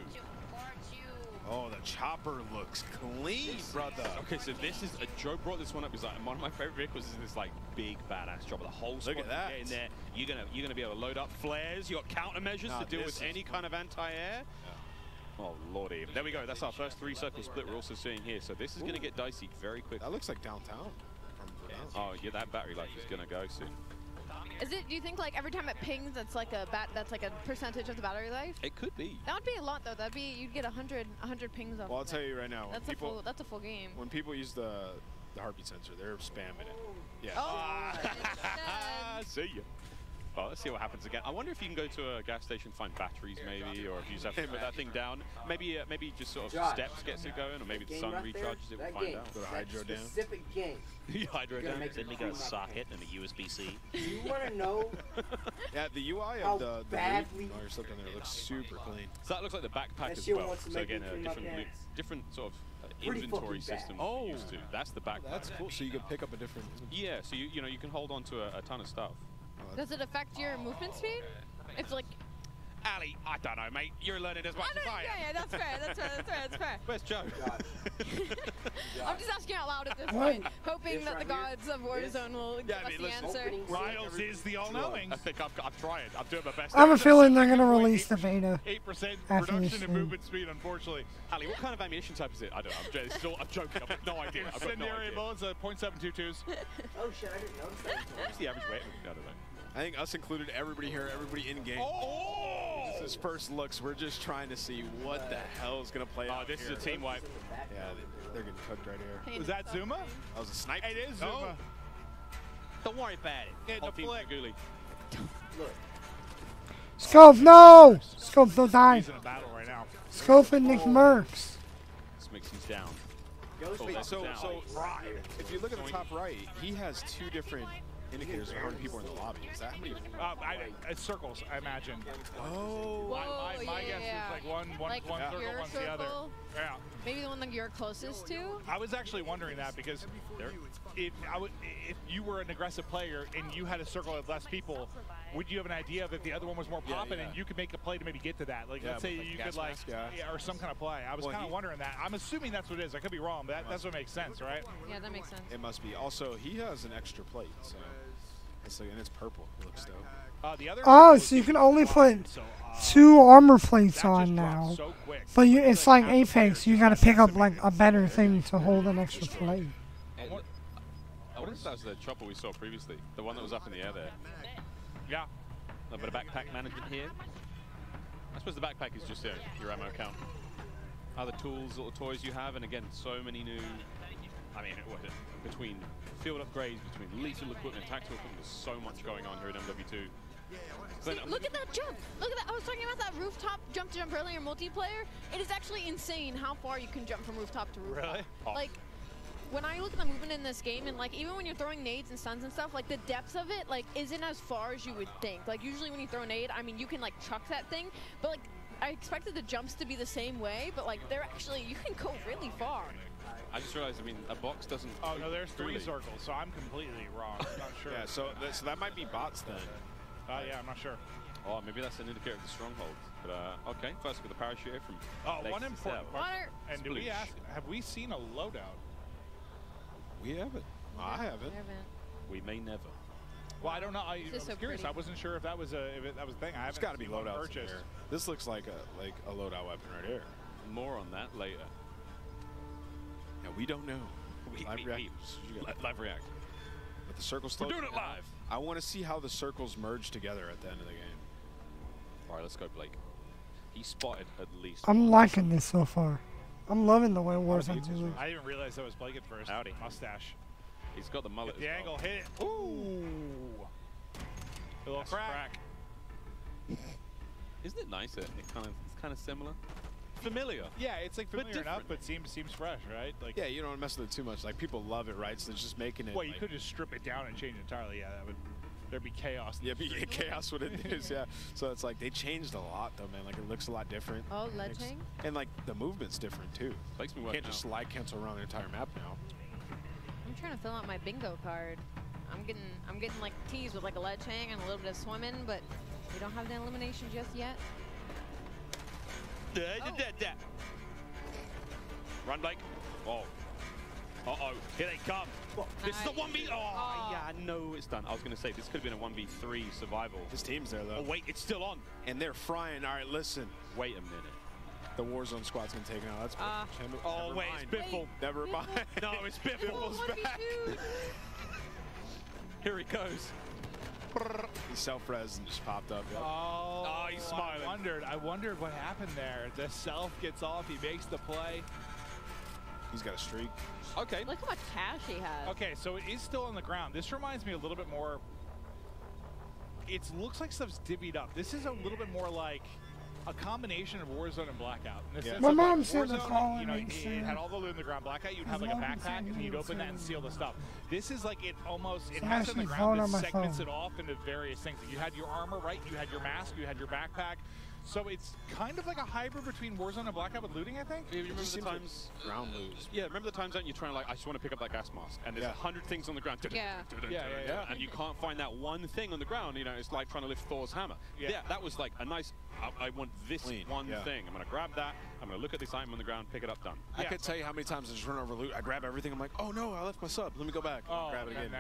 Oh, the chopper looks clean, brother. Okay, so this is Joe brought this one up because like, one of my favorite vehicles is this like big badass chopper. The whole squad Look at that. Get in there. You're gonna be able to load up flares. You got countermeasures to deal with any kind of anti-air. Yeah. Oh lordy, there we go. That's our first 3-circle split we're also seeing here. So this is gonna get dicey very quickly. That looks like downtown. Oh yeah, that battery life is gonna go soon. Is it? Do you think like every time it pings, that's like a percentage of the battery life? It could be. That would be a lot though. That'd be you'd get 100 pings off. Well, I'll tell you right now. That's a full game. When people use the heartbeat sensor, they're spamming it. Yeah. Oh, see ya. Well, let's see what happens again. I wonder if you can go to a gas station, find batteries maybe, or if you just have to put that thing down. Maybe just sort of steps gets it going, or maybe the sun recharges it. We'll find out. Put a hydro down. Specific game. Hydro down. Then you got a socket and a USB-C. Do you want to know? Yeah, the UI of the badly you're stuck in there looks super clean. So that looks like the backpack as well. So again, a different sort of inventory system to use to. That's the backpack. That's cool. So you can pick up a different. Yeah. So you know you can hold on to a ton of stuff. does it affect your movement speed? It's like. Ali, I don't know, mate. You're learning as much as I am. Yeah, that's fair. That's fair. Where's Joe? I'm just asking out loud at this point, hoping that the gods of Warzone will give us the answer. Riles is the all-knowing. I think I'm trying. I'm doing my best. I have a feeling they're gonna release the beta. 8% after this reduction in movement speed, unfortunatally. Ali, what kind of ammunition type is it? I don't know. I'm joking. I've got no idea. I've got no Incendiary idea. bullets, .722s. Oh shit, I didn't notice that. What's the average weight? I don't know. I think us included, everybody here, everybody in game. Oh! Just as first looks, we're just trying to see what the hell is going to play out this here. is a team wipe. Yeah, they're getting cooked right here. Was that Zuma? That was a sniper. It is Zuma. Oh. Don't worry about it. Hit the flick. Look. Scope, no! Scope, don't die. He's in a battle right now. Scope and Nick Merckx. Smixy's down. So if you look at the top right, he has 2 different indicators of how many people are in the lobby. Is that how many? It's circles, I imagine. Oh. My guess is like one circle, one's the other. Yeah. Maybe the one that you're closest to? I was actually wondering that because if you were an aggressive player and you had a circle of less people, would you have an idea of if the other one was more popping and you could make a play to maybe get to that? Like, let's say you could or some kind of play. I was kind of wondering that. I'm assuming that's what it is. I could be wrong, but that's what makes sense, right? Yeah, that makes sense. It must be. Also, he has an extra plate, so and it's purple. It looks dope. The other So you can only put 2 armor plates on now. But it's like Apex, you gotta pick up like a better thing to hold an extra plate. I wonder if that was the chopper we saw previously. The one that was up in the air there. Yeah. A bit of backpack management here. I suppose the backpack is just your ammo count. Other tools, little toys you have, and again, so many new... I mean, between field upgrades, between lethal equipment, tactical equipment, there's so much going on here at MW2. See, look at that jump! Look at that! I was talking about that rooftop jump earlier, multiplayer. It is actually insane how far you can jump from rooftop to rooftop. Really? Like, when I look at the movement in this game, and like even when you're throwing nades and stuns and stuff, like the depth of it like isn't as far as you would think. Like usually when you throw a nade, I mean you can like chuck that thing, but like I expected the jumps to be the same way, but like they're actually, you can go really far. I just realized, I mean, a box doesn't... Oh, no, there's 3 circles, so I'm completely wrong. I'm not sure. Yeah, so that might be bots then. Yeah, I'm not sure. Oh, maybe that's an indicator of the stronghold. But, okay, first look at the parachute from... one important part. And do we ask, have we seen a loadout? We haven't. I haven't. We may never. Well, I don't know. I was curious. I wasn't sure if that was a thing. I haven't. It's got to be loadouts purchased. here. This looks like a loadout weapon right here. More on that later. Yeah, we don't know. Live react. But the circles. We're doing it live. I want to see how the circles merge together at the end of the game. All right, let's go, Blake. He spotted at least. I'm liking this so far. I'm loving the way Warzone's doing. I didn't realize that was Blake at first. Howdy. Mustache. He's got the mullet. The angle hit it. Ooh. A little crack. Isn't it nicer? It's kind of similar. Familiar. Yeah, it's like familiar enough, but seems fresh, right? Like yeah, you don't mess with it too much. Like people love it, right? So they're just making it. Well, you could just strip it down and change it entirely. Yeah, there'd be chaos. Yeah, be chaos what it is. Yeah. So it's like they changed a lot though, man. Like it looks a lot different. Oh, ledging. And like the movement's different too. Makes me you can't just slide cancel around the entire map now. I'm trying to fill out my bingo card. I'm getting like teased with like a ledge hang and a little bit of swimming, but we don't have the elimination just yet. Run, Blake. Oh. Uh-oh. Here they come. This is a 1v... Oh, yeah, no, it's done. I was going to say, this could have been a 1v3 survival. This team's there, though. Oh, wait, it's still on. And they're frying. All right, listen. Wait a minute. The Warzone squad's going to take it out. That's oh, wait, it's Biffle. Never mind. No, it's Biffle. Biffle's back. Here he goes. He self-res and just popped up. Yep. Oh, he's smiling. I wondered what happened there. The self gets off. He makes the play. He's got a streak. Okay. Look how much cash he has. Okay, so it is still on the ground. This reminds me a little bit more. It looks like stuff's divvied up. This is a little bit more like a combination of Warzone and Blackout. In the sense My of mom like said the Warzone, call you know, it had all the loot in the ground. Blackout, you'd have like a backpack and you'd open that and seal the stuff. This is like it almost, it has in the ground, it segments it off into various things. You had your armor, right? You had your mask, you had your backpack. So it's kind of like a hybrid between Warzone and Blackout with looting, I think? Yeah, you remember the times... Like ground lose. Yeah, remember the times that you're trying to, like, I just want to pick up that gas mask, and there's 100 things on the ground. Yeah. And you can't find that one thing on the ground, you know, it's like trying to lift Thor's hammer. Yeah, that was like a nice, I want this thing. I'm going to grab that, I'm going to look at this item on the ground, pick it up, done. I can't tell you how many times I just run over loot, I grab everything, I'm like, oh no, I left my sub, let me go back. Grab it again.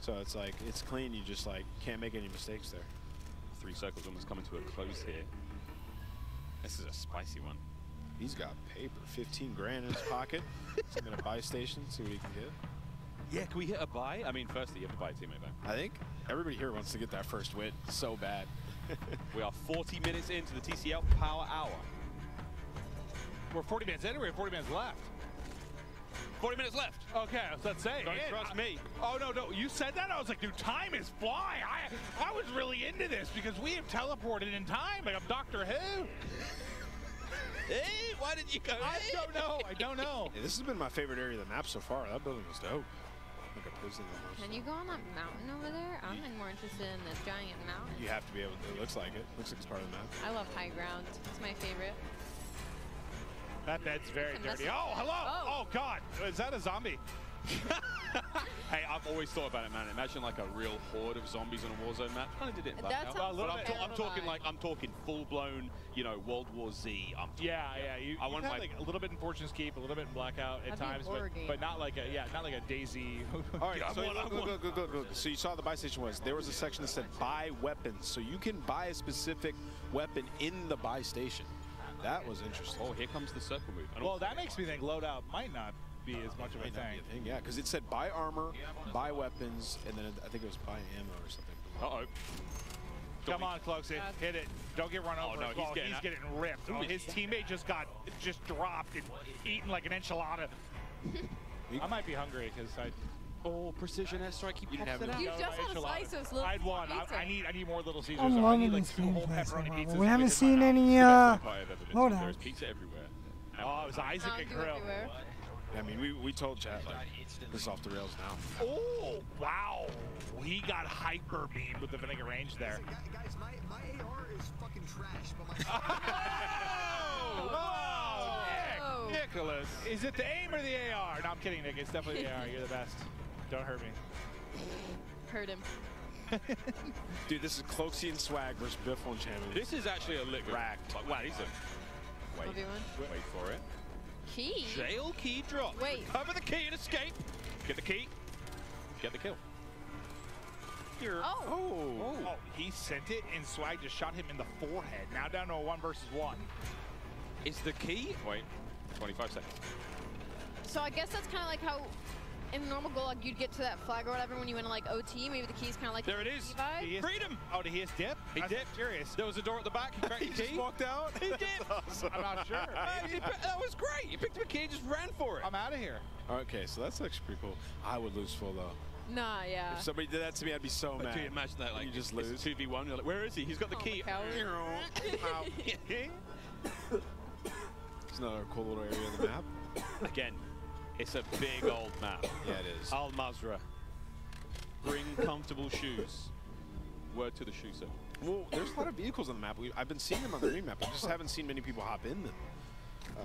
So it's like, it's clean, you just like, can't make any mistakes there. 3 circles almost coming to a close here. This is a spicy one. He's got paper, 15 grand in his pocket. He's going to buy station, see what he can get. Yeah, can we hit a buy? I mean, firstly, you have to buy a teammate though. I think everybody here wants to get that first win so bad. We are 40 minutes into the TCL Power Hour. We're 40 minutes in, or we have 40 minutes left? 40 minutes left. Okay, I was about to say. Don't trust me. Oh, no. You said that? I was like, dude, time is flying. I was really into this because we have teleported in time. Like, I'm Doctor Who. Hey, why did you go? I don't know. Yeah, this has been my favorite area of the map so far. That building was dope. Like a prison almost. Can you go on that mountain over there? I'm like more interested in the giant mountain. You have to be able to. It looks like it. Looks like it's part of the map. I love high ground. It's my favorite. That bed's very dirty. Oh, hello! Oh, God! Is that a zombie? Hey, I've always thought about it, man. Imagine like a real horde of zombies on a Warzone map. Kind of did it. That sounds I'm talking like full-blown, you know, World War Z. Yeah. You I want like a little bit in Fortune's Keep, a little bit in Blackout at times, but not like a Daisy. All right, so go. So you saw the buy station was there was a section that said buy weapons, so you can buy a specific weapon in the buy station. That was interesting. Oh, here comes the circle move. Well, that makes me think loadout might not be as much of a thing. Yeah, because it said buy armor, buy weapons, and then I think it was buy ammo or something. Uh-oh. Come on, Cloaksy. Hit it. Don't get run over. No, he's getting ripped. Oh, his teammate just dropped and eaten like an enchilada. I might be hungry because I... Oh, precision airstrike. Keep pops it out. You just had a slice of little I had one. I need more Little Caesars. I'm loving like this 2 whole pepperoni pizzas. We haven't seen any loadouts. There's pizza everywhere. Oh, it was Isaac and Grill. I mean, we told chat, like, this is off the rails now. Oh, wow. He got hyper beamed with the vinegar range there. Guys, my AR is fucking trash, but my... Oh, Nicholas. Is it the aim or the AR? No, I'm kidding, Nick. It's definitely the AR. You're the best. Don't hurt me. Hurt him. Dude, this is Cloaksy and Swag versus Biff on Champion. This is actually a liquid. Racked. Wow, he's a... Wait for it. Key? Jail key drop. Wait. Cover the key and escape. Get the key. Get the kill. Oh, he sent it and Swag just shot him in the forehead. Now down to a 1 versus 1. Is the key? Wait, 25 seconds. So I guess that's kind of like how in normal Gulag you'd get to that flag or whatever when you went to like OT. Maybe the key's kind of like there it is. Freedom. Oh, did he his dip? He dipped. Curious. There was a door at the back. He cracked the key. Just walked out. He did. Awesome. I'm not sure. That was great. He picked up a key and just ran for it. I'm out of here. Okay, so that's actually pretty cool. I would lose full though. Nah, yeah. If somebody did that to me, I'd be so mad. Can you imagine that? Like you just lose. 2v1. You're like, where is he? He's got the key. It's another cool little area of the map. Again, it's a big old map. Yeah, it is. Al Mazrah. Bring comfortable shoes. Word to the shoe set. Well, there's a lot of vehicles on the map. I've been seeing them on the remap. I just haven't seen many people hop in them.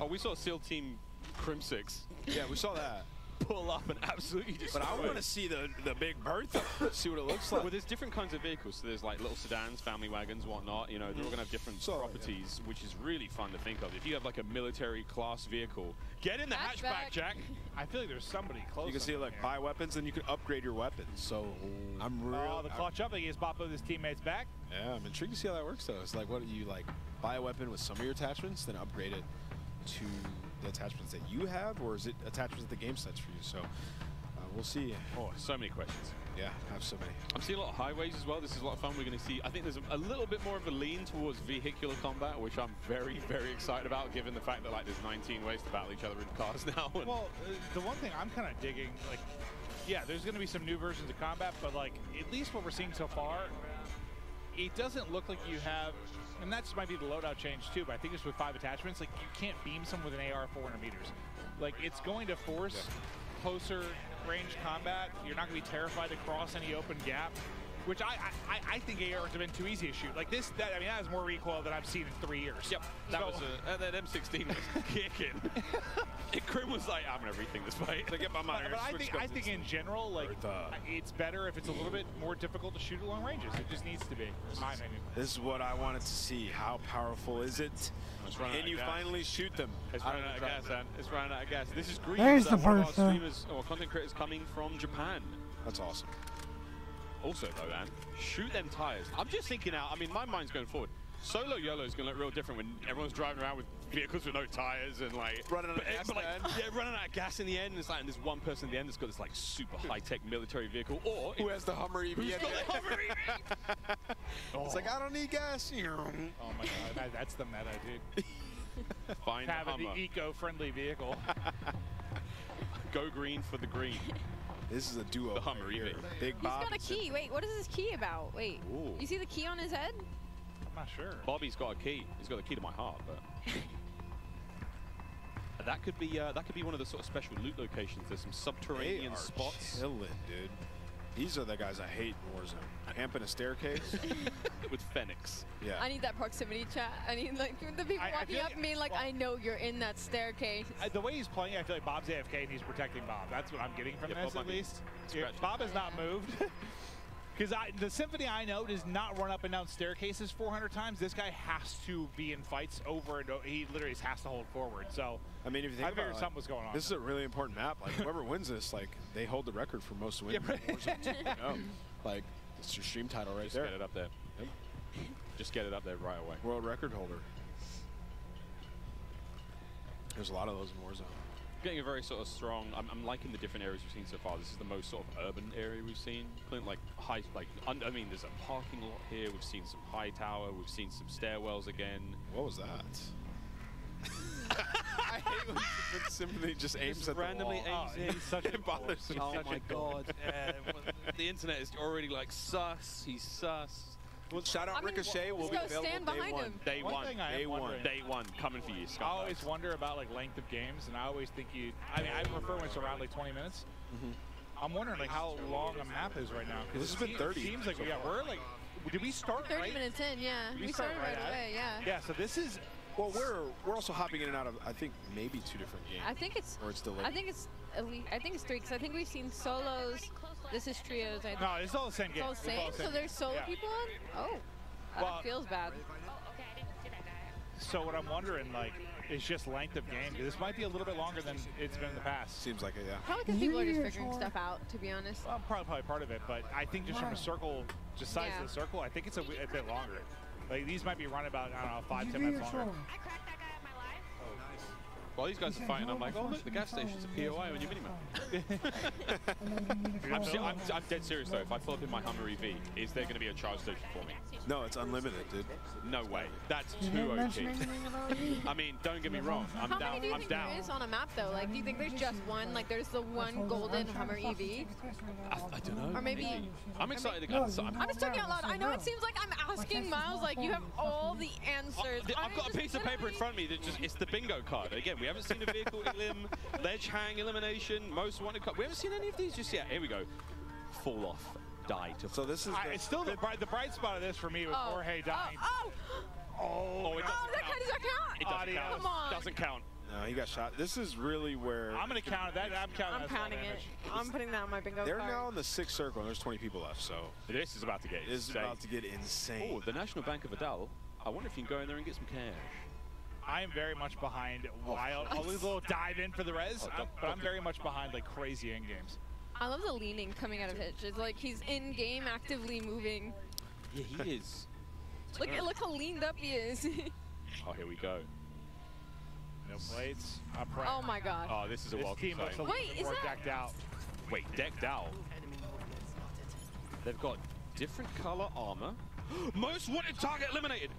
Oh, we saw SEAL Team Crim6. Yeah, we saw that. Pull up and absolutely destroy. But I want to see the big Bertha, see what it looks like. Well, there's different kinds of vehicles. So there's like little sedans, family wagons, whatnot. You know, they're all going to have different properties, which is really fun to think of. If you have like a military class vehicle, get in the hatchback, Jack. I feel like there's somebody close. You can see like buy weapons, and you can upgrade your weapons. So I'm really. Oh, the clutch up. He just bopped with his teammates back. Yeah, I'm intrigued to see how that works though. It's like, what do you like? Buy a weapon with some of your attachments, then upgrade it to the attachments that you have, or is it attachments that the game sets for you? So we'll see. Oh, so many questions. Yeah, I have so many. I'm seeing a lot of highways as well. This is a lot of fun. We're going to see, I think there's a little bit more of a lean towards vehicular combat, which I'm very, very excited about, given the fact that like there's 19 ways to battle each other in cars now. Well, the one thing I'm kind of digging, like, yeah, there's going to be some new versions of combat, but like, at least what we're seeing so far, it doesn't look like you have, and that might be the loadout change too, but I think it's with 5 attachments, like you can't beam someone with an AR 400 meters. Like it's going to force closer range combat. You're not going to be terrified to cross any open gap. which I think ARs have been too easy to shoot. Like this, I mean, that is more recoil than I've seen in 3 years. Yep, that was that M16 was kicking. Grim was like, I'm gonna rethink this fight. To get my mind. But I think in general, like, it's better if it's a little bit more difficult to shoot at long ranges. It just needs to be, in my opinion. This is what I wanted to see. How powerful is it? Can you finally shoot them? It's running out of gas, man. It's running out of gas. This is Green. There's the one of our person. streamers or content creators coming from Japan. That's awesome. Also, though, man, shoot them tires. I'm just thinking out. I mean, my mind's going forward. Solo YOLO is going to look real different when everyone's driving around with vehicles with no tires and like running out of gas. Running out of gas in the end. And it's like, and there's one person at the end that's got this like super high-tech military vehicle, or who has the Hummer EV? Who's got the Hummer EV? It's like, I don't need gas. Oh my god, that's the meta, dude. Find having the eco-friendly vehicle. Go green for the green. This is a duo. The Hummer EV. Big Bob. He's got a key. Wait, what is this key about? Wait, you see the key on his head? I'm not sure. Bobby's got a key. He's got a key to my heart, but that could be one of the sort of special loot locations. There's some subterranean spots. Killing, dude. These are the guys I hate in Warzone. Camping a staircase with Phoenix. Yeah. I need that proximity chat. I need like the people walking up me like, I know you're in that staircase. The way he's playing, I feel like Bob's AFK and he's protecting Bob. That's what I'm getting from this, at least. Bob has not moved. Because the Symphony I know does not run up and down staircases 400 times. This guy has to be in fights over and over. He literally has to hold forward. So I mean, if you think I figured about something was going on. This is a really important map. Like whoever wins this, like they hold the record for most wins. Yeah, right. Like it's your stream title right Just there. Get it up there. Yep. Just get it up there right away. World record holder. There's a lot of those in Warzone. Getting a very sort of strong. I'm liking the different areas we've seen so far. This is the most sort of urban area we've seen. Like high, I mean, there's a parking lot here. We've seen some high tower. We've seen some stairwells again. What was that? I hate when Symphony just aims at randomly the wall. aims in. Such a bothers me. Oh my god! The internet is already like sus. He's sus. Well, shout out Ricochet. Will be available stand behind him. Day one. Day one. Coming for you, Scott. I always wonder about like length of games, and I always think I mean, I prefer when it's around like 20 minutes. I'm wondering like how long a map is right now. This has been 30. Seems like we're like. Did we start 30 right? minutes in, yeah. We started right away, yeah. Yeah. So this is. Well, we're also hopping in and out of I think maybe 2 different games. I think it's. Or it's delayed. I think it's 3 because I think we've seen solos. This is trios. I think. No, it's all the same game. It's all the same. So there's solo people on. Oh. Well, that feels bad. So what I'm wondering, like, is just length of game. This might be a little bit longer than it's been in the past. Seems like it, yeah. Probably because people are just figuring stuff out, to be honest. Well, probably part of it, but I think just from a circle, just size of the circle, I think it's a bit longer. Like, these might be running about, I don't know, 5, 10 minutes longer. While these guys are fighting, I'm like, oh look, the gas station's a POI on your minimap. I'm dead serious though. If I pull up in my Hummer EV, is there going to be a charge station for me? No, it's unlimited, dude. No way. That's too OP. I mean, don't get me wrong. I'm How down. many do you I'm think down. there is on a map though? Like, do you think there's just one? Like, there's the one golden Hummer EV? I don't know. Or maybe. I'm excited to go. I'm just talking out loud. I know it seems like I'm asking Miles, like you have all the answers. I've got a piece of paper in front of me that just, it's the bingo card. Again, we haven't seen a vehicle elim, ledge hang elimination, most wanted card. We haven't seen any of these just yet. Here we go. Fall off. Die to. So this is it's still the bright spot of this for me was Jorge dying. That doesn't count. It doesn't count. Come on. Doesn't count. No, he got shot. This is really where I'm gonna count that. I'm counting it. I'm putting that on my bingo They're card. now in the 6th circle, and there's 20 people left. So this is about to get insane. This is about to get insane. Oh, the National Bank of Vidal. I wonder if you can go in there and get some cash. I am very much behind Wild. I'll leave a little dive in for the res, but I'm very much behind like crazy end games. I love the leaning coming out of Hitch. It's like he's in game, actively moving. Yeah, he is. Look how leaned up he is. Oh, here we go. No plates. Oh my god. Oh, this is a welcome team looks a little bit more decked out. Wait, decked out? They've got different color armor. Most wanted target eliminated.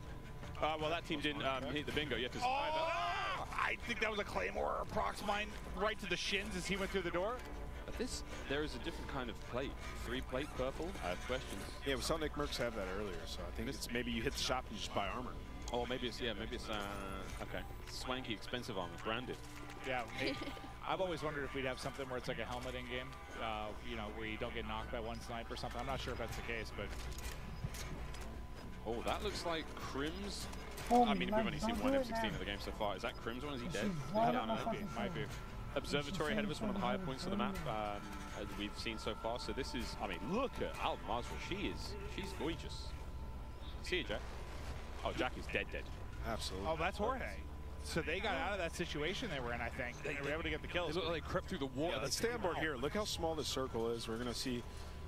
Well, that team didn't hit the bingo yet to survive that. I think that was a Claymore or Prox mine right to the shins as he went through the door. But there is a different kind of plate. 3-plate purple. I have questions. Yeah, we saw Nick Merckx have that earlier, so I think it's maybe you hit the shop and you just buy armor. Oh, maybe it's okay. Swanky, expensive armor, branded. Yeah, I've always wondered if we'd have something where it's like a helmet in game, you know, where you don't get knocked by one snipe or something. I'm not sure if that's the case, but. Oh, that looks like Crim's. Oh, I mean, we've only seen one don't do it M16 now. of the game so far. Is that Crim's one? Is he dead? Why Yeah, don't I might be. fucking Might be. Observatory ahead of us, one of the higher points of the map we've seen so far. So this is, I mean, look at Al Mazrah. She's gorgeous. See you, Jack. Oh, Jack is dead. Absolutely. Oh, that's Jorge. So they got out of that situation they were in, I think. They were able to get the kills. They look like they crept through the water. Yeah, let's stay on board here. Look how small the circle is. We're going to see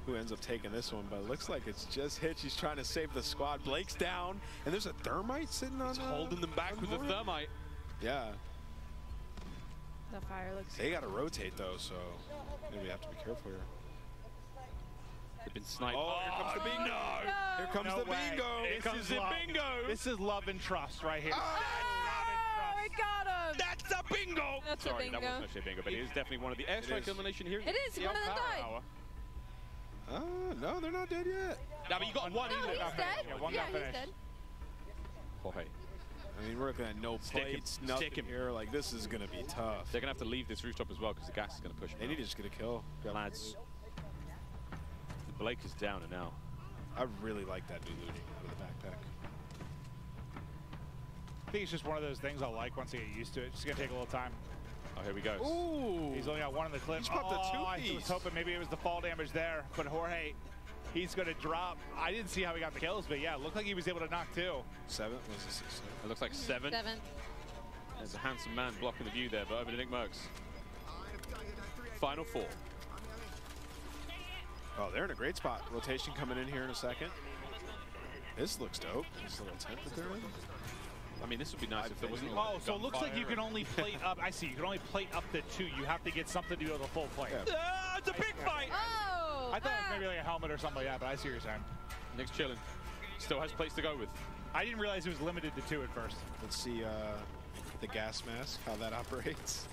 who ends up taking this one, but it looks like it's just Hitch. He's trying to save the squad. Blake's down, and there's a thermite sitting on. It's holding them back with the thermite. Yeah. The fire looks. They got to rotate though, so maybe we have to be careful here. They've been sniped. Oh, here comes the bingo! No. Here comes No the way. bingo! Here comes the bingo! This is love and trust right here. Oh, I got him. That's a bingo! That's Sorry, a bingo. that wasn't actually a bingo, but it is definitely one of the airstrike elimination here. It is. One of them died. No, they're not dead yet. No, but you got one. No, he's dead. Yeah, one Yeah, got he's finished. dead. Jorge. I mean, we're looking at no plates, nothing here. Like, this is going to be tough. They're going to have to leave this rooftop as well because the gas is going to push them. They need to just get a kill. Lads. Blake is down and now. I really like that new looting out of the backpack. I think it's just one of those things I'll like once I get used to it. It's just going to take a little time. Oh, here we go. Ooh! He's only got one in the clip. He's popped a I two-piece. was hoping maybe it was the fall damage there, but Jorge, he's going to drop. I didn't see how he got the kills, but yeah, it looked like he was able to knock two. 7? Was it 6? It looks like 7. 7. There's a handsome man blocking the view there, but over to Nick Merckx. Final 4. Oh, they're in a great spot. Rotation coming in here in a second. This looks dope. This little tent that they're in. I mean, this would be nice if there wasn't. Oh, so it looks like you can only plate up. I see. You can only plate up to 2. You have to get something to do with a full plate. Yeah. It's a big fight! Oh! I thought it was maybe like a helmet or something like that, but I see what you're saying. Nick's chilling. Still has plates to go with. I didn't realize it was limited to 2 at first. Let's see the gas mask, how that operates.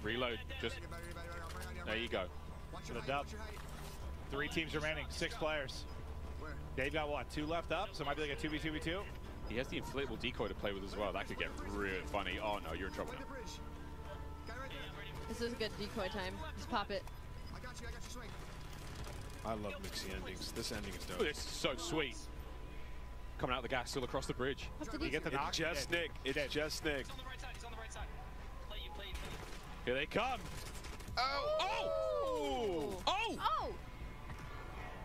Reload. Just. There you go. For the dub. 3 teams remaining, 6 players. They've got what, 2 left up, so it might be like a 2v2v2. He has the inflatable decoy to play with as well. That could get really funny. Oh no, you're in trouble now. This is a good decoy time. Just pop it. I love mixy endings. This ending is Oh, dope. this is so sweet. Coming out the gas, still across the bridge. You get the knock. It's just Nick. It's just Nick. Here they come. Oh! Oh!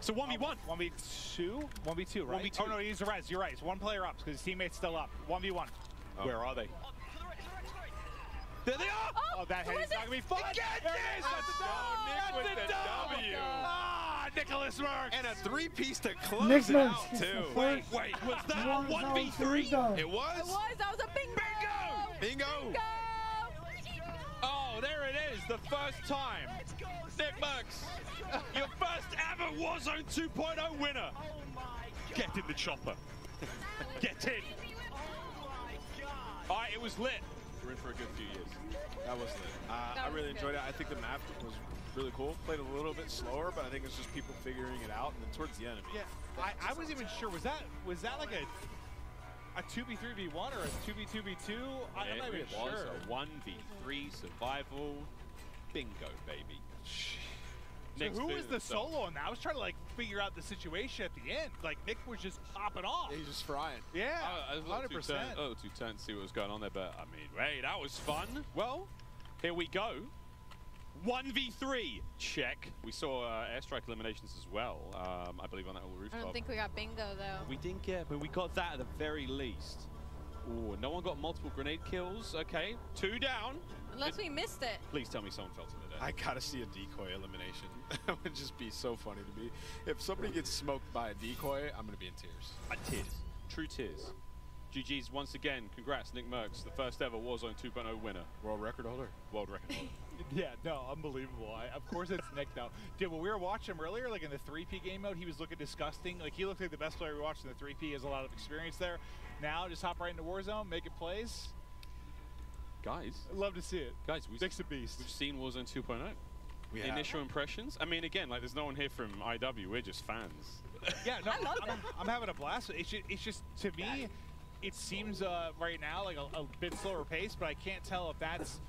So 1v1. 1v2? 1v2, right? 1v2. Oh, no, he's a res. You're right. It's 1 player up because his teammate's still up. 1v1. Oh. Where are they? There they are! Oh, that head is not going to be fun. Get There this! it is. That's with the the W. Ah, Nicholas Merckx. And a 3-piece to close Nick it out, Merckx is the too. first Wait, was that one 1v3? zone. It was? It was. That was a bingo. Bingo! Bingo. Oh, there it is. The first time. Nick Merckx, your first ever Warzone 2.0 winner. Get in the chopper. Get in. All right, it was lit. We're in for a good few years. That was lit. I really enjoyed it. I think the map was really cool. Played a little bit slower, but I think it's just people figuring it out. And then towards the end, Yeah, I wasn't even sure. Was that like a 2v3v1 or a 2v2v2? I'm not even It sure. was a 1v3 survival bingo, baby. So Nick's who doing was the himself. solo on that? I was trying to like figure out the situation at the end. Like Nick was just popping off. he's just frying. Yeah, I was a little too 100%. turned- a little too turned to see what was going on there, but I mean, hey, that was fun. Well, here we go. 1v3, check. We saw airstrike eliminations as well, I believe on that whole I rooftop. don't think we got bingo though. We didn't get, but we got that at the very least. Ooh, no one got multiple grenade kills. Okay, 2 down. Unless we missed it. Please tell me someone fell to the death. I gotta see a decoy elimination. That would just be so funny to me. If somebody gets smoked by a decoy, I'm gonna be in tears. Tears. True tears. GG's once again. Congrats, Nick Merckx, the first ever Warzone 2.0 winner. World record holder. World record holder. Yeah, no, unbelievable. Of course it's Nick now. Dude, when we were watching him earlier, like in the 3P game mode, he was looking disgusting. Like he looked like the best player we watched in the 3P. He has a lot of experience there. Now, just hop right into Warzone, making plays. Guys. I'd love to see it. Guys, Nick's a beast. we've seen Warzone 2.0. We have. Initial impressions? I mean, again, like there's no one here from IW. We're just fans. Yeah, no, I'm having a blast. It's just to me, it seems right now like a bit slower pace, but I can't tell if that's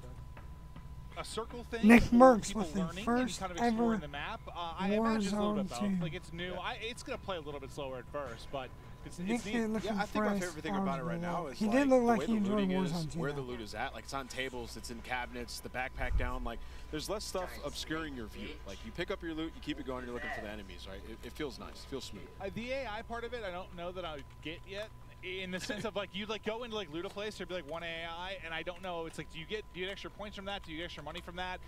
a circle thing? Nick Merckx people with the learning first and kind of ever exploring the map? I imagine it's a little bit both. Warzone 2. Like, it's new. It's going to play a little bit slower at first, but it's Nick neat. didn't look Yeah, I think my favorite thing about it right now is he like, did look the like way he the enjoyed looting is, Warzone 2. where the loot is at. Like, it's on tables, it's in cabinets, the backpack down. Like, there's less stuff obscuring your view. Like, you pick up your loot, you keep it going, you're looking for the enemies, right? It feels nice, it feels smooth. The AI part of it, I don't know that I would get yet. In the sense of, like, you'd like go into like loot a place, there'd be like one AI, and I don't know. It's like, do you get extra points from that? Do you get extra money from that?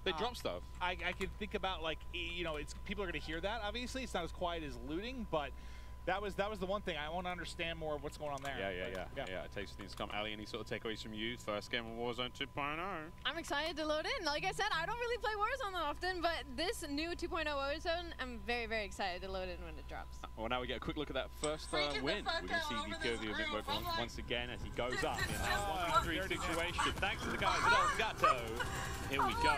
They drop stuff. I can think about, like, you know, it's people are going to hear that. Obviously, it's not as quiet as looting, but that was the one thing. I want to understand more of what's going on there. Yeah. It takes things to come. Ali, any sort of takeaways from you? First game of Warzone 2.0. I'm excited to load in. Like I said, I don't really play Warzone that often, but this new 2.0 Warzone, I'm very, very excited to load in when it drops. Well, now we get a quick look at that first win. We can see the curvy of MW2 once again as he goes up in that 1-3 situation. Thanks to the guys at Elgato. Here we go.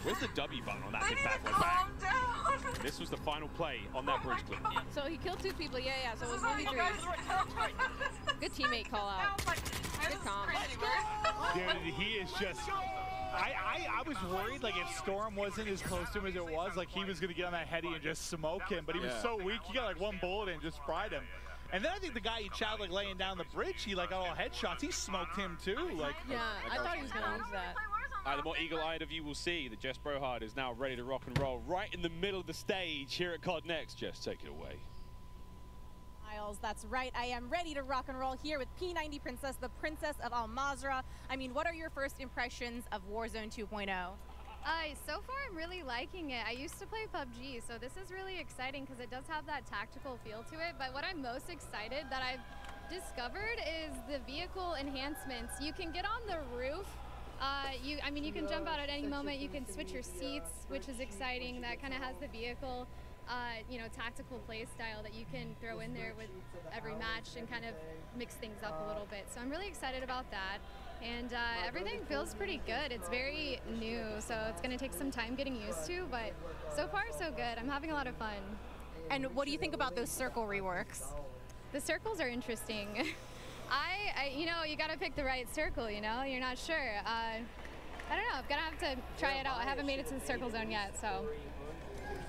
Where's the W button on that big bad boy? Bang! This was the final play on that bridge clip. So he killed 2 people. Yeah. So it was 1v3. Good teammate call out. Good comp. Dude, he is just. I was worried, like, if Storm wasn't as close to him as it was, like, he was going to get on that heady and just smoke him, but he was so weak, he got like 1 bullet and just fried him. And then I think the guy he chowed, like, laying down the bridge, he like got all headshots. He smoked him too. Like, yeah, I thought he was going to lose that. The more eagle-eyed of you will see that Jess Brohard is now ready to rock and roll right in the middle of the stage here at COD Next. Jess, take it away. That's right. I am ready to rock and roll here with P90 Princess, the Princess of Al Mazrah. I mean, what are your first impressions of Warzone 2.0? So far, I'm really liking it. I used to play PUBG, so this is really exciting because it does have that tactical feel to it. But what I'm most excited that I've discovered is the vehicle enhancements. You can get on the roof. I mean, you can jump out at any moment. You can switch your seats, which is exciting. That kind of has the vehicle, you know, tactical play style that you can throw in there with every match and kind of mix things up a little bit. So I'm really excited about that. And everything feels pretty good. It's very new, so it's going to take some time getting used to, but so far so good. I'm having a lot of fun. And what do you think about those circle reworks? The circles are interesting. You know, you got to pick the right circle, you know? You're not sure. I don't know. I'm going to have to try it out. I haven't made it to the circle zone yet, so.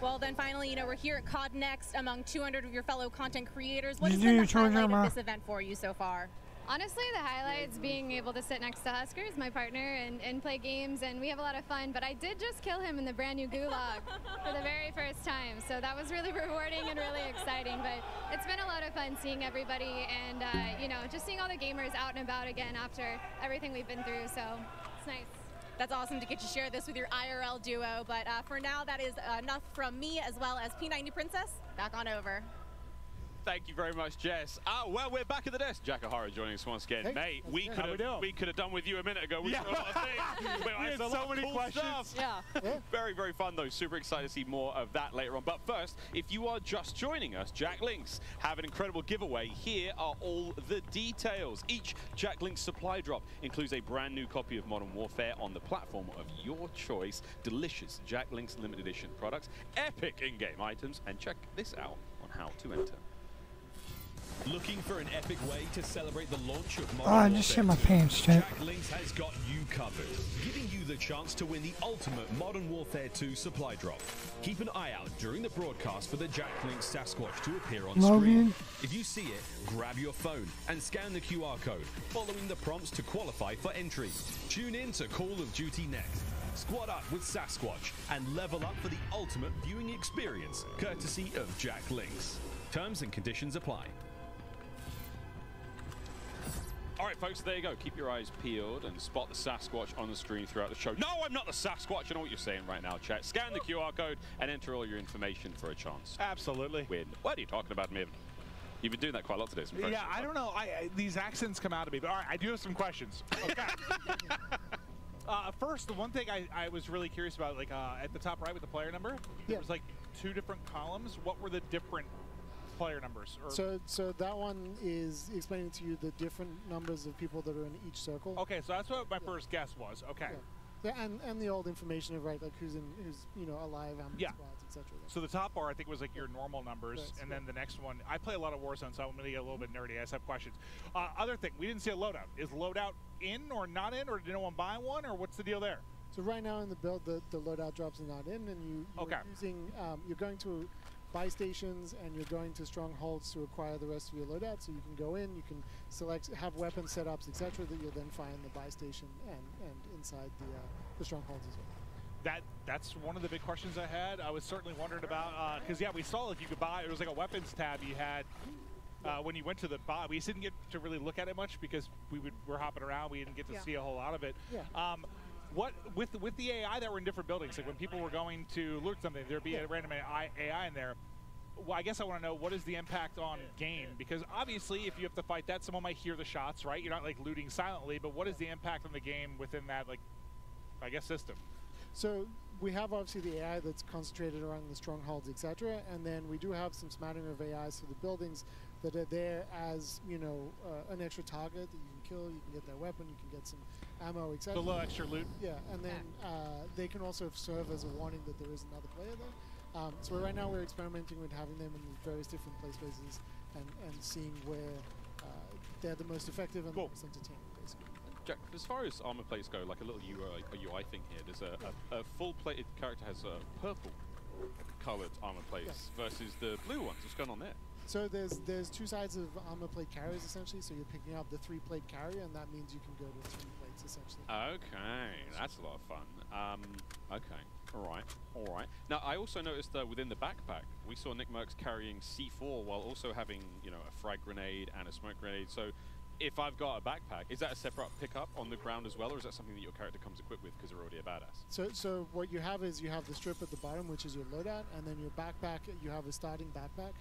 Well, then finally, you know, we're here at COD Next among 200 of your fellow content creators. What has been the highlight of this event for you so far? Honestly, the highlight's being able to sit next to Huskers, my partner, and play games, and we have a lot of fun. But I did just kill him in the brand new gulag for the very first time, so that was really rewarding and really exciting. But it's been a lot of fun seeing everybody and, you know, just seeing all the gamers out and about again after everything we've been through, so it's nice. That's awesome to get to share this with your IRL duo, but for now, that is enough from me as well as P90 Princess. Back on over. Thank you very much, Jess. Well, we're back at the desk. Jack O'Hara joining us once again. Mate, we could have done with you a minute ago. We saw a lot of things. We had so many cool questions. Very, very fun, though. Super excited to see more of that later on. But first, if you are just joining us, Jack Links have an incredible giveaway. Here are all the details. Each Jack Links supply drop includes a brand new copy of Modern Warfare on the platform of your choice. Delicious Jack Links limited edition products, epic in-game items, and check this out on how to enter. Looking for an epic way to celebrate the launch of Modern Warfare 2? I just shit my pants, Jack. Jack Links has got you covered, giving you the chance to win the ultimate Modern Warfare 2 supply drop. Keep an eye out during the broadcast for the Jack Links Sasquatch to appear on screen. If you see it, grab your phone and scan the QR code, following the prompts to qualify for entry. Tune in to Call of Duty Next. Squad up with Sasquatch and level up for the ultimate viewing experience, courtesy of Jack Links. Terms and conditions apply. All right, folks, there you go. Keep your eyes peeled and spot the Sasquatch on the screen throughout the show. No, I'm not the Sasquatch. I know what you're saying right now, chat. Scan the QR code and enter all your information for a chance. Absolutely. Win. What are you talking about, Miv? You've been doing that quite a lot today. Yeah, I don't know. These accents come out of me. But all right, I do have some questions. Okay. First, the one thing I was really curious about, like at the top right with the player number, there was like 2 different columns. What were the different player numbers? So that one is explaining to you the different numbers of people that are in each circle. Okay, so that's what my first guess was. Okay. Yeah, and the old information of like who's you know alive, how many squads, etc. So the top bar I think was like your normal numbers, and then the next one. I play a lot of Warzone, so I'm going to get a little bit nerdy. I just have questions. Other thing, we didn't see a loadout. Is loadout in or not in, or did no one buy one, or what's the deal there? So right now in the build, the loadout drops are not in, and you're going to buy stations, and you're going to strongholds to acquire the rest of your loadout. So you can go in, you can select, have weapon setups, etc. that you'll then find the buy station and inside the strongholds as well. That's one of the big questions I had. I was certainly wondering about because yeah, we saw like you could buy. It was like a weapons tab you had when you went to the buy. We didn't get to really look at it much because we're hopping around. We didn't get to see a whole lot of it. Yeah. What with the AI that were in different buildings, like when people were going to loot something, there'd be a random AI in there. Well, I guess I want to know, what is the impact on game? Because obviously, if you have to fight that, someone might hear the shots, right? You're not like looting silently, but what is the impact on the game within that, like, I guess, system? So we have obviously the AI that's concentrated around the strongholds, etc. And then we do have some smattering of AIs for the buildings that are there as, you know, an extra target that you can kill. You can get their weapon, you can get some ammo, etc. The little extra loot. Yeah, and then they can also serve as a warning that there is another player there. So right now we're experimenting with having them in various different play spaces and seeing where they're the most effective and the most entertaining, basically. Jack, as far as armor plates go, like a little UI thing here, there's a full-plated character has a purple-colored armor plates versus the blue ones. What's going on there? So there's two sides of armor plate carriers, essentially. So you're picking up the 3-plate carrier, and that means you can go to 3 plates, essentially. Okay, that's a lot of fun. Okay. All right. Now, I also noticed that within the backpack, we saw Nick Merckx carrying C4 while also having, you know, a frag grenade and a smoke grenade. So, if I've got a backpack, is that a separate pickup on the ground as well, or is that something that your character comes equipped with because they're already a badass? So what you have is you have the strip at the bottom, which is your loadout, and then your backpack, you have a starting backpack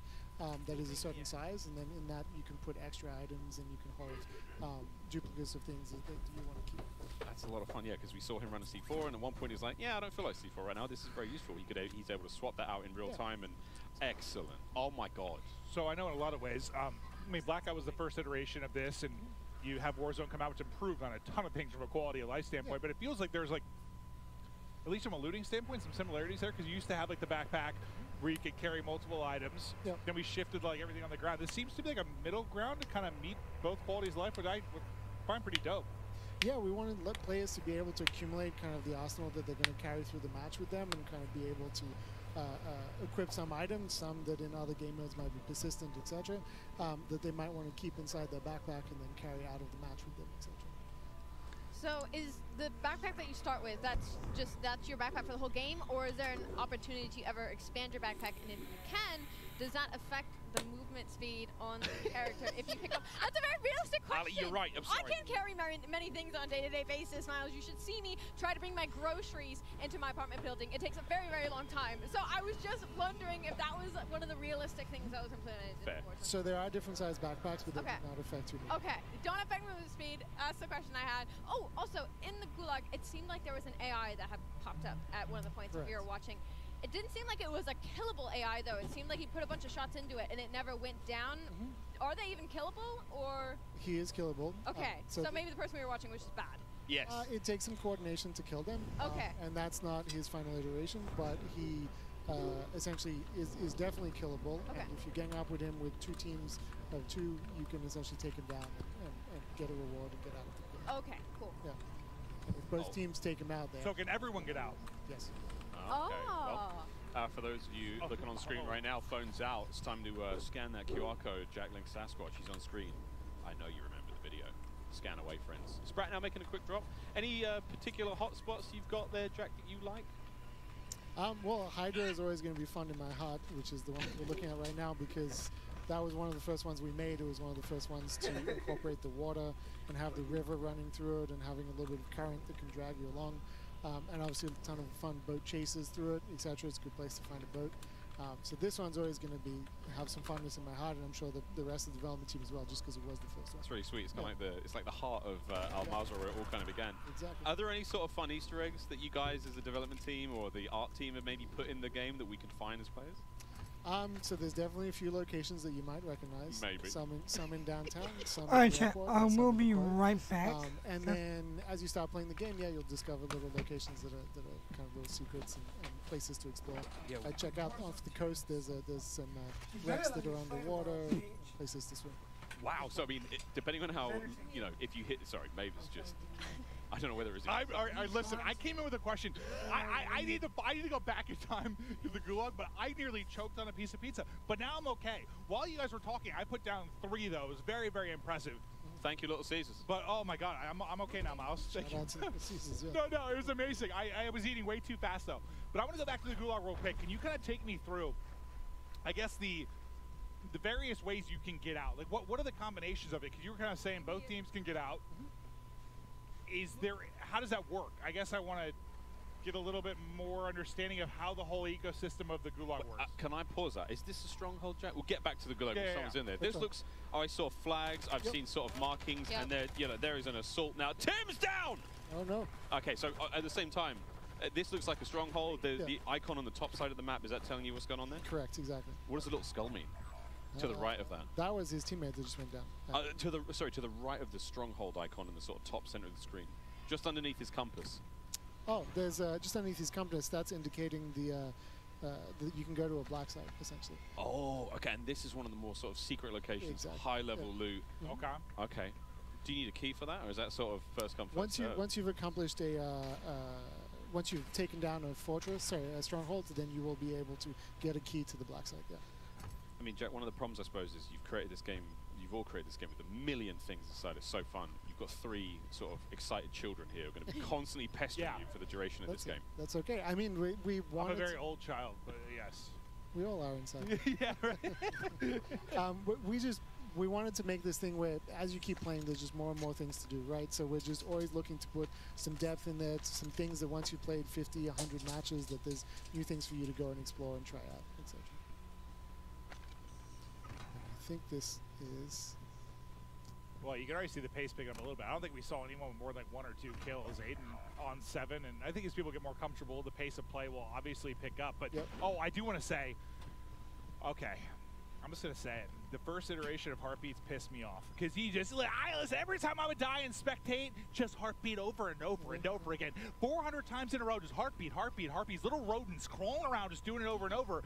that is a certain size, and then in that you can put extra items and you can hold duplicates of things that you want to keep. That's a lot of fun, yeah, because we saw him run a C4, and at one point he's like, yeah, I don't feel like C4 right now. This is very useful. He's able to swap that out in real time, and excellent. Oh my god. So I know in a lot of ways, I mean, Blackout was the first iteration of this, and you have Warzone come out, which improved on a ton of things from a quality of life standpoint, but it feels like there's like, at least from a looting standpoint, some similarities there, because you used to have like the backpack where you could carry multiple items. Then we shifted like everything on the ground. This seems to be like a middle ground to kind of meet both qualities of life, which I would find pretty dope. Yeah, we wanted to let players to be able to accumulate kind of the arsenal that they're going to carry through the match with them, and kind of be able to equip some items, some that in other game modes might be persistent, etc., that they might want to keep inside their backpack and then carry out of the match with them, etc. So is the backpack that you start with, that's your backpack for the whole game, or is there an opportunity to ever expand your backpack? And if you can, does that affect the movement speed on the character if you pick up? That's a very realistic question. Ali, you're right. I'm sorry. I can't carry many things on a day-to-day basis, Miles. You should see me try to bring my groceries into my apartment building. It takes a very, very long time. So I was just wondering if that was one of the realistic things that was implemented. Fair. So there are different size backpacks, but they do not affect your movement. Okay, don't affect movement speed. That's the question I had. Oh, also, in the Gulag, it seemed like there was an AI that had popped up at one of the points if you were watching. It didn't seem like it was a killable AI, though. It seemed like he put a bunch of shots into it, and it never went down. Are they even killable, or? He is killable. Okay, so maybe the person we were watching was just bad. Yes. It takes some coordination to kill them. Okay. And that's not his final iteration, but he essentially is definitely killable. Okay. And if you gang up with him with 2 teams of 2, you can essentially take him down and get a reward and get out of the game. Okay, cool. Yeah. And if both teams take him out, So can everyone get out? Yes. Okay. Well, for those of you looking on screen right now, phones out. It's time to scan that QR code. Jack Link Sasquatch, he's on screen. I know you remember the video. Scan away, friends. Sprat now making a quick drop. Any particular hotspots you've got there, Jack, that you like? Well, Hydra is always going to be fun in my heart, which is the one we're looking at right now, because that was one of the first ones we made. It was one of the first ones to incorporate the water and have the river running through it and having a little bit of current that can drag you along. And obviously a ton of fun boat chases through it, etc. It's a good place to find a boat. So this one's always going to have some funness in my heart, and I'm sure the rest of the development team as well, just because it was the first one. That's really sweet. It's kind of like the heart of Al-Mazrah, where it all kind of began. Exactly. Are there any sort of fun Easter eggs that you guys, as a development team or the art team, have maybe put in the game that we can find as players? So there's definitely a few locations that you might recognize. Maybe. Some in downtown, some All right, in the chat. airport, We'll be right back. And then as you start playing the game, you'll discover little locations that are kind of little secrets and places to explore. Check out off the coast. There's some wrecks that are underwater, places to swim. Wow. So I mean, depending on how if you hit, sorry, Mavis just I don't know whether it's. Listen, I came in with a question. I need to go back in time to the gulag, but I nearly choked on a piece of pizza. But now I'm okay. While you guys were talking, I put down 3 though. It was very, very impressive. Thank you, Little Caesars. But oh my God, I'm okay now, Miles. Thank you. Caesars, yeah. No, it was amazing. I was eating way too fast though. But I want to go back to the gulag real quick. Can you kind of take me through, I guess, the various ways you can get out? Like what are the combinations of it? Because you were kind of saying both teams can get out. How does that work? I guess I want to get a little bit more understanding of how the whole ecosystem of the gulag works. Can I pause that? Is this a stronghold, Jack? We'll get back to the gulag when someone's in there. This Okay. looks, I saw flags, I've seen sort of markings, and there is an assault now. Tim's down! Oh no. Okay, so at the same time, this looks like a stronghold. The icon on the top side of the map, is that telling you what's going on there? Correct, exactly. What does the little skull mean? To the right of that? That was his teammate that just went down. To the right of the stronghold icon in the sort of top center of the screen. Just underneath his compass. Oh, there's just underneath his compass, that's indicating that you can go to a black site, essentially. Oh, okay, and this is one of the more sort of secret locations, high-level loot. Okay. Okay. Do you need a key for that, or is that sort of first come, first serve? Once you've accomplished once you've taken down a stronghold, then you will be able to get a key to the black site, yeah. I mean, Jack, one of the problems, I suppose, is you've all created this game with a million things inside. It's so fun. You've got 3 sort of excited children here who are going to be constantly pestering you for the duration of this game. That's okay. I mean, we want. I'm a very old child, but yes. We all are inside. Yeah, right. We wanted to make this thing where, as you keep playing, there's just more and more things to do, right? So we're just always looking to put some depth in there, some things that once you've played 50, 100 matches, that there's new things for you to go and explore and try out, etc. I think this is... Well, you can already see the pace picking up a little bit. I don't think we saw anyone with more than 1 or 2 kills. Aiden on 7, and I think as people get more comfortable, the pace of play will obviously pick up. But, oh, I do want to say, okay, I'm just going to say it. The first iteration of Heartbeats pissed me off. Because he just, listen, every time I would die and spectate, just Heartbeat over and over and over again. 400 times in a row, just Heartbeat, Heartbeat, Heartbeats, little rodents crawling around just doing it over and over.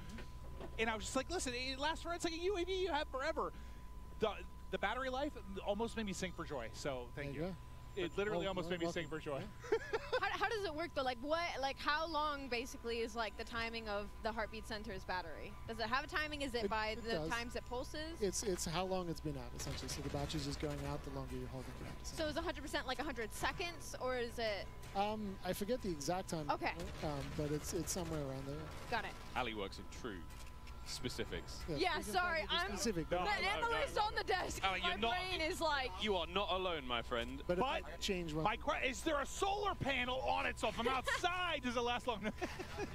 And I was just like, listen, it lasts for, it's like a UAV you have forever. The battery life almost made me sing for joy. So thank you. It literally almost made me sing for joy. How does it work though? Like how long basically is like the timing of the Heartbeat Center's battery? Does it have a timing? Is it by the times it pulses? It's how long it's been out, essentially. So the battery's just going out the longer you're holding it out. So is 100% like 100 seconds, or is it? I forget the exact time. Okay. But it's somewhere around there. Got it. Ali works in true specifics. Yeah, sorry, I'm specific. the analyst on the desk. My brain is like. You are not alone, my friend. But change. Is there a solar panel on it? So if I'm outside, does it last long?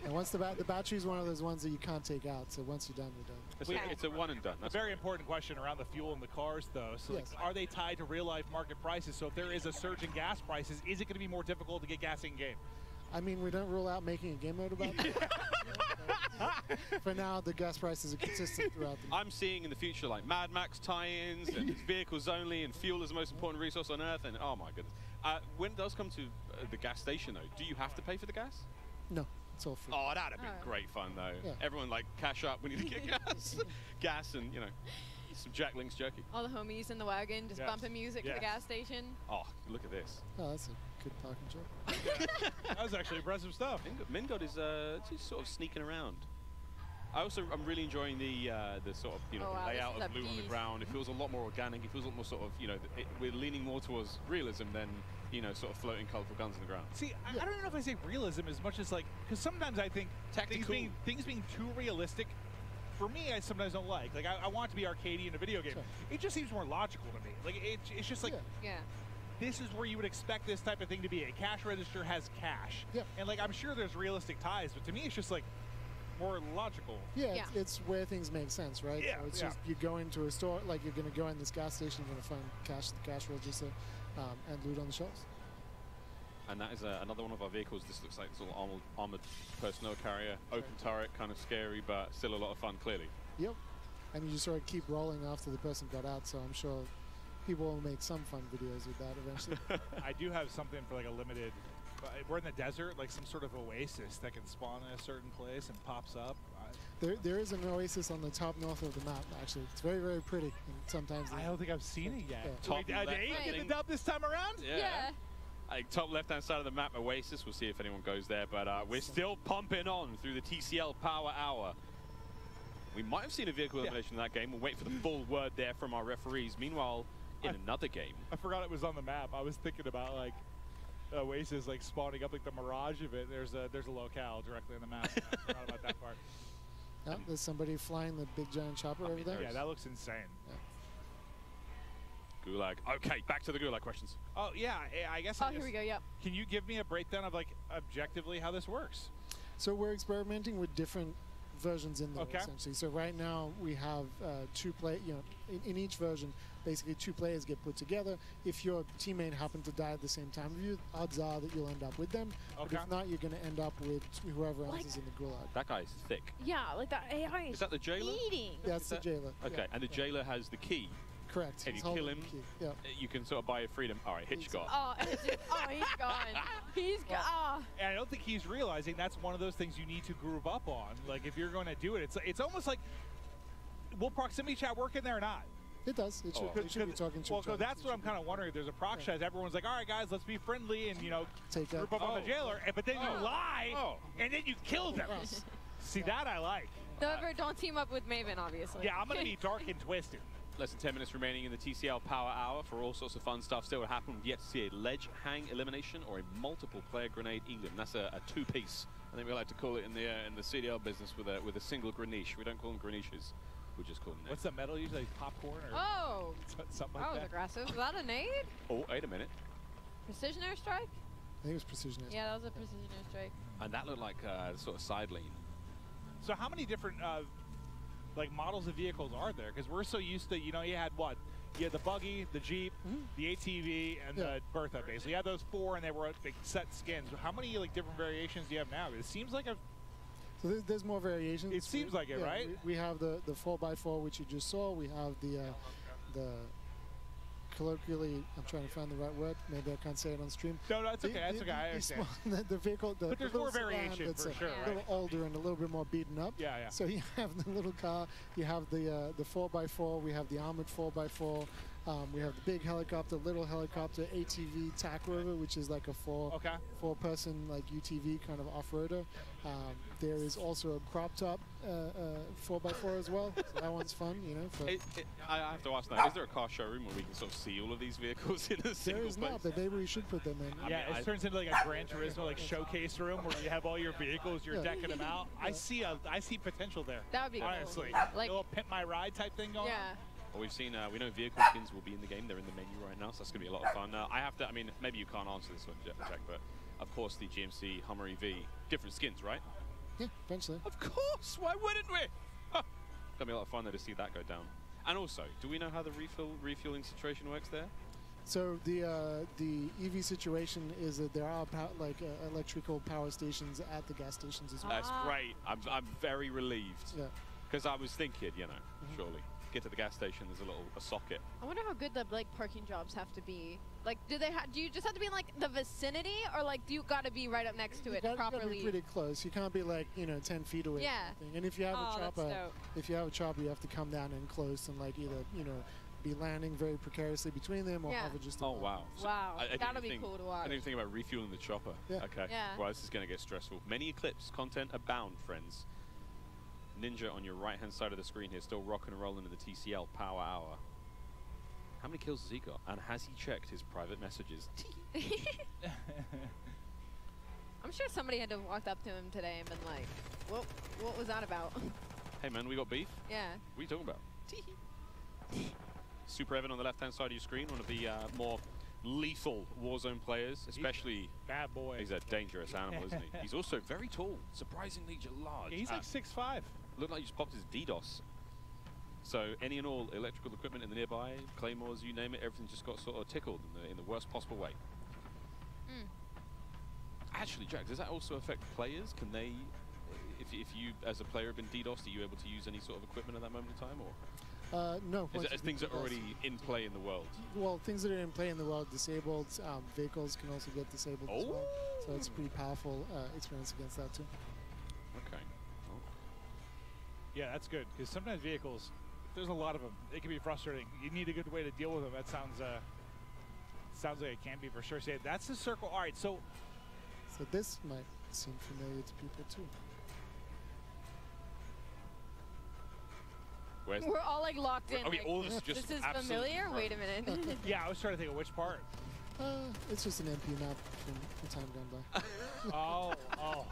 And once the battery is one of those ones that you can't take out. So once you're done, you're done. It's a one and done. That's a very important question around the fuel in the cars, though. So are they tied to real life market prices? So if there is a surge in gas prices, is it going to be more difficult to get gas in game? I mean, we don't rule out making a game mode about it. For now, the gas prices are consistent throughout the I'm seeing in the future like Mad Max tie-ins and vehicles only, and fuel is the most important resource on Earth, and oh my goodness. When it does come to the gas station, though, do you have to pay for the gas? No, it's all free. Oh, that'd have been great fun, though. Yeah. Everyone, like, cash up, we need to get gas. Gas and, you know, some Jack Link's jerky. All the homies in the wagon just bumping music to the gas station. Oh, look at this. Oh, that's a good parking job. That was actually impressive stuff. Mingod is just sort of sneaking around. I'm really enjoying the sort of, the layout of blue on the ground. It feels a lot more organic. It feels a lot more sort of, we're leaning more towards realism than, sort of floating colorful guns on the ground. See, I don't even know if I say realism as much as like, because sometimes I think things being too realistic, for me, I sometimes don't like. Like, I want it to be arcadey in a video game. Sure. It just seems more logical to me. Like, it's just like, this is where you would expect this type of thing to be. A cash register has cash. Yeah. And like, I'm sure there's realistic ties, but to me, it's just like, more logical. Yeah, it's where things make sense, right? Yeah, so it's just you go into a store, like you're going to go in this gas station, you're going to find cash, the cash register, and loot on the shelves. And that is another one of our vehicles. This looks like this little armored personnel carrier, open turret, kind of scary, but still a lot of fun, clearly. Yep. And you just sort of keep rolling after the person got out, so I'm sure people will make some fun videos with that eventually. I do have something for like a limited. We're in the desert, like some sort of oasis that can spawn in a certain place and pops up. There is an oasis on the top north of the map, actually. It's very, very pretty. And sometimes I don't think I've seen it yet. Yeah. Did Aiden get the dub this time around? Yeah. Top left-hand side of the map, Oasis. We'll see if anyone goes there, but we're still pumping on through the TCL Power Hour. We might have seen a vehicle elimination in that game. We'll wait for the full word there from our referees. Meanwhile, in another game, I forgot it was on the map. I was thinking about like Oasis like spawning up like the mirage of it. There's a locale directly on the map. I forgot about that part. Oh, there's somebody flying the big giant chopper over there. Yeah, that looks insane. Yeah. Gulag. Okay, back to the Gulag questions. Oh yeah, I guess. Here we go. Yep. Can you give me a breakdown of like objectively how this works? So we're experimenting with different versions in there essentially. So right now we have in each version, basically 2 players get put together. If your teammate happened to die at the same time as you, odds are that you'll end up with them. But if not, you're going to end up with whoever else is in the gulag. That guy's thick. Yeah, like that AI is that the jailer? Eating. Yeah, that's the jailer. Okay, and the jailer has the key. Correct. If you kill him, you can sort of buy your freedom. All right, Hitch gone. Oh, he's gone. He's gone. And I don't think he's realizing that's one of those things you need to group up on. Like if you're going to do it, it's almost like, will proximity chat work in there or not? It does. It should, it should be talking to each other. So that's what I'm kind of wondering. If there's a proc chat, everyone's like, all right, guys, let's be friendly and, group up on the jailer. But then you lie, and then you kill them. See, that I like. However, don't team up with Maven, obviously. Yeah, I'm going to be dark and twisted. Less than 10 minutes remaining in the TCL Power Hour for all sorts of fun stuff. Still what happened. We've yet to see a ledge hang elimination or a multiple player grenade elim. That's a 2-piece. I think we like to call it in the CDL business with a single Grenache. We don't call them Grenaches. We just call them nades. What's the metal usually? Popcorn or something like that? That was aggressive. Was that a nade? Oh, wait a minute. Precision airstrike? I think it was precision airstrike. Yeah, that was a precision airstrike. And that looked like sort of side lean. So how many different like models of vehicles are there? Because we're so used to, you had what? You had the buggy, the Jeep, the ATV, and the Bertha, basically. You had those 4, and they were big set skins. How many like different variations do you have now? It seems like So there's more variations. It seems like it, right? We have the 4x4, which you just saw. We have the colloquially, I'm trying to find the right word. Maybe I can't say it on stream. No, that's okay. That's okay. I understand. The vehicle, but there's more variation that's for sure, a little older and a little bit more beaten up. Yeah, yeah. So you have the little car. You have the 4x4. We have the armored 4x4. We have the big helicopter, little helicopter, ATV, TAC Rover, which is like a four-person like UTV kind of off-roader. There is also a crop top 4x4 as well. So that one's fun, I have to ask now, is there a car showroom where we can sort of see all of these vehicles in a single place? There is not, but maybe we should put them in. Yeah, it turns into like a Gran Turismo like showcase room where you have all your vehicles, you're decking them out. I see potential there. That would be honestly cool. Like a little pimp my ride type thing going on. Well, we've seen, we know vehicle skins will be in the game. They're in the menu right now, so that's going to be a lot of fun. Maybe you can't answer this one, Jack, but of course the GMC Hummer EV, different skins, right? Yeah, eventually. Of course, why wouldn't we? Huh. Going to be a lot of fun there to see that go down. And also, do we know how the refueling situation works there? So the EV situation is that there are electrical power stations at the gas stations as well. That's great. I'm very relieved. Yeah. Because I was thinking, surely. Get to the gas station, there's a socket. I wonder how good the parking jobs have to be. Like, do you just have to be in like the vicinity, or like do you got to be right up next to it properly? You got to be pretty close. You can't be like 10 feet away. Yeah. And if you have a chopper, you have to come down and close and like either be landing very precariously between them or hover just above. Oh wow. Wow. That'll be cool to watch. I didn't even think about refueling the chopper. Yeah. Okay. Yeah. Well, this is going to get stressful. Many Eclipse content abound, friends. Ninja on your right-hand side of the screen here, still rocking and rolling in the TCL Power Hour. How many kills has he got? And has he checked his private messages? I'm sure somebody had to have walked up to him today and been like, what was that about? Hey man, we got beef? Yeah. What are you talking about? Super Evan on the left-hand side of your screen, one of the more lethal Warzone players, especially... Bad boy. He's a dangerous animal, isn't he? He's also very tall, surprisingly large. Yeah, he's like 6'5". Looked like he just popped his DDoS. So any and all electrical equipment in the nearby, claymores, you name it, everything just got sort of tickled in the worst possible way. Actually, Jack, does that also affect players? Can they, if you as a player have been DDoSed, are you able to use any sort of equipment at that moment in time, or? No. Is it things that are already in play in the world? Well, things that are in play in the world, disabled, vehicles can also get disabled as well. So it's a pretty powerful experience against that too. Okay. Yeah, that's good, because sometimes vehicles, there's a lot of them. It can be frustrating. You need a good way to deal with them. That sounds sounds like it can be for sure. Say that's the circle. All right, so this might seem familiar to people too. We're all like locked in. Oh, yeah, all of us just this is absolutely familiar. right. Wait a minute. Yeah, I was trying to think of which part. It's just an MP map from the time gone by. Oh.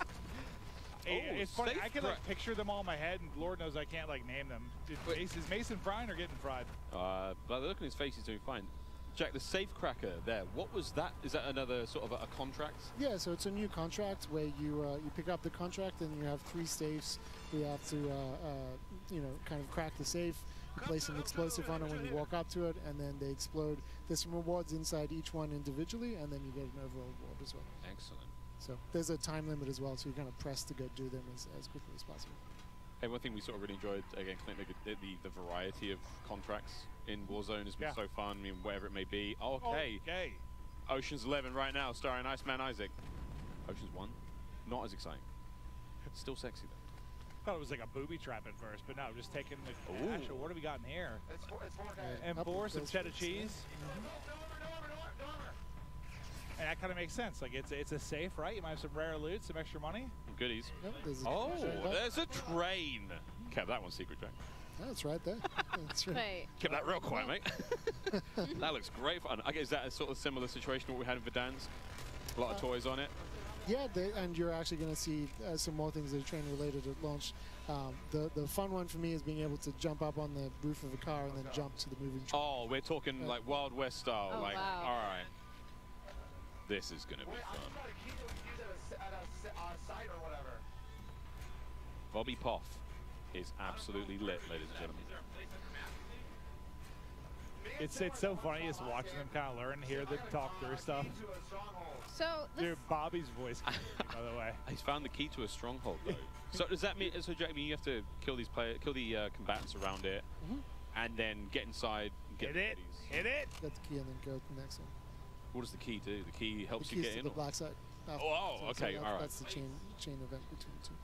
It's funny. I can like picture them all in my head, and Lord knows I can't like name them. Is Mason frying or getting fried? But the look on his face, he's doing fine. Jack, the safe cracker there. What was that? Is that another sort of a contract? Yeah, so it's a new contract where you pick up the contract and you have 3 safes. You have to kind of crack the safe. You place an explosive on it when you walk up to it, and then they explode. There's some rewards inside each one individually, and then you get an overall reward as well. Excellent. So there's a time limit as well, so you kind of press to go do them as quickly as possible. Hey, one thing we sort of really enjoyed, again, the variety of contracts in Warzone has been so fun. I mean, whatever it may be. Okay. Ocean's 11 right now, starring Iceman Isaac. Ocean's 1, not as exciting. Still sexy though. I thought it was like a booby trap at first, but no, just taking the actual. What do we got in here? M4, some cheddar cheese. And that kind of makes sense. Like it's a safe, right? You might have some rare loot, some extra money. Goodies. Yep, there's a train. Kept that one secret, Jack. That's right there. That's right. Wait. Kept that real quiet, mate. That looks great fun. I guess is that a sort of similar situation to what we had in Verdansk? A lot of toys on it. Yeah, and you're actually going to see some more things that are train related at launch. The fun one for me is being able to jump up on the roof of a car and then jump to the moving train. Oh, we're talking like Wild West style. Oh, like, wow. all right. This is going to be fun. Bobby Poff is absolutely lit, ladies and gentlemen. It's so funny just watching them kind of learn, hear them talk through stuff. So dude, Bobby's voice, by the way. He's found the key to a stronghold, though. So does that mean? So Jack, you have to kill these combatants around it, and then get inside, get hit it. Get the key and then go to the next one. What does the key do? The key helps you get in. The black side. Okay, all right. That's the chain event between the two.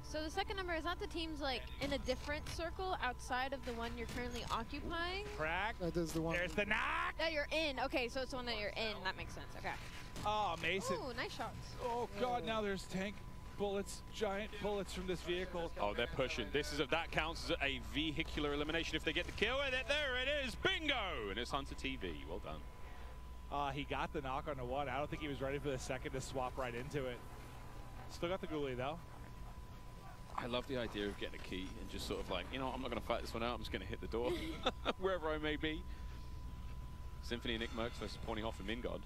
So the second number, is that the team's like in a different circle outside of the one you're currently occupying? Crack. There's the one. There's the knock. That you're in. Okay, so it's the one that you're in. That makes sense. Okay. Oh, Mason. Ooh, nice shots. Oh God, now there's tank bullets, giant bullets from this vehicle. Oh, they're pushing. That counts as a vehicular elimination if they get the kill with it. There it is, bingo! And it's Hunter TV. Well done. He got the knock on the one. I don't think he was ready for the second to swap right into it. Still got the ghoulie though. I love the idea of getting a key and just sort of like, you know, I'm not going to fight this one out. I'm just going to hit the door wherever I may be. Symphony and Nick Merckx versus Pornyhoff and Mingod.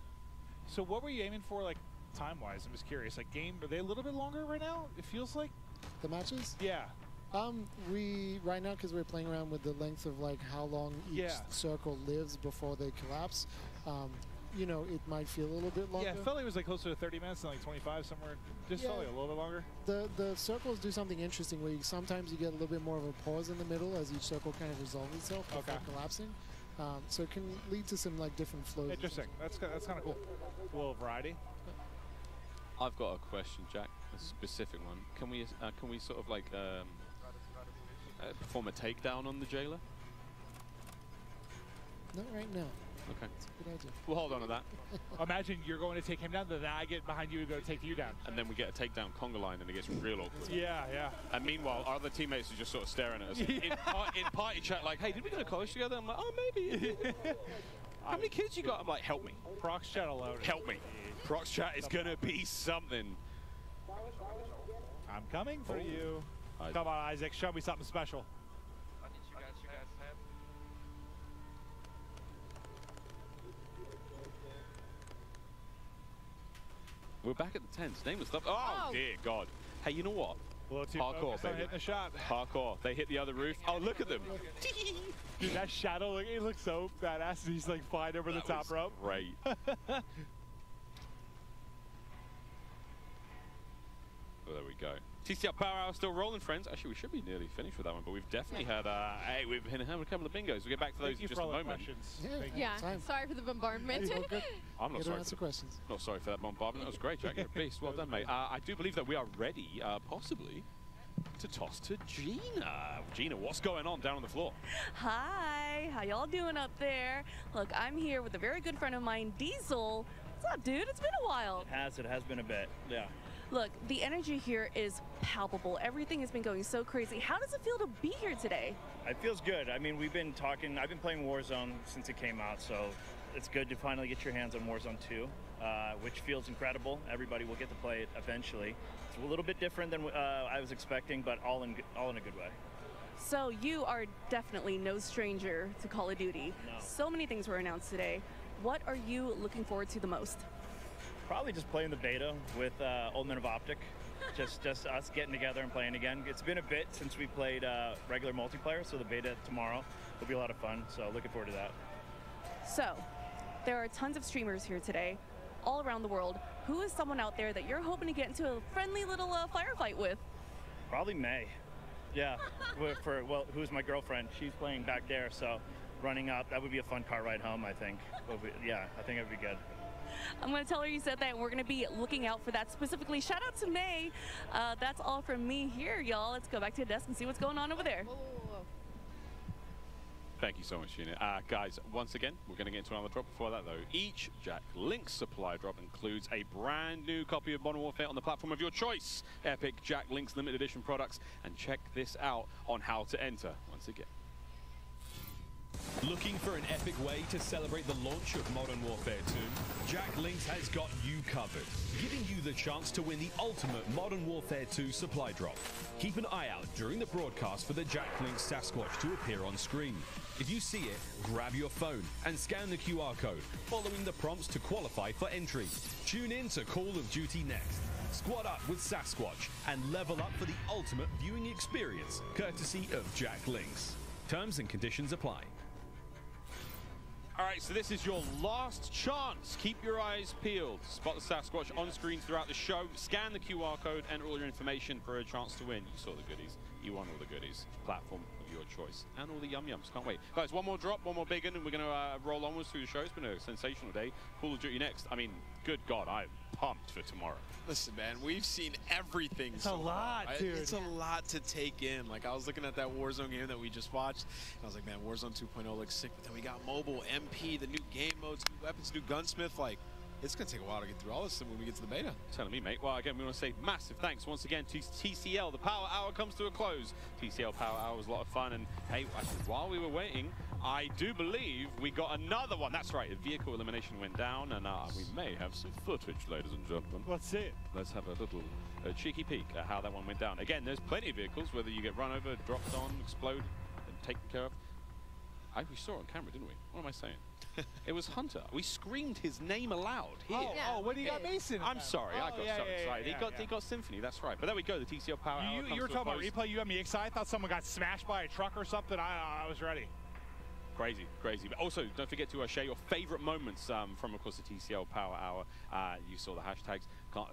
So what were you aiming for, like, time-wise? I'm just curious. Like, are they a little bit longer right now? It feels like the matches. Yeah. We right now, because we're playing around with the length of like how long each circle lives before they collapse. You know, it might feel a little bit longer. Yeah, it felt like it was like closer to 30 minutes than like 25 somewhere. Just felt like a little bit longer. The circles do something interesting where sometimes you get a little bit more of a pause in the middle as each circle kind of resolves itself before collapsing. So it can lead to some like different flows. Interesting. That's kind of cool. A little variety. I've got a question, Jack. A specific one. Can we sort of like perform a takedown on the jailer? Not right now. Okay. That's a good idea. We'll hold on to that. Imagine you're going to take him down, then I get behind you and go to take you down. And then we get a takedown conga line and it gets real awkward. Yeah. And meanwhile, our other teammates are just sort of staring at us in party chat like, hey, did we go to college together? I'm like, oh, maybe. How many kids you got? I'm like, help me. Prox chat alone. Help me. Prox chat is going to be something. I'm coming for you. Come on, Isaac. Show me something special. We're back at the tents. Name stuff. Oh, dear God. Hey, you know what? Hardcore, baby. Hitting a shot. Hardcore. They hit the other roof. Oh, look at them. Dude, that shadow, it looks so badass. He's like flying over the top rope. Great. Well, there we go. TCL Power Hour still rolling, friends. Actually, we should be nearly finished with that one, but we've definitely had we've had a couple of bingos. We'll get back to those in just a moment. Yeah, sorry for the bombardment. I'm not sorry. Not sorry for that bombardment. That was great, Jack. You're a beast. Well done, mate. I do believe that we are ready, possibly, to toss to Gina. Gina, what's going on down on the floor? Hi, how y'all doing up there? Look, I'm here with a very good friend of mine, Diesel. What's up, dude? It's been a while. It has been a bit, yeah. Look, the energy here is palpable. Everything has been going so crazy. How does it feel to be here today? It feels good. I mean, we've been talking, I've been playing Warzone since it came out, so it's good to finally get your hands on Warzone 2, which feels incredible. Everybody will get to play it eventually. It's a little bit different than I was expecting, but all in a good way. So you are definitely no stranger to Call of Duty. No. So many things were announced today. What are you looking forward to the most? Probably just playing the beta with Old Men of Optic. just us getting together and playing again. It's been a bit since we played regular multiplayer, so the beta tomorrow will be a lot of fun. So looking forward to that. So, there are tons of streamers here today, all around the world. Who is someone out there that you're hoping to get into a friendly little firefight with? Probably May. Yeah, who's my girlfriend? She's playing back there, so running up, that would be a fun car ride home, I think. Yeah, I think it would be good. I'm going to tell her you said that, and we're going to be looking out for that specifically. Shout out to May. That's all from me here, y'all. Let's go back to the desk and see what's going on over there. Thank you so much, Gina. Guys, once again, we're going to get into another drop. Before that, though, each Jack Link's supply drop includes a brand new copy of Modern Warfare on the platform of your choice. Epic Jack Link's limited edition products. And check this out on how to enter once again. Looking for an epic way to celebrate the launch of Modern Warfare 2? Jack Links has got you covered, giving you the chance to win the ultimate Modern Warfare 2 supply drop. Keep an eye out during the broadcast for the Jack Links Sasquatch to appear on screen. If you see it, grab your phone and scan the QR code, following the prompts to qualify for entry. Tune in to Call of Duty next. Squad up with Sasquatch and level up for the ultimate viewing experience, courtesy of Jack Links. Terms and conditions apply. All right, so this is your last chance. Keep your eyes peeled. Spot the Sasquatch on screen throughout the show. Scan the QR code, enter all your information for a chance to win. You saw the goodies. You won all the goodies. Platform of your choice. And all the yum-yums. Can't wait. Guys, one more drop, one more big one, and we're going to roll onwards through the show. It's been a sensational day. Call of Duty next. I mean, good God, I'm pumped for tomorrow. Listen, man, we've seen everything. It's a lot, dude. It's a lot to take in. Like, I was looking at that Warzone game that we just watched, and I was like, man, Warzone 2.0 looks sick. But then we got mobile, MP, the new game modes, new weapons, new gunsmith. Like, it's going to take a while to get through all this when we get to the beta. Telling me, mate. Well, again, we want to say massive thanks once again to TCL. The Power Hour comes to a close. TCL Power Hour was a lot of fun. And, hey, while we were waiting, I do believe we got another one. That's right. A vehicle elimination went down, and we may have some footage, ladies and gentlemen. Let's see it. Let's have a little cheeky peek at how that one went down. Again, there's plenty of vehicles, whether you get run over, dropped on, explode, and taken care of. We saw it on camera, didn't we? What am I saying? It was Hunter. We screamed his name aloud here. Oh, when he got Mason. I'm sorry, I got so excited. He got Symphony, that's right. But there we go, the TCL Power Hour You were talking about replay, you got me excited. I thought someone got smashed by a truck or something. I was ready. Crazy, crazy. But also, don't forget to share your favorite moments from, of course, the TCL Power Hour. You saw the hashtags.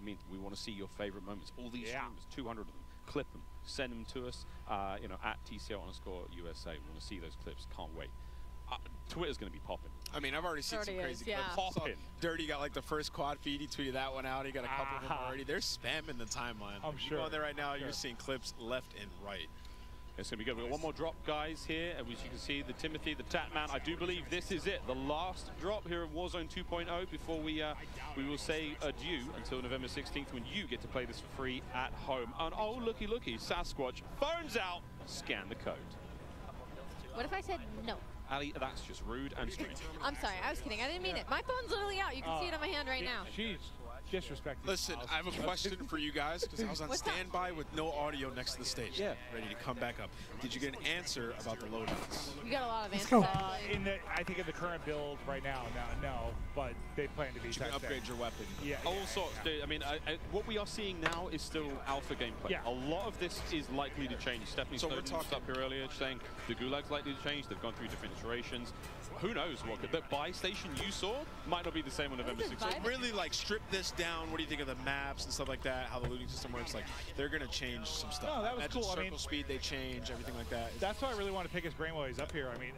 We want to see your favorite moments. All these streamers, 200 of them. Clip them, send them to us, at TCL_USA. We want to see those clips. Can't wait. Twitter's going to be popping. I mean, I've already seen some crazy clips. Popping. Dirty got like the first quad feed. He tweeted that one out. He got a couple of them already. They're spamming the timeline. I'm sure. You go on there right now, you're seeing clips left and right. It's going to be good. We've got one more drop, guys, here. As you can see, the Timothy, the Tatman. I do believe this is it. The last drop here in Warzone 2.0 before we will say adieu until November 16th when you get to play this for free at home. And oh, looky, Sasquatch. Phone's out. Scan the code. What if I said no? Ali, that's just rude and strange. I'm sorry, I was kidding. I didn't mean it. My phone's literally out. You can see it on my hand right now. She's disrespecting. Listen, I have a question for you guys because I was on standby with no audio next to the stage. Yeah. Ready to come back up. Did you get an answer about the loadouts? You got a lot of answers. I think in the current build right now, no, but they plan to be. You can upgrade your weapon. Yeah. All sorts, dude. I mean, what we are seeing now is still alpha gameplay. Yeah. A lot of this is likely to change. Stephanie Snowden was up here earlier saying the Gulag's likely to change. They've gone through different iterations. Who knows what? The buy station you saw might not be the same on November 16th. So really, like, strip this down. What do you think of the maps and stuff like that? How the looting system works? Like, they're gonna change some stuff. No, that was cool. Circle speed, they change everything like that. That's why I really want to pick his brain while he's up here. I mean,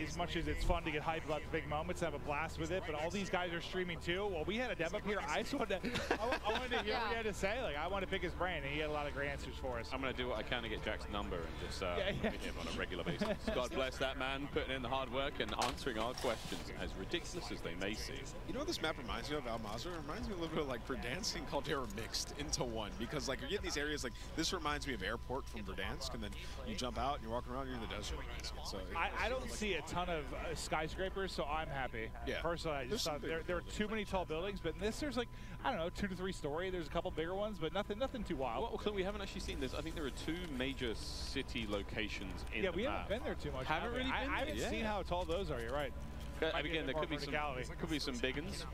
as much as it's fun to get hyped about the big moments, have a blast with it, but all these guys are streaming too. Well, we had a dev up here. I just wanted to, I wanted to hear what he had to say. Like, I want to pick his brain, and he had a lot of great answers for us. I'm going to do what I can to get Jack's number and just meet him on a regular basis. God bless that man, putting in the hard work and answering our questions, as ridiculous as they may seem. You know what this map reminds me of, Almazra? It reminds me a little bit of like Verdansk and Caldera mixed into one, because like you get these areas like this reminds me of Airport from Verdansk, and then you jump out and you're walking around, you're in the desert. So I don't see a ton of skyscrapers, so I'm happy. Yeah. Personally, I just thought there are too many tall buildings, but in this there's like, I don't know, 2 to 3 story. There's a couple bigger ones, but nothing too wild. Well, Clint, we haven't actually seen this. I think there are 2 major city locations in the map. Yeah, we haven't been there too much. Haven't really been there? I haven't seen how tall those are. You're right. Again, there could be some big ones.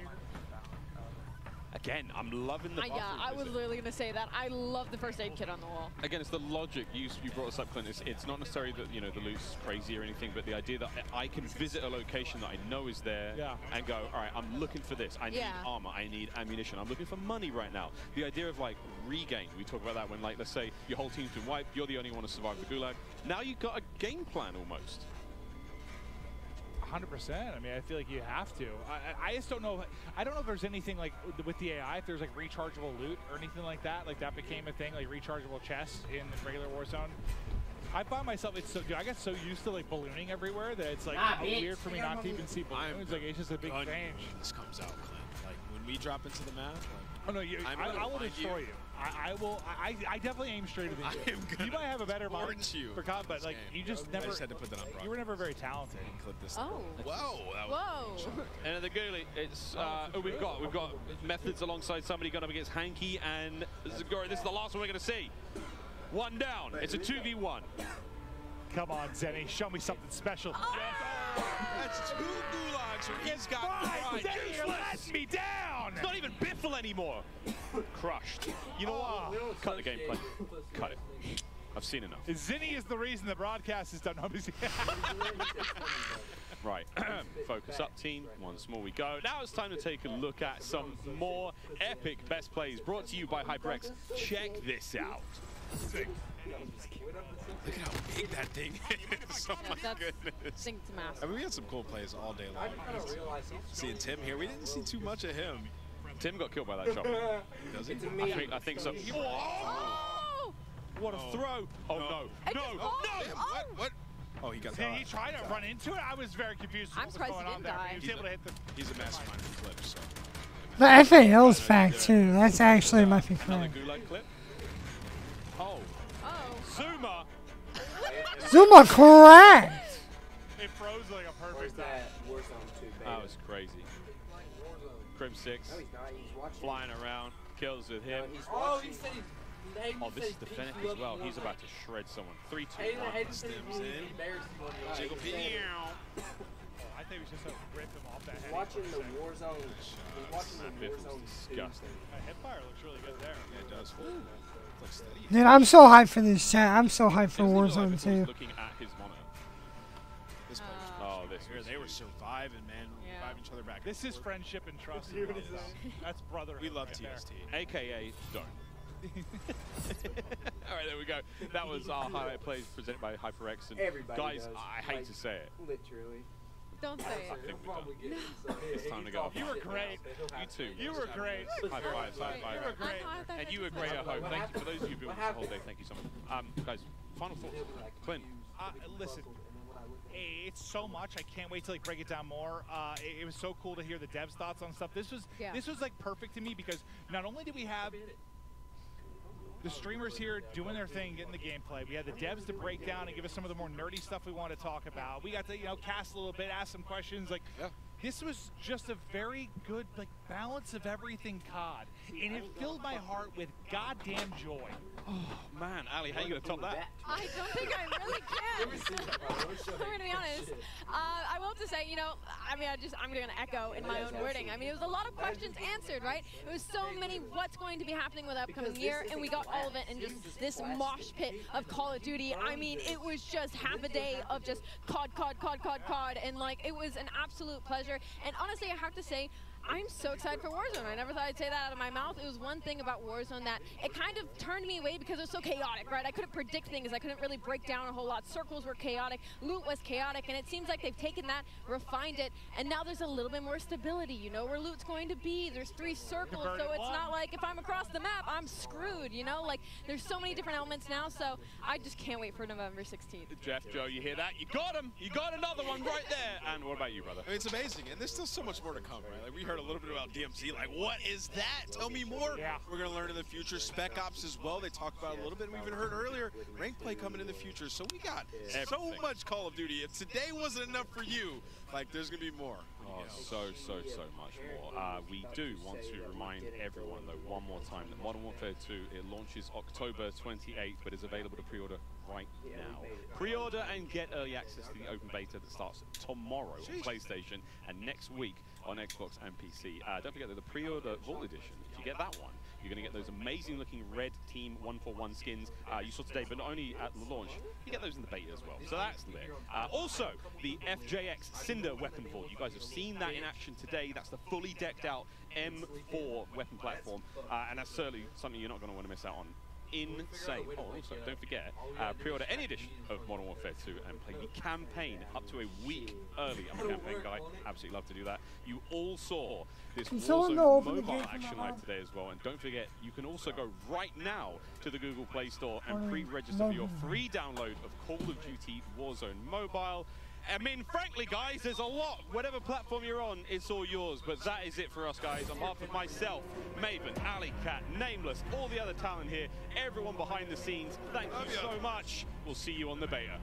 Again, I'm loving the Yeah, I was literally going to say that. I love the first aid kit on the wall. Again, it's the logic. You brought this up, Clint. It's not necessarily that, you know, the loot's crazy or anything, but the idea that I can visit a location that I know is there and go, all right, I'm looking for this. I need armor. I need ammunition. I'm looking for money right now. The idea of, like, regain. We talk about that when, like, let's say your whole team's been wiped. You're the only one to survive the gulag. Now you've got a game plan almost. 100%. I mean, I feel like you have to. I just don't know. I don't know if there's anything like with the AI, if there's like rechargeable loot or anything like that. Like that became a thing, like rechargeable chests in regular Warzone. I find myself, it's so good. I get so used to like ballooning everywhere that it's like weird for me not to even see balloons. Like it's just a big change. This comes out, Clint. Like when we drop into the map. Like, oh no, I will destroy you. I will. I definitely aim straight at you. You might have a better mind for COD, but like you just never. I just had to put that on. You were never very talented. Clip this. Oh. Whoa. And in the ghoulie, it's we've got Methods alongside somebody going up against Hanky and Zagori. This is the last one we're going to see. One down. It's a 2v1. Come on, Zenny, show me something special. That's 2 gulags where he's got pride. Zenny, you're letting me down. It's not even Biffle anymore. Crushed. You know what? Cut the gameplay. Cut it. I've seen enough. Zinni is the reason the broadcast is done. Right. Focus up, team. Once more we go. Now it's time to take a look at some more epic best plays brought to you by HyperX. Check this out. Look at how big that thing is. Oh my goodness. I mean, we had some cool plays all day long. Seeing Tim here, we didn't see too much of him. Tim got killed by that shot. Does he? I think so. Oh! What a throw! Oh no! No! What? Oh, he got. He tried to run into it. I was very confused. I'm surprised he didn't die. He was able to hit the. He's a mastermind for clips. So. The FAL's back too. That's actually my favorite. Another gulag clip. Oh. Zuma. Zuma cracked. It froze like a perfect time. That was crazy. Crim 6 flying around, kills with him. Oh, he said he. Oh, this is the Fennec as well. He's about to shred someone. 3, 2, 1. Stems in. Jiggle I think we should just rip him off that head. Watching the Warzone. He's watching the Warzone. Disgusting. Hipfire looks really good there. Yeah, it does. Looks steady. Dude, I'm so hyped for this chat. I'm so hyped for Warzone too. Looking at his monitor. They were surviving, man. Reviving each other back. This is friendship and trust. That's brotherhood. We love right TST. AKA don't. All right, there we go. That was our highlight plays presented by HyperX. And everybody guys, does. I hate to say it. Literally. Don't say I think we're done. It's time to go. You were great. You too. You were great. High five, high five. You were great. And you were great at home. Thank you. For those of you who've been with us the whole day, thank you so much. Guys, final thoughts. Clint. Listen. It's so much. I can't wait to like break it down more. It was so cool to hear the devs' thoughts on stuff. This was like perfect to me because not only did we have the streamers here doing their thing, getting the gameplay, we had the devs to break down and give us some of the more nerdy stuff we want to talk about. We got to cast a little bit, ask some questions. Like this was just a very good like balance of everything COD, and it filled my heart with goddamn joy. Oh man, Ali, how are you gonna top that? I don't think I really can. I'm gonna be honest. I will have to say, I'm gonna echo in my own wording. I mean, it was a lot of questions answered, right? It was so many what's going to be happening with the upcoming year, and we got all of it in just this mosh pit of Call of Duty. I mean, it was just half a day of just COD, and like it was an absolute pleasure. And honestly, I have to say, I'm so excited for Warzone. I never thought I'd say that out of my mouth. It was one thing about Warzone that it kind of turned me away because it was so chaotic, right? I couldn't predict things. I couldn't really break down a whole lot. Circles were chaotic. Loot was chaotic. And it seems like they've taken that, refined it, and now there's a little bit more stability. You know where loot's going to be. There's 3 circles, so it's not like if I'm across the map, I'm screwed, you know? Like, there's so many different elements now, so I just can't wait for November 16th. Jeff, Joe, you hear that? You got him! You got another one right there! And what about you, brother? I mean, it's amazing, and there's still so much more to come, right? Like, we heard a little bit about DMZ. Like, what is that? Tell me more. Yeah. We're going to learn in the future. Spec Ops as well. They talked about it a little bit, and we even heard earlier, rank play coming in the future. So we got so much Call of Duty. If today wasn't enough for you, like, there's going to be more. Oh, so much more. We do want to remind everyone, though, one more time that Modern Warfare 2, it launches October 28th, but is available to pre-order right now. Pre-order and get early access to the open beta that starts tomorrow on PlayStation and next week on Xbox and PC. Don't forget that the pre-order Vault Edition, if you get that one, you're going to get those amazing looking red Team 141 skins you saw today, but not only at the launch, you get those in the beta as well. So that's lit. Also, the FJX Cinder weapon vault. You guys have seen that in action today. That's the fully decked out M4 weapon platform, and that's certainly something you're not going to want to miss out on. Insane. Oh, also, don't forget, pre-order any edition of Modern Warfare 2 and play the campaign up to a week early. I'm a campaign guy. Absolutely love to do that. You all saw this Warzone mobile action live today as well. And don't forget, you can also go right now to the Google Play Store and pre-register for your free download of Call of Duty Warzone Mobile. I mean, frankly, guys, there's a lot. Whatever platform you're on, it's all yours. But that is it for us, guys. On behalf of myself, Maven, Alley Cat, Nameless, all the other talent here, everyone behind the scenes, thank you so much. We'll see you on the beta.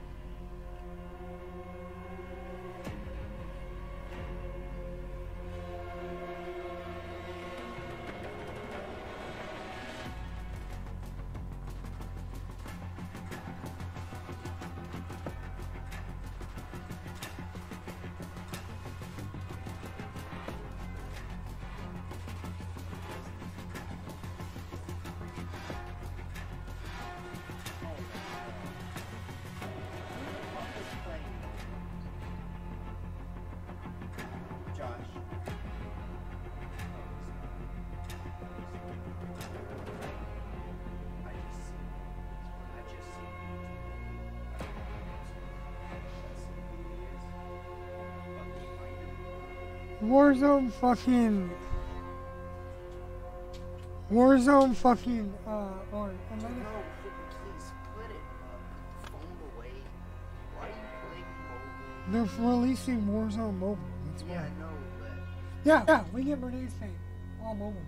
Warzone fucking or and then they're releasing Warzone mobile. That's why. Yeah, we get Bernays paid all mobile.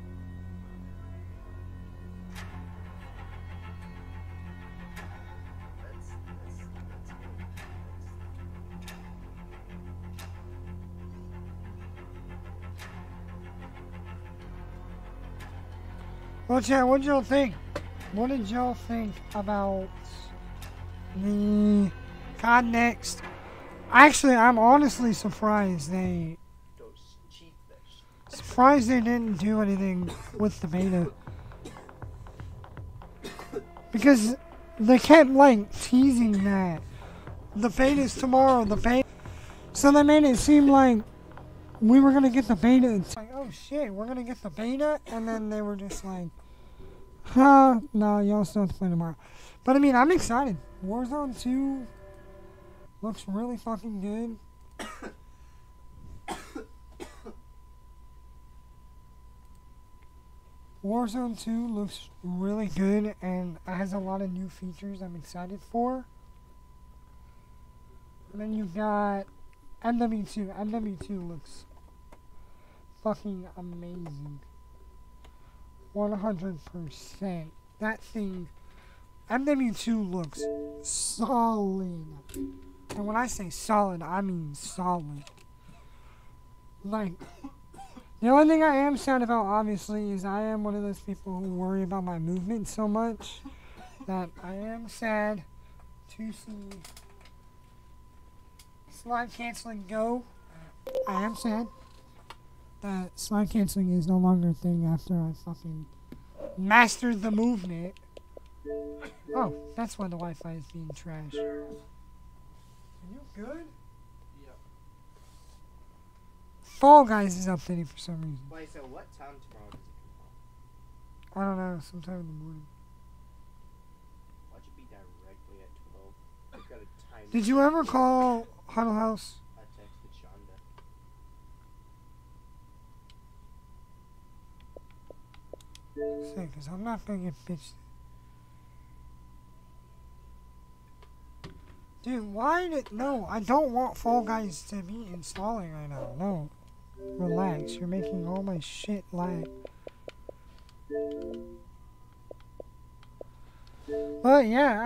Well, chat, what did y'all think? What did y'all think about the COD Next? Actually, I'm honestly surprised they didn't do anything with the beta. Because they kept, like, teasing that the beta's tomorrow, so they made it seem like we were gonna get the beta. It's like, oh shit, we're gonna get the beta, and then they were just like, no, y'all still have to play tomorrow. But I mean, I'm excited. Warzone 2 looks really fucking good. Warzone 2 looks really good and has a lot of new features I'm excited for. And then you've got MW2. MW2 looks fucking amazing. 100%. That thing, MW2 looks solid. And when I say solid, I mean solid. Like, the only thing I am sad about, obviously, is I am one of those people who worry about my movement so much that I am sad to see slide canceling go. I am sad that slide canceling is no longer a thing after I fucking mastered the movement. Oh, that's why the Wi-Fi is being trashed. Are you good? Fall Guys is updating for some reason. Wait, so what time tomorrow does it I don't know, sometime in the morning. Watch it be directly at 12. I've got a time. Did you ever call Huddle House? I texted Shonda. Say, because I'm not going to get bitched. Dude, why did... No, I don't want Fall Guys to be installing right now. No. Relax, you're making all my shit lag. But yeah,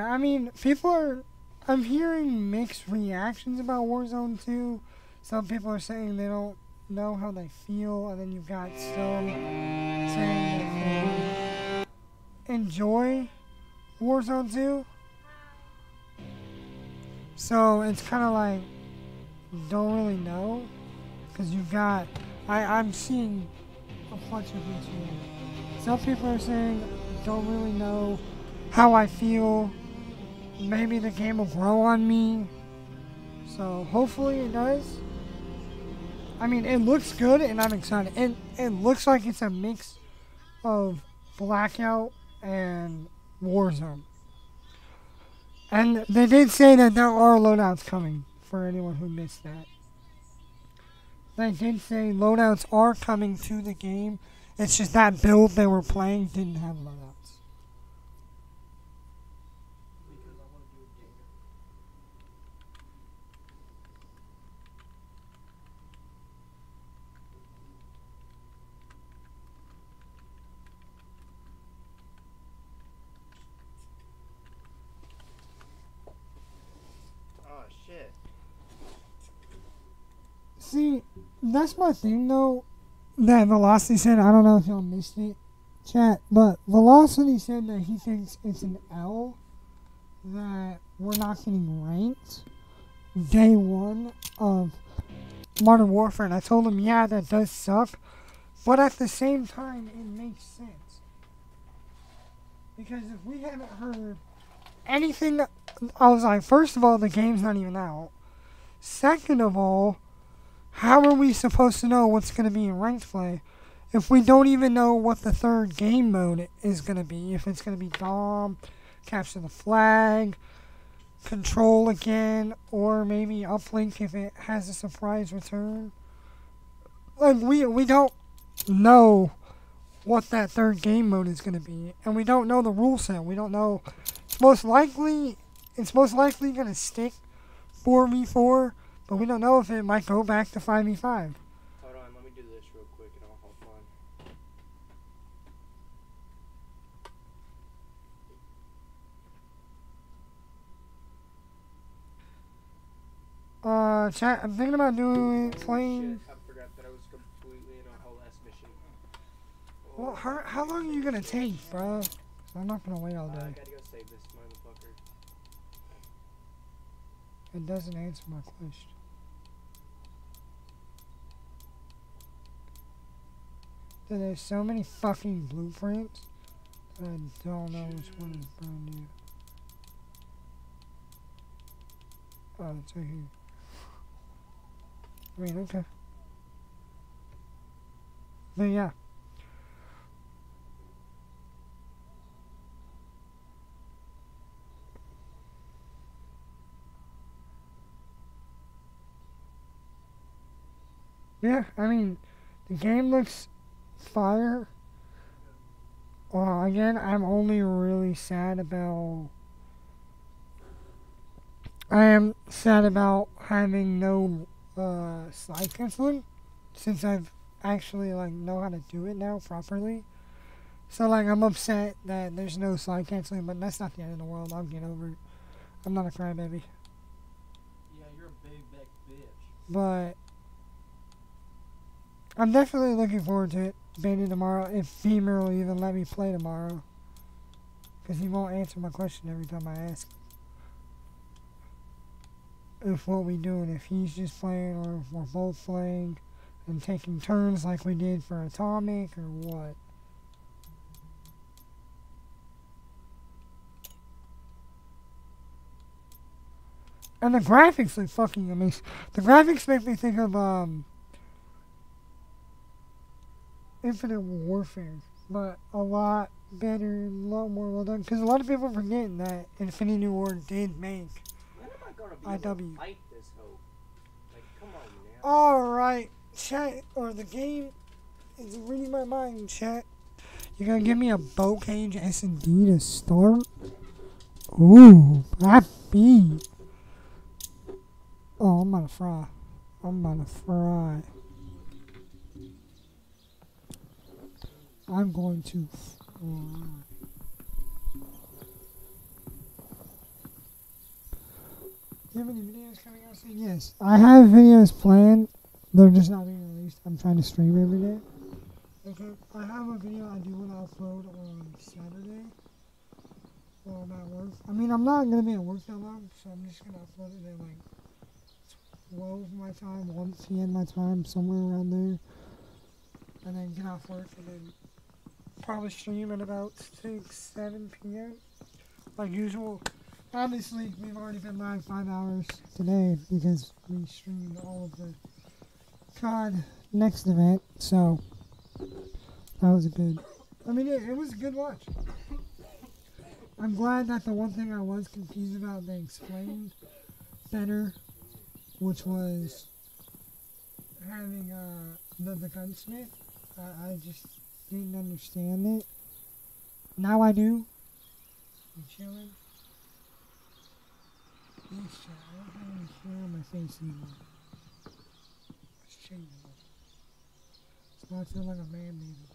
I mean, people are... I'm hearing mixed reactions about Warzone 2. Some people are saying they don't know how they feel, and then you've got some saying that they enjoy Warzone 2. So it's kind of like, don't really know, because you've got, I'm seeing a bunch of these here. Some people are saying, don't really know how I feel. Maybe the game will grow on me. So hopefully it does. I mean, it looks good and I'm excited. It looks like it's a mix of Blackout and Warzone. And they did say that there are loadouts coming, for anyone who missed that. They did say loadouts are coming to the game. It's just that build they were playing didn't have loadouts. See, that's my thing though, that Velocity said. I don't know if y'all missed it, chat, but Velocity said that he thinks it's an L that we're not getting ranked day one of Modern Warfare, and I told him, yeah, that does suck, but at the same time, it makes sense. Because if we haven't heard anything, I was like, first of all, the game's not even out. Second of all, how are we supposed to know what's going to be in ranked play if we don't even know what the third game mode is going to be? If it's going to be Dom, capture the flag, control again, or maybe uplink if it has a surprise return. Like, we don't know what that third game mode is going to be, and we don't know the rule set. We don't know. It's most likely going to stick 4v4. But we don't know if it might go back to 5v5. Hold on, let me do this real quick and I'll hop on. Chat, I'm thinking about playing... I forgot that I was completely in a whole ass mission. Well, how long are you gonna take, bro? I'm not gonna wait all day. I gotta go save this motherfucker. It doesn't answer my question. Dude, there's so many fucking blueprints that I don't know which one is brand new. Oh, it's right here. I mean, okay. But yeah. Yeah, I mean, the game looks fire. Well, again, I'm only really sad about... I am sad about having no slide canceling, since I've actually, like, know how to do it now properly. So, like, I'm upset that there's no slide canceling, but that's not the end of the world. I'll get over it. I'm not a crybaby. Yeah, you're a big bitch. But I'm definitely looking forward to it being tomorrow, if Femur will even let me play tomorrow. Because he won't answer my question every time I ask if what we doing, if he's just playing or if we're both playing and taking turns like we did for Atomic or what. And the graphics look fucking amazing. The graphics make me think of Infinite Warfare, but a lot better, a lot more well done. Because a lot of people forget that Infinity Ward did make When am I gonna be able to fight this hoe? Like, come on, man. Alright, chat, or the game is reading my mind, chat. You're gonna give me a bow cage S&D to start? Ooh, happy. Oh, I'm about to fry. I'm about to fry. I'm going to fry. Do you have any videos coming out soon? Yes. I have videos planned. They're just not being released. I'm trying to stream every day. Okay. I have a video I do want to upload on Saturday. While I'm at work. I mean, I'm not going to be at work that long, so I'm just going to upload it at like 12 my time, 1 p.m. my time, somewhere around there. And then get off work and then probably stream at about 6, 7 p.m. like usual. Obviously, we've already been live 5 hours today because we streamed all of the COD next event, so that was a good, I mean, it was a good watch. I'm glad that the one thing I was confused about, they explained better, which was having the gunsmith. I just didn't understand it. Now I do. I'm chilling. Yes, chat. I don't have any hair on my face anymore. It's changing. So I feel like a man, baby.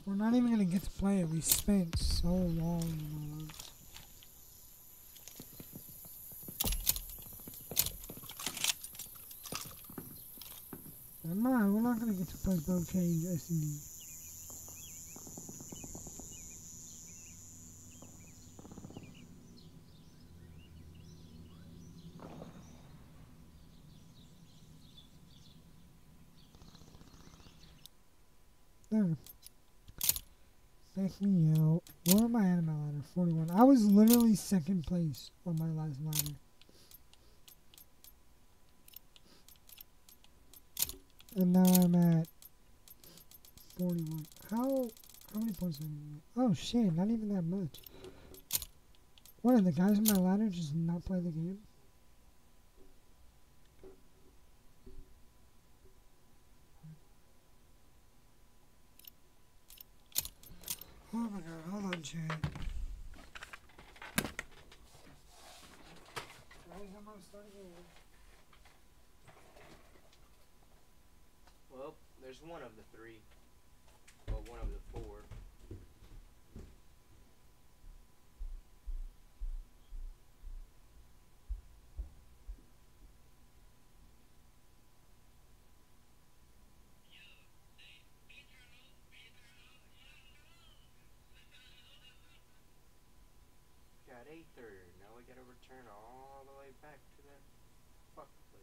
We're not even gonna get to play it. We spent so long in our lives. Never mind, we're not gonna get to play bow cage S&D. There. Back me out. Where am I at in my ladder? 41. I was literally second place on my last ladder. And now I'm at 41. How many points did I need? Oh shit, not even that much. What, are the guys on my ladder just not play the game? Oh my god, hold on, chat. Well, there's one of the three. Well, one of the four. Got Aether. Now we gotta return all the way back to that fuck place.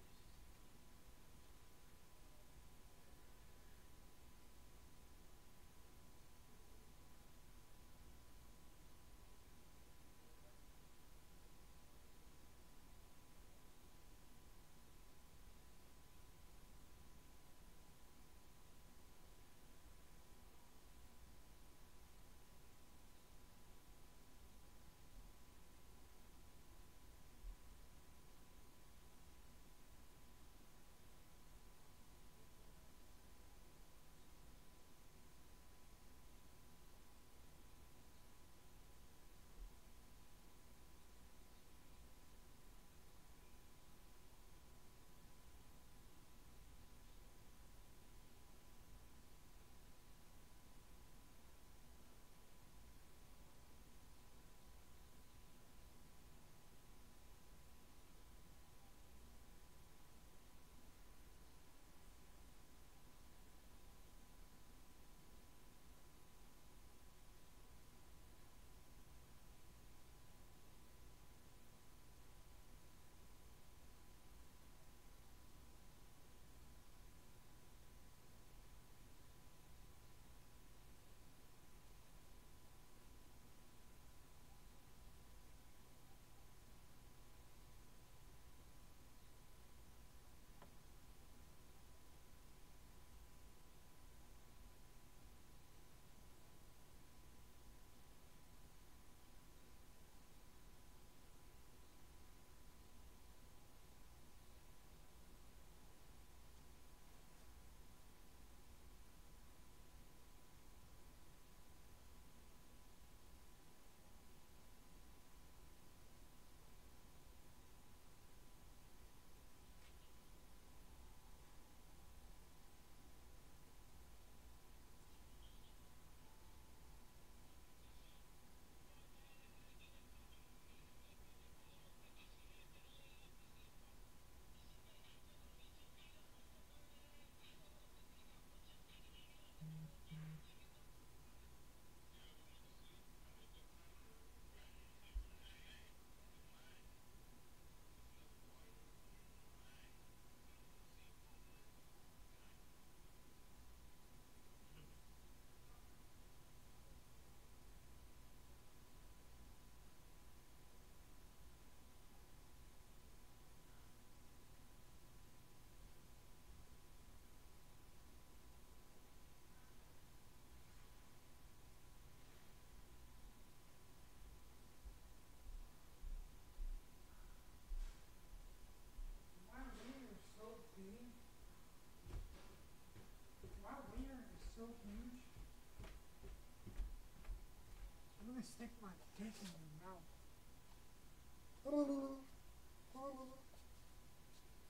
to stick my dick in your mouth.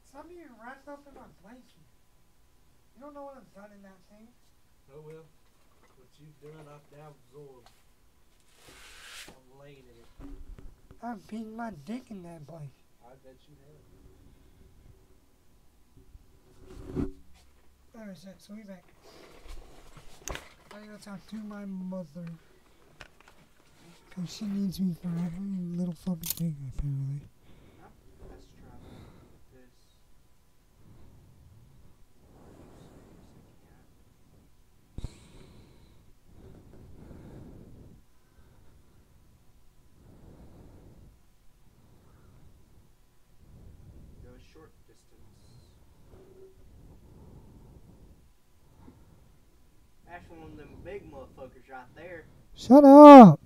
Stop being wrapped up in my blanket. You don't know what I've done in that thing? Oh well. What you've done, I've now absorbed. I'm laying in it. I've beaten my dick in that blanket. I bet you have. Alright, so we back. I gotta talk to my mother. Cause she needs me for every little fucking thing, apparently. Let's try this. Go short distance. That's one of them big motherfuckers right there. Shut up!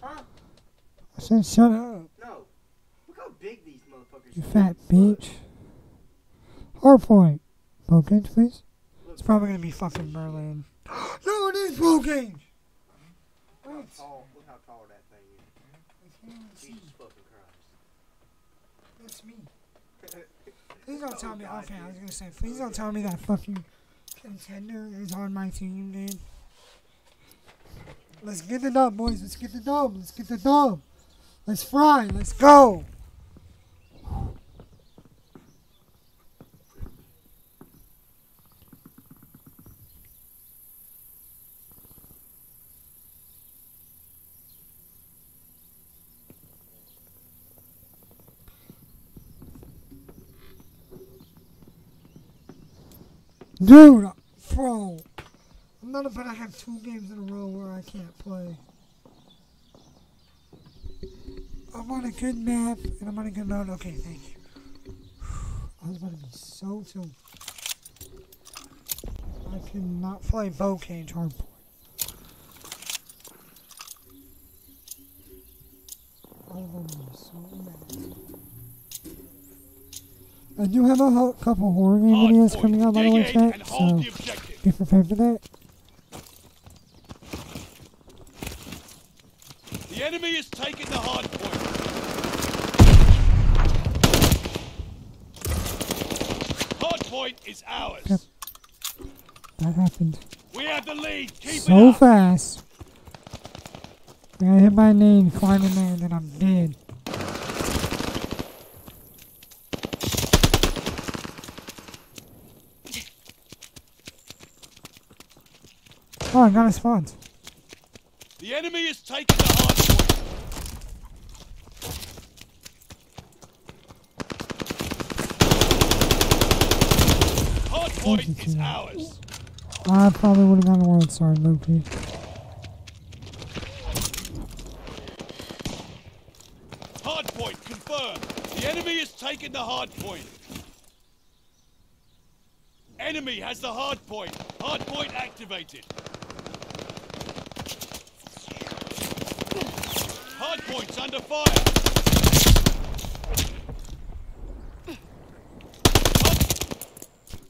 Huh? I said shut up. No. Look how big these motherfuckers You are. fat bitch. Hardpoint. Bowcage, please. It's probably gonna be fucking Merlin. No, it is Bowcage! Look how tall that thing is. Jesus fucking Christ. That's me. Please don't tell me. Okay, I was gonna say, please don't tell me that fucking contender is on my team, dude. Let's get the dub, boys. Let's get the dub. Let's get the dub. Let's fry. Let's go. Dude, bro. I'm not about to have 2 games in a row where I can't play. I'm on a good map, and I'm on a good mode. Okay, thank you. I was about to be so tilted. I cannot play Bowcage hardpoint. I was about to be so mad. I do have a couple horror game videos coming out, by the way, chat, so be prepared for that. The enemy is taking the hard point. Hard point is ours. Yep. That happened. We have the lead. Keep So it up. fast. I hit my name, climbing there, and then I'm dead. Oh, I got a spawn. The enemy is taking the hard point. Hard point is ours. I probably would have gotten a world star, Loki. Hard point confirmed. The enemy is taking the hard point. Enemy has the hard point. Hard point activated. Hard point's under fire.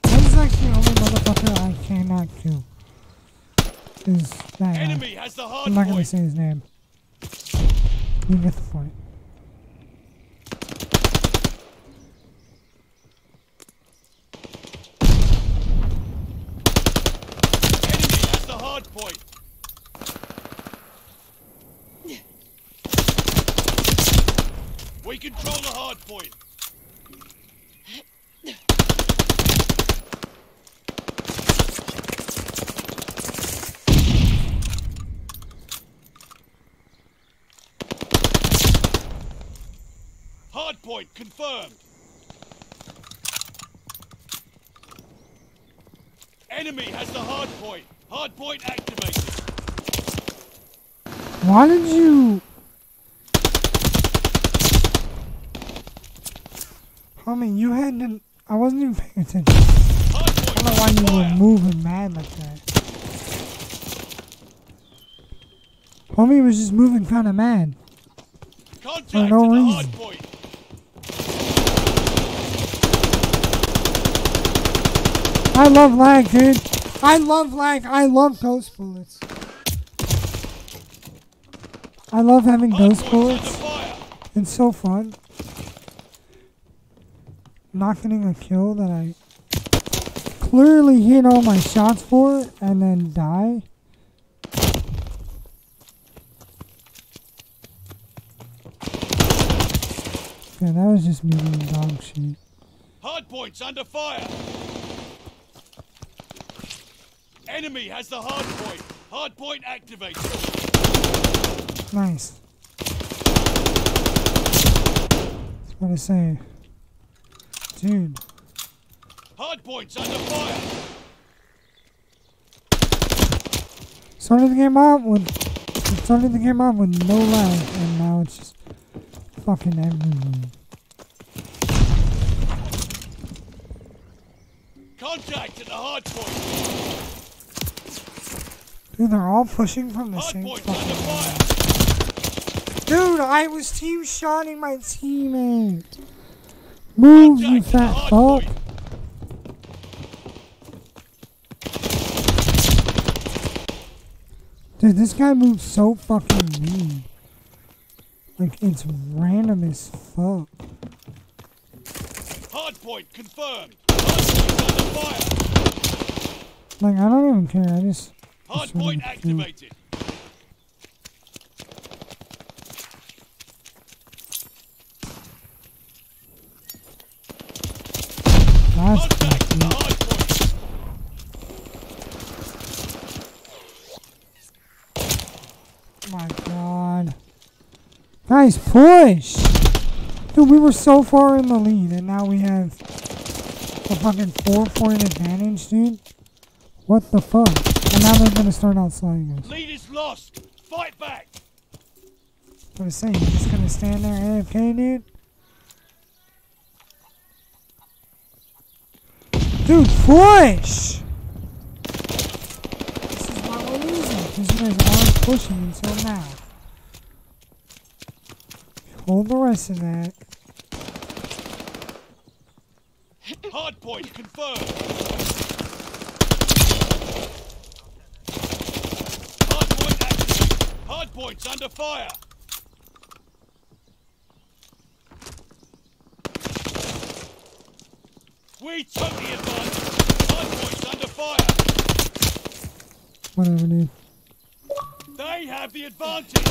That is actually the only motherfucker I cannot kill. Is that Enemy has the hard I'm not gonna point. say his name. You get the point. Enemy has the hard point. We control the hard point. Hard point confirmed. Enemy has the hard point. Hard point activated. Why did you... Homie, you hadn't... I wasn't even paying attention. I don't know why you were moving mad like that. Homie was just moving kinda mad. Contact For no at the reason. hard point. I love lag, dude. I love lag. I love ghost bullets. I love having ghost bullets. It's so fun. Not getting a kill that I clearly hit all my shots for and then die. Yeah, that was just me being dog shit. Hardpoint's under fire. Enemy has the hardpoint. Hardpoint activated. Nice. I was about to say, dude. Hardpoint's under fire. Started the game off with no lag, and now it's just fucking everywhere. Contact at the hardpoint. Dude, they're all pushing from the same fucking line. Dude, I was team shotting my teammate. Move, you fat fuck. Dude, this guy moves so fucking mean. Like, it's random as fuck. Hardpoint confirmed. Hardpoint under fire. Like, I don't even care. I just... Hardpoint activated. That's my god. Guys, push! Dude, we were so far in the lead, and now we have a fucking 4-point advantage, dude. What the fuck? And now they're gonna start outslaying us. Lead is lost. Fight back. I was saying, you're just gonna stand there AFK, dude? Dude, push! This is why we're losing, because you guys aren't pushing until now. Hold the rest of that. Hardpoint confirmed. Hardpoint activated. Hardpoint's under fire. We took the advantage. Hardpoint's under fire. Whatever, dude. They have the advantage.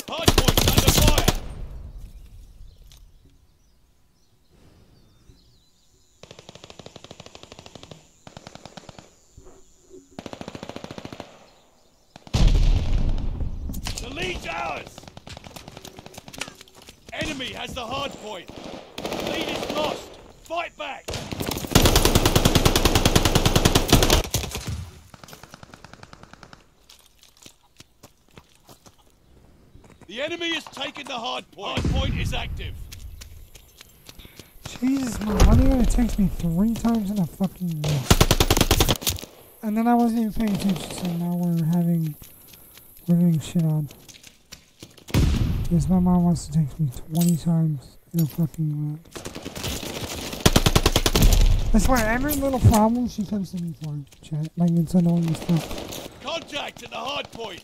Hardpoint's under fire. The lead's ours. Enemy has the hard point. Lead is lost. Fight back. The enemy has taken the hard point. Hard point is active. Jesus, man, why do you gotta text me 3 times in a fucking week? And then I wasn't even paying attention, so now we're getting shit on. Because my mom wants to text me 20 times in a fucking week. I swear, every little problem she comes to me for, chat. Like, it's annoying as fuck. Contact at the hard point.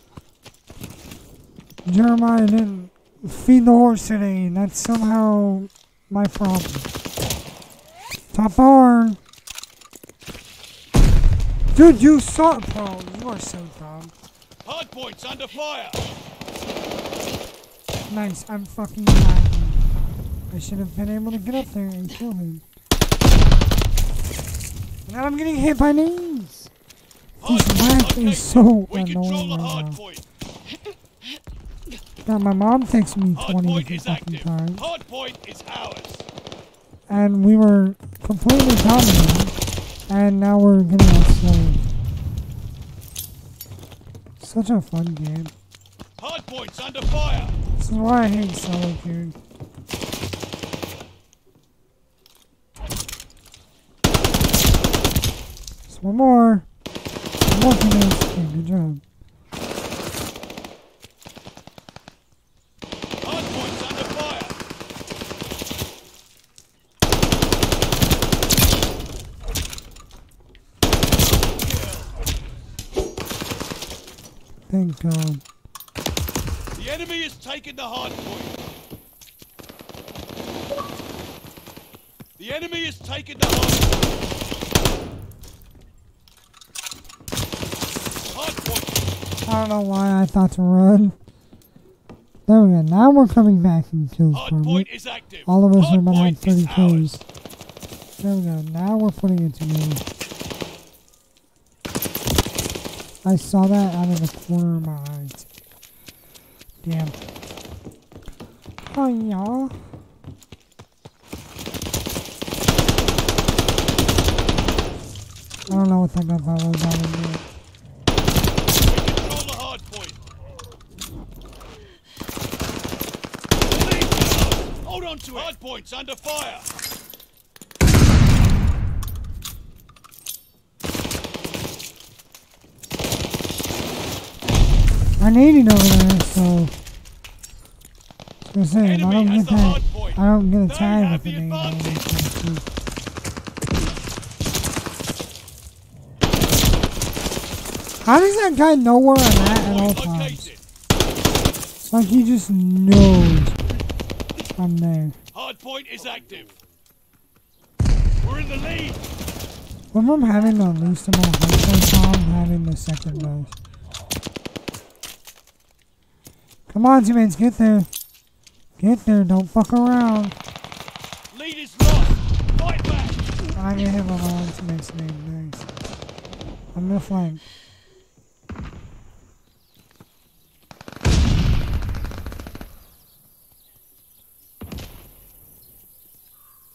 Jeremiah didn't feed the horse today, and that's somehow my problem. Top barn. Dude, you saw it, bro. You are so dumb. Hard point's under fire. Nice, I'm fucking lagging. I should have been able to get up there and kill him. Now I'm getting hit by names. This lag is so annoying right now. God, my mom texted me 20 different fucking times. Hard point is ours. And we were completely dominating. And now we're getting outslayed. Such a fun game. Hard point's under fire. This is why I hate solo queuing. Just one more. One more finish. Okay, good job. Hard point's under Thank God. The enemy has taken the hard point. The enemy has taken the hard point. I don't know why I thought to run. There we go. Now we're coming back in kills from it. All of us are about to have 30 kills. There we go. Now we're putting it together. I saw that out of the corner of my eyes. Damn. Oh, yeah. I don't know what that gunfire was out of there. Control the hard point. Hold on to it. Hard points under fire. I need it over there, so I was gonna say, if I don't get that, I don't get a tag with the name over there. How does that guy know where I'm at all times? It's like he just knows I'm there. Hard point is active. We're in the lead. When I'm having the least amount of hardpoints, I'm having the second most. Come on, teammates, get there. Get there, don't fuck around. Lead is lost. Fight back. I get hit by my own teammate's name. Nice. I'm gonna flank.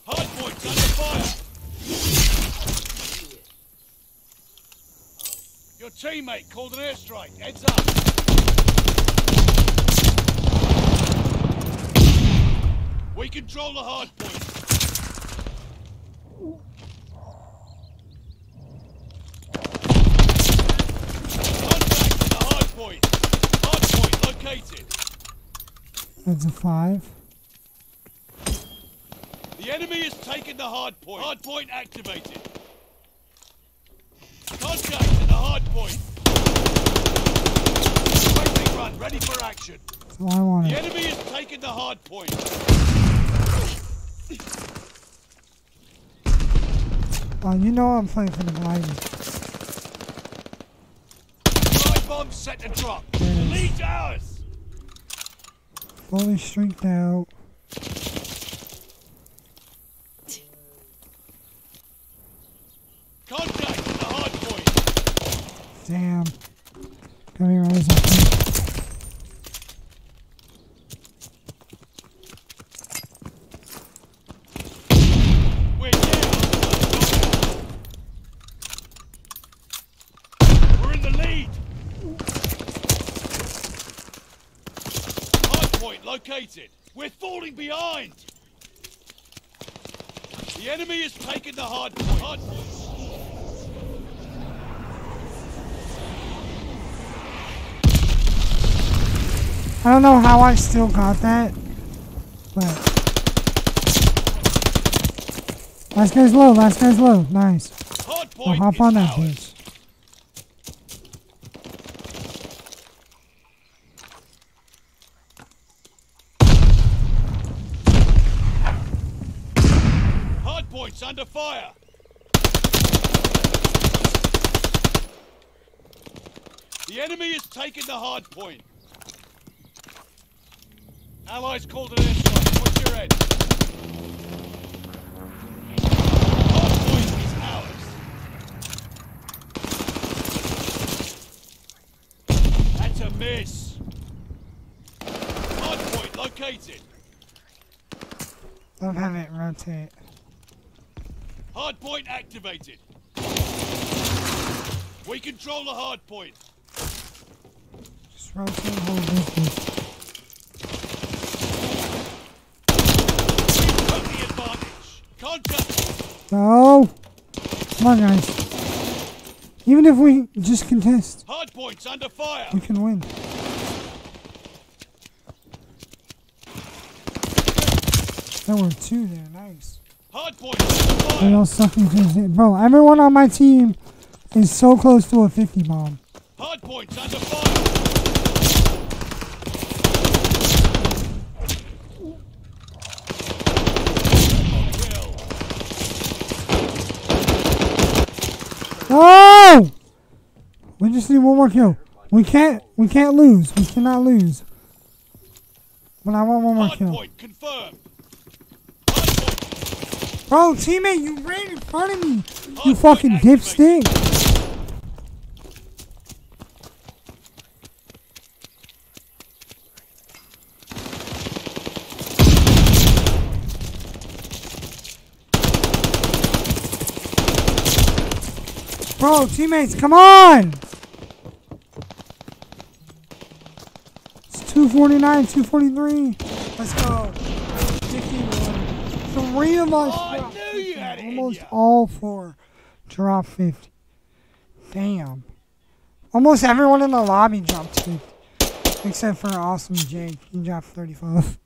Hard points under fire. Your teammate called an airstrike. Heads up. We control the hard point. Contact to the hard point. Hard point located. That's a 5. The enemy has taken the hard point. Hard point activated. Contact to the hard point. Waiting run, ready for action. That's all I wanted. The enemy has taken the hard point. Oh, you know I'm playing for the gliding. Glide bomb set to drop. The lead's ours. Fully streaked out. Contact to the hard point. Damn. Come here, Rise up. We're down. We're in the lead. Hard point located. We're falling behind. The enemy has taken the hard point. Hard point. I don't know how I still got that, but last guy's low. Last guy's low. Nice. I'll hop on that bitch. Hard points under fire. The enemy has taken the hard point. Allies called an airstrike. What's your head? Hard point is ours. That's a miss. Hard point located. Don't have it rotate. Hard point activated. We control the hard point. Just rotate whole business. Contact. No! Come on, guys. Even if we just contest, Hard points under fire. we can win. There were 2 there. Nice. Hard points under fire. They all suck in contest. Bro, everyone on my team is so close to a 50 bomb. Hard points under fire. We just need one more kill. We can't lose. We cannot lose. But I want one more kill. Point confirmed. Bro, teammate, you ran in front of me. You fucking dipstick. Bro, teammates, come on! It's 249, 243. Let's go. 51. 3 of us dropped 50. Almost all 4 dropped 50. Damn. Almost everyone in the lobby dropped 50. Except for Awesome Jake. He dropped 35.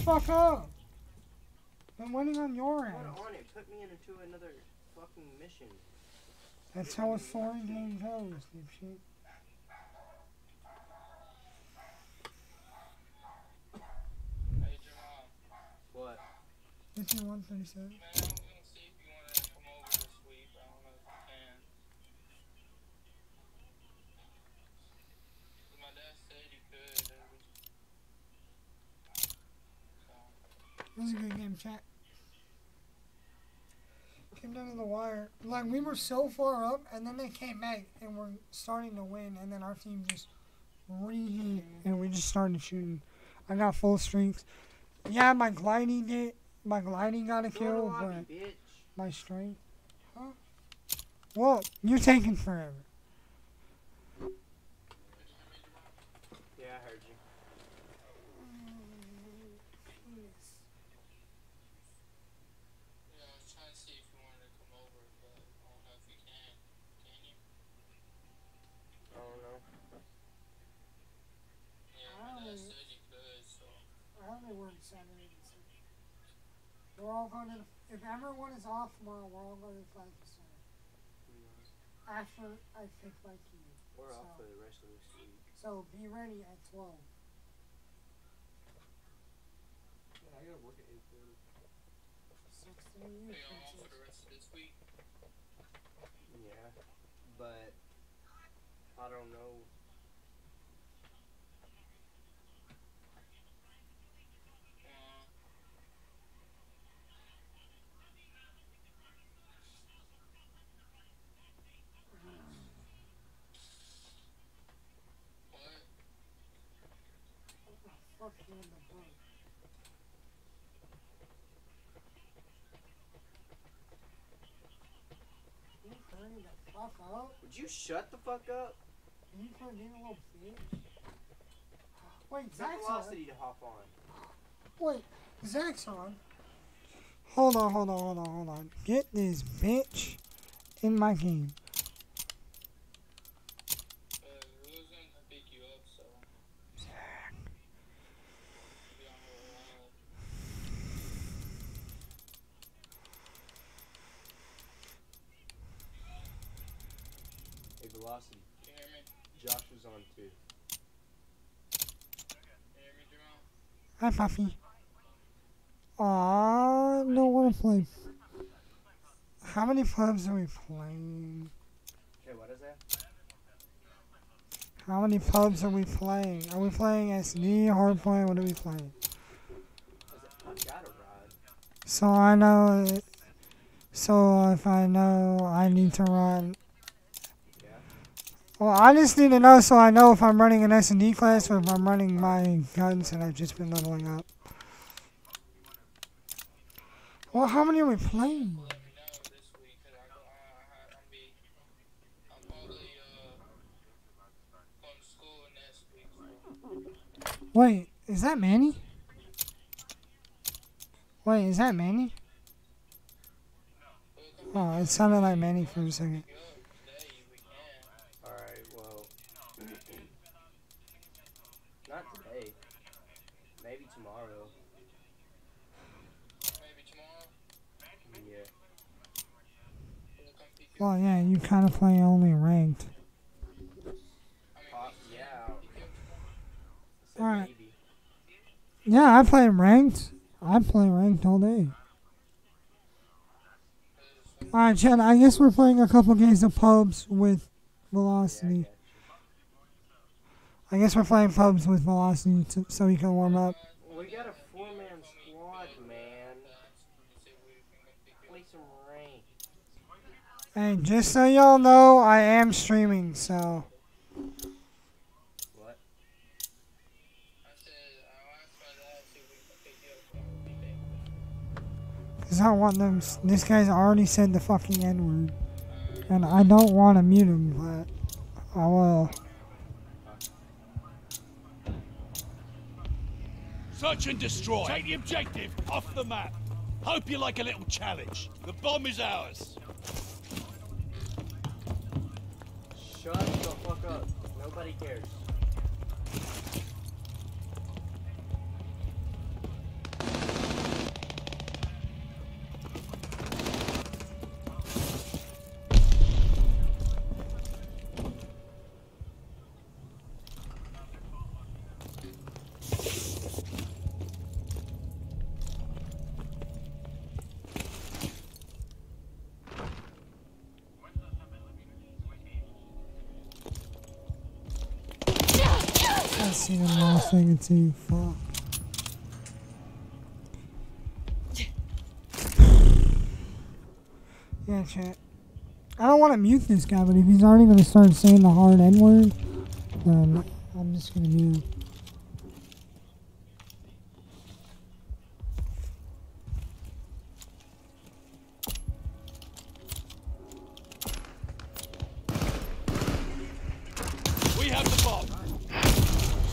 Fuck up. I'm waiting on your end. What on it? Put me into another fucking mission. That's how a story game goes, dipshit. What? 5137. It was a good game, chat. Came down to the wire. Like, we were so far up, and then they came back, and we're starting to win, and then our team just reheat, and we just started shooting. I got full streaks. Yeah, my gliding got a kill, but my strength. Huh? Well, you're taking forever. Yeah, I heard you. I only work Saturday and Sunday. We're all going to, if everyone is off tomorrow, we're all going to the Flight Center. After I pick my team. We're off for the rest of this week. So be ready at 12. Yeah, I gotta work at 8:30. 16 years. Are you off for the rest of this week? Yeah, but I don't know. Fuck you in the butt. You hurry the fuck up? Would you shut the fuck up? You put in a little bitch. Wait, It's Zach's velocity on. to hop on. Wait, Zach's on. Hold on. Get this bitch in my game. Hey, velocity. Can you hear me? Josh was on too. Hi, Puffy. Aw, I don't want to play. How many pubs are we playing? Okay, what is that? How many pubs are we playing? Are we playing SD, hardpoint? What are we playing? I got a rod. So I know. So if I know I need to run. Yeah. Well, I just need to know so I know if I'm running an S&D class or if I'm running my guns that I've just been leveling up. Well, how many are we playing? Wait, is that Manny? Wait, is that Manny? Oh, it sounded like Manny for a second. Alright, well. Not today. Maybe tomorrow. Well, yeah, you kind of play only ranked. Yeah. Alright. Yeah, I play ranked. I play ranked all day. Alright, Chad, I guess we're playing a couple games of pubs with Velocity. I guess we're playing pubs with Velocity so he can warm up. We got a 4-man squad, man. Play some rain. Hey, just so y'all know, I am streaming, so. What? Because I want them. This guy's already said the fucking N-word. And I don't want to mute him, but I will. Search and destroy. Take the objective off the map. Hope you like a little challenge. The bomb is ours. Shut the fuck up. Nobody cares. Let's see the last thing and see. Fuck. Yeah, chat. I don't want to mute this guy, but if he's already going to start saying the hard N-word, then I'm just going to mute him. We have the bomb.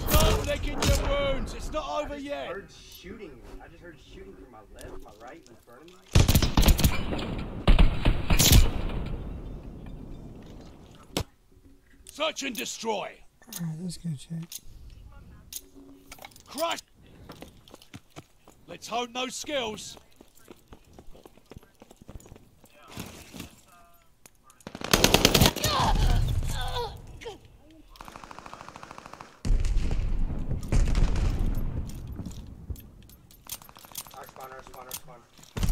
Stop licking your wounds. It's not over yet. I heard shooting. I just heard shooting from my left, my right, in front of me. Search and destroy. Alright, let's go check. Crush. Let's hone those skills.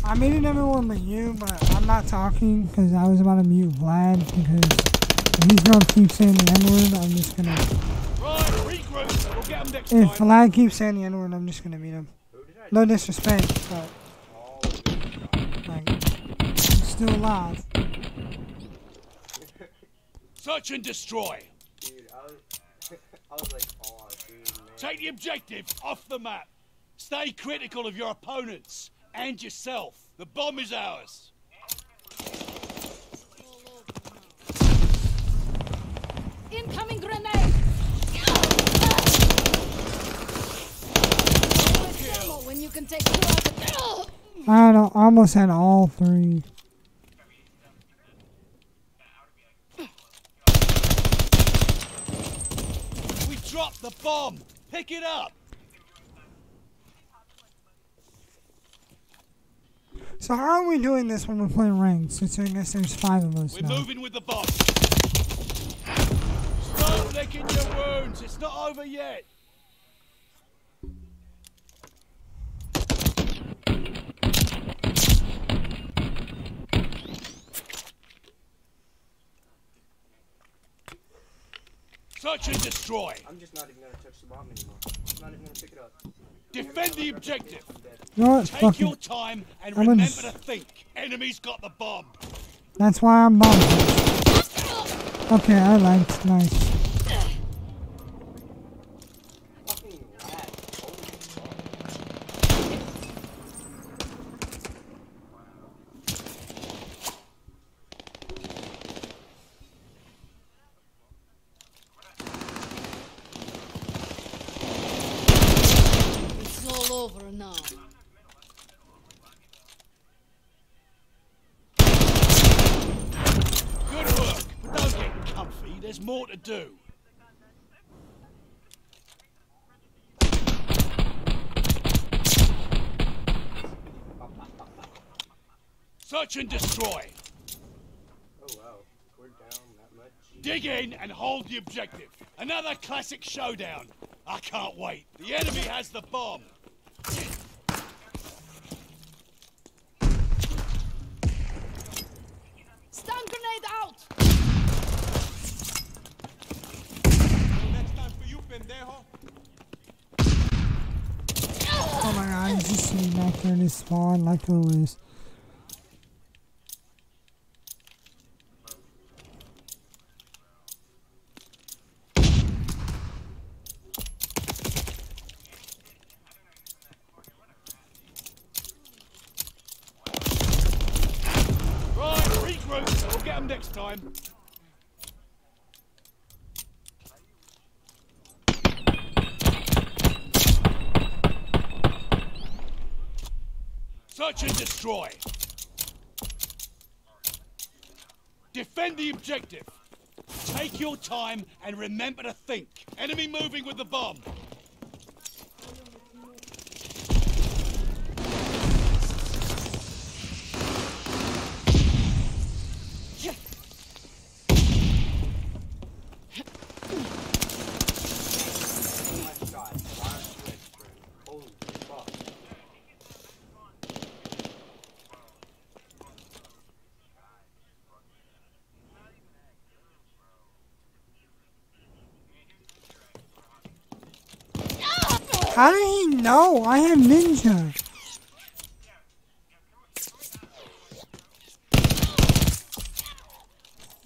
I muted everyone but you, but I'm not talking because I was about to mute Vlad because if he's going to keep saying the N-word, I'm just going to... Right, regroup. We'll get him next If time. Vlad keeps saying the N-word, I'm just going to mute him. No disrespect, but... Like, I'm still alive. Search and destroy. Dude, I was like, oh, dude, man. Take the objective off the map. Stay critical of your opponents and yourself. The bomb is ours. Incoming grenade! When you can take I almost had all three. We dropped the bomb. Pick it up. So how are we doing this when we're playing ranked? Since I guess there's 5 of us We're now. moving with the bomb. Stop licking your wounds. It's not over yet. Search and destroy. I'm just not even gonna touch the bomb anymore. I'm not even gonna pick it up. Defend the objective. You know what? Take Fuck your it. time and I'm gonna remember to think. Enemy's got the bomb. That's why I'm bombed. Okay, I liked. Nice. It's all over now. Good work, but don't get comfy. There's more to do. Search and destroy. Oh, Dig in and hold the objective. Another classic showdown. I can't wait. The enemy has the bomb. Stun grenade out! Next time for you, pendejo. Oh my god, he's just sitting back there in his spawn like always. Right, regroup. We'll get them next time. Search and destroy. Defend the objective. Take your time and remember to think. Enemy moving with the bomb. How did he know? I have ninja.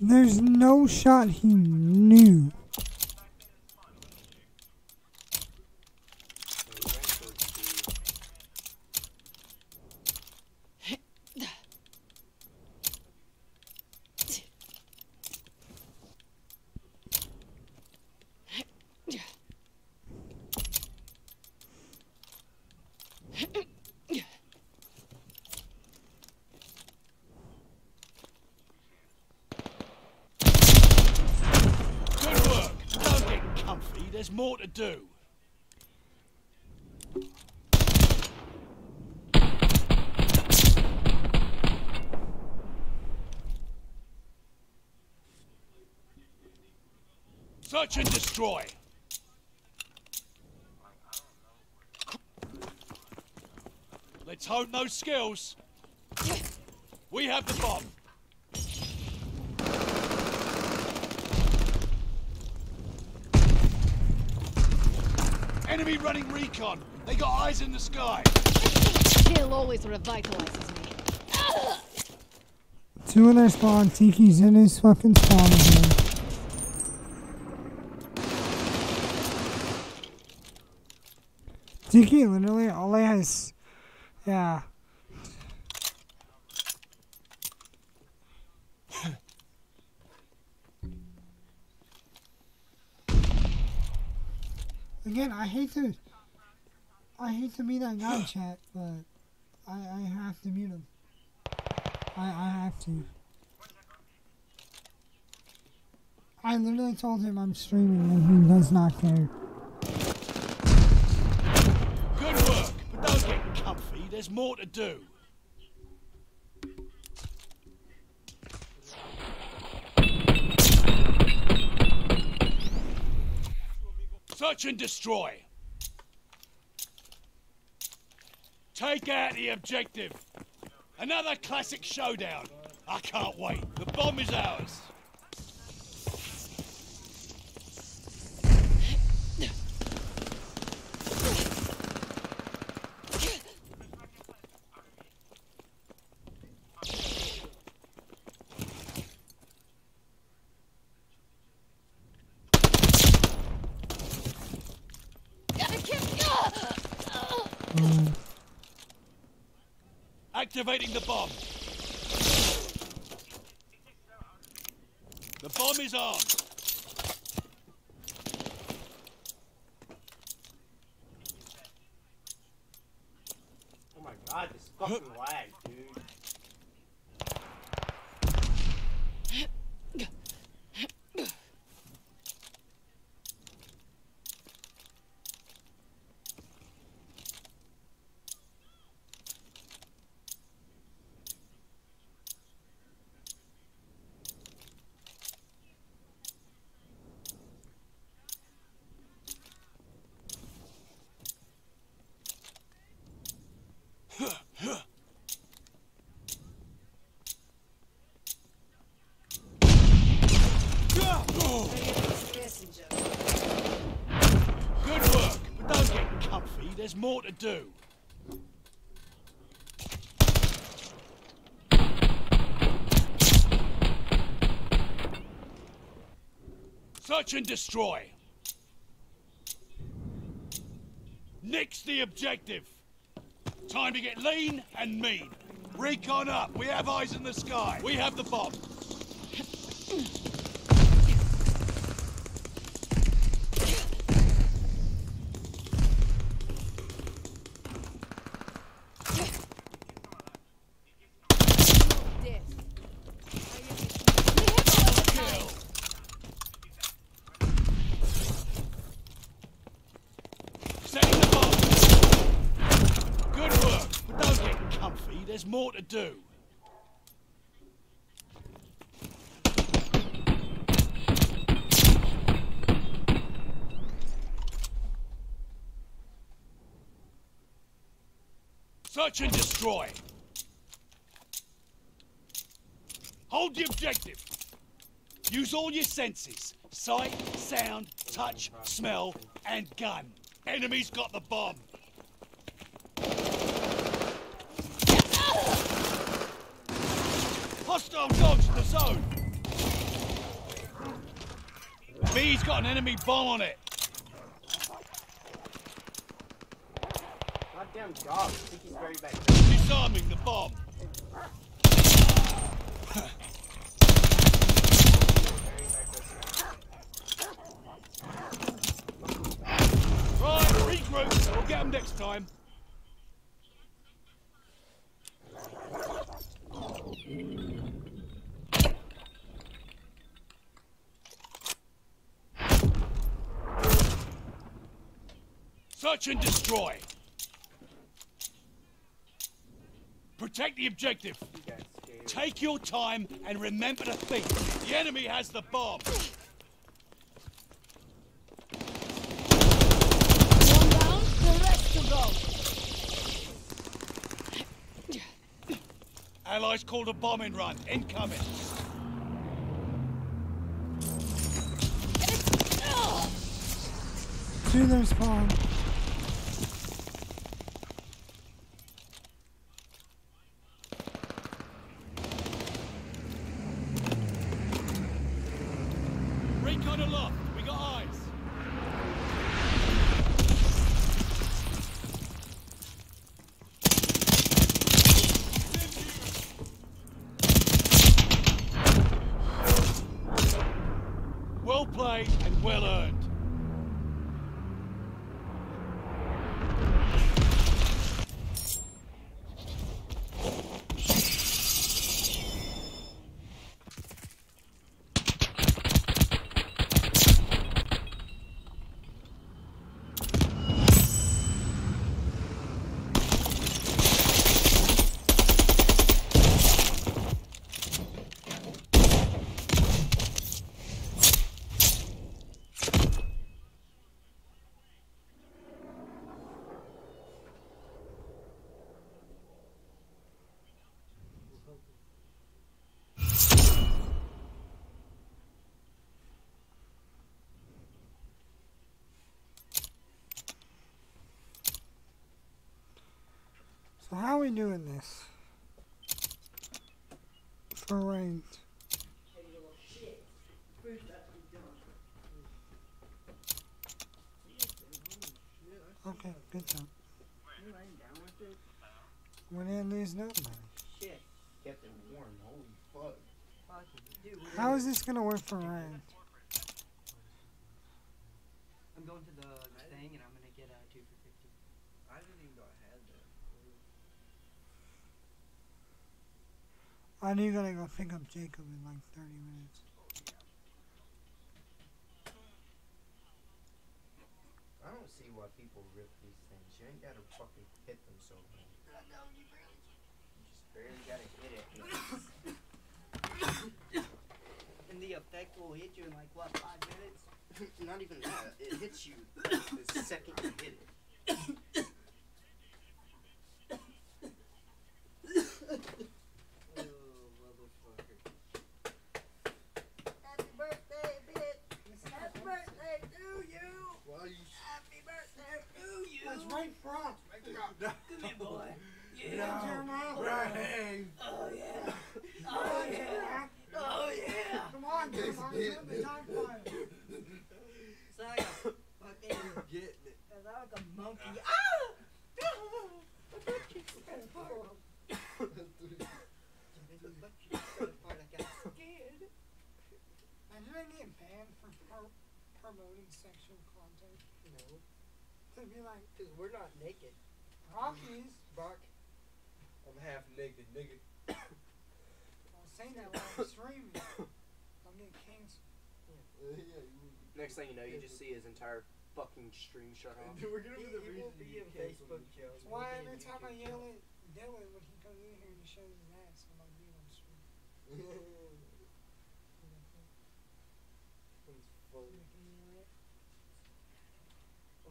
There's no shot he knew. Good work. Don't get comfy. There's more to do. Search and destroy. Let's hone those skills. We have the bomb. Enemy running recon. They got eyes in the sky. Kill always revitalizes me. Two in their spawn. Tiki's in his fucking spawn again. Tiki literally all he has. Yeah. Again, I hate to be that guy in chat, but I have to mute him. I have to. I literally told him I'm streaming and he does not care. Good work, but don't get comfy. There's more to do. Search and destroy. Take out the objective. Another classic showdown. I can't wait. The bomb is ours. Activating the bomb. The bomb is armed. Oh my god, this fucking lag, dude. there's more to do. Search and destroy. Nix the objective. Time to get lean and mean. Recon up. We have eyes in the sky. We have the bomb. There's more to do. Search and destroy. Hold the objective. Use all your senses. Sight, sound, touch, smell, and gun. Enemy's got the bomb. Hostile dogs in the zone. B's got an enemy bomb on it. Goddamn dog. I think he's very back. Disarming the bomb. Right, regroup. We'll get them next time. Search and destroy. Protect the objective. Take your time and remember to think. The enemy has the bomb. One down, the rest to go. Allies called a bombing run. Incoming. To their spawn. Recon aloft. We got eyes. Well played and well earned. So how are we doing this? For ranked. Okay, good job. We didn't lose nobody. Shit. Kept it warm. Holy fuck. How is this gonna work for ranked? I'm going to the thing and I'm gonna get 2 for 50. I didn't even know I had that. I knew you gotta go pick up Jacob in like 30 minutes. I don't see why people rip these things. You ain't gotta fucking hit them so bad. You just barely gotta hit it. And the effect will hit you in like, what, 5 minutes? Not even that. It hits you the second you hit it. Oh, motherfucker. Happy birthday, bitch! Happy birthday to you! Happy birthday to you! That's right, bro. Come here, boy. Yeah. No. Right. Oh, yeah. Oh, yeah. Oh, yeah. Come on, turn the time fire. So I got fucking getting it. Cause I like a monkey. Ah! And you ain't getting banned for promoting sexual content. No. To be like, cause we're not naked. Rockies. Brock. I'm half naked, nigga. I was saying that while I'm streaming. I'm getting canceled. Next thing you know, you just see his entire fucking stream shut off. Dude, we're gonna be the He reason will be you in cancel Facebook me. jail. That's why every time I yell at Dylan when he comes in here and he shows his ass, I'm like, dude, I'm streaming.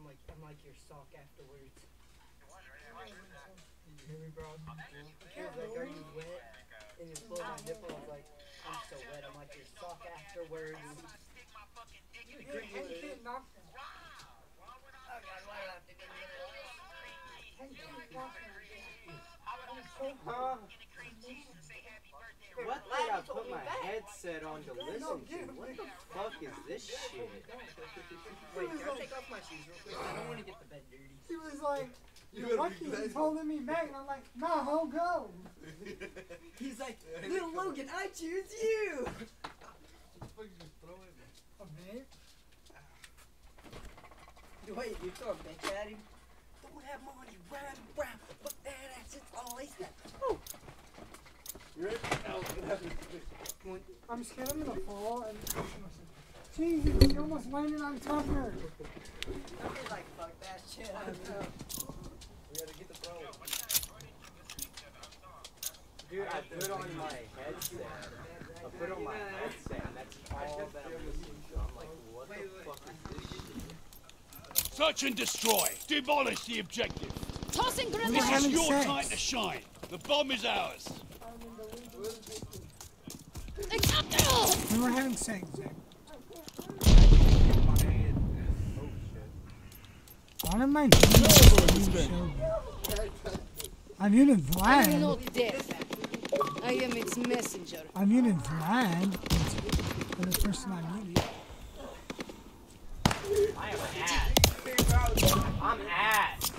I'm like your sock afterwards. You hear me, bro? He was like, are you wet? And he pulled my nipple. I was like, I'm so wet. I'm like your sock afterwards. You can't knock them. What did I put my headset on to listen to? What the fuck is this shit? Wait, can I take off my shoes real quick? I don't want to get the bed dirty. He was like, you're lucky he's holding me back. And I'm like, nah, I'll go. He's like, little Logan, I choose you. A babe? Wait, you throw a bitch at him? Don't have money, rap, but that ass, it's always that. Oh. You ready? I'm scared I'm gonna fall and Jesus, you almost landed on top of her. I'm just like, fuck that shit. I know. We gotta get the throw. Dude, I put on my headset. And that's all that I'm listening to. I'm like, what the fuck is this shit? Search and destroy. Demolish the objective. Tossing grenades. This is your time to shine. The bomb is ours. We were having sex, Zach. What am I doing? I muted Vlad. I am not deaf. I am its messenger. I muted Vlad. For the person I muted. I am ass. I'm ass.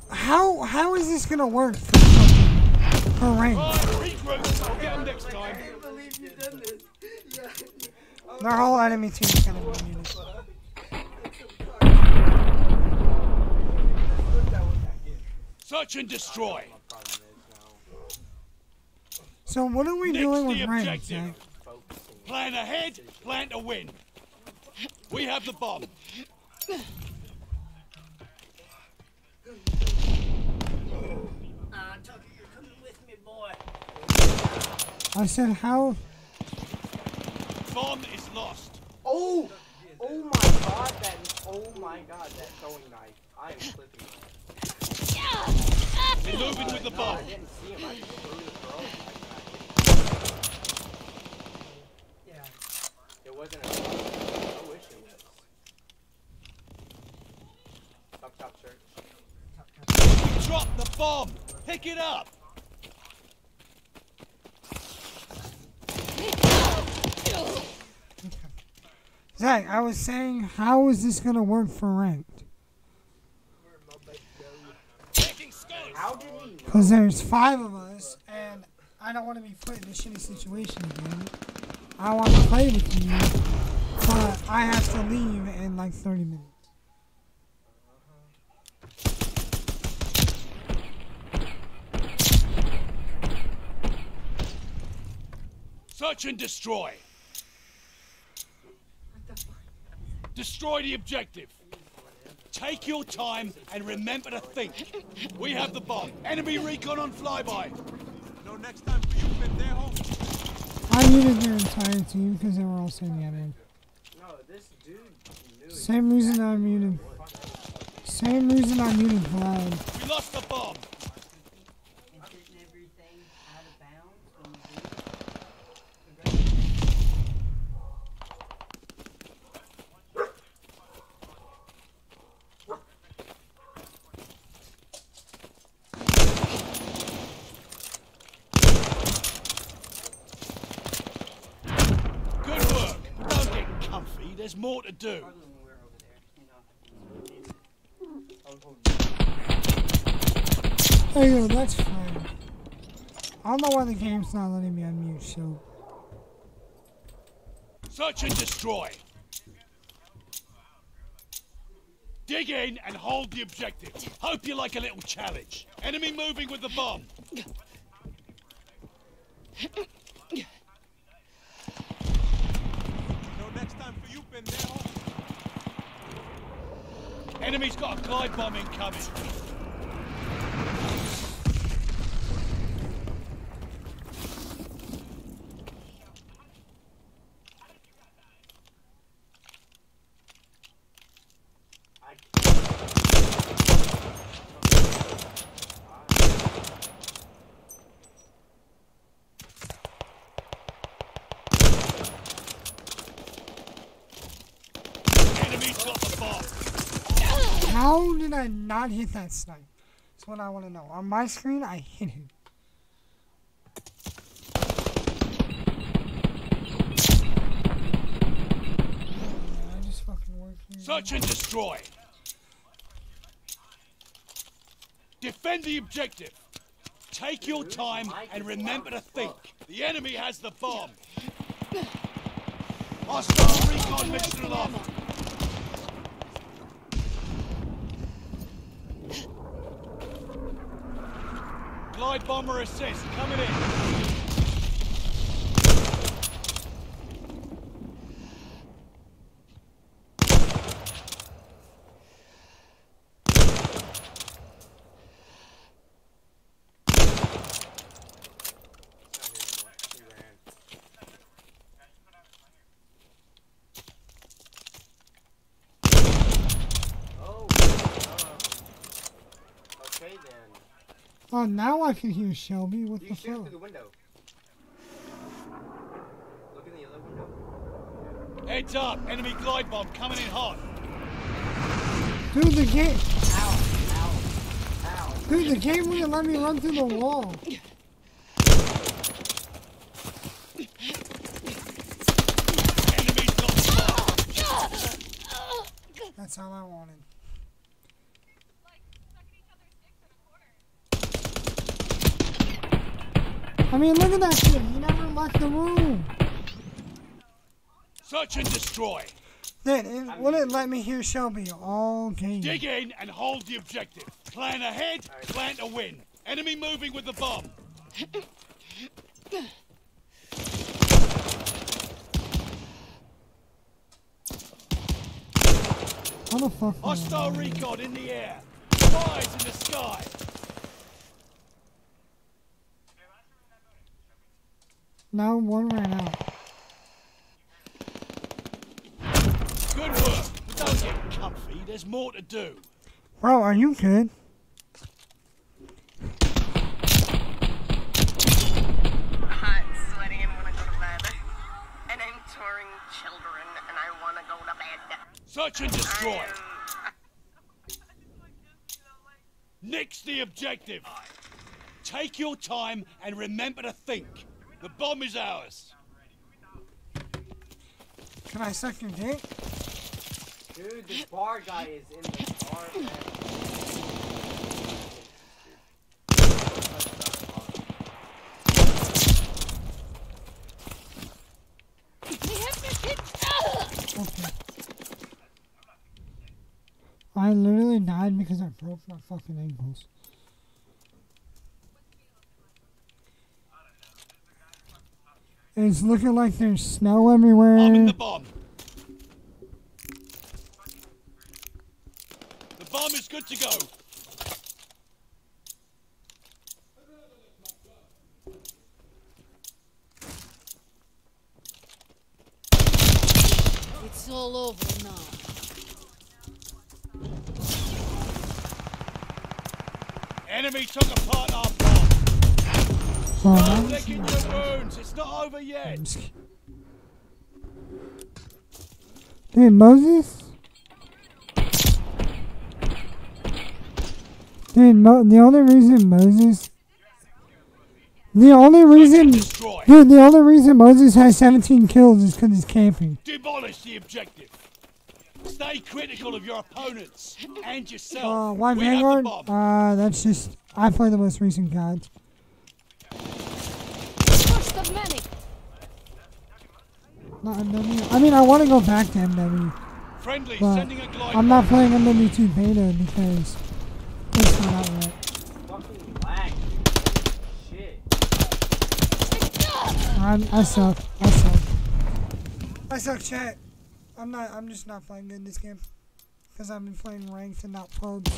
How is this gonna work for rank? Regroup. I'll get them next time. I can't believe you've done this. Their whole enemy team is gonna be muted. Search and destroy. So what are we doing with rank, Zach? Plan ahead, plan to win. We have the bomb. Tucker, you're coming with me, boy. I said how? Bomb is lost. Oh! Oh my god, that throwing knife. I am clipping it. We're moving with the bomb. I didn't see him. I just threw the throw. Yeah. It wasn't a I wish it was. Top shirt. Drop the bomb. Pick it up. Zach, I was saying, how is this gonna work for ranked? How did he know? Because there's 5 of us, and I don't want to be put in a shitty situation again. I want to play with you, but I have to leave in like 30 minutes. Search and destroy. Destroy the objective. Take your time and remember to think. We have the bomb. Enemy recon on flyby. No next time for you, pendejo. I muted their entire team because they were all saying yeah, man. No, this dude knew. Same reason I muted. Same reason I muted Vlad. We lost the bomb. comfy, there's more to do. Oh, yo, that's fine. I don't know why the game's not letting me unmute, so. Search and destroy. Dig in and hold the objective. Hope you like a little challenge. Enemy moving with the bomb. No next time for you, pendejo. Enemy's got a glide bomb incoming. How did I not hit that snipe? That's what I want to know. On my screen, I hit him. I just fucking worked here. Search and destroy. Defend the objective. Take your time and remember to think. The enemy has the bomb. Hostile recon mission aloft. Glide bomber assist coming in. Okay then. Oh, now I can hear Shelby. What You the shoot fuck? through the window. Look in the other window. Heads up, enemy glide bomb coming in hot. Dude, the game. Ow, ow, ow. Dude, the game wouldn't let me run through the wall. Enemy's got the bomb. That's all I wanted. I mean, look at that shit. He never left the room. Search and destroy. Then it wouldn't let me hear Shelby all game. Dig in and hold the objective. Plan ahead, plan to win. Enemy moving with the bomb. How the fuck? Hostile recon in the air. Spies in the sky. Now one ran out. Good work. But don't get comfy. There's more to do. Bro, are you good? Hot, sweaty, and wanna go to bed. And I'm touring children, and I wanna go to bed. Search and destroy. Nix the objective. Take your time and remember to think. The bomb is ours. Can I suck your dick? Dude, the bar guy is in the bar. Okay. I literally died because I broke my fucking ankles. It's looking like there's snow everywhere. I'm in the bomb. The bomb is good to go. It's all over now. Enemy took apart our bomb. Start licking your wounds. It's not over yet. Dude, Moses? Dude, the only reason Moses The only reason, dude, the only reason Moses has 17 kills is because he's camping. Demolish the objective. Stay critical of your opponents and yourself. Why We have the Vanguard? bomb. That's just, I play the most recent guides. First of many. Not MW. I mean, I want to go back to MW. Friendly, but sending a glide I'm not playing MW2 beta because it's not out yet. Fucking lag, dude. Shit. I suck. I suck, chat. I'm just not playing good this game. Because I've been playing ranked and not pubs.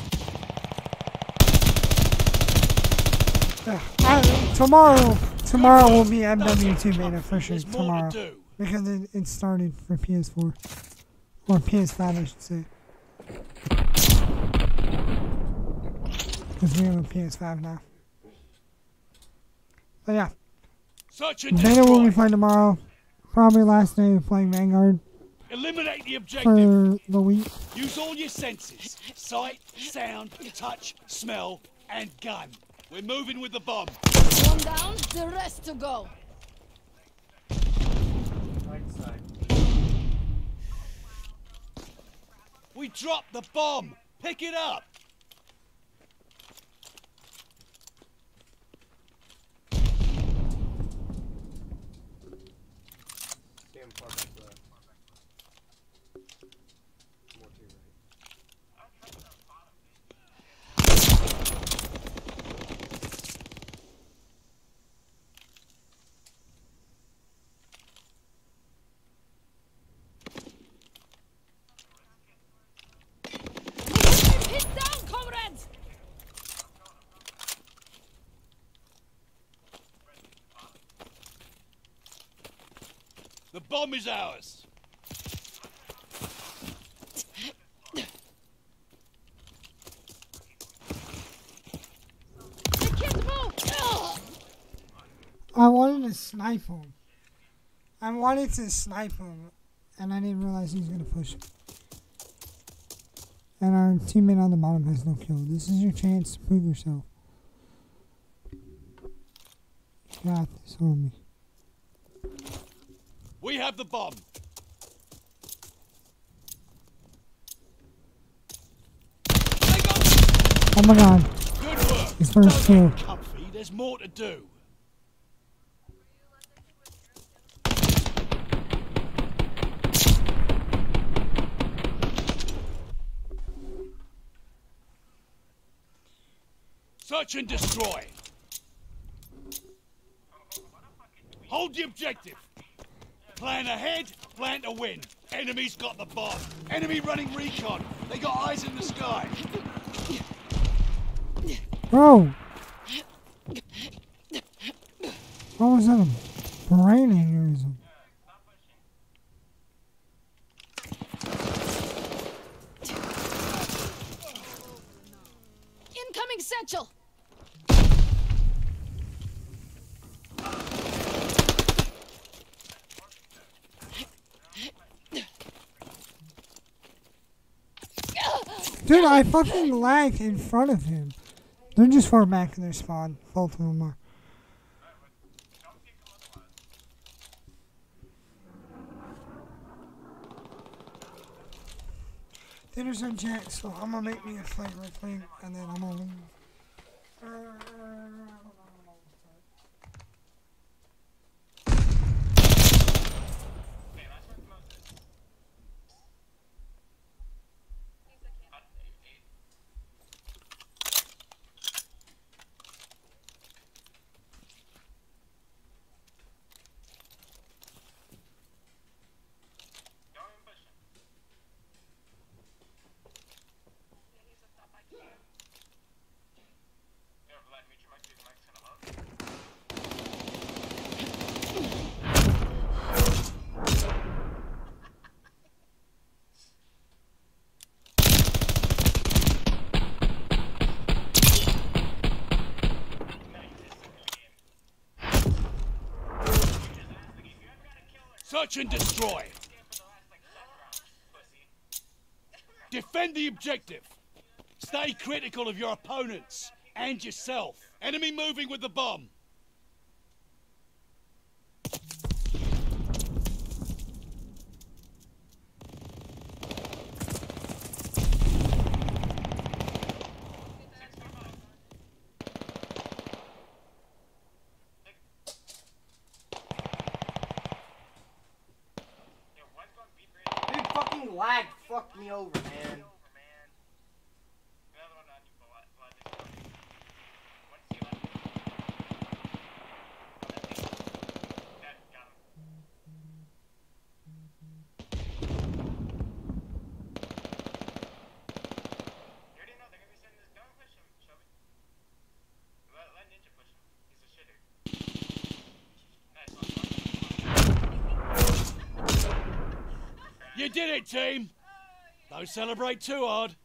Tomorrow will be MW2 beta for sure. Tomorrow. Because it started for PS4. Or PS5, I should say. Because we have a PS5 now. But yeah. Beta will be playing tomorrow. Probably last day of playing Vanguard. Eliminate the objective. For the week. Use all your senses. Sight, sound, touch, smell, and gun. We're moving with the bomb. One down, the rest to go. Right side. We dropped the bomb. Pick it up. Stand far back left. More to your right. Hit down, comrades! The bomb is ours. I wanted to snipe him. And I didn't realize he was going to push him. And our teammate on the bottom has no kill. This is your chance to prove yourself. You got this, homie. We have the bomb. Oh my god. Good work. His first kill. Comfy, there's more to do. Search and destroy. Hold the objective. Plan ahead, plan to win. Enemy's got the bomb. Enemy running recon. They got eyes in the sky. Bro! What was that? A brain aneurysm. Incoming satchel! Dude, I fucking lagged in front of him. They're just far back in their spawn. Both of them are. Dinner's on Jack, so I'm gonna make me a flavor thing, and then I'm gonna leave. Search and destroy. Defend the objective. Stay critical of your opponents and yourself. Enemy moving with the bomb. lag fucked me over, man. You did it, team! Don't celebrate too hard.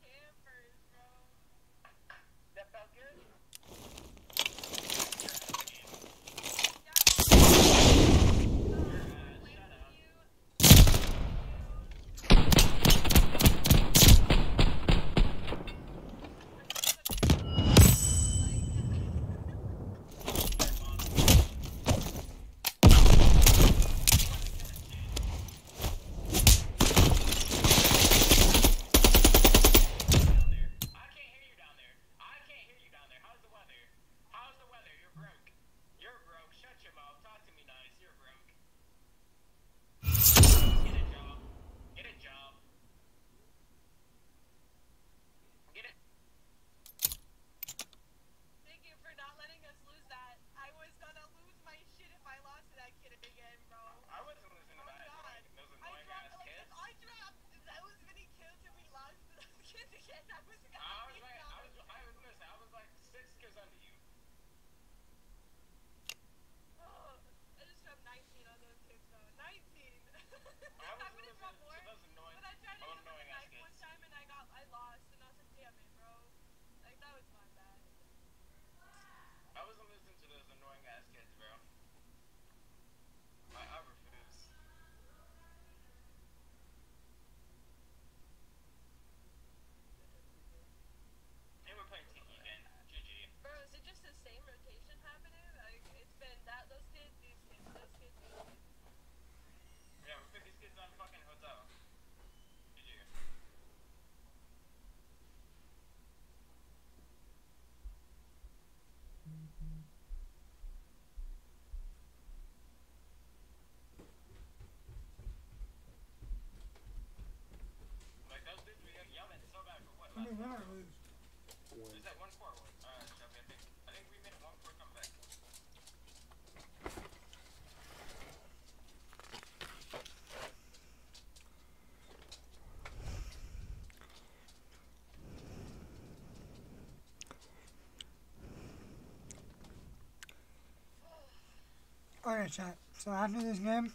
Alright, chat. So after this game,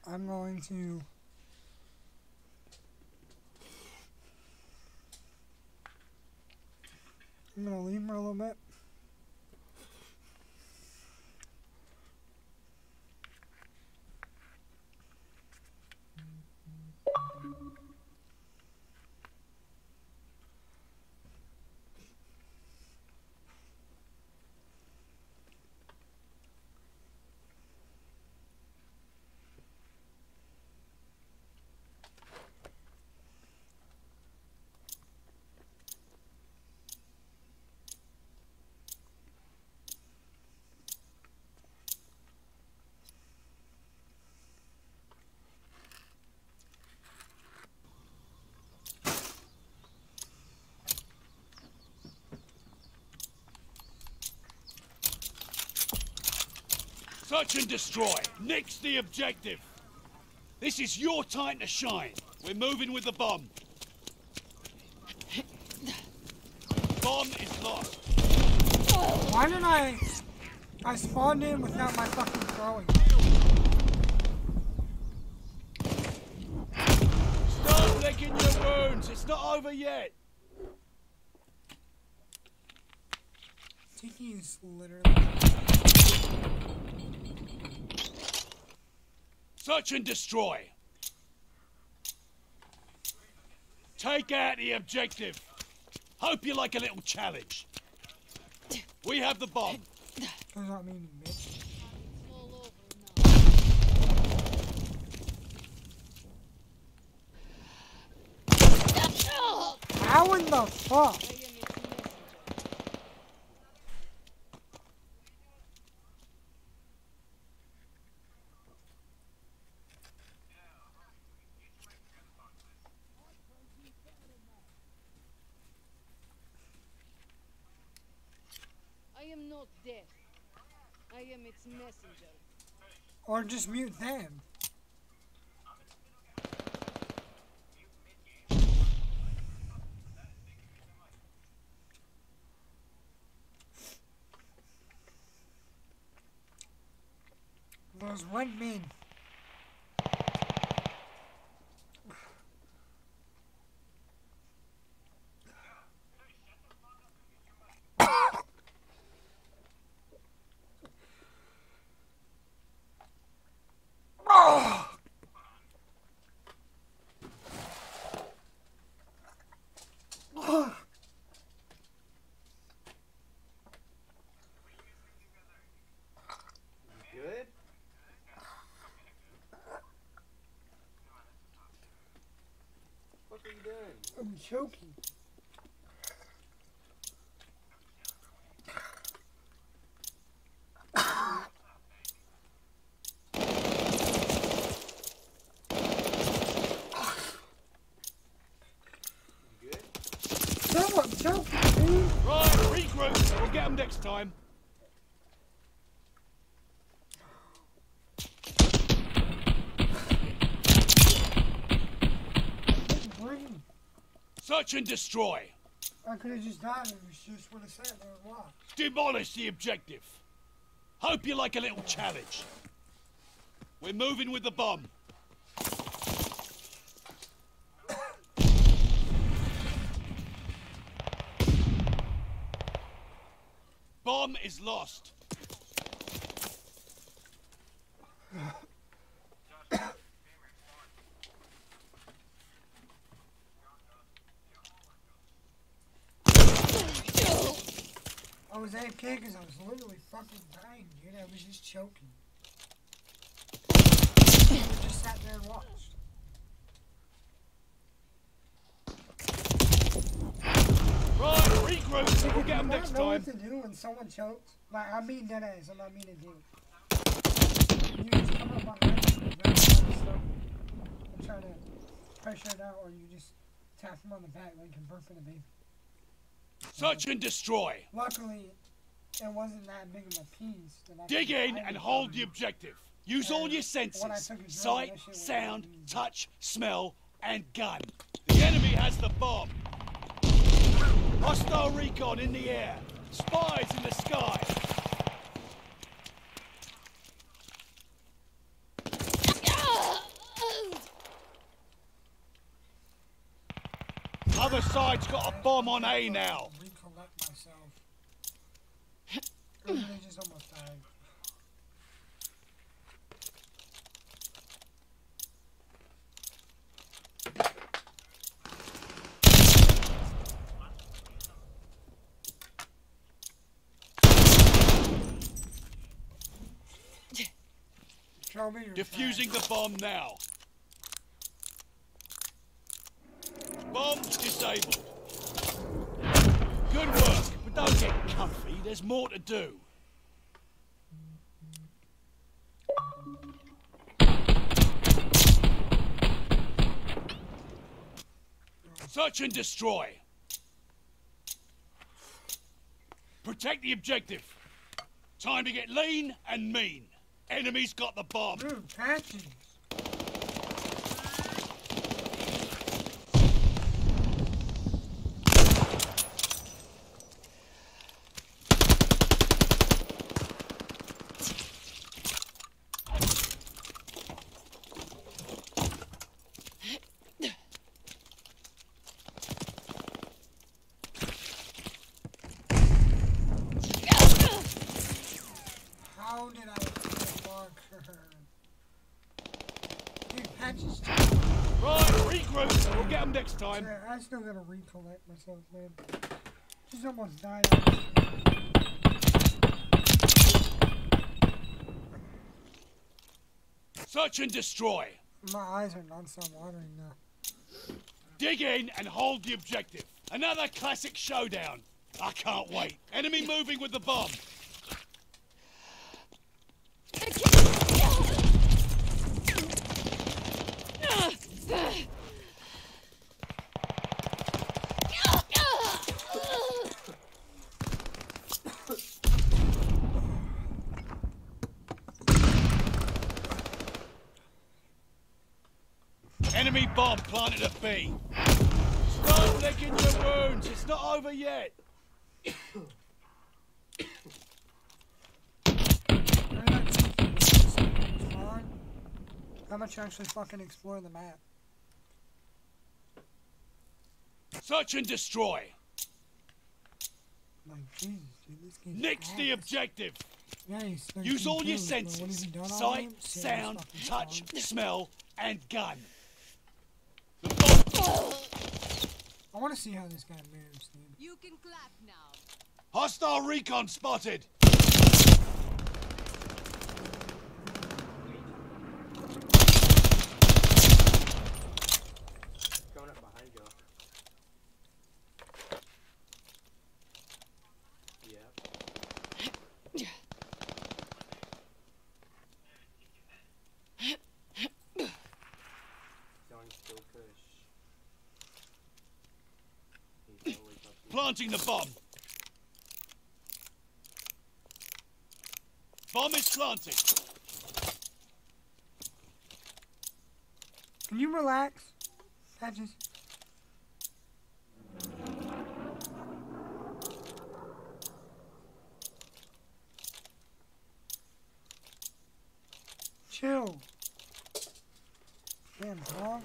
I'm going to leave for a little bit. Search and destroy. Nix the objective. This is your time to shine. We're moving with the bomb. Bomb is lost. Why did I spawned in without my fucking throwing? Stop licking your wounds. It's not over yet. Tiki is literally... Search and destroy. Take out the objective. Hope you like a little challenge. We have the bomb. Does that mean Mitch? How in the fuck? not dead. I am its messenger. Or just mute them. Those white men. Good? What are you doing? I'm choking. I'm choking, dude. Right, regroup. We'll get them next time. Search and destroy. I could have just died and just would have sat there and watched. Demolish the objective. Hope you like a little challenge. We're moving with the bomb. Bomb is lost. I was AFK because I was literally fucking dying, dude. I was just choking. I just sat there and watched. Right, regroup. We'll get them next I don't know time. what to do when someone chokes. Like, I'm being dead ass. I'm not meaning to do it. You just come up behind me and grab stuff and try to pressure it out, or you just tap him on the back like you burp for the baby. Search and destroy. Luckily, it wasn't that big of a piece. That I Dig could in hide and it hold from. the objective. Use all your senses. when I took a drone, Sight, that shit was sound, really easy. touch, smell, and gun. The enemy has the bomb. Hostile recon in the air. Spies in the sky. Other side's got a bomb on A now. Recollect myself. I really just almost died. Show me your Defusing the bomb now. Bomb's disabled. Good work, but don't get comfy. There's more to do. Search and destroy. Protect the objective. Time to get lean and mean. Enemy's got the bomb. Dude, patches. How did I marker? Dude, patches. Right, regroup. We'll get them next time. Yeah, I still gotta recollect myself, man. Just almost died. Search and destroy. My eyes are non-stop watering now. Dig in and hold the objective. Another classic showdown. I can't wait. Enemy moving with the bomb. Enemy bomb planted at B. Start licking your wounds. It's not over yet. How much you actually fucking explore the map? Search and destroy. Like, Jesus, dude, this game's Nix ass. the objective. Nice. Use all your kills, but what has senses. he done all Sight, game? sound, Serious touch, fucking smell, and gun. I want to see how this guy moves, dude. You can clap now. Hostile recon spotted. Going up behind you. Yep. Going still push. He's always up here. Planting the bomb. Bomb is planted. Can you relax? Patches. Chill. Damn, dog.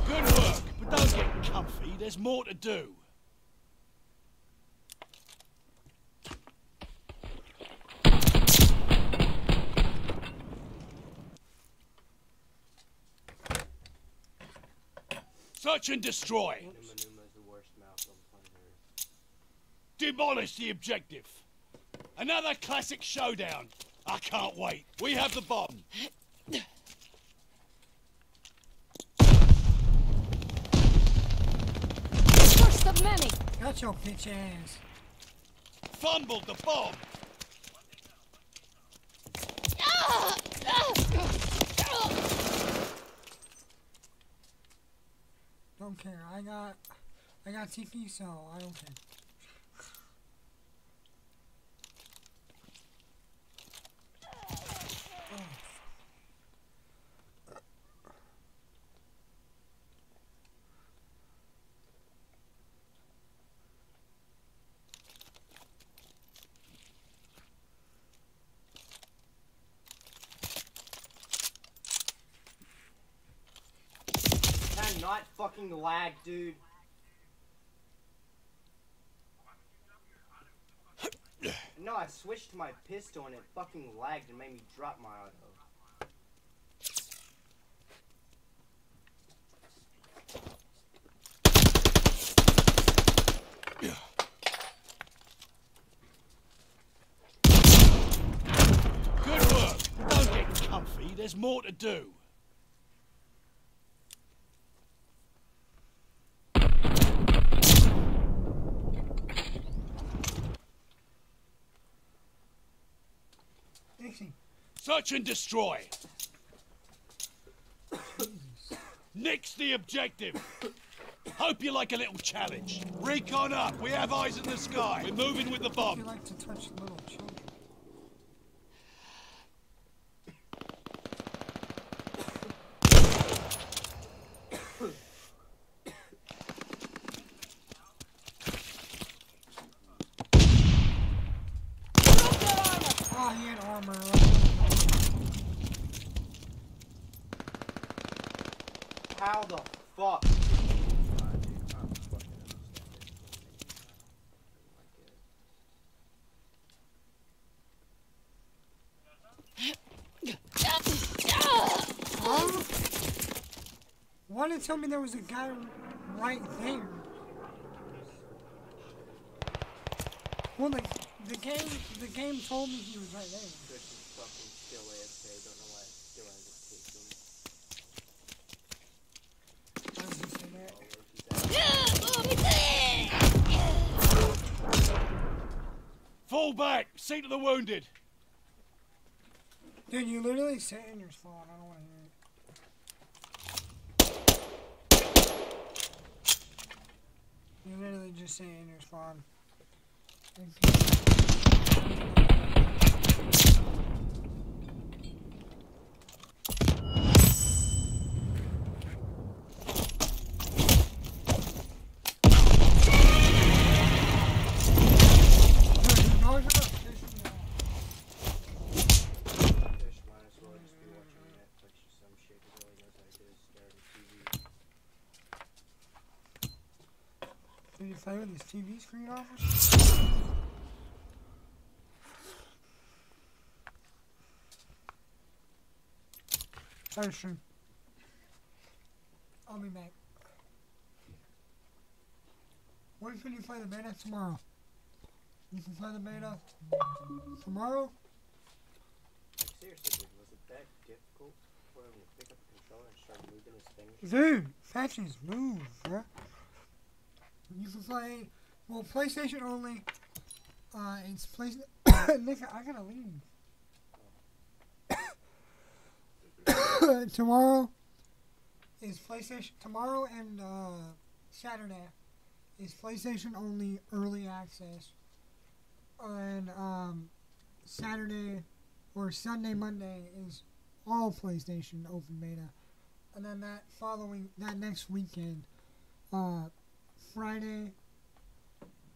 Good work, but don't get comfy. There's more to do. Search and destroy. Numa Numa's the worst mouth on planet Earth. Demolish the objective. Another classic showdown. I can't wait. We have the bomb. First of many. Got your bitch ass. Fumbled the bomb. Don't care. I got Tiki, so I don't care. Cannot fucking lag, dude. No, I switched to my pistol and it fucking lagged and made me drop my auto. Good work. Don't get comfy. There's more to do. Search and destroy. Nix the objective. Hope you like a little challenge. Recon up. We have eyes in the sky. We're moving with the bomb. You like to touch little children. Oh, he had armor. How the fuck? Why didn't tell me there was a guy right there? Well, the game told me he was right there. Chris is fucking still AFK. Don't know why it still hasn't taken. Fall back. See to the wounded. Dude, you literally sit in your spawn. I don't want to hear it. just say in your spawn. Did you play with this TV screen off or something? Sorry, stream. I'll be back. When can you play the beta? Tomorrow. You can play the beta tomorrow? Like, seriously, dude, was it that difficult for him to pick up the controller and start moving his fingers? Dude, Fatches, move, bro. You can play, well, PlayStation only. It's PlayStation. Nick, I gotta leave. Tomorrow is PlayStation. Tomorrow and Saturday is PlayStation only early access. And Saturday or Sunday, Monday is all PlayStation open beta. And then that next weekend, Friday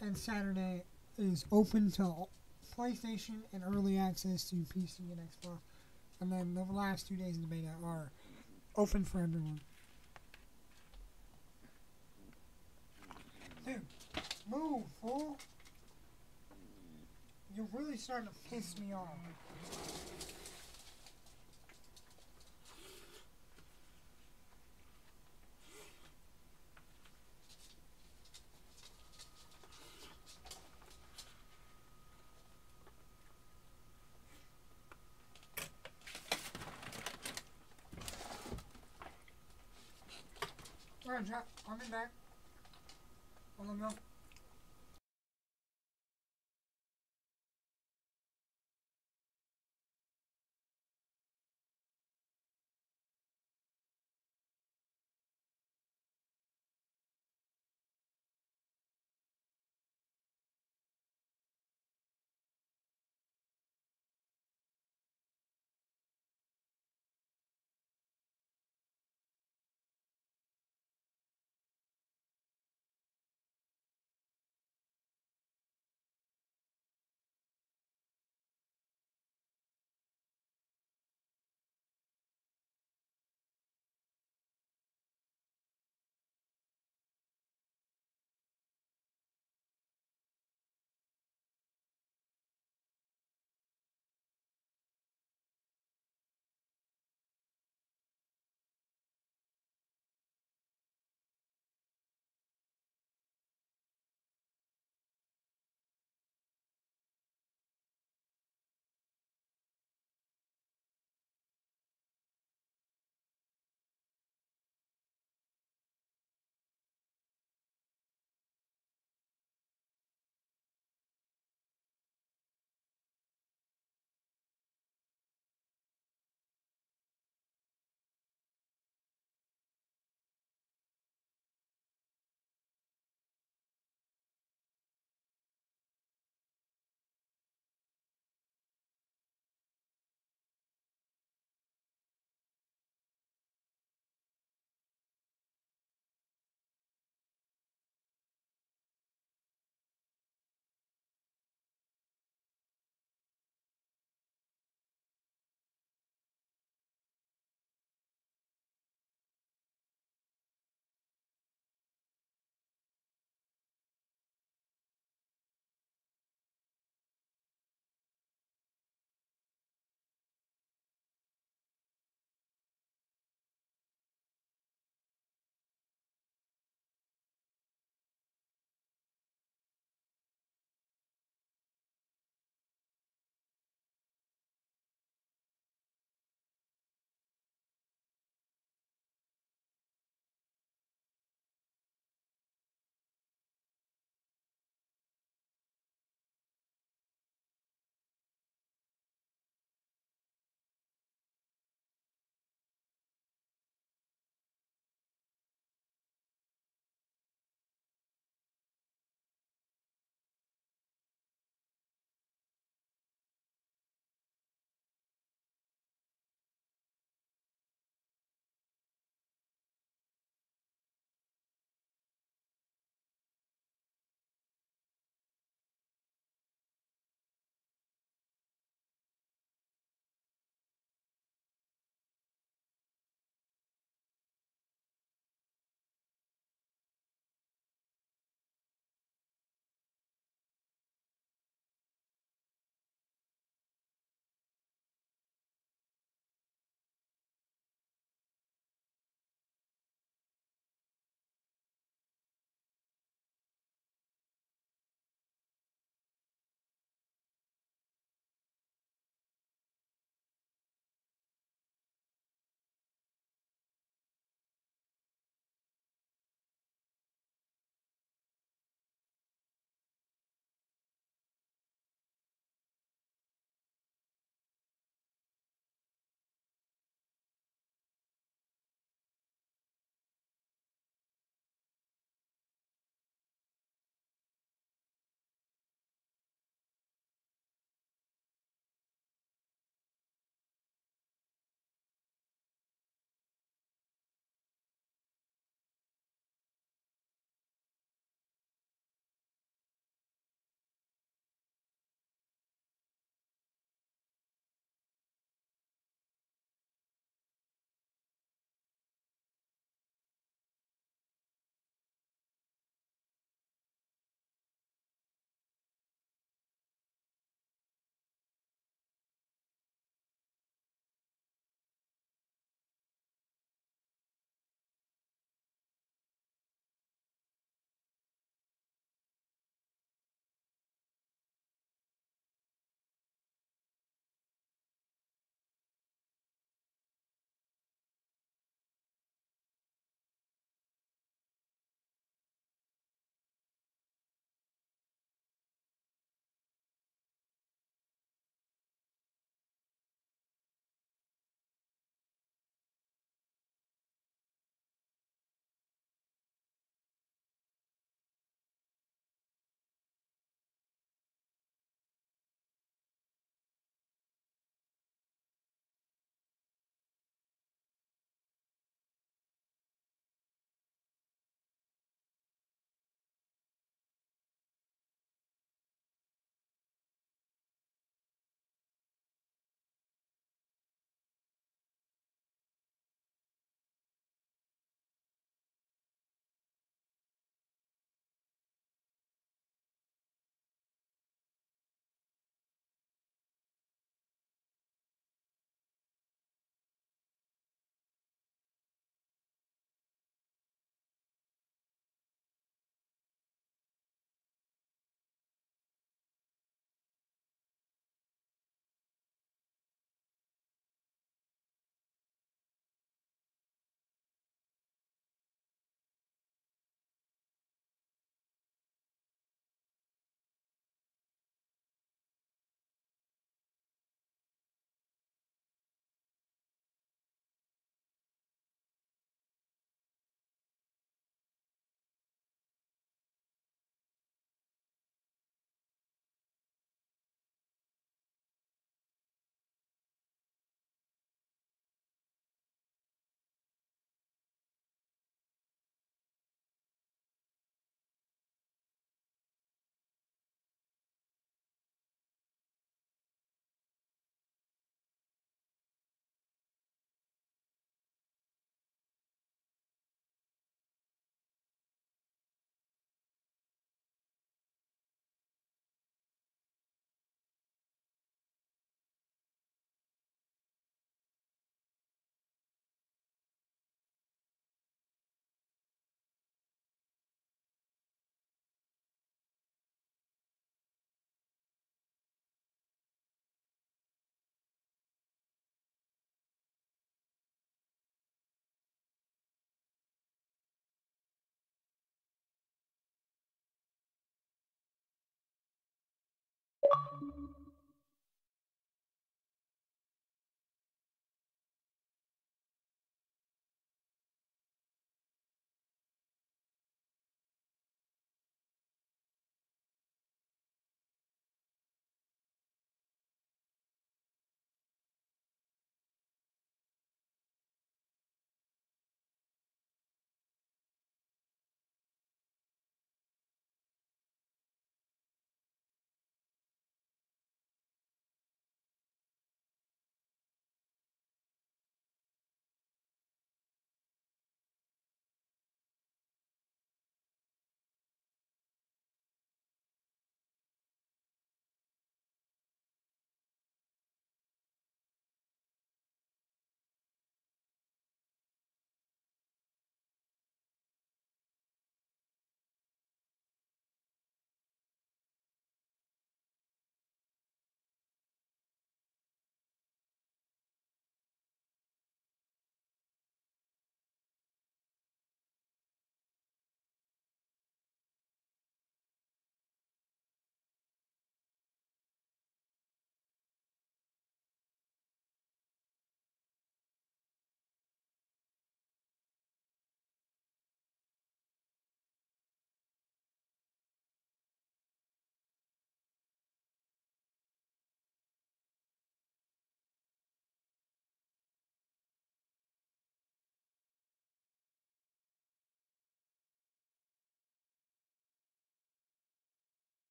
and Saturday is open to PlayStation and early access to PC and Xbox. And then the last 2 days of the beta are open for everyone. Dude, move, fool. You're really starting to piss me off. Alright, Jack, I'll be back. Let me know.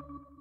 you.